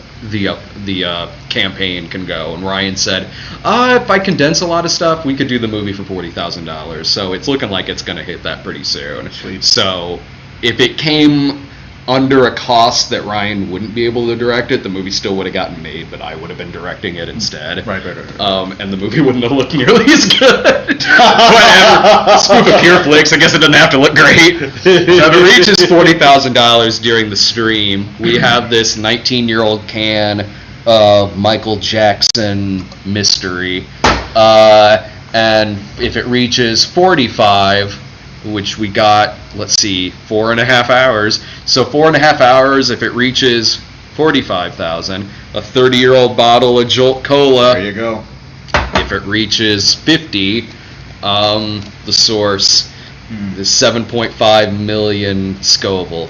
campaign can go? And Ryan said, if I condense a lot of stuff, we could do the movie for $40,000. So it's looking like it's going to hit that pretty soon. Sweet. So if it came under a cost that Ryan wouldn't be able to direct it, the movie still would have gotten made, but I would have been directing it instead. Right. And the movie wouldn't have looked nearly as good. Whatever. Spook of Pure Flicks, I guess it doesn't have to look great. So if it reaches $40,000 during the stream, we have this 19-year-old can of Michael Jackson Mystery. And if it reaches 45, which we got, let's see, 4.5 hours. So 4.5 hours, if it reaches 45,000, a 30-year-old bottle of Jolt Cola. There you go. If it reaches 50, the source is 7.5 million Scoville.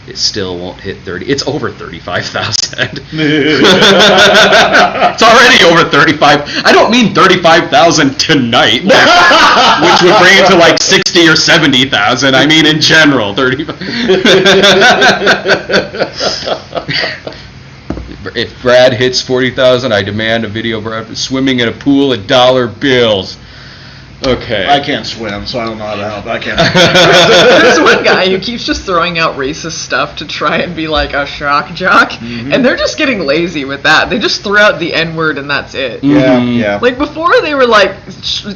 It still won't hit 30. It's over 35,000. It's already over 35. I don't mean 35,000 tonight, which would bring it to like 60 or 70,000. I mean in general, 35. If Brad hits 40,000, I demand a video of Brad swimming in a pool of dollar bills. Okay. I can't swim, so I don't know how to help. I can't. There's one guy who keeps just throwing out racist stuff to try and be like a shock jock, and they're just getting lazy with that. They just throw out the N-word and that's it. Yeah, yeah. Like before, they were like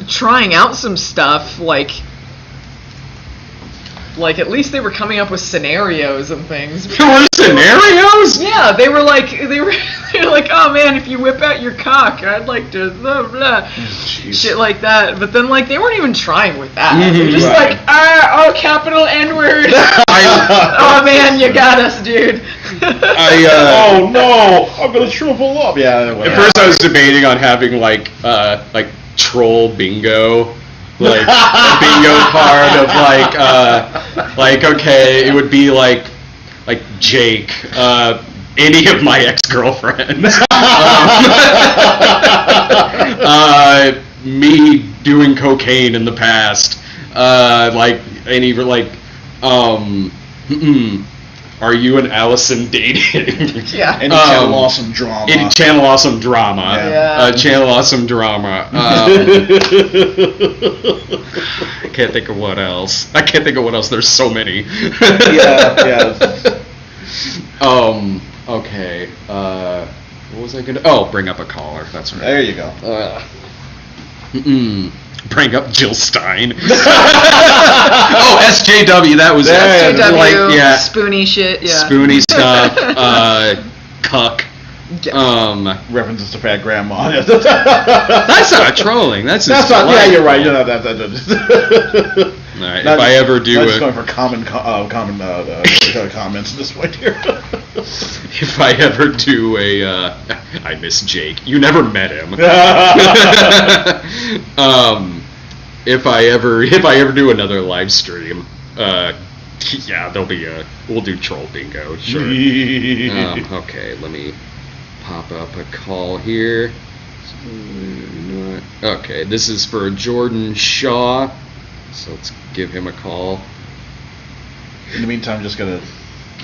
trying out some stuff, like at least they were coming up with scenarios and things. There were scenarios? Yeah, they were like, oh man, if you whip out your cock, I'd like to blah blah, shit like that. But then like they weren't even trying with that. They were just like, capital N-word. Oh man, you got us, dude. Oh no, I'm gonna shrivel up. Yeah. At first, I was debating on having like troll bingo. Like a bingo card of like okay, it would be like Jake, any of my ex-girlfriends, me doing cocaine in the past, are you and Allison dating? Yeah. Any Channel Awesome drama. Any Channel Awesome drama. Yeah. Channel Awesome drama. I can't think of what else. There's so many. Yeah. Okay. What was I gonna? Oh, bring up a caller. That's right. There you go. Bring up Jill Stein. Oh, SJW. That was SJW. Spoony shit. Yeah. Spoony stuff. Cuck. References to Fat Grandma. That's not trolling. That's not. Yeah, you're right. All right. If I ever do just going for common comments at this point here. If I ever do I miss Jake. You never met him. If I ever do another live stream, we'll do troll bingo. Sure. Okay, let me pop up a call here. Okay, this is for Jordan Shaw. So let's give him a call. In the meantime, just gotta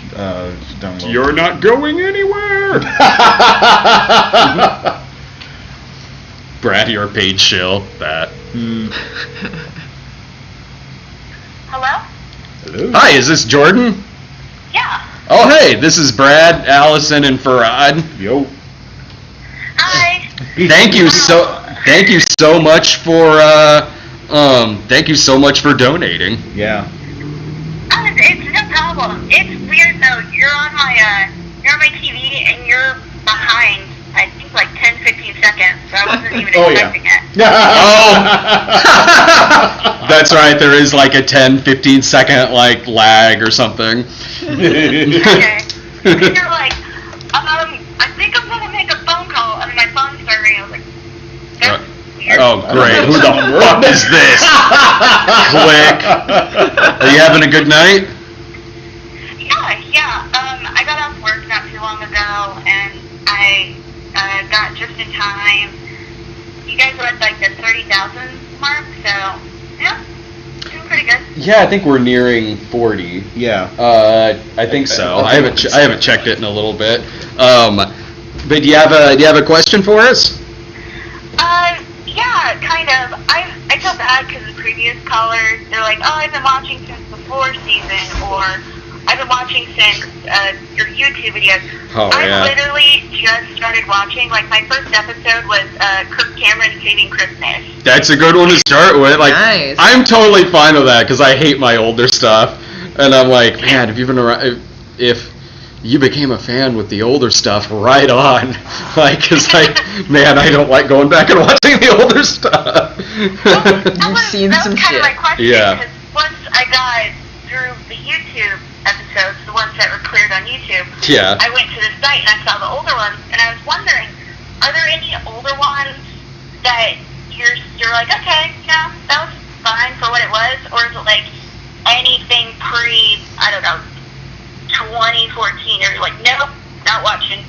download. You're not going anywhere. Brad, you're a paid shill. That. Hello? Hello. Hi, is this Jordan? Yeah. Oh, hey, this is Brad, Allison, and Farad. Yo. Hi. Thank you so much for donating. Yeah. It's no problem. It's weird though. You're on my TV and you're behind. I think like 10-15 seconds. So I wasn't even expecting it. Oh. That's right. There is like a 10-15 second like lag or something. Okay. And you're like, I think I'm gonna make a phone call, and my phone started ringing. I was like, that's weird. Oh, great. Who the fuck is this? Click. Are you having a good night? Yeah. I got off work not too long ago, and I got just in time. You guys were at like the 30,000 mark, so yeah, doing pretty good. Yeah, I think we're nearing 40. Yeah. I think so. I haven't checked it in a little bit. But do you have a question for us? Yeah, kind of. I feel bad because the previous callers, they're like, oh, I've been watching since the 4th season, or I've been watching since your YouTube videos. Oh, yeah. I literally just started watching. Like, my first episode was Kirk Cameron Saving Christmas. That's a good one to start with. Like, Nice. I'm totally fine with that because I hate my older stuff, and I'm like, man, if you've been around, if you became a fan with the older stuff, right on. Like, cause man, I don't like going back and watching the older stuff. You've seen some shit. That was kind of my question. Yeah. Because once I got through the YouTube episodes, the ones that were cleared on YouTube, Yeah. I went to the site and I saw the older ones, and I was wondering, are there any older ones that you're like, okay, yeah, that was fine for what it was, or is it like anything pre, I don't know, 2014, or you're like, nope, not watching.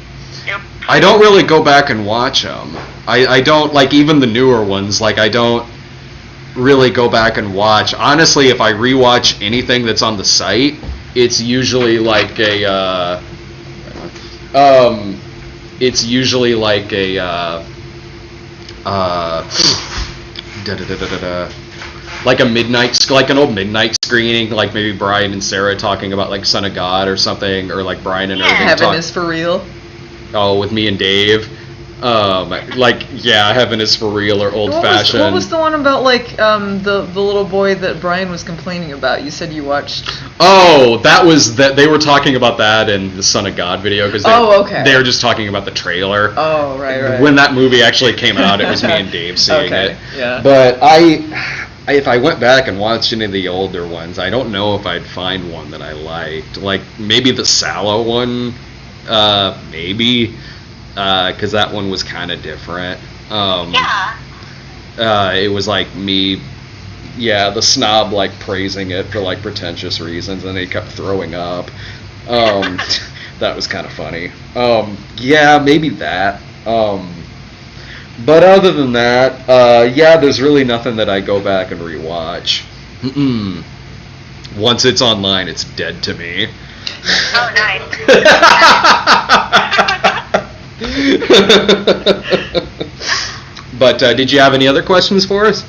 Nope. I don't really go back and watch them. I don't, like, even the newer ones, like, I don't really go back and watch. Honestly, if I rewatch anything that's on the site, it's usually like a, like a midnight, like an old midnight screening, like maybe Brian and Sarah talking about like Son of God or something, or like Brian and Irving Heaven is for real. Oh, with me and Dave. Like, yeah, Heaven is for real, or Old Fashioned. What was the one about, like, the little boy that Brian was complaining about? You said you watched. Oh, that was that. They were talking about that in the Son of God video because they were just talking about the trailer. Oh, right. When that movie actually came out, it was me and Dave seeing it. Yeah. But if I went back and watched any of the older ones, I don't know if I'd find one that I liked. Like maybe the Sallow one, maybe. Because that one was kind of different. It was like me, the snob like praising it for like pretentious reasons, and he kept throwing up. That was kind of funny. Maybe that. But other than that, there's really nothing that I go back and rewatch. Once it's online, it's dead to me. Oh, nice. But did you have any other questions for us?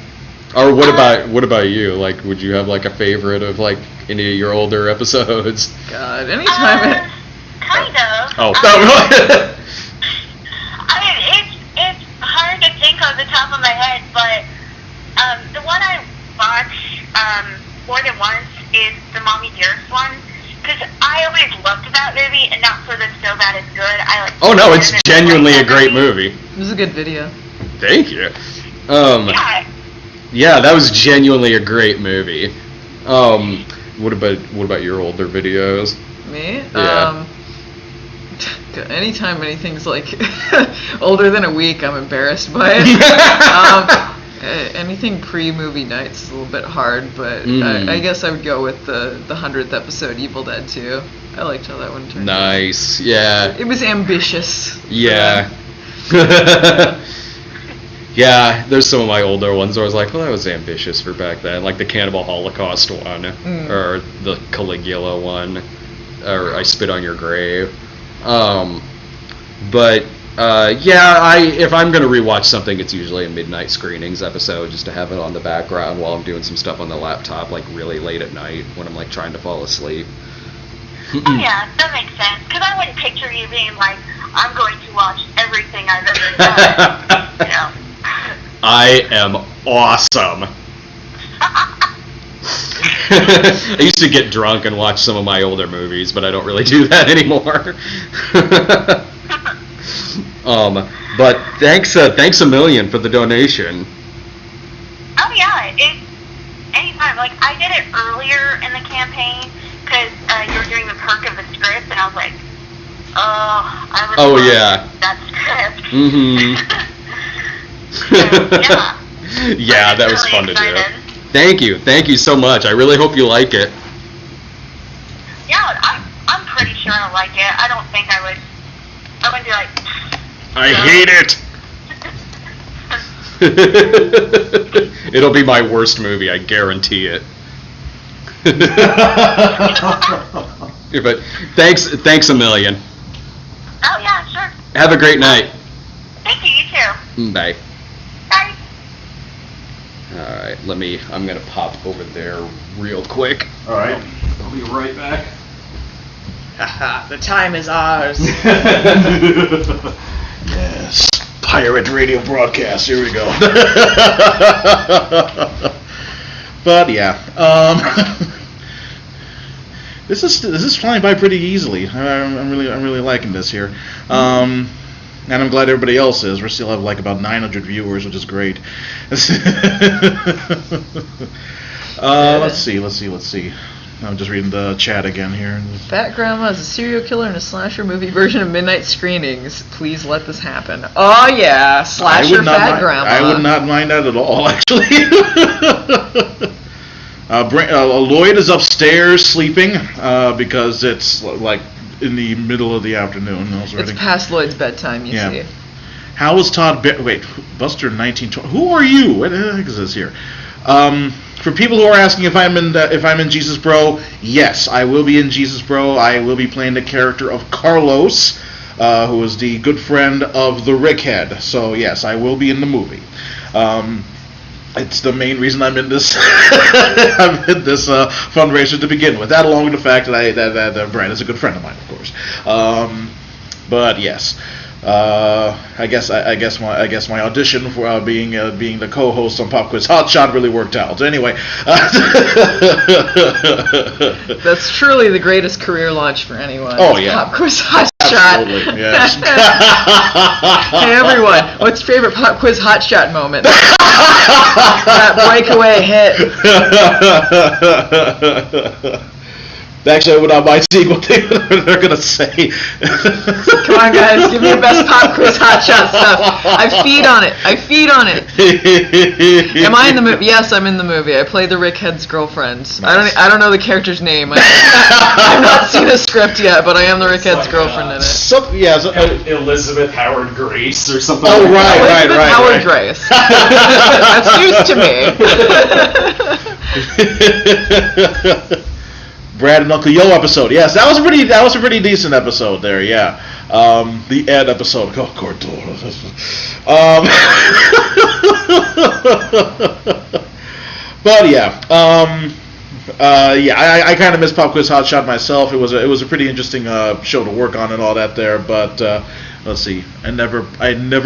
Or what about you? Like, would you have like a favorite of like any of your older episodes? God, anytime. Kind of. Oh. I mean, it's hard to think off the top of my head, but the one I watch more than once is the Mommy Dearest one. Because I always loved that movie, and not for the So Bad It's Good. I like. Oh no, it's genuinely a great movie. It was a good video. Thank you. Yeah, that was genuinely a great movie. What about your older videos? Me? Yeah. Anytime anything's like older than a week, I'm embarrassed by it. Anything pre-movie nights is a little bit hard, but I guess I would go with the 100th episode, Evil Dead 2. I liked how that one turned out. Nice, yeah. It was ambitious. Yeah. Yeah, there's some of my older ones where I was like, well, that was ambitious for back then. Like the Cannibal Holocaust one, or the Caligula one, or I Spit on Your Grave. If I'm going to rewatch something, it's usually a midnight screenings episode just to have it on the background while I'm doing some stuff on the laptop, like really late at night when I'm like trying to fall asleep. Oh yeah, that makes sense. Because I wouldn't picture you being like, I'm going to watch everything I've ever done. You know. I am awesome. I used to get drunk and watch some of my older movies, but I don't really do that anymore. But thanks a million for the donation. Oh yeah, anytime. Like I did it earlier in the campaign because you were doing the perk of the script, and I was like, oh, I really love that script. Yeah, that was really fun excited to do. Thank you so much. I really hope you like it. Yeah, I'm pretty sure I'll like it. I don't think I wouldn't be like. I hate it. It'll be my worst movie, I guarantee it. But thanks a million. Oh yeah, sure. Have a great night. Thank you. You too. Bye. Bye. Alright, I'm gonna pop over there real quick. Alright. I'll be right back. The time is ours. Yes. Pirate radio broadcast. Here we go. But yeah, this is flying by pretty easily. I'm really liking this here. And I'm glad everybody else is. We still have like about 900 viewers, which is great. Let's see. I'm just reading the chat again here. Fat Grandma is a serial killer in a slasher movie version of Midnight Screenings. Please let this happen. Oh yeah, slasher Fat Grandma. I would not mind that at all, actually. Lloyd is upstairs sleeping because it's like in the middle of the afternoon. It's past Lloyd's bedtime, you see. How is Todd? Wait, Buster 1920. Who are you? What the heck is this here? For people who are asking if I'm in Jesus Bro, yes, I will be in Jesus Bro. I will be playing the character of Carlos, who is the good friend of the Rickhead. So yes, I will be in the movie. It's the main reason I'm in this. I'm in this fundraiser to begin with. That, along with the fact that Brad is a good friend of mine, of course. But yes. I guess my audition for being the co-host on Pop Quiz Hot Shot really worked out. Anyway, that's truly the greatest career launch for anyone. Oh yeah, Pop Quiz Hot Shot. Absolutely, yes. Hey everyone, what's your favorite Pop Quiz Hot Shot moment? That breakaway hit. Actually, I would not mind seeing what they're going to say. Come on, guys, give me the best Pop Quiz Hot Shot stuff. I feed on it. Am I in the movie? Yes, I'm in the movie. I play the Rickhead's girlfriend. Nice. I don't know the character's name. I've not seen a script yet, but I am the Rickhead's girlfriend in it. Elizabeth Howard Grace or something. Oh, right. Elizabeth Howard Grace. That's news to me. Brad and Uncle Yo episode. Yes, that was a pretty decent episode there. Yeah, the Ed episode. Oh, Cordova. But yeah, I kind of miss Pop Quiz Hot Shot myself. It was a pretty interesting show to work on and all that there. But let's see, I never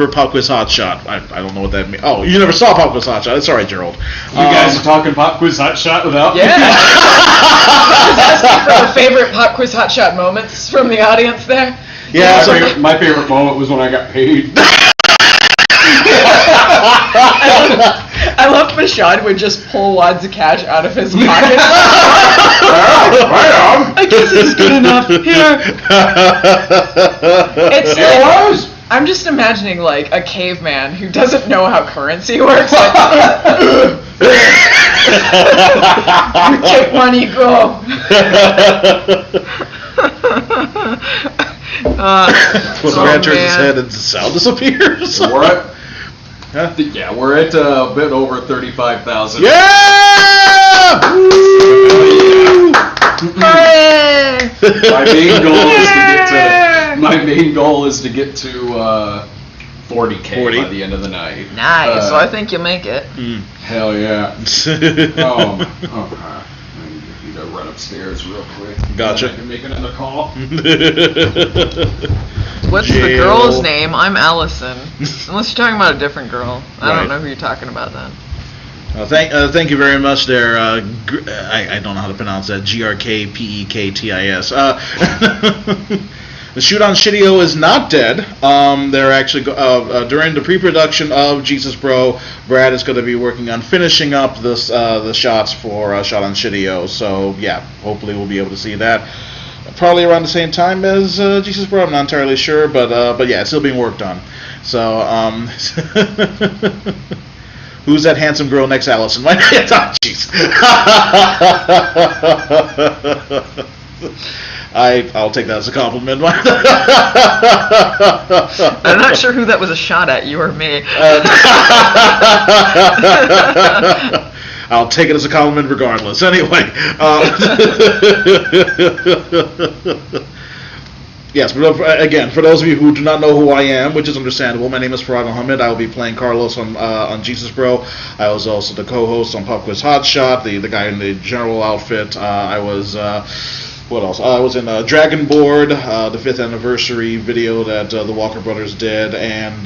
Pop Quiz Hot Shot. I don't know what that means. Oh, you never saw Pop Quiz Hot Shot. That's all right, Gerald. You guys are talking Pop Quiz Hot Shot without me? Yeah. Asking for the favorite Pop Quiz Hot Shot moments from the audience there. Yeah, my favorite moment was when I got paid. I love Fashad would just pull wads of cash out of his pocket. I guess it's good enough. Here. I'm just imagining like a caveman who doesn't know how currency works. Like, you take money, go. When the man turns his head and the sound disappears. What? Huh? Yeah, we're at a bit over 35,000. Yeah! My main goal is to get to 40K by the end of the night. Nice. So I think you'll make it. Hell yeah. Okay. I need to run upstairs real quick. Gotcha. I can make another call. What's the girl's name? I'm Allison. Unless you're talking about a different girl. I don't know who you're talking about then. Thank you very much there. I don't know how to pronounce that. GRKPEKTIS. The shoot on Shidio is not dead. They're actually during the pre-production of Jesus Bro, Brad is going to be working on finishing up this the shots for Shot on Shidio. So yeah, hopefully we'll be able to see that probably around the same time as Jesus Bro. I'm not entirely sure, but yeah, it's still being worked on. So who's that handsome girl next to Allison? Jeez. I'll take that as a compliment. I'm not sure who that was a shot at, you or me. I'll take it as a compliment regardless. Anyway. Yes, but again, for those of you who do not know who I am, which is understandable, my name is Farad Mohammed. I will be playing Carlos on Jesus Bro. I was also the co-host on Pop Quiz Hot Shot, the guy in the general outfit. I was... what else? I was in Dragon Board, the 5th anniversary video that the Walker Brothers did, and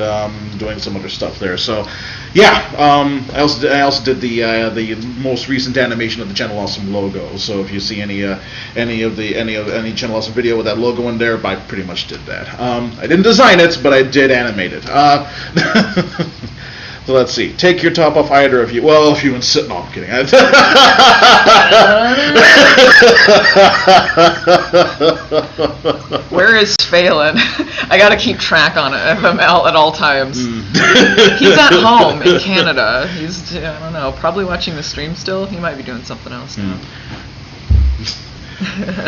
doing some other stuff there. So, yeah, I also did the most recent animation of the Channel Awesome logo. So if you see any Channel Awesome video with that logo in there, I pretty much did that. I didn't design it, but I did animate it. So let's see. Take your top off, either of you. Well, if you insist. No, I'm kidding. Where is Phelan? I gotta keep track on it, FML at all times. He's at home in Canada. He's, I don't know, probably watching the stream still. He might be doing something else now.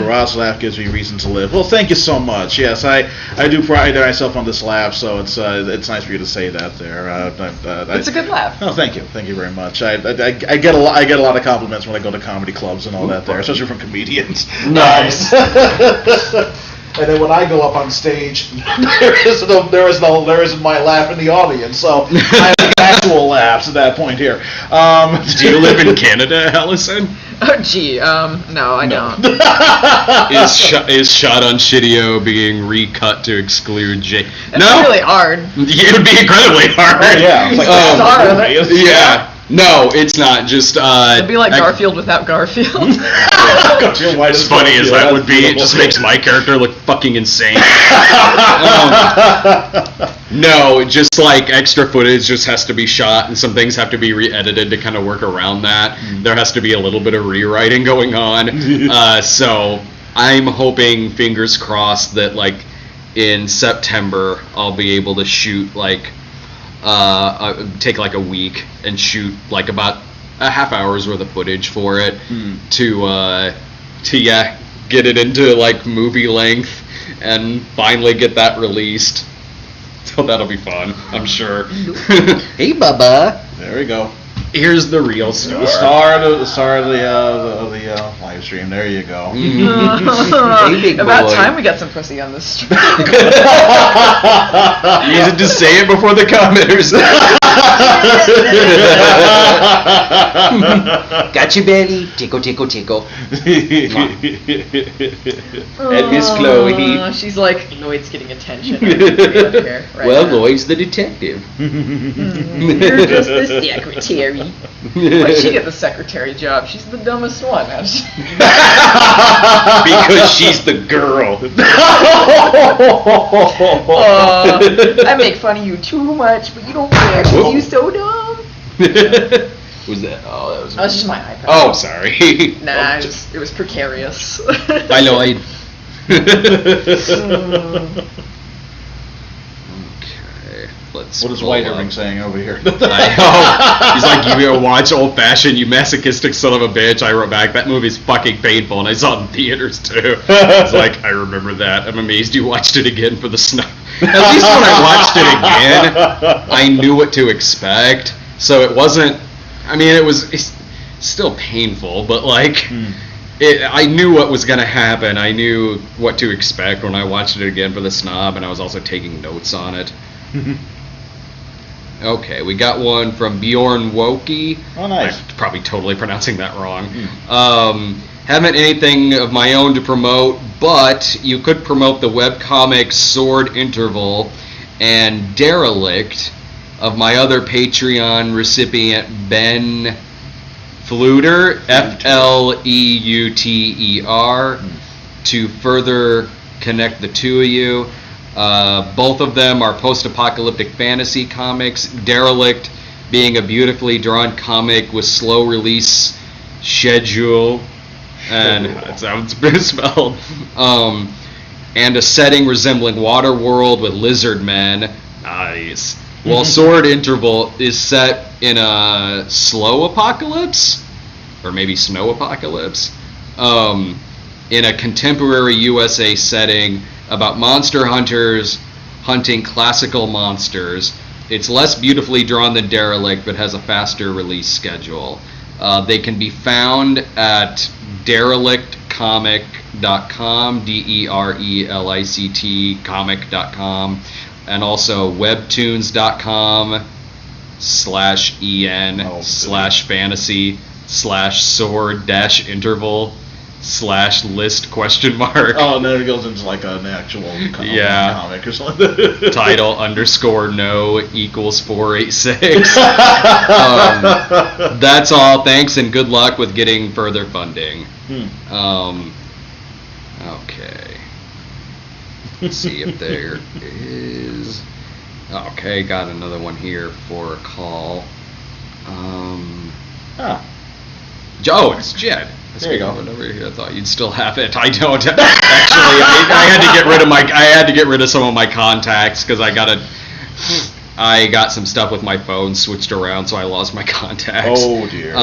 Ross laugh gives me reason to live. Well, thank you so much. Yes, I do pride myself on this laugh, so it's nice for you to say that there. It's a good laugh. Oh, thank you very much. I get a lot of compliments when I go to comedy clubs and all that there, especially from comedians. Nice. And then when I go up on stage, there isn't my laugh in the audience, so I have actual laughs at that point here. Do you live in Canada, Allison? Oh, gee, no, I don't. Is Shot on Shitio being recut to exclude J? It's really hard. It would be incredibly hard. Oh, yeah. It's like, yeah. No, it's not. Just it'd be like Garfield without Garfield. As funny as that would be, it just makes my character look fucking insane. No, just like extra footage just has to be shot, and some things have to be re-edited to kind of work around that. There has to be a little bit of rewriting going on. So I'm hoping, fingers crossed, that like in September I'll be able to shoot like take like a week and shoot like about a half hour's worth of footage for it to get it into like movie length and finally get that released. So that'll be fun, I'm sure. Hey, Bubba. There we go. Here's the real star. The star of the live stream. There you go. Hey, big About boy. Time we got some pussy on this stream. You needed to say it before the commenters. Got you, Belly. Tickle, tickle, tickle. And Miss Chloe. She's like, Lloyd's getting attention. Here, right well, now. Lloyd's the detective. You're just the secretary. Why'd she get the secretary job? She's the dumbest one. Because she's the girl. I make fun of you too much, but you don't care because you're so dumb. Was that? Oh, that was. That's just my iPad. Oh, sorry. Nah, it was precarious. Hi, Lloyd. Let's what is White Irving saying over here? I know. He's like, you watch Old Fashioned, you masochistic son of a bitch. I wrote back, that movie's fucking painful, and I saw it in theaters too. It's like, I remember that. I'm amazed you watched it again for the snuff. At least when I watched it again, I knew what to expect. So it wasn't, I mean, it's still painful, but like, I knew what was going to happen. I knew what to expect when I watched it again for the snob, and I was also taking notes on it. Okay, we got one from Bjorn Woki. Oh, nice. I'm probably totally pronouncing that wrong. Haven't anything of my own to promote, but you could promote the webcomic Sword Interval and Derelict of my other Patreon recipient, Ben Fluter, Fleuter, to further connect the two of you. Both of them are post-apocalyptic fantasy comics. Derelict being a beautifully drawn comic with slow release schedule, and that's how it's been spelled. And a setting resembling Waterworld with lizard men. Nice. While Sword Interval is set in a slow apocalypse, or maybe snow apocalypse, in a contemporary USA setting about monster hunters hunting classical monsters. It's less beautifully drawn than Derelict, but has a faster release schedule. They can be found at derelictcomic.com, DERELICT comic.com, and also webtoons.com/en/fantasy/sword-interval/list ? Oh, and then it goes into like an actual comic or something. Title _no = 486. That's all. Thanks and good luck with getting further funding. Okay. Let's see if there is Okay, got another one here for a call. Oh, it's Jed. There you go. Over here. I thought you'd still have it. I don't. Actually, I had to get rid of I had to get rid of some of my contacts because I got some stuff with my phone switched around, so I lost my contacts. Oh dear.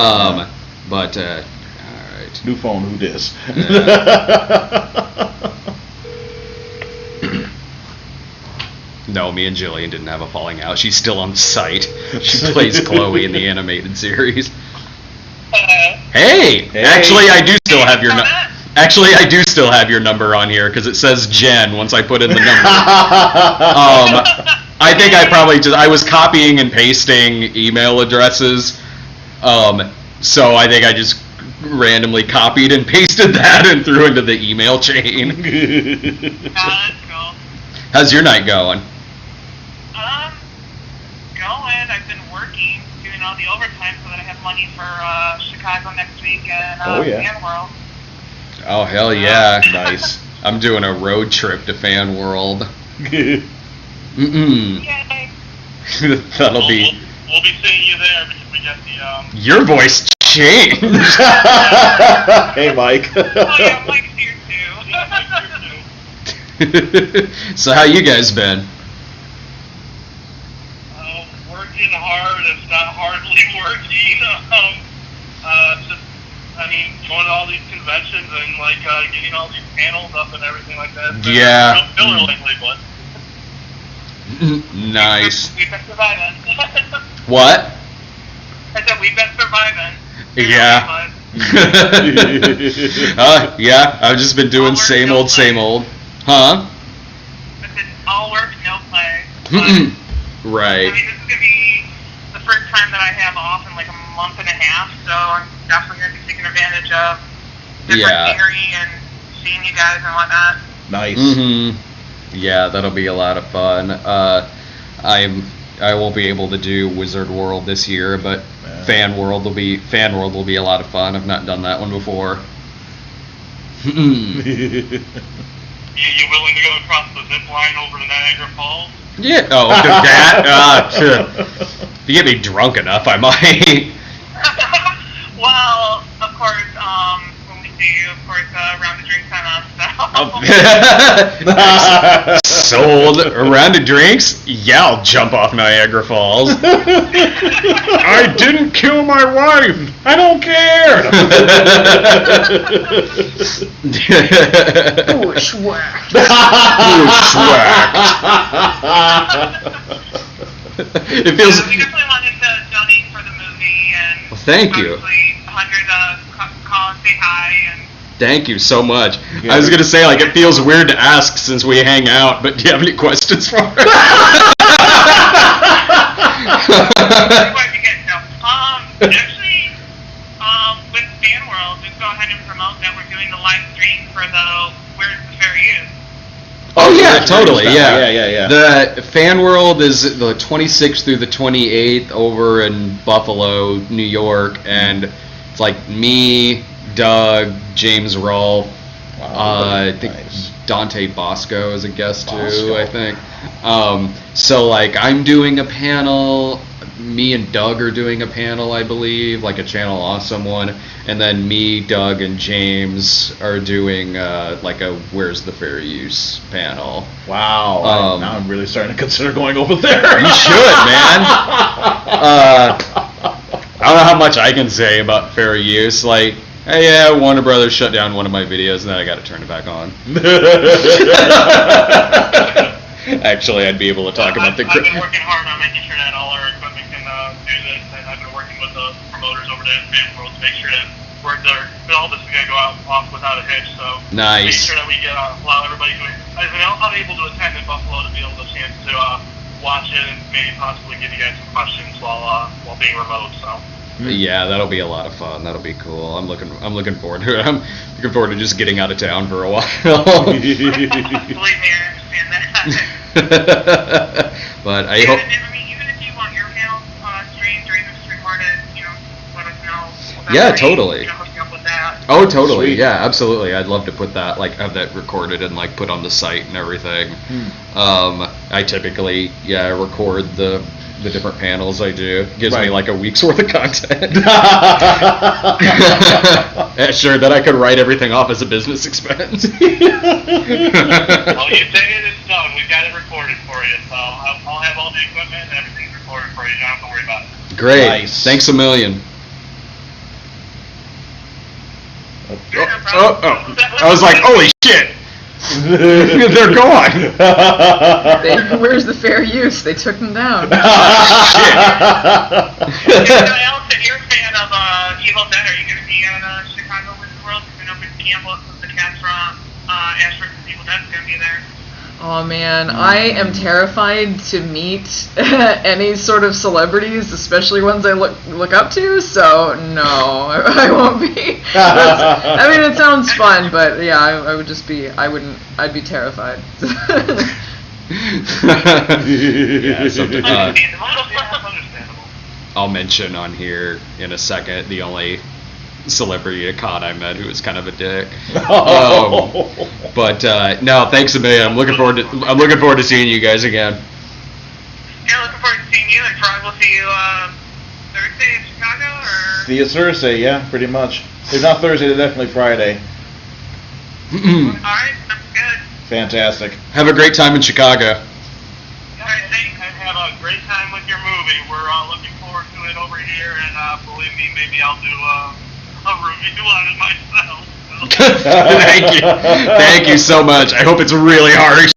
But all right. New phone. Who dis? No, me and Jillian didn't have a falling out. She's still on the site. She plays Chloe in the animated series. Hey! Actually, I do still have your number on here because it says Jen once I put in the number. I think I was copying and pasting email addresses. So I think I just randomly copied and pasted that and threw into the email chain. That's cool. How's your night going? Going. I've been working, doing all the overtime so that I have money for Chicago next week and Fan World. Oh hell yeah! Nice. I'm doing a road trip to Fan World. Yay. That'll be. We'll be seeing you there because we got the. Your voice changed. Hey, Mike. Oh yeah, Mike's here too. So how you guys been? Working hard. It's not hardly working. Just, going to all these conventions and getting all these panels up and everything like that. So Yeah. Filler lately, but. Nice. We've been surviving. What? I said we've been surviving. Yeah. Yeah. I've just been doing same old. Huh? I said all work, no play. Right. This is gonna be the first time that I have off in like a month and a half, so I'm definitely gonna be taking advantage of different scenery and seeing you guys and whatnot. Nice. Yeah, that'll be a lot of fun. I won't be able to do Wizard World this year, but Fan World will be a lot of fun. I've not done that one before. You willing to go across the zip line over to Niagara Falls? Yeah. Oh, that. If you get me drunk enough, I might. Well, of course, when we see you, of course, round of drinks on us. Sold. A round of drinks? Yeah, I'll jump off Niagara Falls. I didn't kill my wife. I don't care. Bushwhacked. It feels. We definitely wanted to donate for the movie and. Well, thank you. 100 call and say hi and. Thank you so much. I was gonna say, it feels weird to ask since we hang out, but do you have any questions for her? Actually, with Fan World, just go ahead and promote that we're doing the live stream for the Where's the Fair Use. Oh yeah, totally. Yeah. Yeah. The Fan World is the 26th through the 28th over in Buffalo, New York, and it's me, Doug, James Rolfe, I think Dante Bosco is a guest too, I think. So I'm doing a panel, me and Doug are doing a panel, I believe, a Channel Awesome one, and then me, Doug, and James are doing a Where's the Fair Use panel. Wow. Now I'm really starting to consider going over there. You should, man. I don't know how much I can say about fair use. Hey, yeah, Warner Brothers shut down one of my videos, and then I got to turn it back on. Actually, I'd be able to talk about the. I've been working hard on making sure that all our equipment can do this, and I've been working with the promoters over there at Fan World to make sure that all this is going to go off without a hitch. So nice. Make sure that we allow everybody who is unable to attend in Buffalo to be able to chance to watch it and maybe possibly give you guys some questions while being remote. So. Yeah, that'll be a lot of fun. That'll be cool. I'm looking forward to it. I'm looking forward to just getting out of town for a while. Believe me, I understand that. But I hope. Even if you want your panel streamed or even just recorded, let us know. Yeah, totally. Hooking up with that. Oh, totally. Sweet. Yeah, absolutely. I'd love to put that, like, have that recorded and, like, put on the site and everything. I typically, record the different panels I do. It gives me, like, a week's worth of content. Sure, that I could write everything off as a business expense. Well, you say it is done. We've got it recorded for you. So I'll have all the equipment and everything's recorded for you. You don't have to worry about it. Great. Nice. Thanks a million. I was like, holy shit! They're gone! Where's the fair use? They took them down. Allison, you're a fan of Evil Dead. Are you going to be at Chicago Wizard World? You know, Campbell, the cast from Ashford Evil Dead is going to be there. Oh man, I am terrified to meet any sort of celebrities, especially ones I look up to. So no, I won't be. I mean, it sounds fun, but yeah, I would just be. I'd be terrified. I'll mention on here in a second the only celebrity at con I met who was kind of a dick. But no, thanks a million. I'm looking forward to seeing you guys again. Yeah, looking forward to seeing you, and probably we'll see you Thursday in Chicago, or? See you Thursday, yeah, pretty much. If not Thursday, then definitely Friday. Alright, that's good. Fantastic. Have a great time in Chicago. Alright, thanks, and have a great time with your movie. We're looking forward to it over here, and believe me, maybe I'll do a review on it myself. Thank you so much. I hope it's really harsh.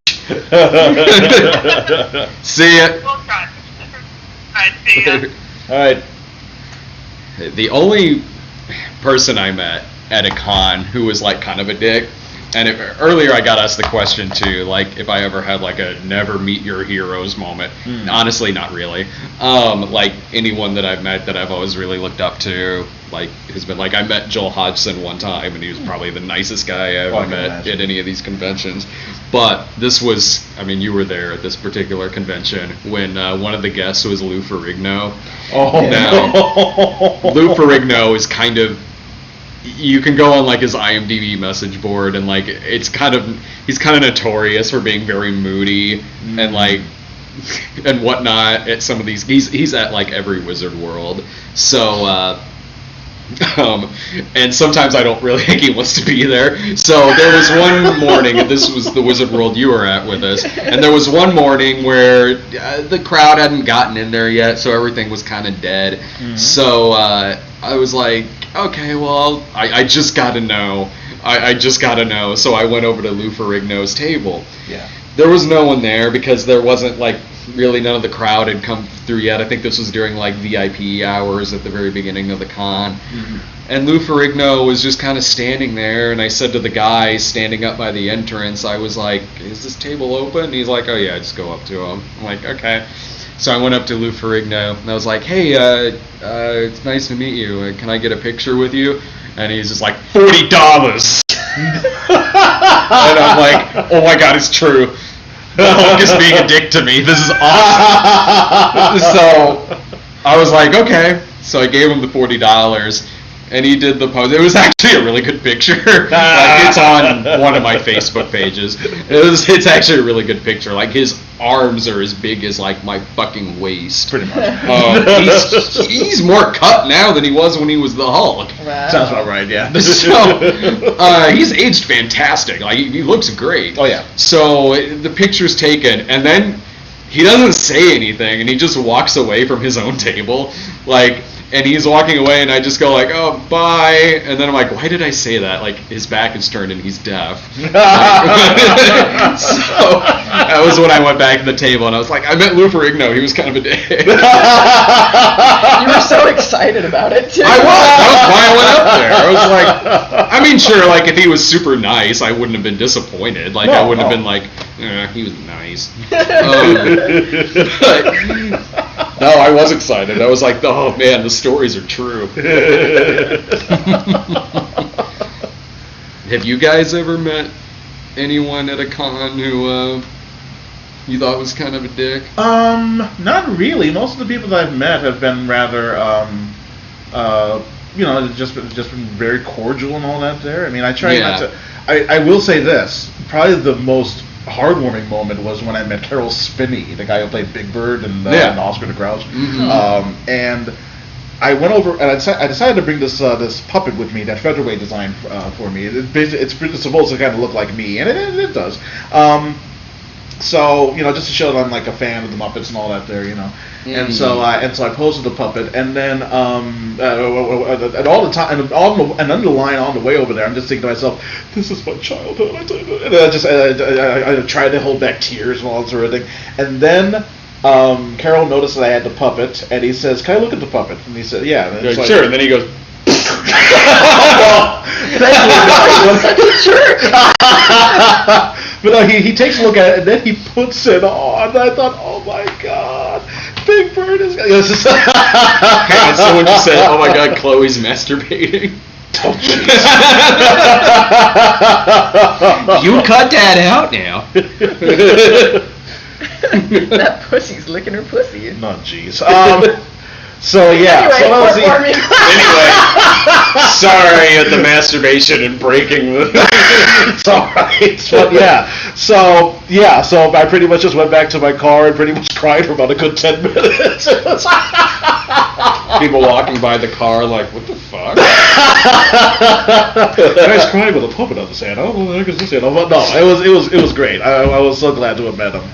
See ya. We'll try. Alright, see ya. Alright. The only person I met at a con who was like kind of a dick, and earlier I got asked the question too, like if I ever had like a never meet your heroes moment. Honestly, not really. Like anyone that I've met that I've always really looked up to, like has been like, I met Joel Hodgson one time and he was probably the nicest guy I ever met at any of these conventions. But this was, I mean, you were there at this particular convention when one of the guests was Lou Ferrigno. Now, Lou Ferrigno is kind of, you can go on like his IMDb message board and like he's kind of notorious for being very moody and like and whatnot at some of these. He's at like every Wizard World, so and sometimes I don't really think he wants to be there. So there was one morning, and this was the Wizard World you were at with us, and there was one morning where the crowd hadn't gotten in there yet, so everything was kind of dead. So I was like, okay, well, I just gotta know. I just gotta know. So I went over to Lou Ferrigno's table. Yeah. There was no one there because there wasn't like really none of the crowd had come through yet. I think this was during like VIP hours at the very beginning of the con. And Lou Ferrigno was just kind of standing there, and I said to the guy standing up by the entrance, I was like, is this table open? And he's like, oh yeah, just go up to him. I'm like, okay. So I went up to Lou Ferrigno and I was like, hey, it's nice to meet you. Can I get a picture with you? And he's just like, $40. And I'm like, oh my god, it's true. The Hulk is being a dick to me. This is awesome. So I was like, okay. So I gave him the $40. And he did the pose. It was actually a really good picture. Like, it's on one of my Facebook pages. It's actually a really good picture. Like, his arms are as big as like my fucking waist. Pretty much. He's more cut now than he was when he was the Hulk. Wow. Sounds about right, yeah. So he's aged fantastic. Like, he looks great. Oh yeah. So the picture's taken, and then he doesn't say anything, and he just walks away from his own table, like. And he's walking away, and I just go like, oh, bye. And then I'm like, why did I say that? Like, his back is turned and he's deaf. So that was when I went back to the table, and I was like, I met Lou Ferrigno. He was kind of a dick. You were so excited about it, too. I was. That was why I went up there. I was like, I mean, sure, like, if he was super nice, I wouldn't have been disappointed. Like, I wouldn't have been like, he was nice. But, no, I was excited. I was like, oh man, the stories are true. Have you guys ever met anyone at a con who you thought was kind of a dick? Not really. Most of the people that I've met have been rather, just been very cordial and all that there. I mean, I try not to. I will say this: probably the most heartwarming moment was when I met Carol Spinney, the guy who played Big Bird and Oscar the Grouch. And I went over and I decided to bring this puppet with me that Featherweight designed for me. It's supposed to kind of look like me, and it does. So just to show that I'm like a fan of the Muppets and all that there, And so I posed the puppet, and then and all the time, and under the line on the way over there, I'm just thinking to myself, "This is my childhood." And I tried to hold back tears and all that sort of thing, and then. Carol noticed that I had the puppet, and he says, "Can I look at the puppet?" And he said, "Yeah." And like, sure. And then he goes, But no, he takes a look at it, and then he puts it on. And I thought, "Oh my God, Big Bird is." And so when you said, "Oh my God, Chloe's masturbating," oh jeez, you cut that out now. That pussy's licking her pussy. No, jeez. So yeah. Anyway, so that was Anyway, sorry at the masturbation and breaking the. It's alright. But so I pretty much just went back to my car and pretty much cried for about a good 10 minutes. People walking by the car like, what the fuck? And I was crying with a puppet on his hand. I don't know what the heck is this hand. But no, it was great. I was so glad to have met him.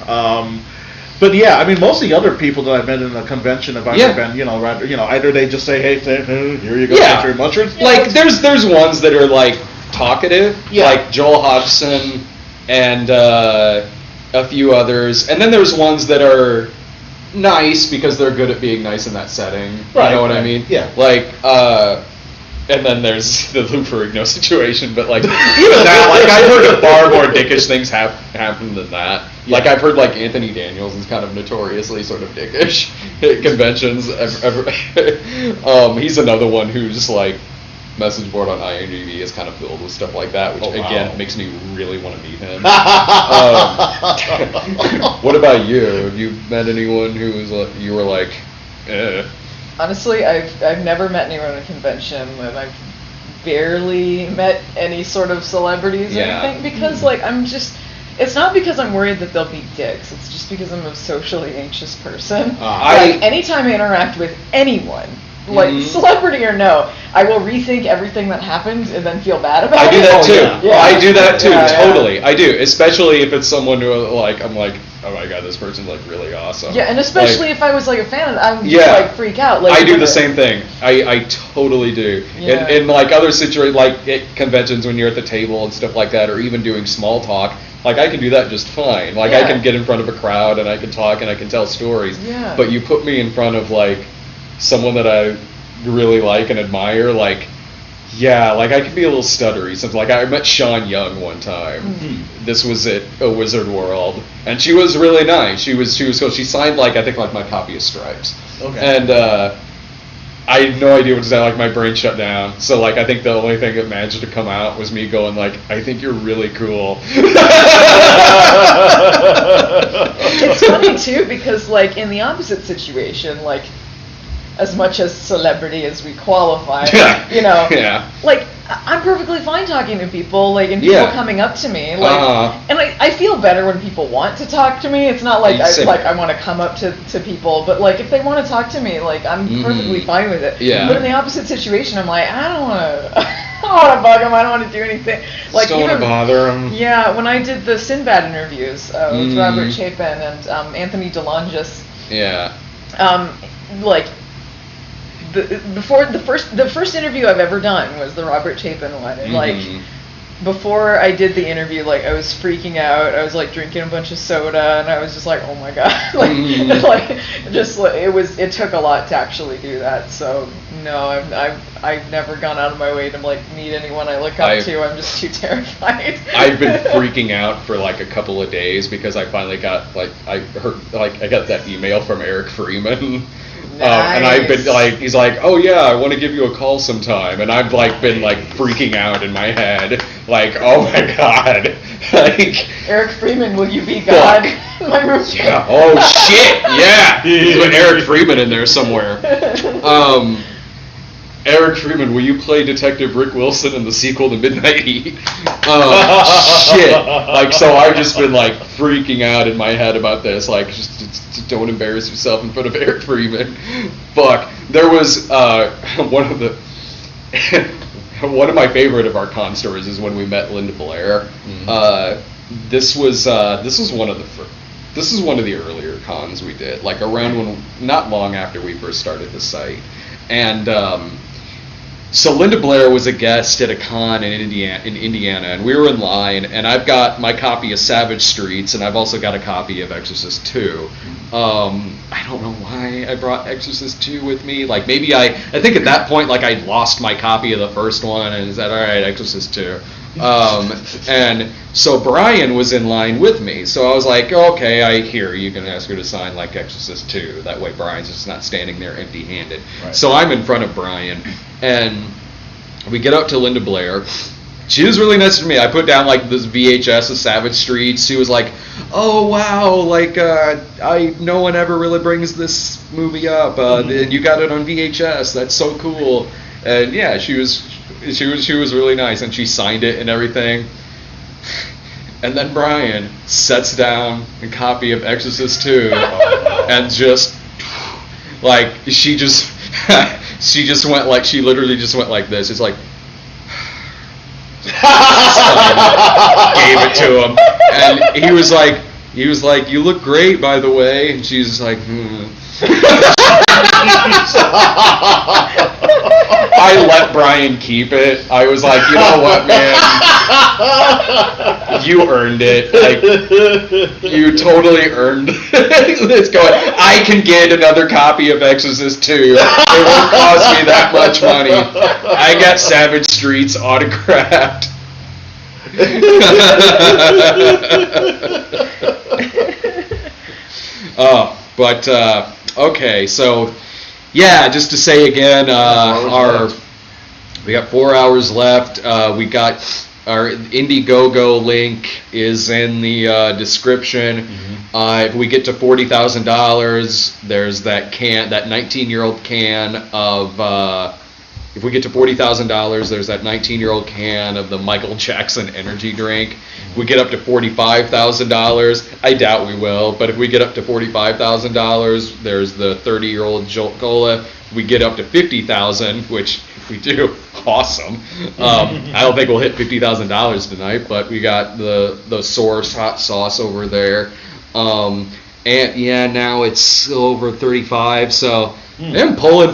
But yeah, I mean, most of the other people that I've met in a convention have either been, either they just say, "Hey, here you go, thank you very much." Like, there's ones that are like talkative, like Joel Hodgson and a few others, and then there's ones that are nice because they're good at being nice in that setting. Right, you know what I mean? Yeah. Like, and then there's the Lou Ferrigno situation, but like even that, like I've heard of far more dickish things happen than that. Yeah. Like I've heard like Anthony Daniels is kind of notoriously sort of dickish at conventions. He's another one who's like message board on IMDb is kind of filled with stuff like that, which again makes me really want to meet him. What about you? Have you met anyone who was like, you were like, eh? Honestly, I've never met anyone at a convention, and I've barely met any sort of celebrities or anything, because like it's not because I'm worried that they'll be dicks, it's just because I'm a socially anxious person. Anytime I interact with anyone, like celebrity or no, I will rethink everything that happened and then feel bad about it. I do that too. Yeah. I do that too, totally. I do, especially if it's someone who like, I'm like, oh my God, this person's like really awesome. Yeah, and especially if I was like a fan, I would just like freak out. Like I do the same thing. I totally do. Yeah. In like other situations, like at conventions when you're at the table and stuff like that, or even doing small talk, like I can do that just fine. Like I can get in front of a crowd and I can talk and I can tell stories. Yeah. But you put me in front of like someone that I really like and admire, like like I can be a little stuttery. Since like I met Sean Young one time. This was at a Wizard World, and she was really nice. She signed like I think like my copy of Stripes. Okay. And I had no idea what to say. Like my brain shut down. So like I think the only thing that managed to come out was me going like, I think you're really cool. It's funny too because like in the opposite situation, like as much as celebrity as we qualify, like I'm perfectly fine talking to people, like, and people coming up to me, like, and I feel better when people want to talk to me. It's not like I want to come up to people, but like if they want to talk to me, like I'm perfectly fine with it. Yeah. But in the opposite situation, I'm like, I don't want to bug them. I don't want to do anything. Like don't want to bother them. Yeah, when I did the Sinbad interviews with Robert Chapin and Anthony DeLongis. Yeah. Like. The first interview I've ever done was the Robert Chapin one, and like before I did the interview, like I was freaking out. I was like drinking a bunch of soda, and I was just like, oh my God, it took a lot to actually do that. So no, I've never gone out of my way to like meet anyone I look up to. I'm just too terrified. I've been freaking out for like a couple of days because I finally got I got that email from Eric Freeman. Nice. And I've been like, he's like, oh yeah, I want to give you a call sometime, and I've like been like freaking out in my head, like, oh my God, like Eric Freeman, will you be God? My roommate. Yeah. Oh shit. Yeah. Put Eric Freeman in there somewhere. Eric Freeman, will you play Detective Rick Wilson in the sequel to Midnight Heat? Shit. Like, so I've just been, like, freaking out in my head about this. Like, just don't embarrass yourself in front of Eric Freeman. Fuck. There was one of my favorite of our con stories is when we met Linda Blair. This was one of the earlier cons we did, like around when, not long after we first started the site. And so Linda Blair was a guest at a con in Indiana, and we were in line, and I've got my copy of Savage Streets, and I've also got a copy of Exorcist 2. I don't know why I brought Exorcist 2 with me. Like, maybe I think at that point, like, I'd lost my copy of the first one, and said, all right, Exorcist 2. And so Brian was in line with me, so I was like, okay, I hear you can ask her to sign like Exorcist 2. That way Brian's just not standing there empty-handed. Right. So I'm in front of Brian, and we get up to Linda Blair. She was really nice to me. I put down like this VHS of Savage Streets. She was like, oh wow, like no one ever really brings this movie up. You got it on VHS. That's so cool. And yeah, she was really nice, and she signed it and everything. And then Brian sets down a copy of Exorcist 2 and just like she literally just went like this. It's like gave it to him, and he was like, you look great, by the way. And she's like, I let Brian keep it. I was like, you know what, man? You earned it. Like, you totally earned this. Going, I can get another copy of Exorcist 2. It won't cost me that much money. I got Savage Streets autographed. Okay, so yeah, just to say again, we got 4 hours left. We got our Indiegogo link is in the description. If we get to $40,000, there's that 19-year-old can of. If we get to $40,000, there's that 19-year-old can of the Michael Jackson energy drink. If we get up to $45,000, I doubt we will, but if we get up to $45,000, there's the 30-year-old Jolt Cola. If we get up to $50,000, which if we do, awesome. I don't think we'll hit $50,000 tonight, but we got the Source hot sauce over there. And yeah, now it's over 35, so I'm pulling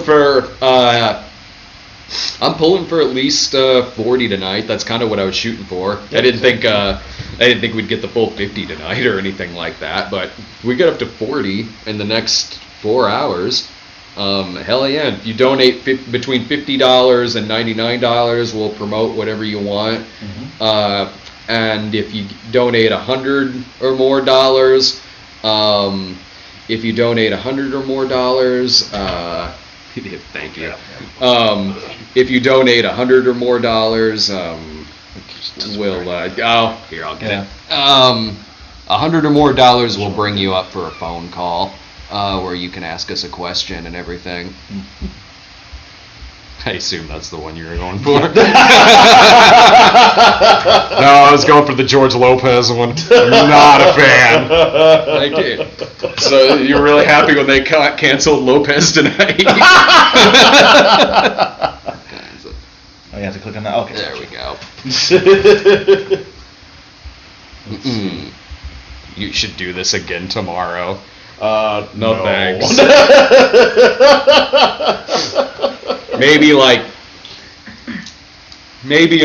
for at least 40 tonight. That's kind of what I was shooting for. I didn't think we'd get the full 50 tonight or anything like that. But if we get up to 40 in the next 4 hours, hell yeah! If you donate between $50 and $99, we'll promote whatever you want. And if you donate $100 or more dollars, if you donate $100 or more dollars. Thank you. If you donate $100 or more dollars, we'll here, I'll get it. $100 or more dollars will bring you up for a phone call, where you can ask us a question and everything. I assume that's the one you were going for. No, I was going for the George Lopez one. I'm not a fan. So you're really happy when they canceled Lopez tonight? Oh, you have to click on that? Okay. There we go. You should do this again tomorrow. No thanks. Maybe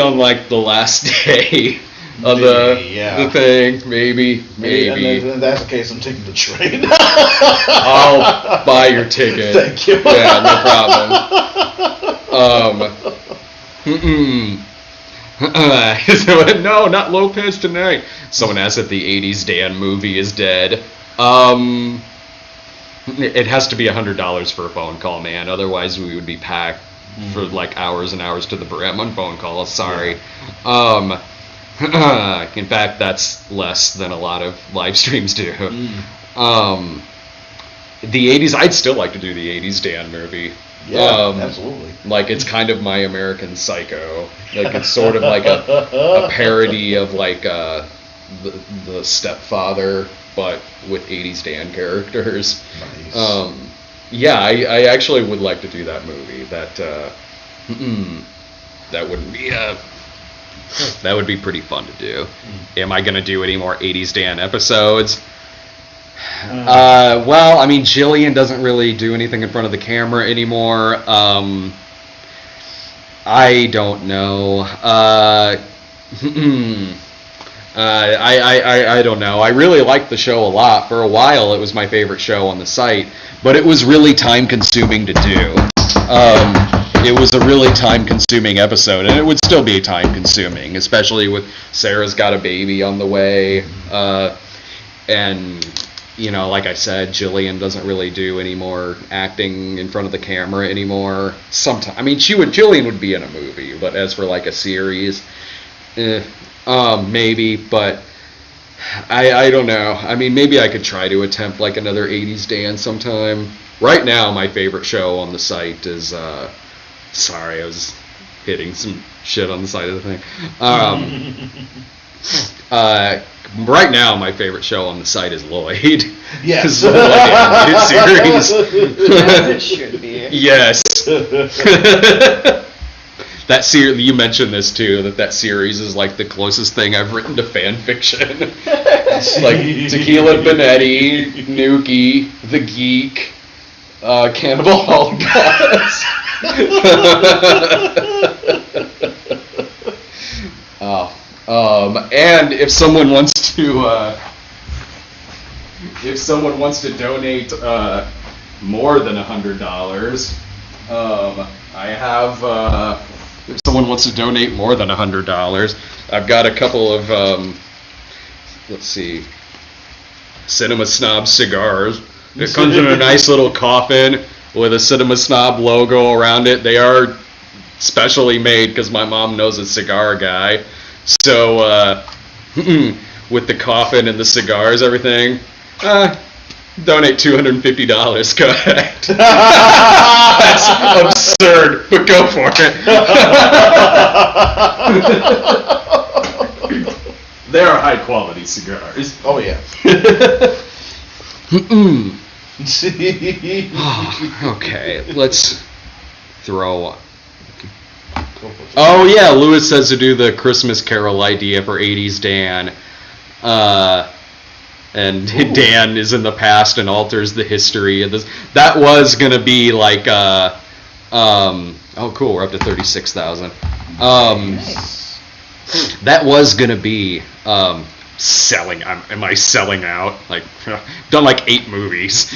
on like the last day of the thing. Maybe. And if that's the case, I'm taking the train. I'll buy your ticket. Thank you. Yeah, no problem. No, not Lopez tonight. Someone asked if the 80s Dan movie is dead. It has to be $100 for a phone call, man. Otherwise, we would be packed for like hours and hours to the brim on phone calls. Sorry. In fact, that's less than a lot of live streams do. The 80s, I'd still like to do the 80s Dan movie. Yeah, absolutely. Like, it's kind of My American Psycho. Like, it's sort of like a parody of, like, the Stepfather, but with 80s Dan characters. Nice. Yeah, I actually would like to do that movie. That would be pretty fun to do. Am I gonna do any more 80s Dan episodes? Well, I mean, Jillian doesn't really do anything in front of the camera anymore. I don't know. I don't know. I really liked the show a lot. For a while, it was my favorite show on the site, but it was really time-consuming to do. It was a really time-consuming episode, and it would still be time-consuming, especially with Sarah's got a baby on the way, and, you know, like I said, Jillian doesn't really do any more acting in front of the camera anymore. Sometimes, I mean, Jillian would be in a movie, but as for like a series, maybe, but I don't know. I mean, maybe I could try to attempt like another 80s Dan sometime. Right now, my favorite show on the site is, sorry, I was hitting some shit on the side of the thing. Right now, my favorite show on the site is Lloyd. Yes. Series. As it should be. Yes. That series, you mentioned this too, that series is like the closest thing I've written to fan fiction. It's like Tequila Benetti, Nuki, The Geek, Cannibal Holocaust. And if someone wants to donate more than $100, I have. If someone wants to donate more than $100, I've got a couple of let's see, Cinema Snob cigars. It comes in a nice little coffin with a Cinema Snob logo around it. They are specially made because my mom knows a cigar guy. So, with the coffin and the cigars, everything, donate $250. Go ahead. That's absurd, but go for it. They are high quality cigars. Oh yeah. Okay, let's throw. Oh yeah, Lewis says to do the Christmas Carol idea for 80s Dan. And ooh. Dan is in the past and alters the history of this. That was gonna be like oh cool, we're up to 36,000. Nice. That was gonna be selling. Am I selling out? Like, done like 8 movies.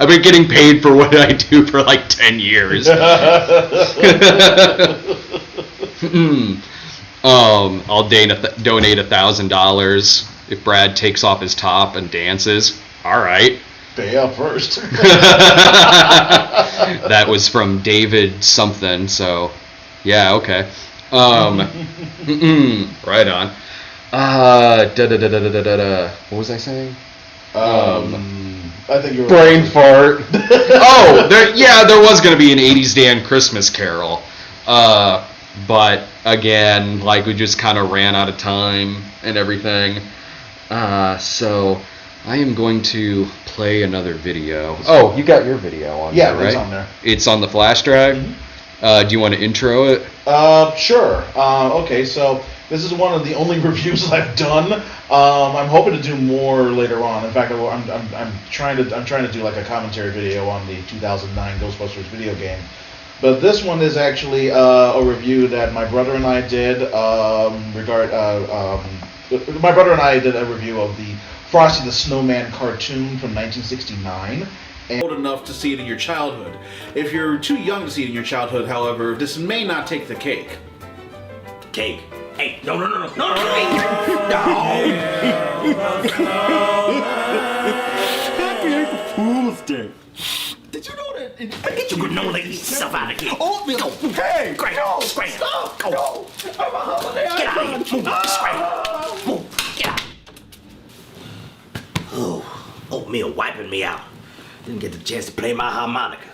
I've been getting paid for what I do for like 10 years. I'll donate $1,000 if Brad takes off his top and dances. All right. Pay up first. That was from David something. So, yeah, okay. Right on. What was I saying? I think you were brain fart. Oh, there was going to be an 80s Dan Christmas Carol. But again, like, we just kind of ran out of time and everything. So I am going to play another video. Oh, you got your video on there, right? Yeah, it's on there. It's on the flash drive? Mm-hmm. Do you want to intro it? Sure. Okay, so this is one of the only reviews I've done. I'm hoping to do more later on. In fact, I'm trying to do like a commentary video on the 2009 Ghostbusters video game. But this one is actually a review that my brother and I did. My brother and I did a review of the Frosty the Snowman cartoon from 1969. Old enough to see it in your childhood. If you're too young to see it in your childhood, however, this may not take the cake. Cake? Hey, no. Happy April Fool's Day. Did you know that? Get your granola yourself out of here. Oatmeal. Go. Hey, scram. Stop. Go. No. I'm a holiday Get out icon. of here. Move. Scram. Move. Get out. Oh, oatmeal wiping me out. Didn't get the chance to play my harmonica,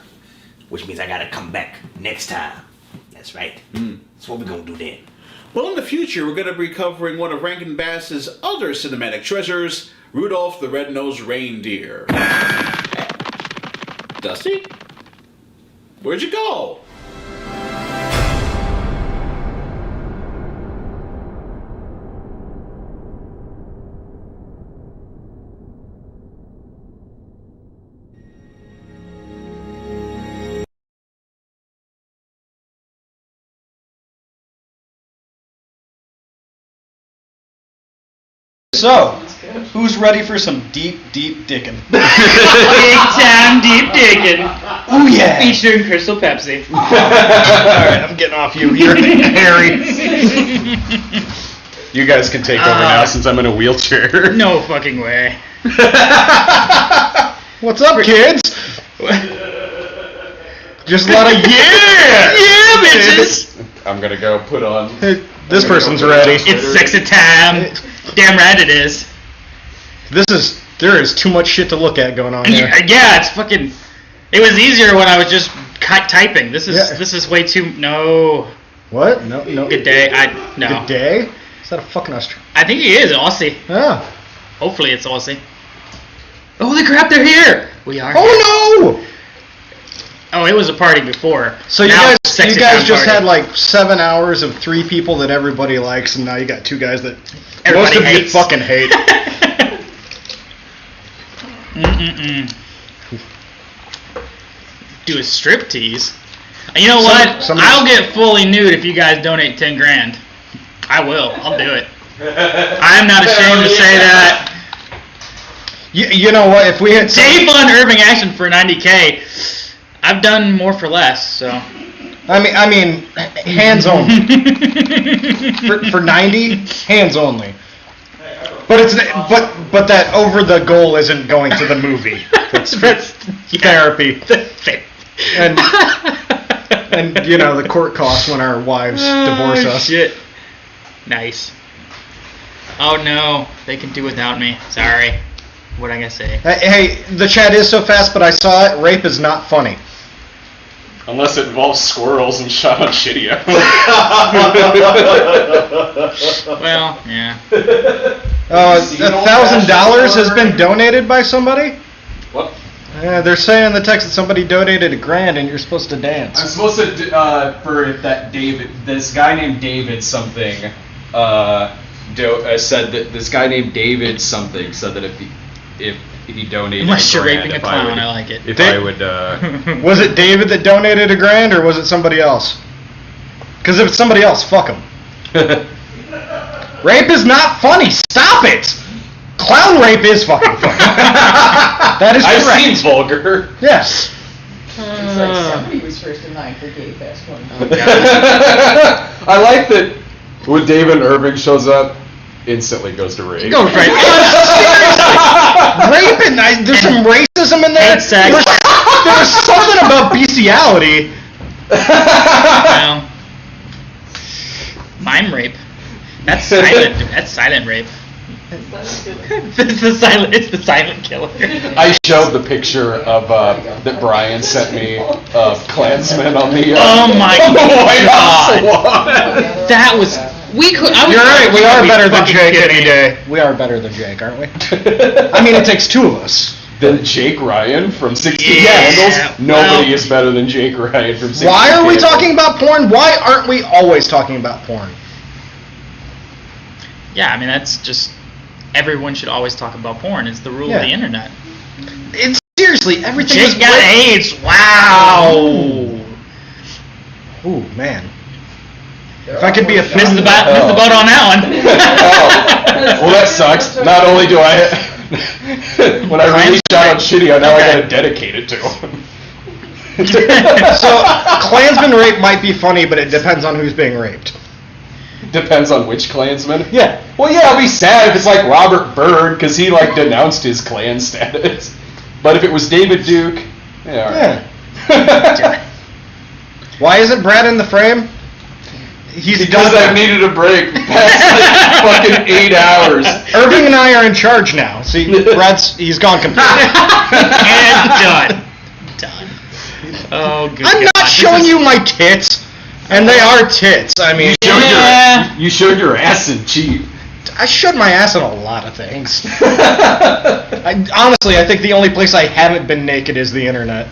which means I gotta come back next time. That's right. That's what we're gonna do then. Well, in the future, we're going to be covering one of Rankin Bass's other cinematic treasures, Rudolph the Red-Nosed Reindeer. Dusty? Where'd you go? So, who's ready for some deep, deep dickin'? Big time deep digging. Oh yeah. Featuring Crystal Pepsi. Alright, I'm getting off you. You're Harry. You guys can take over now since I'm in a wheelchair. No fucking way. What's up, kids? Just a lot of yeah, bitches. I'm gonna go put on. This person's ready. It's sexy time. Damn right it is. There is too much shit to look at going on here. Yeah, it's fucking. It was easier when I was just typing. This is way too. No. What? No. Good day. No. Good day? Is that a fucking Australian? I think he is Aussie. Yeah. Hopefully it's Aussie. Holy crap! They're here. We are. Oh no! Oh, it was a party before. So you guys just had like 7 hours of 3 people that everybody likes, and now you got 2 guys that everybody most of hates. you fucking hate. Do a striptease. You know what? I'll get fully nude if you guys donate 10 grand. I will. I'll do it. I'm not ashamed to say that. You know what? If we had Dave on Irving Action for 90K. I've done more for less, so. I mean, hands only. for 90, hands only. But it's but that over the goal isn't going to the movie. That's therapy. And you know the court costs when our wives divorce us. Shit. Nice. Oh no, they can do without me. Sorry. What I gonna say? Hey, the chat is so fast, but I saw it. Rape is not funny. Unless it involves squirrels and shot on Shitia. Well, yeah. $1,000 has been donated by somebody? What? They're saying in the text that somebody donated $1,000 and you're supposed to dance. I'm supposed to for that this guy named David something said that this guy named David something said that if he donated Unless you're $1,000, raping a clown, I like it. If I would Was it David that donated $1,000 or was it somebody else? Because if it's somebody else, fuck him. Rape is not funny. Stop it. Clown rape is fucking funny. That is correct. I've seen vulgar. Yes. It's like somebody was first in line for gay fest one time. I like that when David Irving shows up, instantly goes to rape. Goes right. Rape and there's some racism in there. There was something about bestiality. Well, mime rape. That's silent. That's silent rape. It's the silent killer. I showed the picture of that Brian sent me of Klansmen on the. Oh my god! That was. You're right. We are better than Jake any day. We are better than Jake, aren't we? I mean, it takes 2 of us. Then Jake Ryan from 60 Candles. Nobody is better than Jake Ryan from 60 Why are we Candles. talking about porn? Why aren't we always talking about porn? Yeah, I mean that's just everyone should always talk about porn. It's the rule of the internet. It's seriously everything. Jake got AIDS. Wow. Ooh, man. If I could be a missed the boat on that one. Well, that sucks. Not only do I, when I really shot on Shitia, now I gotta dedicate it to him. So, Klansman rape might be funny, but it depends on who's being raped. Depends on which Klansman. Yeah. Well, yeah, it'll be sad if it's like Robert Byrd because he like denounced his Klan status. But if it was David Duke, yeah. Why isn't Brad in the frame? because I needed a break past like fucking 8 hours. Irving and I are in charge now. See, he's gone completely. And done. Oh, good I'm not showing you my tits, and they are tits. I mean, You showed your ass in Cheat. I showed my ass in a lot of things. Honestly, I think the only place I haven't been naked is the internet.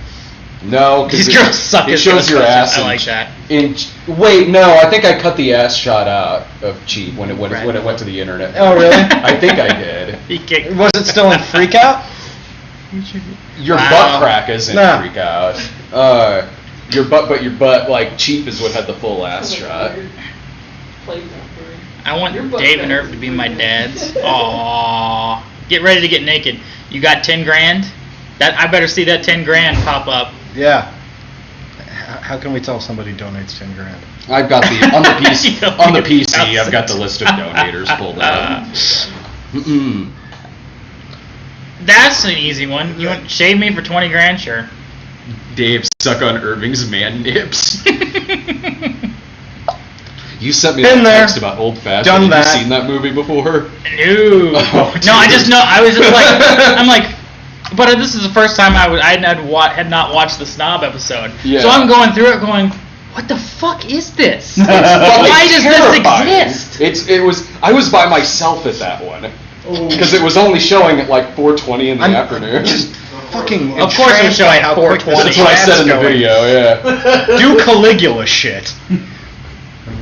No, because it shows your ass. I like that. Wait, no, I think I cut the ass shot out of Cheat when it went to the internet. Oh, really? I think I did. Was it still in Freak Out? Your butt crack is in Freak Out. Your butt, like, Cheap is what had the full ass shot. I want Dave and Irv to be my dads. Aww. Get ready to get naked. You got 10 grand? I better see that 10 grand pop up. Yeah. How can we tell somebody donates 10 grand? I've got on the PC. I've got the list of donators pulled up. That's an easy one. You want to shave me for 20 grand? Sure. Dave, suck on Irving's man nips. You sent me that text about Old Fashioned. Have you seen that movie before? No. No, I just know. I was just like, I'm like, but this is the first time I had not watched the Snob episode. Yeah. So I'm going through it, going, what the fuck is this? Why does this exist? I was by myself at that one because it was only showing at like 4:20 in the afternoon. Just fucking. Of course, it was showing at 4:20. That's what I said in the video. Yeah. Do Caligula shit.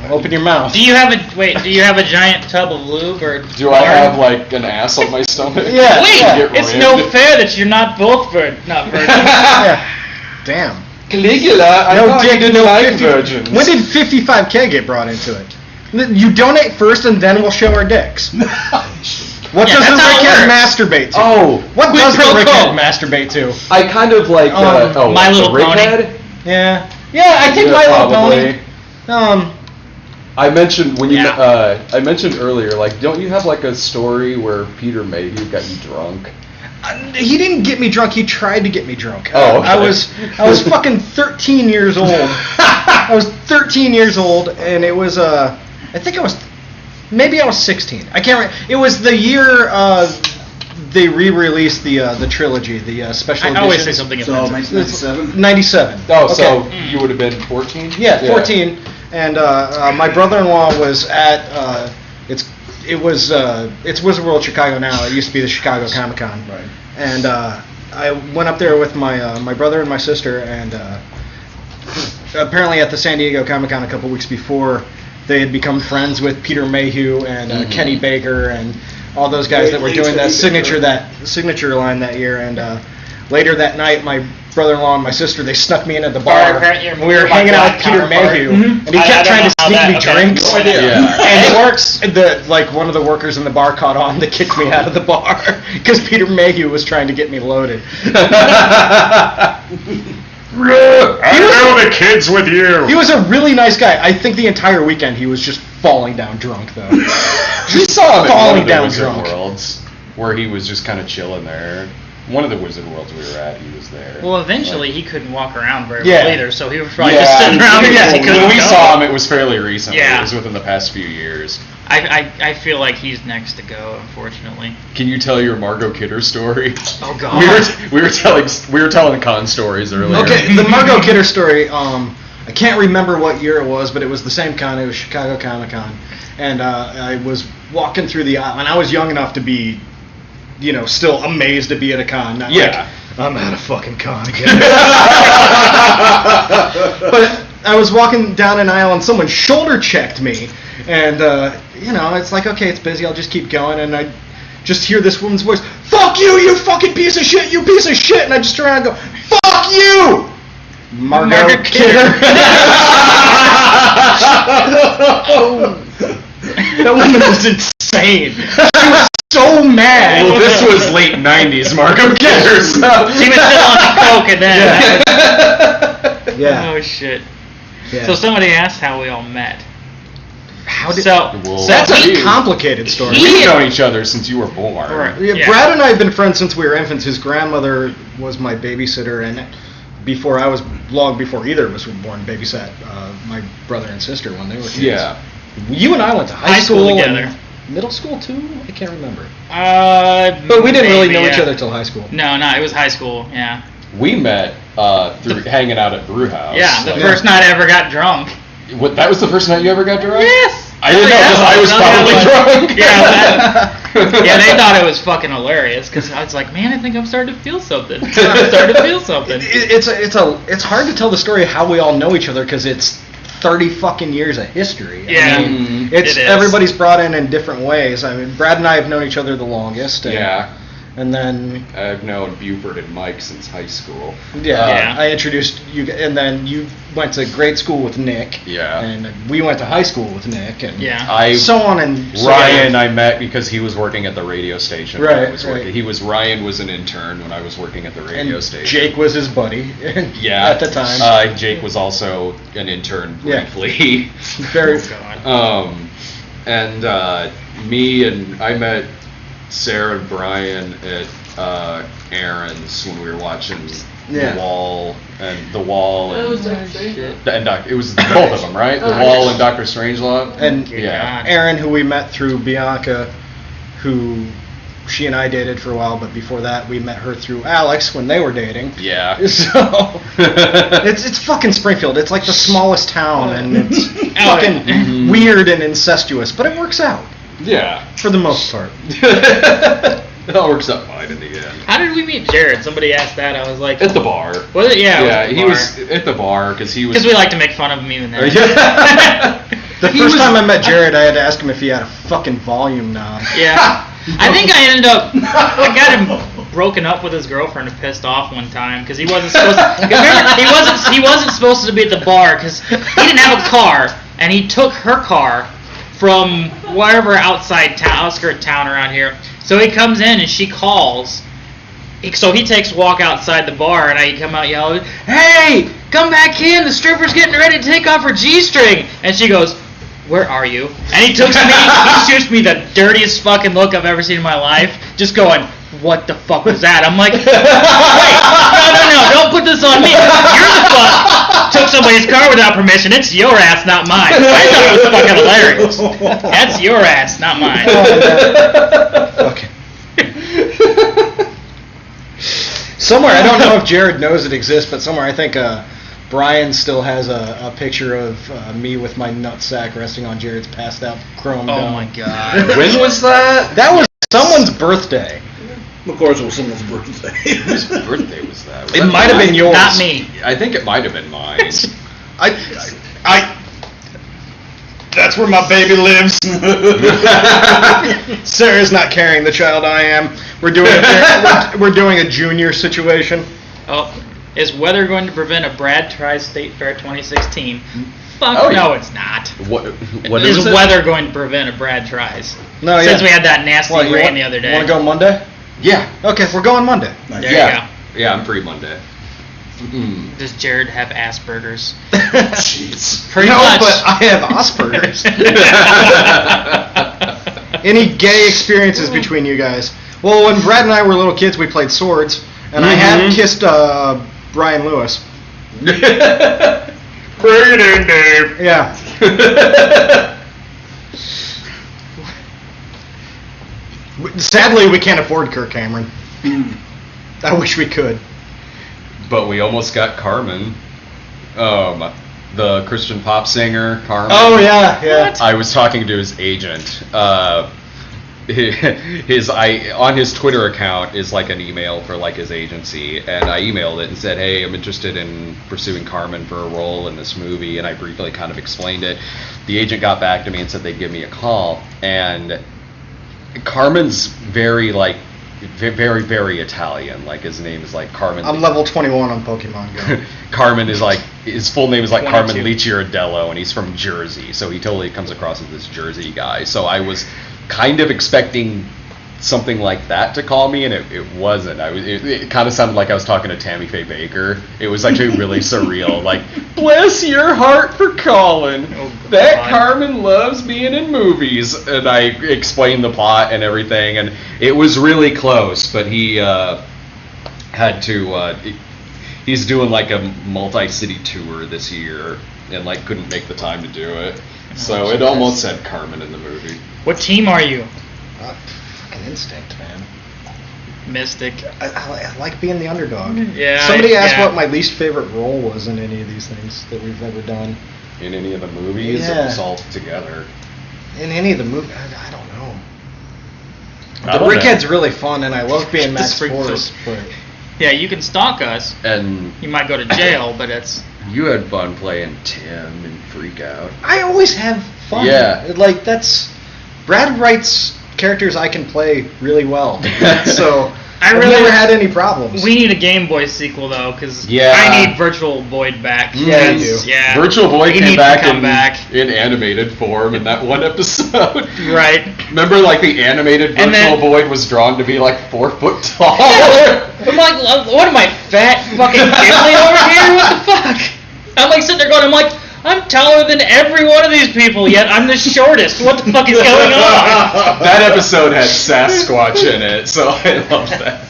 Open your mouth. Do you have a giant tub of lube or? Do I have like an ass on my stomach? Yeah. Wait, it's no fair that you're not both virgins. Yeah. Damn. Caligula, I thought you didn't like virgins. When did 55K get brought into it? You donate first, and then we'll show our dicks. What does the Rickhead masturbate to? Oh, what does the Rickhead masturbate to? I kind of like My Little Pony. Yeah. Yeah, I think My Little Pony. I mentioned I mentioned earlier, like, don't you have like a story where Peter Mayhew got you drunk? He didn't get me drunk. He tried to get me drunk. Oh, okay. I was fucking 13 years old. I was 13 years old, and it was I think I was 16. I can't remember. It was the year they re-released the trilogy, the special editions. I always say something offensive. 97. 97. Oh, okay. So you would have been 14? Yeah, 14. And my brother-in-law was at it's Wizard World Chicago now. It used to be the Chicago Comic-Con. Right. And I went up there with my brother and my sister, and apparently at the San Diego Comic-Con a couple weeks before, they had become friends with Peter Mayhew and Kenny Baker and all those guys that were doing that signature line that year. And later that night, my brother-in-law and my sister, they snuck me into the bar. We were hanging out with Peter Mayhew, and he kept trying to sneak me drinks. No idea. Yeah. And it works. One of the workers in the bar caught on to kick me out of the bar because Peter Mayhew was trying to get me loaded. I know the kids with you. He was a really nice guy. I think the entire weekend he was just falling down drunk, though. We saw him at one of the Wizard drunk. Worlds, where he was just kind of chilling there. One of the Wizard Worlds we were at, he was there. Well, eventually he couldn't walk around very well either, so he was probably just sitting around because he couldn't When we go. saw him, it was fairly recently. Yeah. It was within the past few years. I feel like he's next to go, unfortunately. Can you tell your Margot Kidder story? Oh God. We were telling con stories earlier. Okay, the Margot Kidder story. I can't remember what year it was, but it was the same con. It was Chicago Comic-Con, and I was walking through the aisle, and I was young enough to be, still amazed to be at a con. Not like, I'm at a fucking con again. But I was walking down an aisle, and someone shoulder checked me, and it's like, okay, it's busy. I'll just keep going, and I just hear this woman's voice, "Fuck you, you fucking piece of shit, you piece of shit!" And I just turn around and go, "Fuck you!" Margot Kidder. That woman was insane. She was so mad. Well, this was late 90s Margot Kidder. So. She was still on the coke and then. Yeah. Oh shit. Yeah. So somebody asked how we all met. That's That's a complicated story. We've known each other since you were born. Right. Yeah, Brad and I have been friends since we were infants. His grandmother was my babysitter, and long before either of us were born, babysat my brother and sister when they were kids. Yeah. You and I went to high school school together. and middle school too? I can't remember. But we didn't really know each other till high school. No, it was high school. Yeah. We met through hanging out at Brew House. Yeah, the first night I ever got drunk. What? That was the first night you ever got drunk? Yes. I didn't know because I was probably drunk. Yeah, they thought it was fucking hilarious because I was like, man, I think I'm starting to feel something. It's hard to tell the story of how we all know each other because it's 30 fucking years of history. Yeah, I mean, it's it is. everybody's brought in different ways. I mean, Brad and I have known each other the longest. And then I've known Buford and Mike since high school. I introduced you, and then you went to grade school with Nick. Yeah. And we went to high school with Nick, and so on and so Ryan I met because he was working at the radio station. when I Right, was right. working. Ryan was an intern when I was working at the radio And station. Jake was his buddy. Yeah. At the time. Jake was also an intern Yeah. briefly. Very. And me and I met Sarah and Brian at Aaron's when we were watching Yeah. The Wall and it was both of them, right? The Oh, Wall yes. and Dr. Strangelove. And yeah. Aaron, who we met through Bianca, who she and I dated for a while, but before that we met her through Alex when they were dating. Yeah. So it's fucking Springfield. It's like the smallest town, and it's fucking weird and incestuous, but it works out. Yeah. For the most part. It all works out fine in the end. How did we meet Jared? Somebody asked that. I was like, At the bar. Was it? Yeah. Yeah, it he was was at the bar because he was. Because we like to make fun of him even then. The first time I met Jared, I had to ask him if he had a fucking volume knob. Yeah. I think I ended up. I got him broken up with his girlfriend and pissed off one time because he wasn't supposed. He wasn't supposed to be at the bar because he didn't have a car and he took her car from wherever outside town, outskirt town around here. So he comes in and she calls. So he takes a walk outside the bar and I come out yelling, "Hey, come back in! The stripper's getting ready to take off her G-string." And she goes, "Where are you?" And he shoots me the dirtiest fucking look I've ever seen in my life, just going, "What the fuck was that?" I'm like, "Wait, no, don't put this on me. You're the fuck took somebody's car without permission. It's your ass, not mine." I thought it was fucking hilarious. That's your ass, not mine. Okay. Somewhere, I don't know if Jared knows it exists, but somewhere I think Brian still has a picture of me with my nutsack resting on Jared's passed out chrome dome. Oh my god. When was that? That was someone's birthday. Of course it was someone's birthday. Whose birthday was that? Was It that might have mine? been yours. Not me. I think it might have been mine. I that's where my baby lives. Sarah's not carrying the child. I am. We're doing a junior situation. Oh, is weather going to prevent a Brad Tries State Fair 2016? Fuck Oh, no, yeah. it's not. What Is is it? weather going to prevent a Brad Tries? No, yeah. Since we had that nasty What, you rain want- the other day. Want to go Monday? Yeah. Okay, we're going Monday. There Yeah. Yeah, I'm free Monday. you go. Does Jared have Asperger's? Jeez. Pretty no, much. but I have Asperger's. Any gay experiences between you guys? Well, when Brad and I were little kids, we played swords, and I had kissed Brian Lewis. Bring it in, Dave. Yeah. Sadly, we can't afford Kirk Cameron. I wish we could. But we almost got Carmen. The Christian pop singer, Carmen. Oh, yeah, yeah. What? I was talking to his agent. On his Twitter account is like an email for like his agency, and I emailed it and said, "Hey, I'm interested in pursuing Carmen for a role in this movie," and I briefly kind of explained it. The agent got back to me and said they'd give me a call, and Carmen's very very Italian. Like his name is like Carmen. I'm level 21 on Pokemon Go. Carmen is like, his full name is like 22. Carmen Licciardello, and he's from Jersey, so he totally comes across as this Jersey guy. So I was kind of expecting something like that to call me, and it wasn't. It kind of sounded like I was talking to Tammy Faye Baker. It was actually really surreal. Like, bless your heart for calling. That Carmen loves being in movies. And I explained the plot and everything, and it was really close, but he had to. he's doing like a multi-city tour this year and like couldn't make the time to do it. So it almost had Carmen in the movie. What team are you? Fucking Instinct, man. Mystic. I like being the underdog. Yeah. Somebody asked what my least favorite role was in any of these things that we've ever done. In any of the movies, Yeah. it was all together. In any of the movies, I don't know. I The don't Brickhead's know. really fun, and I love being Max Force, but Yeah, you can stalk us. And You might go to jail, but it's... you had fun playing Tim and Freak Out. I always have fun. Yeah. Like, that's... Brad writes characters I can play really well. So, I've never had any problems. We need a Game Boy sequel, though, because Yeah. I need Virtual Void back. Yeah, you do. Yeah. Virtual Void We came need back, to come back. in animated form in that one episode. Right. Remember, like, the animated And Virtual then- Void was drawn to be, like, 4 foot tall? I'm like, what am I, fat fucking Gimli over here? What the fuck? I'm like sitting there going, I'm like, I'm taller than every one of these people, yet I'm the shortest. What the fuck is going on? That episode had Sasquatch in it, so I love that.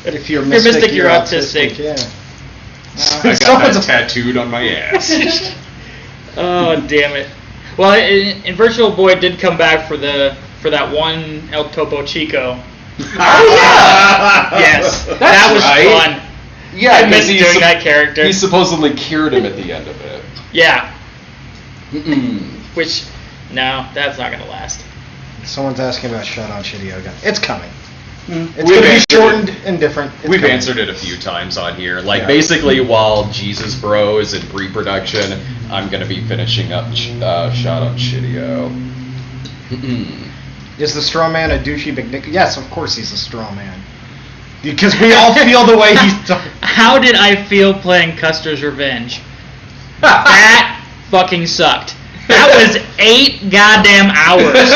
If you're Mystic, you're autistic. Yeah. I got that tattooed on my ass. Oh, damn it. Well, in Virtual Void did come back for that one El Topo Chico. Yes, that was right. fun. Yeah, I 'cause missed he doing that character. He supposedly cured him at the end of it. Yeah. Which, no, that's not gonna last. Someone's asking about Shot on Shitty again. It's coming. It's We've going to be answered shortened and different. It's We've coming. answered it a few times on here. Like, Yeah. basically, while Jesus Bro is in pre-production, I'm going to be finishing up Shot on Shitty-O. Is the straw man a douchey big dick? Yes, of course he's a straw man. Because we all feel the way he's done. How did I feel playing Custer's Revenge? That fucking sucked. That was 8 goddamn hours.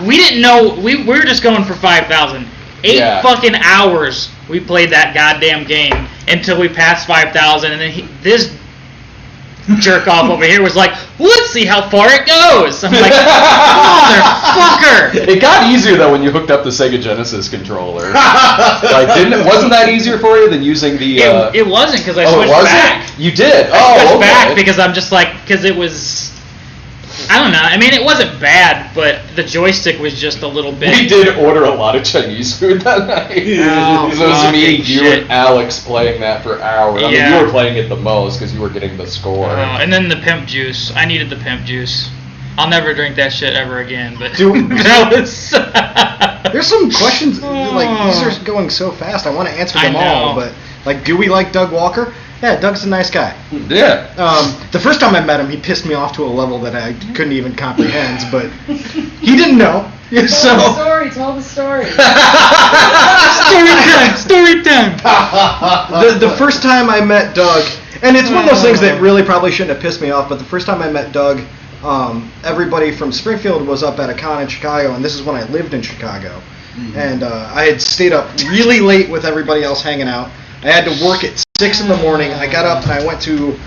We didn't know, we were just going for 5,000. 8 fucking hours we played that goddamn game until we passed 5,000, and then this jerk off over here was like, let's see how far it goes. I'm like, motherfucker. It got easier though when you hooked up the Sega Genesis controller. Like, wasn't that easier for you than using the? It wasn't because I Oh, it switched wasn't? back. You did. I switched okay. back because I'm just like, because it was. I don't know. I mean, it wasn't bad, but the joystick was just a little bit. We did order a lot of Chinese food that night. Oh, So it was me, fucking you, shit. and Alex playing that for hours. I mean, Yeah. you were playing it the most because you were getting the score. And then the pimp juice. I needed the pimp juice. I'll never drink that shit ever again. But Dude. that was. There's some questions, like, these are going so fast. I want to answer them all, but, like, do we like Doug Walker? Yeah, Doug's a nice guy. Yeah. The first time I met him, he pissed me off to a level that I couldn't even comprehend, but he didn't know. Tell the So, story. Tell the story. Story time. the first time I met Doug, and it's one of those things that really probably shouldn't have pissed me off, but the first time I met Doug, everybody from Springfield was up at a con in Chicago, and this is when I lived in Chicago. And I had stayed up really late with everybody else hanging out. I had to work at 6 in the morning. I got up and I went to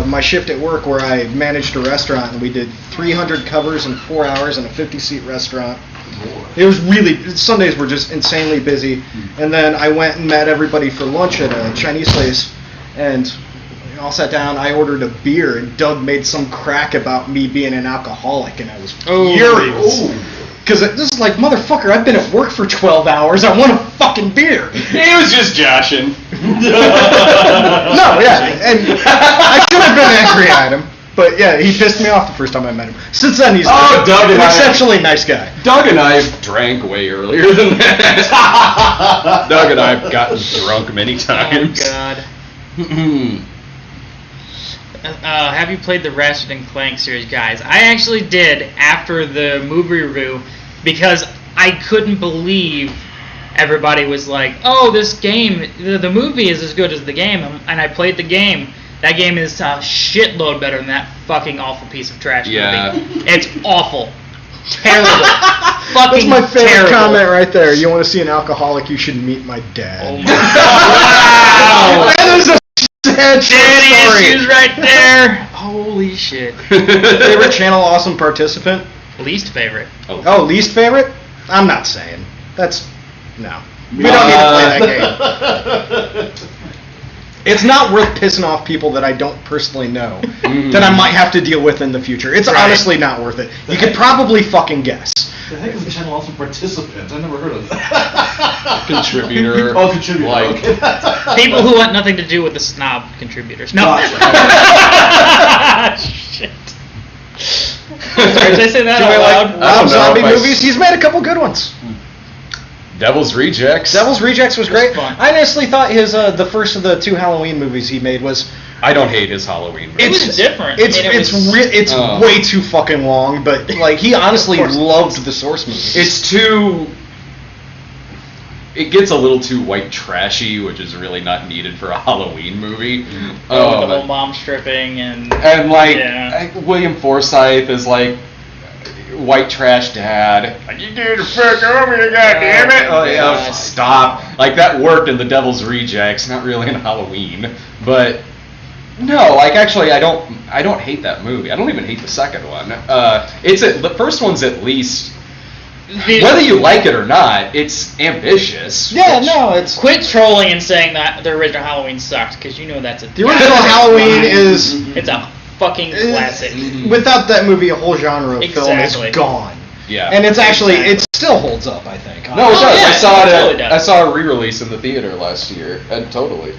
my shift at work where I managed a restaurant, and we did 300 covers in 4 hours in a 50-seat restaurant. It was really, Sundays were just insanely busy. And then I went and met everybody for lunch at a Chinese place, and all sat down. I ordered a beer, and Doug made some crack about me being an alcoholic, and I was furious. Because this is like, motherfucker, I've been at work for 12 hours. I want a fucking beer. He was just joshing. No, yeah, and I should have been angry at him. But yeah, he pissed me off the first time I met him. Since then, he's Doug an and I- exceptionally nice guy. Doug and I drank way earlier than that. Doug and I have gotten drunk many times. Oh, God. Have you played the Ratchet and Clank series, guys? I actually did after the movie review because I couldn't believe everybody was like, "Oh, this game, the movie is as good as the game," and I played the game. That game is a shitload better than that fucking awful piece of trash movie. It's awful, terrible, fucking That's my favorite terrible. comment right there. You want to see an alcoholic? You should meet my dad. Oh my God! That is a sad Daddy story. issues right there. Holy shit. Favorite channel awesome participant? Least favorite. Oh, least favorite? I'm not saying. That's no. We don't need to play that game. It's not worth pissing off people that I don't personally know that I might have to deal with in the future. It's honestly not worth it. You could probably fucking guess. The heck is a channel also participant? I never heard of that. Contributor. Oh, contributor. Like, okay. People who want nothing to do with the snob contributors. No. Shit. Sorry, did I say that Do out I loud? like Rob Zombie movies? He's made a couple good ones. Devil's Rejects. Devil's Rejects was great. I honestly thought his the first of the 2 Halloween movies he made was. I don't hate his Halloween movies. It was different. It's way too fucking long, but like he honestly loved the source movies. It's too. It gets a little too white trashy, which is really not needed for a Halloween movie. With the whole mom stripping and like William Forsythe is like white trash dad. You need to fuck over, you goddammit! Oh yeah, stop. Like that worked in the Devil's Rejects, not really in Halloween, but. No, like actually, I don't hate that movie. I don't even hate the second one. The first one's at least, whether you like it or not, it's ambitious. Yeah, no, it's quit trolling and saying that the original Halloween sucked because you know that's the original Halloween is it's a fucking classic. Without that movie, a whole genre of film is gone. Yeah, and it's actually it still holds up. I think. No, it does. Yeah, I saw it. really does. I saw a re-release in the theater last year, and totally.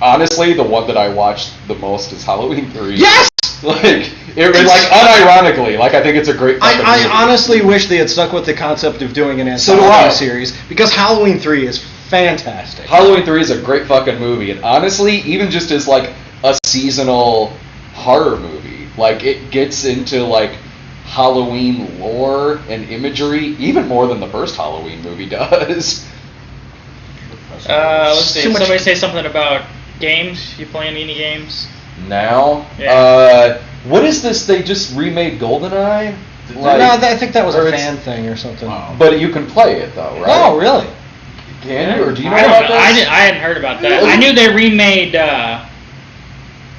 Honestly, the one that I watched the most is Halloween 3. Yes! Like, unironically, like, I think it's a great fucking movie. I honestly wish they had stuck with the concept of doing an anthology series, because Halloween 3 is fantastic. Halloween 3 is a great fucking movie, and honestly, even just as, like, a seasonal horror movie, like, it gets into, like, Halloween lore and imagery even more than the first Halloween movie does. Let's see. Somebody say something about games. You playing any games? Now? Yeah. What is this? They just remade GoldenEye? I think that was a fan thing or something. But you can play it though, right? Oh, really? Can you? Or do you know I don't about know. this? I hadn't heard about that. I knew they remade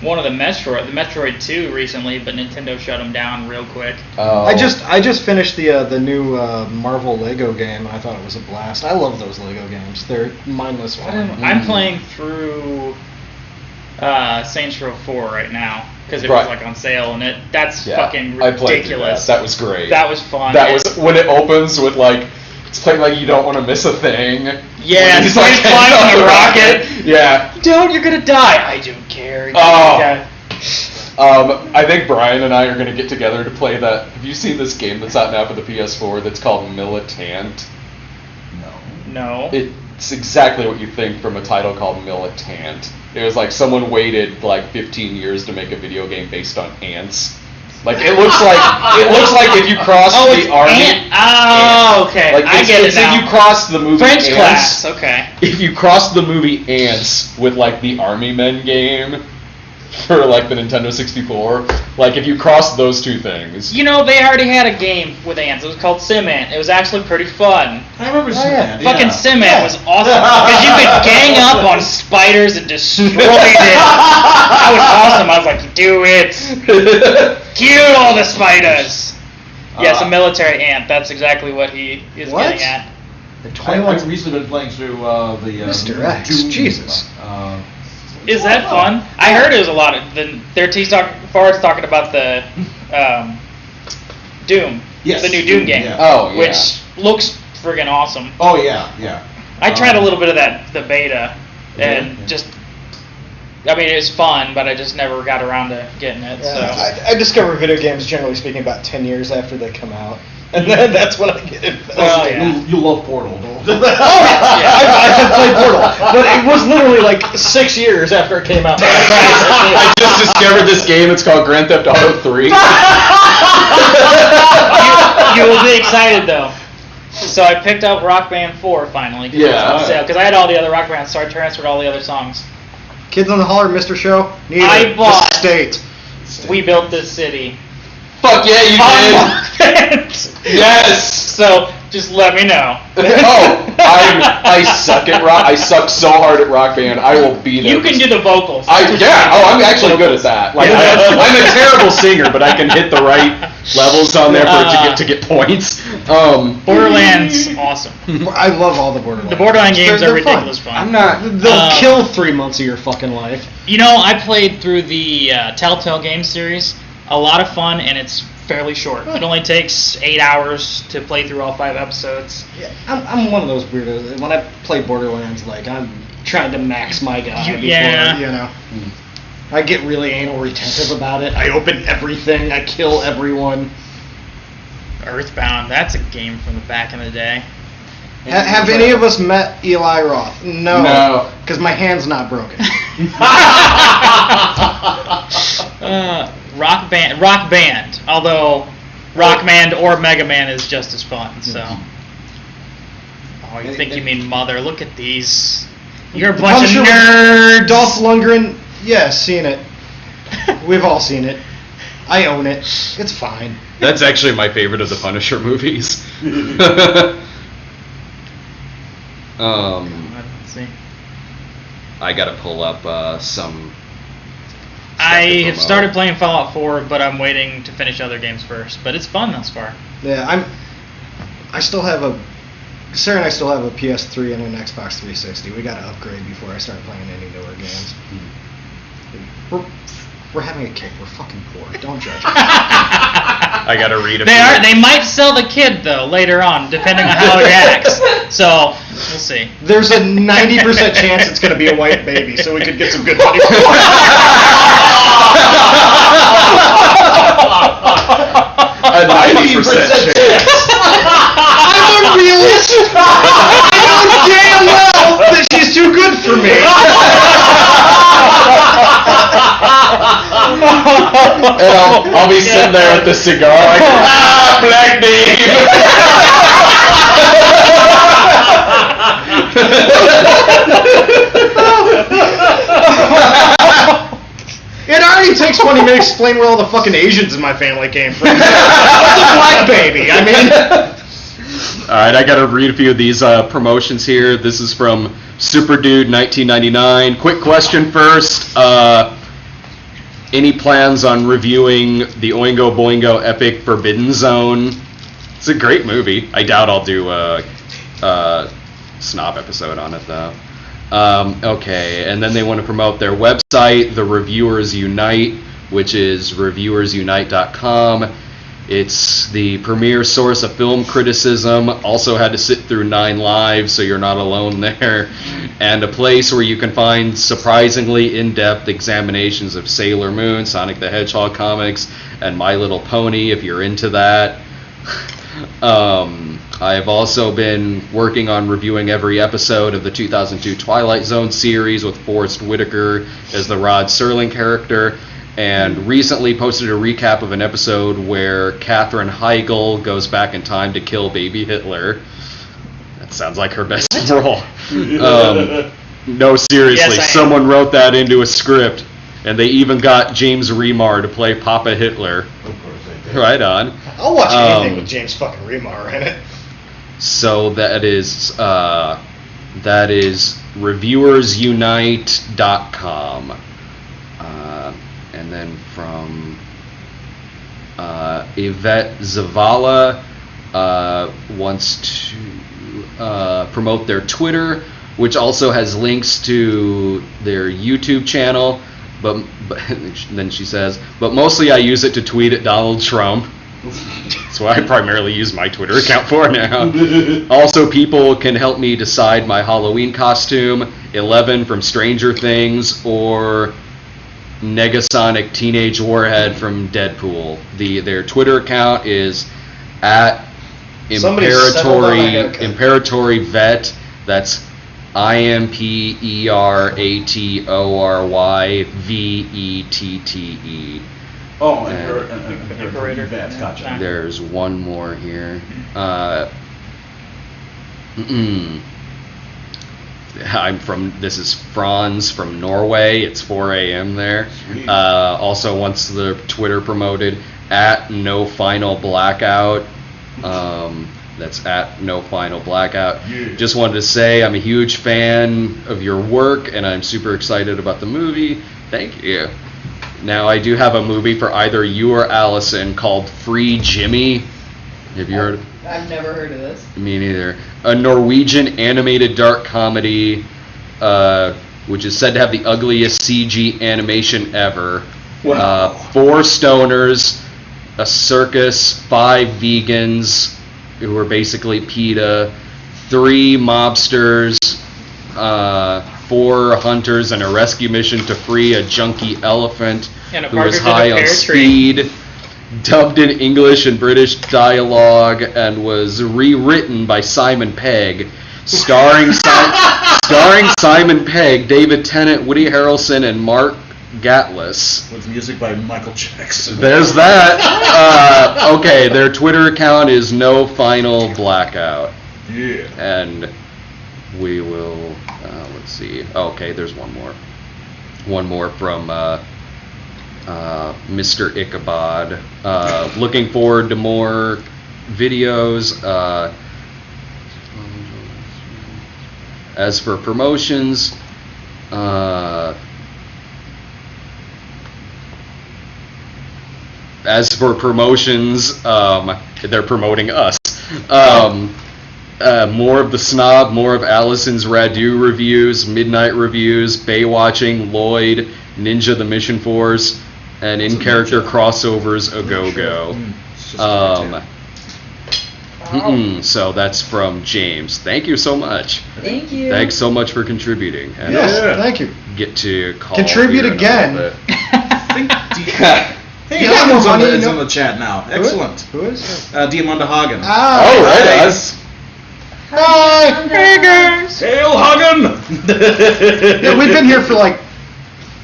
one of the Metroid 2 recently, but Nintendo shut them down real quick. Oh. I just finished the new Marvel Lego game. I thought it was a blast. I love those Lego games. They're mindless fun. I'm playing through Saints Row 4 right now because it was like on sale, and that's fucking ridiculous. I played through that. That was great. That was fun. That was when it opens with like. It's playing like you don't want to miss a thing. Yeah, he's like flying on a rocket. Yeah. Dude, you're gonna die. I don't care. I think Brian and I are gonna get together to play that. Have you seen this game that's out now for the PS4 that's called Militant? No. It's exactly what you think from a title called Militant. It was like someone waited like 15 years to make a video game based on ants. Like it looks like if you crossed the army. Okay. Like I get it now. If you crossed the movie French Ants, class. Okay. If you crossed the movie Ants with like the Army Men game for like the Nintendo 64, like if you crossed those two things. You know, they already had a game with ants. It was called SimAnt. It was actually pretty fun. I remember SimAnt. Fucking SimAnt was awesome because you could gang up on spiders and destroy it. That was awesome. I was like, do it. Kill all the spiders. Yes, a military ant. That's exactly what he is getting at. I've recently been playing through the Mr. X. Doom. Jesus. Is that fun? I heard it was a lot of Forrest talking about the Doom. Yes, the new Doom game. Yeah. Oh, yeah. Which looks friggin' awesome. Oh yeah. I tried a little bit of the beta, and I mean, it was fun, but I just never got around to getting it. Yeah, So I discover video games, generally speaking, about 10 years after they come out. And then that's when I get invested. Oh, yeah. You love Portal, don't you? I have played Portal, but it was literally like 6 years after it came out. I just discovered this game. It's called Grand Theft Auto 3. you will be excited though. So I picked up Rock Band 4 finally. Because I had all the other Rock Bands, so I transferred all the other songs. Kids on the Holler, Mr. Show. I bought State. We Built This City. Fuck yeah, you did. Yes. So just let me know. Oh, I suck at rock. I suck so hard at Rock Band. I will be there. You can do the vocals. I'm actually good at that. Like I'm a terrible singer, but I can hit the right levels on there for it to get points. Borderlands, awesome. I love all the Borderlands. The Borderlands games They're are ridiculous fun. I'm not. They'll kill 3 months of your fucking life. You know, I played through the Telltale game series. A lot of fun, and it's fairly short. It only takes 8 hours to play through all 5 episodes. Yeah, I'm one of those weirdos. When I play Borderlands, like I'm trying to max my guy before, you know. I get really anal retentive about it. I open everything. I kill everyone. Earthbound, that's a game from the back in the day. Have any of us met Eli Roth? No. Because my hand's not broken. Rock Band. Although Rock Band or Mega Man is just as fun. So. Oh, you think you mean Mother? Look at these. You're a bunch of nerds. Dolph Lundgren. Yeah, seen it. We've all seen it. I own it. It's fine. That's actually my favorite of the Punisher movies. Let's see. I gotta pull up some. I have started playing Fallout 4, but I'm waiting to finish other games first. But it's fun thus far. Yeah, I still have Sarah and I still have a PS3 and an Xbox 360. We gotta upgrade before I start playing any newer games. We're having a kid. We're fucking poor. Don't judge. I gotta read a few. They might sell the kid though later on, depending on how it reacts. So we'll see. There's a 90% chance it's gonna be a white baby, so we could get some good money for it. A 90% chance. I'm a realist. I know damn well that she's too good for me. And I'll be sitting there with the cigar like, Black Dave. It already takes 20 minutes to explain where all the fucking Asians in my family came from. What's a black baby? I mean... Alright, I gotta read a few of these promotions here. This is from Super Dude 1999. Quick question first. Any plans on reviewing the Oingo Boingo epic Forbidden Zone? It's a great movie. I doubt I'll do a snob episode on it though. Okay, and then they want to promote their website, The Reviewers Unite, which is reviewersunite.com. It's the premier source of film criticism. Also had to sit through 9 Lives, so you're not alone there. And a place where you can find surprisingly in-depth examinations of Sailor Moon, Sonic the Hedgehog comics, and My Little Pony, if you're into that. I've also been working on reviewing every episode of the 2002 Twilight Zone series with Forrest Whitaker as the Rod Serling character. And recently posted a recap of an episode where Katherine Heigl goes back in time to kill baby Hitler. That sounds like her best role. No, seriously, Yes, someone wrote that into a script, and they even got James Remar to play Papa Hitler. Of course they did. Right on. I'll watch anything with James fucking Remar in it. So that is reviewersunite.com. And then from Yvette Zavala wants to promote their Twitter, which also has links to their YouTube channel. But then she says, but mostly I use it to tweet at Donald Trump. That's what I primarily use my Twitter account for now. Also, people can help me decide my Halloween costume, 11 from Stranger Things, or Negasonic Teenage Warhead from Deadpool. Their Twitter account is at Imperatory Vet. That's IMPERATORYVETTE. Oh, Imperator. Gotcha. There's one more here. This is Franz from Norway. It's 4 a.m. there. Also wants the Twitter promoted at No Final Blackout. That's at No Final Blackout. Just wanted to say I'm a huge fan of your work, and I'm super excited about the movie. Thank you. Now, I do have a movie for either you or Allison called Free Jimmy. Have you heard? I've never heard of this. Me neither. A Norwegian animated dark comedy, which is said to have the ugliest CG animation ever. Wow. 4 stoners, a circus, 5 vegans who are basically PETA, 3 mobsters, 4 hunters, and a rescue mission to free a junkie elephant And a who was partridge in a high on pear tree. speed. Dubbed in English and British dialogue, and was rewritten by Simon Pegg, starring Simon Pegg, David Tennant, Woody Harrelson, and Mark Gatlis. With music by Michael Jackson. There's that. Okay, their Twitter account is No Final Blackout. Yeah. And we will. Let's see. Okay, there's one more. One more from Mr. Ichabod. Looking forward to more videos. As for promotions, they're promoting us. More of the Snob, more of Allison's Radu reviews, Midnight reviews, Baywatching, Lloyd, Ninja the Mission Force, and in-character crossovers a go-go. So that's from James. Thank you so much. Thank you. Thanks so much for contributing. And Yes, thank you. Get to call Contribute here in a again. little bit. Hey, Yeah, Hagen's on funny, is no- on the chat now. Who is- Excellent. Who is? Diamanda Hagen. Ah, Oh, right, hi. us. Hi. Hey guys. Hail Hagen! Yeah, we've been here for like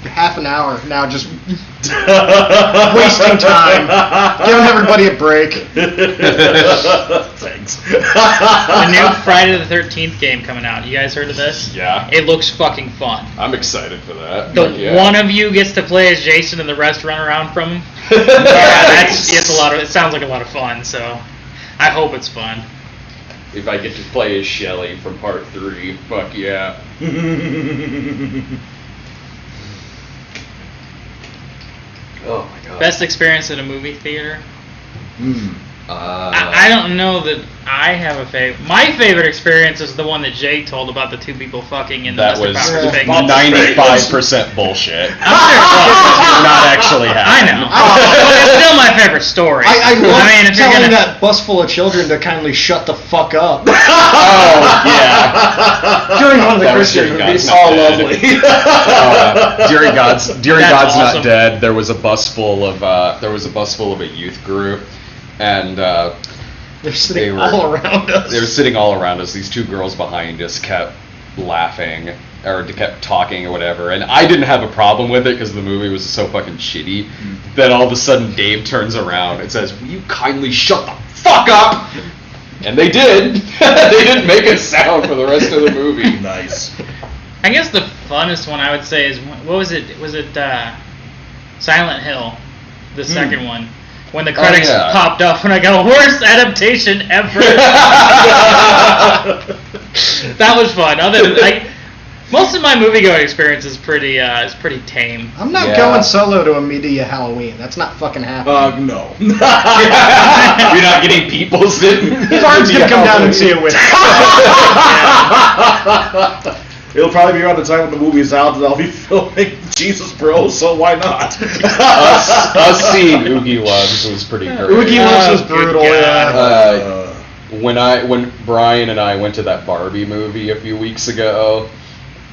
half an hour now, just wasting time, giving everybody a break. Thanks. The new Friday the 13th game coming out. You guys heard of this? Yeah. It looks fucking fun. I'm excited for that. One of you gets to play as Jason and the rest run around from him. It's a lot of. It sounds like a lot of fun. So, I hope it's fun. If I get to play as Shelly from part 3, fuck yeah. Oh my god. Best experience in a movie theater. I I don't know that I have a favorite. My favorite experience is the one that Jay told about the 2 people fucking in the That Mr. was Popper's thing. 95% bullshit. I'm sure it was. Not actually I happening. know. But it's still my favorite story. I love if you're telling gonna, that bus full of children to kindly shut the fuck up. Oh, yeah. During one of the That was Christian during movies. God's Not Oh, Dead. lovely. During God's That's awesome. Not Dead, there was a bus full of a youth group, and They're sitting all around us. They were sitting all around us. These 2 girls behind us kept laughing or kept talking or whatever, and I didn't have a problem with it because the movie was so fucking shitty. Then all of a sudden, Dave turns around and says, "Will you kindly shut the fuck up?" And they did. They didn't make a sound for the rest of the movie. Nice. I guess the funnest one I would say is, what was it? Was it Silent Hill, the second one? When the credits popped up and I go, worst adaptation ever. That was fun. Other than most of my movie-going experience is pretty tame. I'm not going solo to a media Halloween. That's not fucking happening. No. You're not getting people sitting. Bart's gonna come down and see it with me. It'll probably be around the time when the movie's out that I'll be filming Jesus Bro, so why not? Us seeing Oogie Loves was pretty great. Oogie Loves was brutal, yeah. When Brian and I went to that Barbie movie a few weeks ago,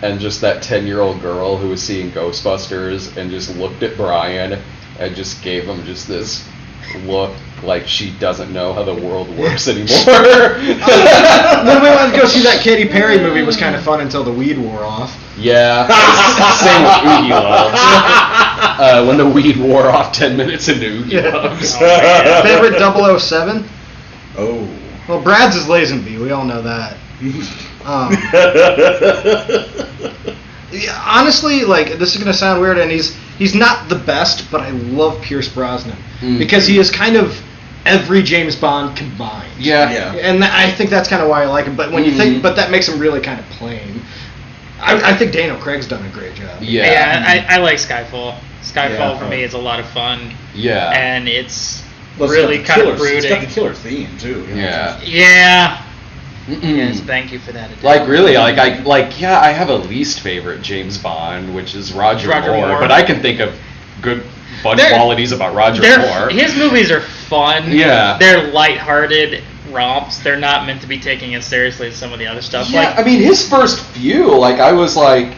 and just that 10-year-old girl who was seeing Ghostbusters and just looked at Brian and just gave him just this look like she doesn't know how the world works anymore. When we went to go see that Katy Perry movie was kind of fun until the weed wore off. Yeah, same with Oogie Loves. When the weed wore off 10 minutes into Oogie Loves. Favorite 007? Oh. Well, Brad's is Lazenby. We all know that. Yeah, honestly, like, this is gonna sound weird, and he's not the best, but I love Pierce Brosnan because he is kind of every James Bond combined. Yeah. And I think that's kind of why I like him. But when you think, but that makes him really kind of plain. I think Daniel Craig's done a great job. Yeah, I like Skyfall. Skyfall for me is a lot of fun. Yeah. And it's really kind of brooding. It's got the killer theme too. You know? Yeah. Yes, thank you for that. Like really, I have a least favorite James Bond, which is Roger Moore. But I can think of good fun qualities about Roger Moore. His movies are fun. Yeah. They're lighthearted romps. They're not meant to be taken as seriously as some of the other stuff. Yeah, I mean, his first few, I was like,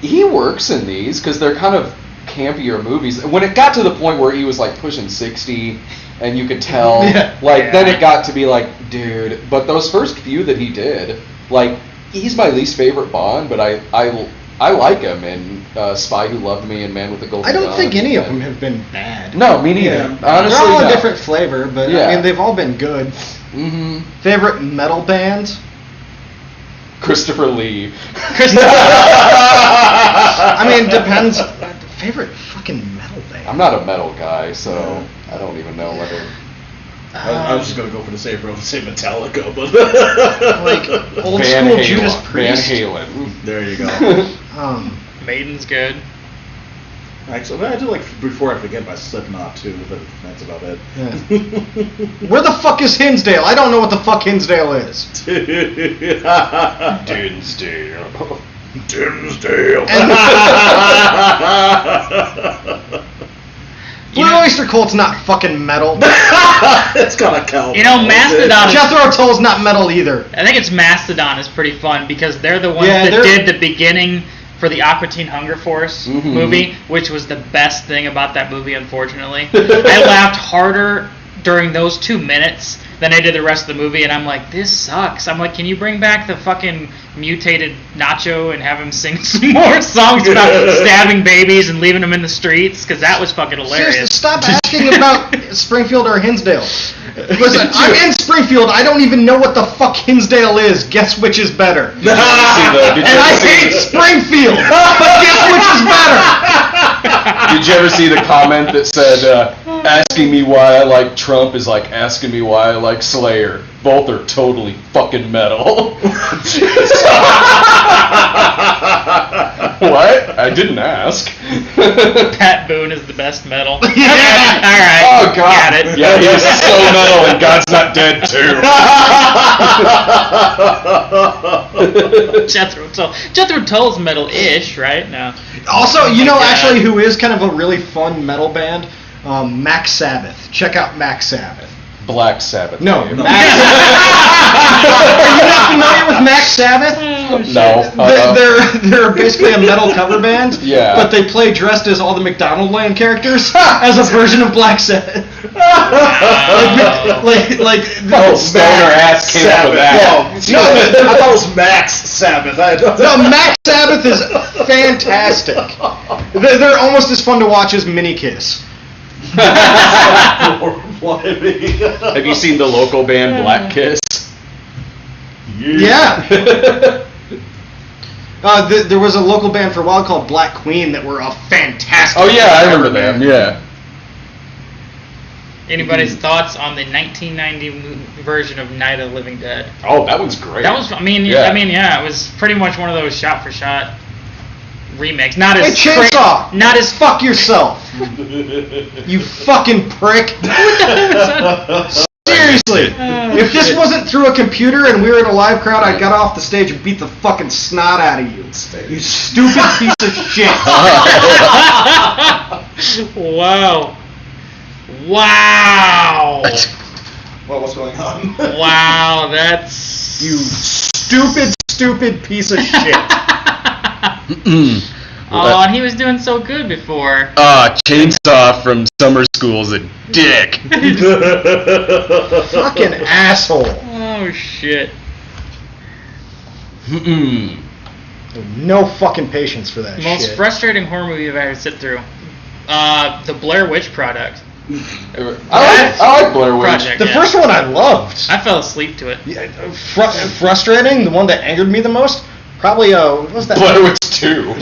he works in these because they're kind of campier movies. When it got to the point where he was pushing 60, and you could tell, then it got to be dude. But those first few that he did, he's my least favorite Bond, but I like him in Spy Who Loved Me and Man with the Golden Gun. I don't think any of them have been bad. No, me neither. Honestly, they're all a different flavor, but I mean, they've all been good. Mm-hmm. Favorite metal band? Christopher Lee. I mean, depends. Favorite fucking metal band? I'm not a metal guy, so I don't even know whether... I was just gonna go for the safe road and say Metallica, but old school Judas Priest. Van Halen. There you go. Maiden's good. Actually, I do Before I Forget by Slipknot too, but that's about it. Yeah. Where the fuck is Hinsdale? I don't know what the fuck Hinsdale is. Dinsdale. Blue Oyster Cult's not fucking metal. It's gonna count. Mastodon. Jethro Tull's not metal either. I think it's Mastodon is pretty fun because they're the ones that did the beginning for the Aqua Teen Hunger Force movie, which was the best thing about that movie, unfortunately. I laughed harder during those 2 minutes than I did the rest of the movie, and I'm like, this sucks. I'm like, can you bring back the fucking mutated Nacho and have him sing some more songs about stabbing babies and leaving them in the streets? Because that was fucking hilarious. Seriously, stop asking about Springfield or Hinsdale. Listen, I'm in Springfield. I don't even know what the fuck Hinsdale is. Guess which is better. And I hate Springfield, but guess which is better. Did you ever see the comment that said, asking me why I like Trump is like asking me why I like Slayer. Both are totally fucking metal. What? I didn't ask. Pat Boone is the best metal. Yeah. Alright. Oh, God. Got it. Yeah, he's so metal and God's not dead, too. Jethro Tull's metal-ish, right? No. Also, actually, who is kind of a really fun metal band? Max Sabbath. Check out Max Sabbath. Black Sabbath. No. Are you not familiar with Max Sabbath? No. They're basically a metal cover band. Yeah. But they play dressed as all the McDonald Land characters as a version of Black Sabbath. like stoner ass came up with that. No, I thought it was Max Sabbath. No, Max Sabbath is fantastic. They're almost as fun to watch as Mini Kiss. Have you seen the local band Black Kiss? Yeah. There was a local band for a while called Black Queen that were a fantastic. Oh yeah, I remember them. Yeah. Anybody's thoughts on the 1990 version of Night of the Living Dead? Oh, that was great. That was, it was pretty much one of those shot for shot remakes. Not as Chainsaw. Not as fuck yourself. You fucking prick. Seriously, if this wasn't through a computer and we were in a live crowd, I'd get off the stage and beat the fucking snot out of you. You stupid piece of shit. Wow. What's going on? Wow, that's... You stupid piece of shit. Oh, and he was doing so good before. Chainsaw from Summer School's a dick. Fucking asshole. Oh, shit. No fucking patience for that shit. Most frustrating horror movie I've ever sit through. The Blair Witch Project. I like Blair Witch. Project, the first one I loved. I fell asleep to it. Yeah, frustrating. The one that angered me the most. Probably, what was that? Blair Witch 2.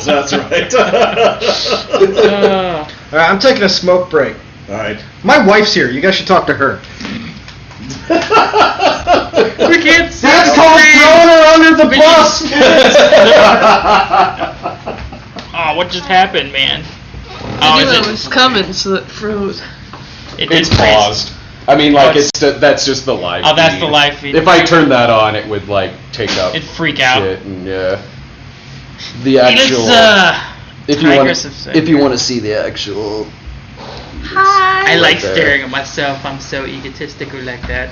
That's right. Alright, I'm taking a smoke break. All right. My wife's here. You guys should talk to her. We can't see. That's called throwing her under the bus. Oh, what just happened, man? I knew it was coming, so it froze. It's paused. I mean, like, that's just the live feed. Oh, that's the live feed. If I turned that on, it would, like, take up It'd freak out. shit and, the actual... if you want to see the actual... Hi. I like right there. staring at myself. I'm so egotistical like that.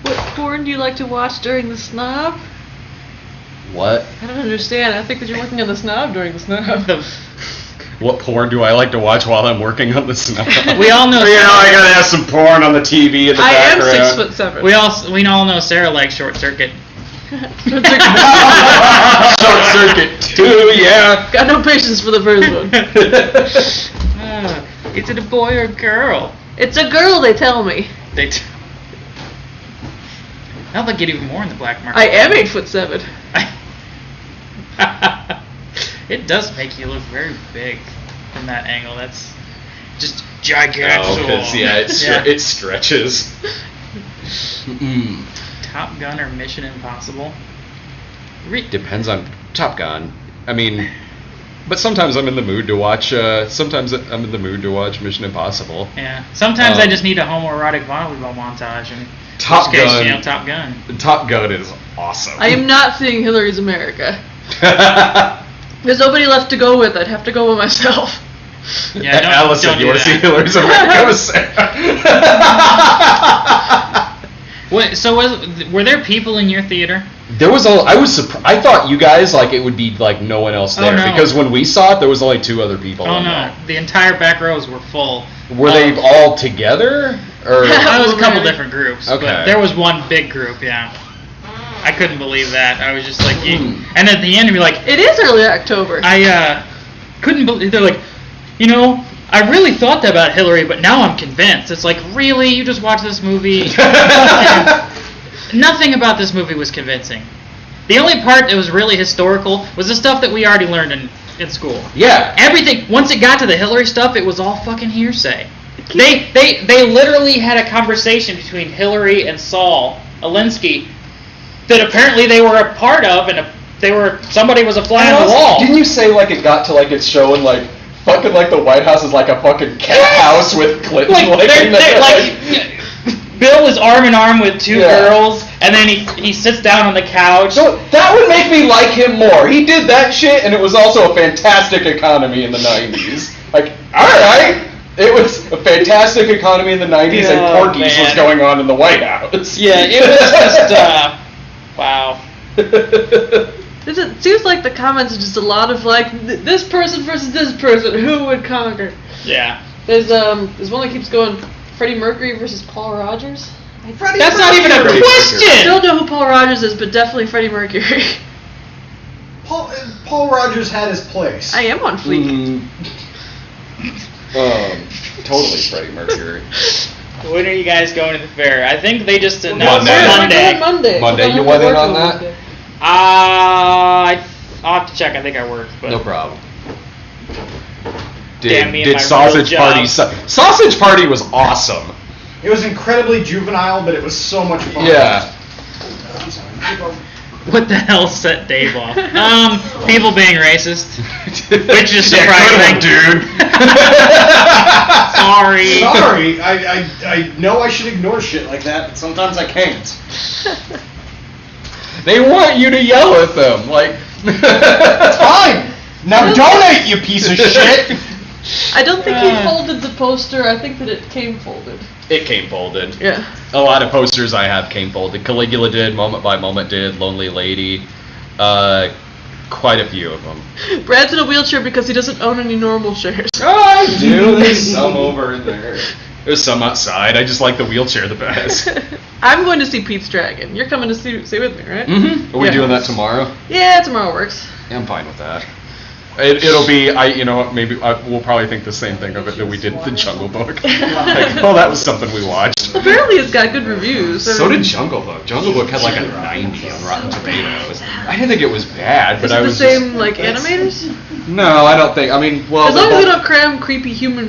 What porn do you like to watch during the snob? What? I don't understand. I think that you're working on the snob during the snob. What porn do I like to watch while I'm working on the snow? We all know. You know, I gotta have some porn on the TV in the background. I am 6'7". We all know Sarah likes Short Circuit. Short Circuit 2, yeah. Got no patience for the first one. Is it a boy or a girl? It's a girl, they tell me. Now they'll get even more in the black market. I am 8'7". It does make you look very big from that angle. That's just gigantic. Oh, because, it stretches. Top Gun or Mission Impossible? Depends on Top Gun. I mean, but sometimes I'm in the mood to watch. Mission Impossible. Yeah. Sometimes I just need a homoerotic volleyball montage, and Top in which case, Gun. Top Gun. Top Gun is awesome. I am not seeing Hillary's America. There's nobody left to go with. I'd have to go with myself. Yeah, Allison, you want to see Hillary's America with Sarah? Wait, so were there people in your theater? There was I was surprised. I thought you guys it would be like no one else there because when we saw it, there was only 2 other people. Oh in no, there. the entire back rows were full. Were they all together? Or It was a couple different groups. Okay. But there was one big group. Yeah. I couldn't believe that. I was just like, and at the end, you'd be like, it is early October. I couldn't believe. They're like, I really thought that about Hillary, but now I'm convinced. It's like, really? You just watched this movie? Nothing about this movie was convincing. The only part that was really historical was the stuff that we already learned in school. Yeah. Everything, once it got to the Hillary stuff, it was all fucking hearsay. They literally had a conversation between Hillary and Saul Alinsky that apparently they were a part of, and somebody was a fly on the wall. Didn't you say it got to it's showing fucking the White House is like a fucking cat house with Clinton Bill is arm in arm with 2 girls, and then he sits down on the couch. So that would make me like him more. He did that shit, and it was also a fantastic economy in the 90s. Alright! It was a fantastic economy in the 90s, and Porky's was going on in the White House. Yeah, it was just, wow. It seems like the comments are just a lot of this person versus this person, who would conquer? Yeah. There's one that keeps going, Freddie Mercury versus Paul Rogers. That's not even a question! I don't know who Paul Rogers is, but definitely Freddie Mercury. Paul Rogers had his place. I am on fleek. Totally Freddie Mercury. When are you guys going to the fair? I think they just announced Monday. Monday, you want in on that? I'll have to check. I think I work. But No problem. Did Sausage Party? Sausage Party was awesome. It was incredibly juvenile, but it was so much fun. Yeah. What the hell set Dave off? People being racist, which is surprising, dude. Sorry. Sorry. I know I should ignore shit like that, but sometimes I can't. They want you to yell at them, That's fine. Now donate, you piece of shit. I don't think he folded the poster. I think that it came folded. It came folded. Yeah. A lot of posters I have came folded. Caligula did, Moment by Moment did, Lonely Lady. Quite a few of them. Brad's in a wheelchair because he doesn't own any normal chairs. Oh, I do. There's some over in there. There's some outside. I just like the wheelchair the best. I'm going to see Pete's Dragon. You're coming to see with me, right? Mm-hmm. Are we doing that tomorrow? Yeah, tomorrow works. Yeah, I'm fine with that. It'll be, maybe we'll probably think the same thing of it that we did the Jungle Book. Like, oh, that was something we watched. Apparently it's got good reviews. So did Jungle Book. Jungle Book had like a 90 on Rotten Tomatoes. I didn't think it was bad, but Is it I the was same, like, animators? No, I don't think. I mean, well... As long as they don't cram creepy human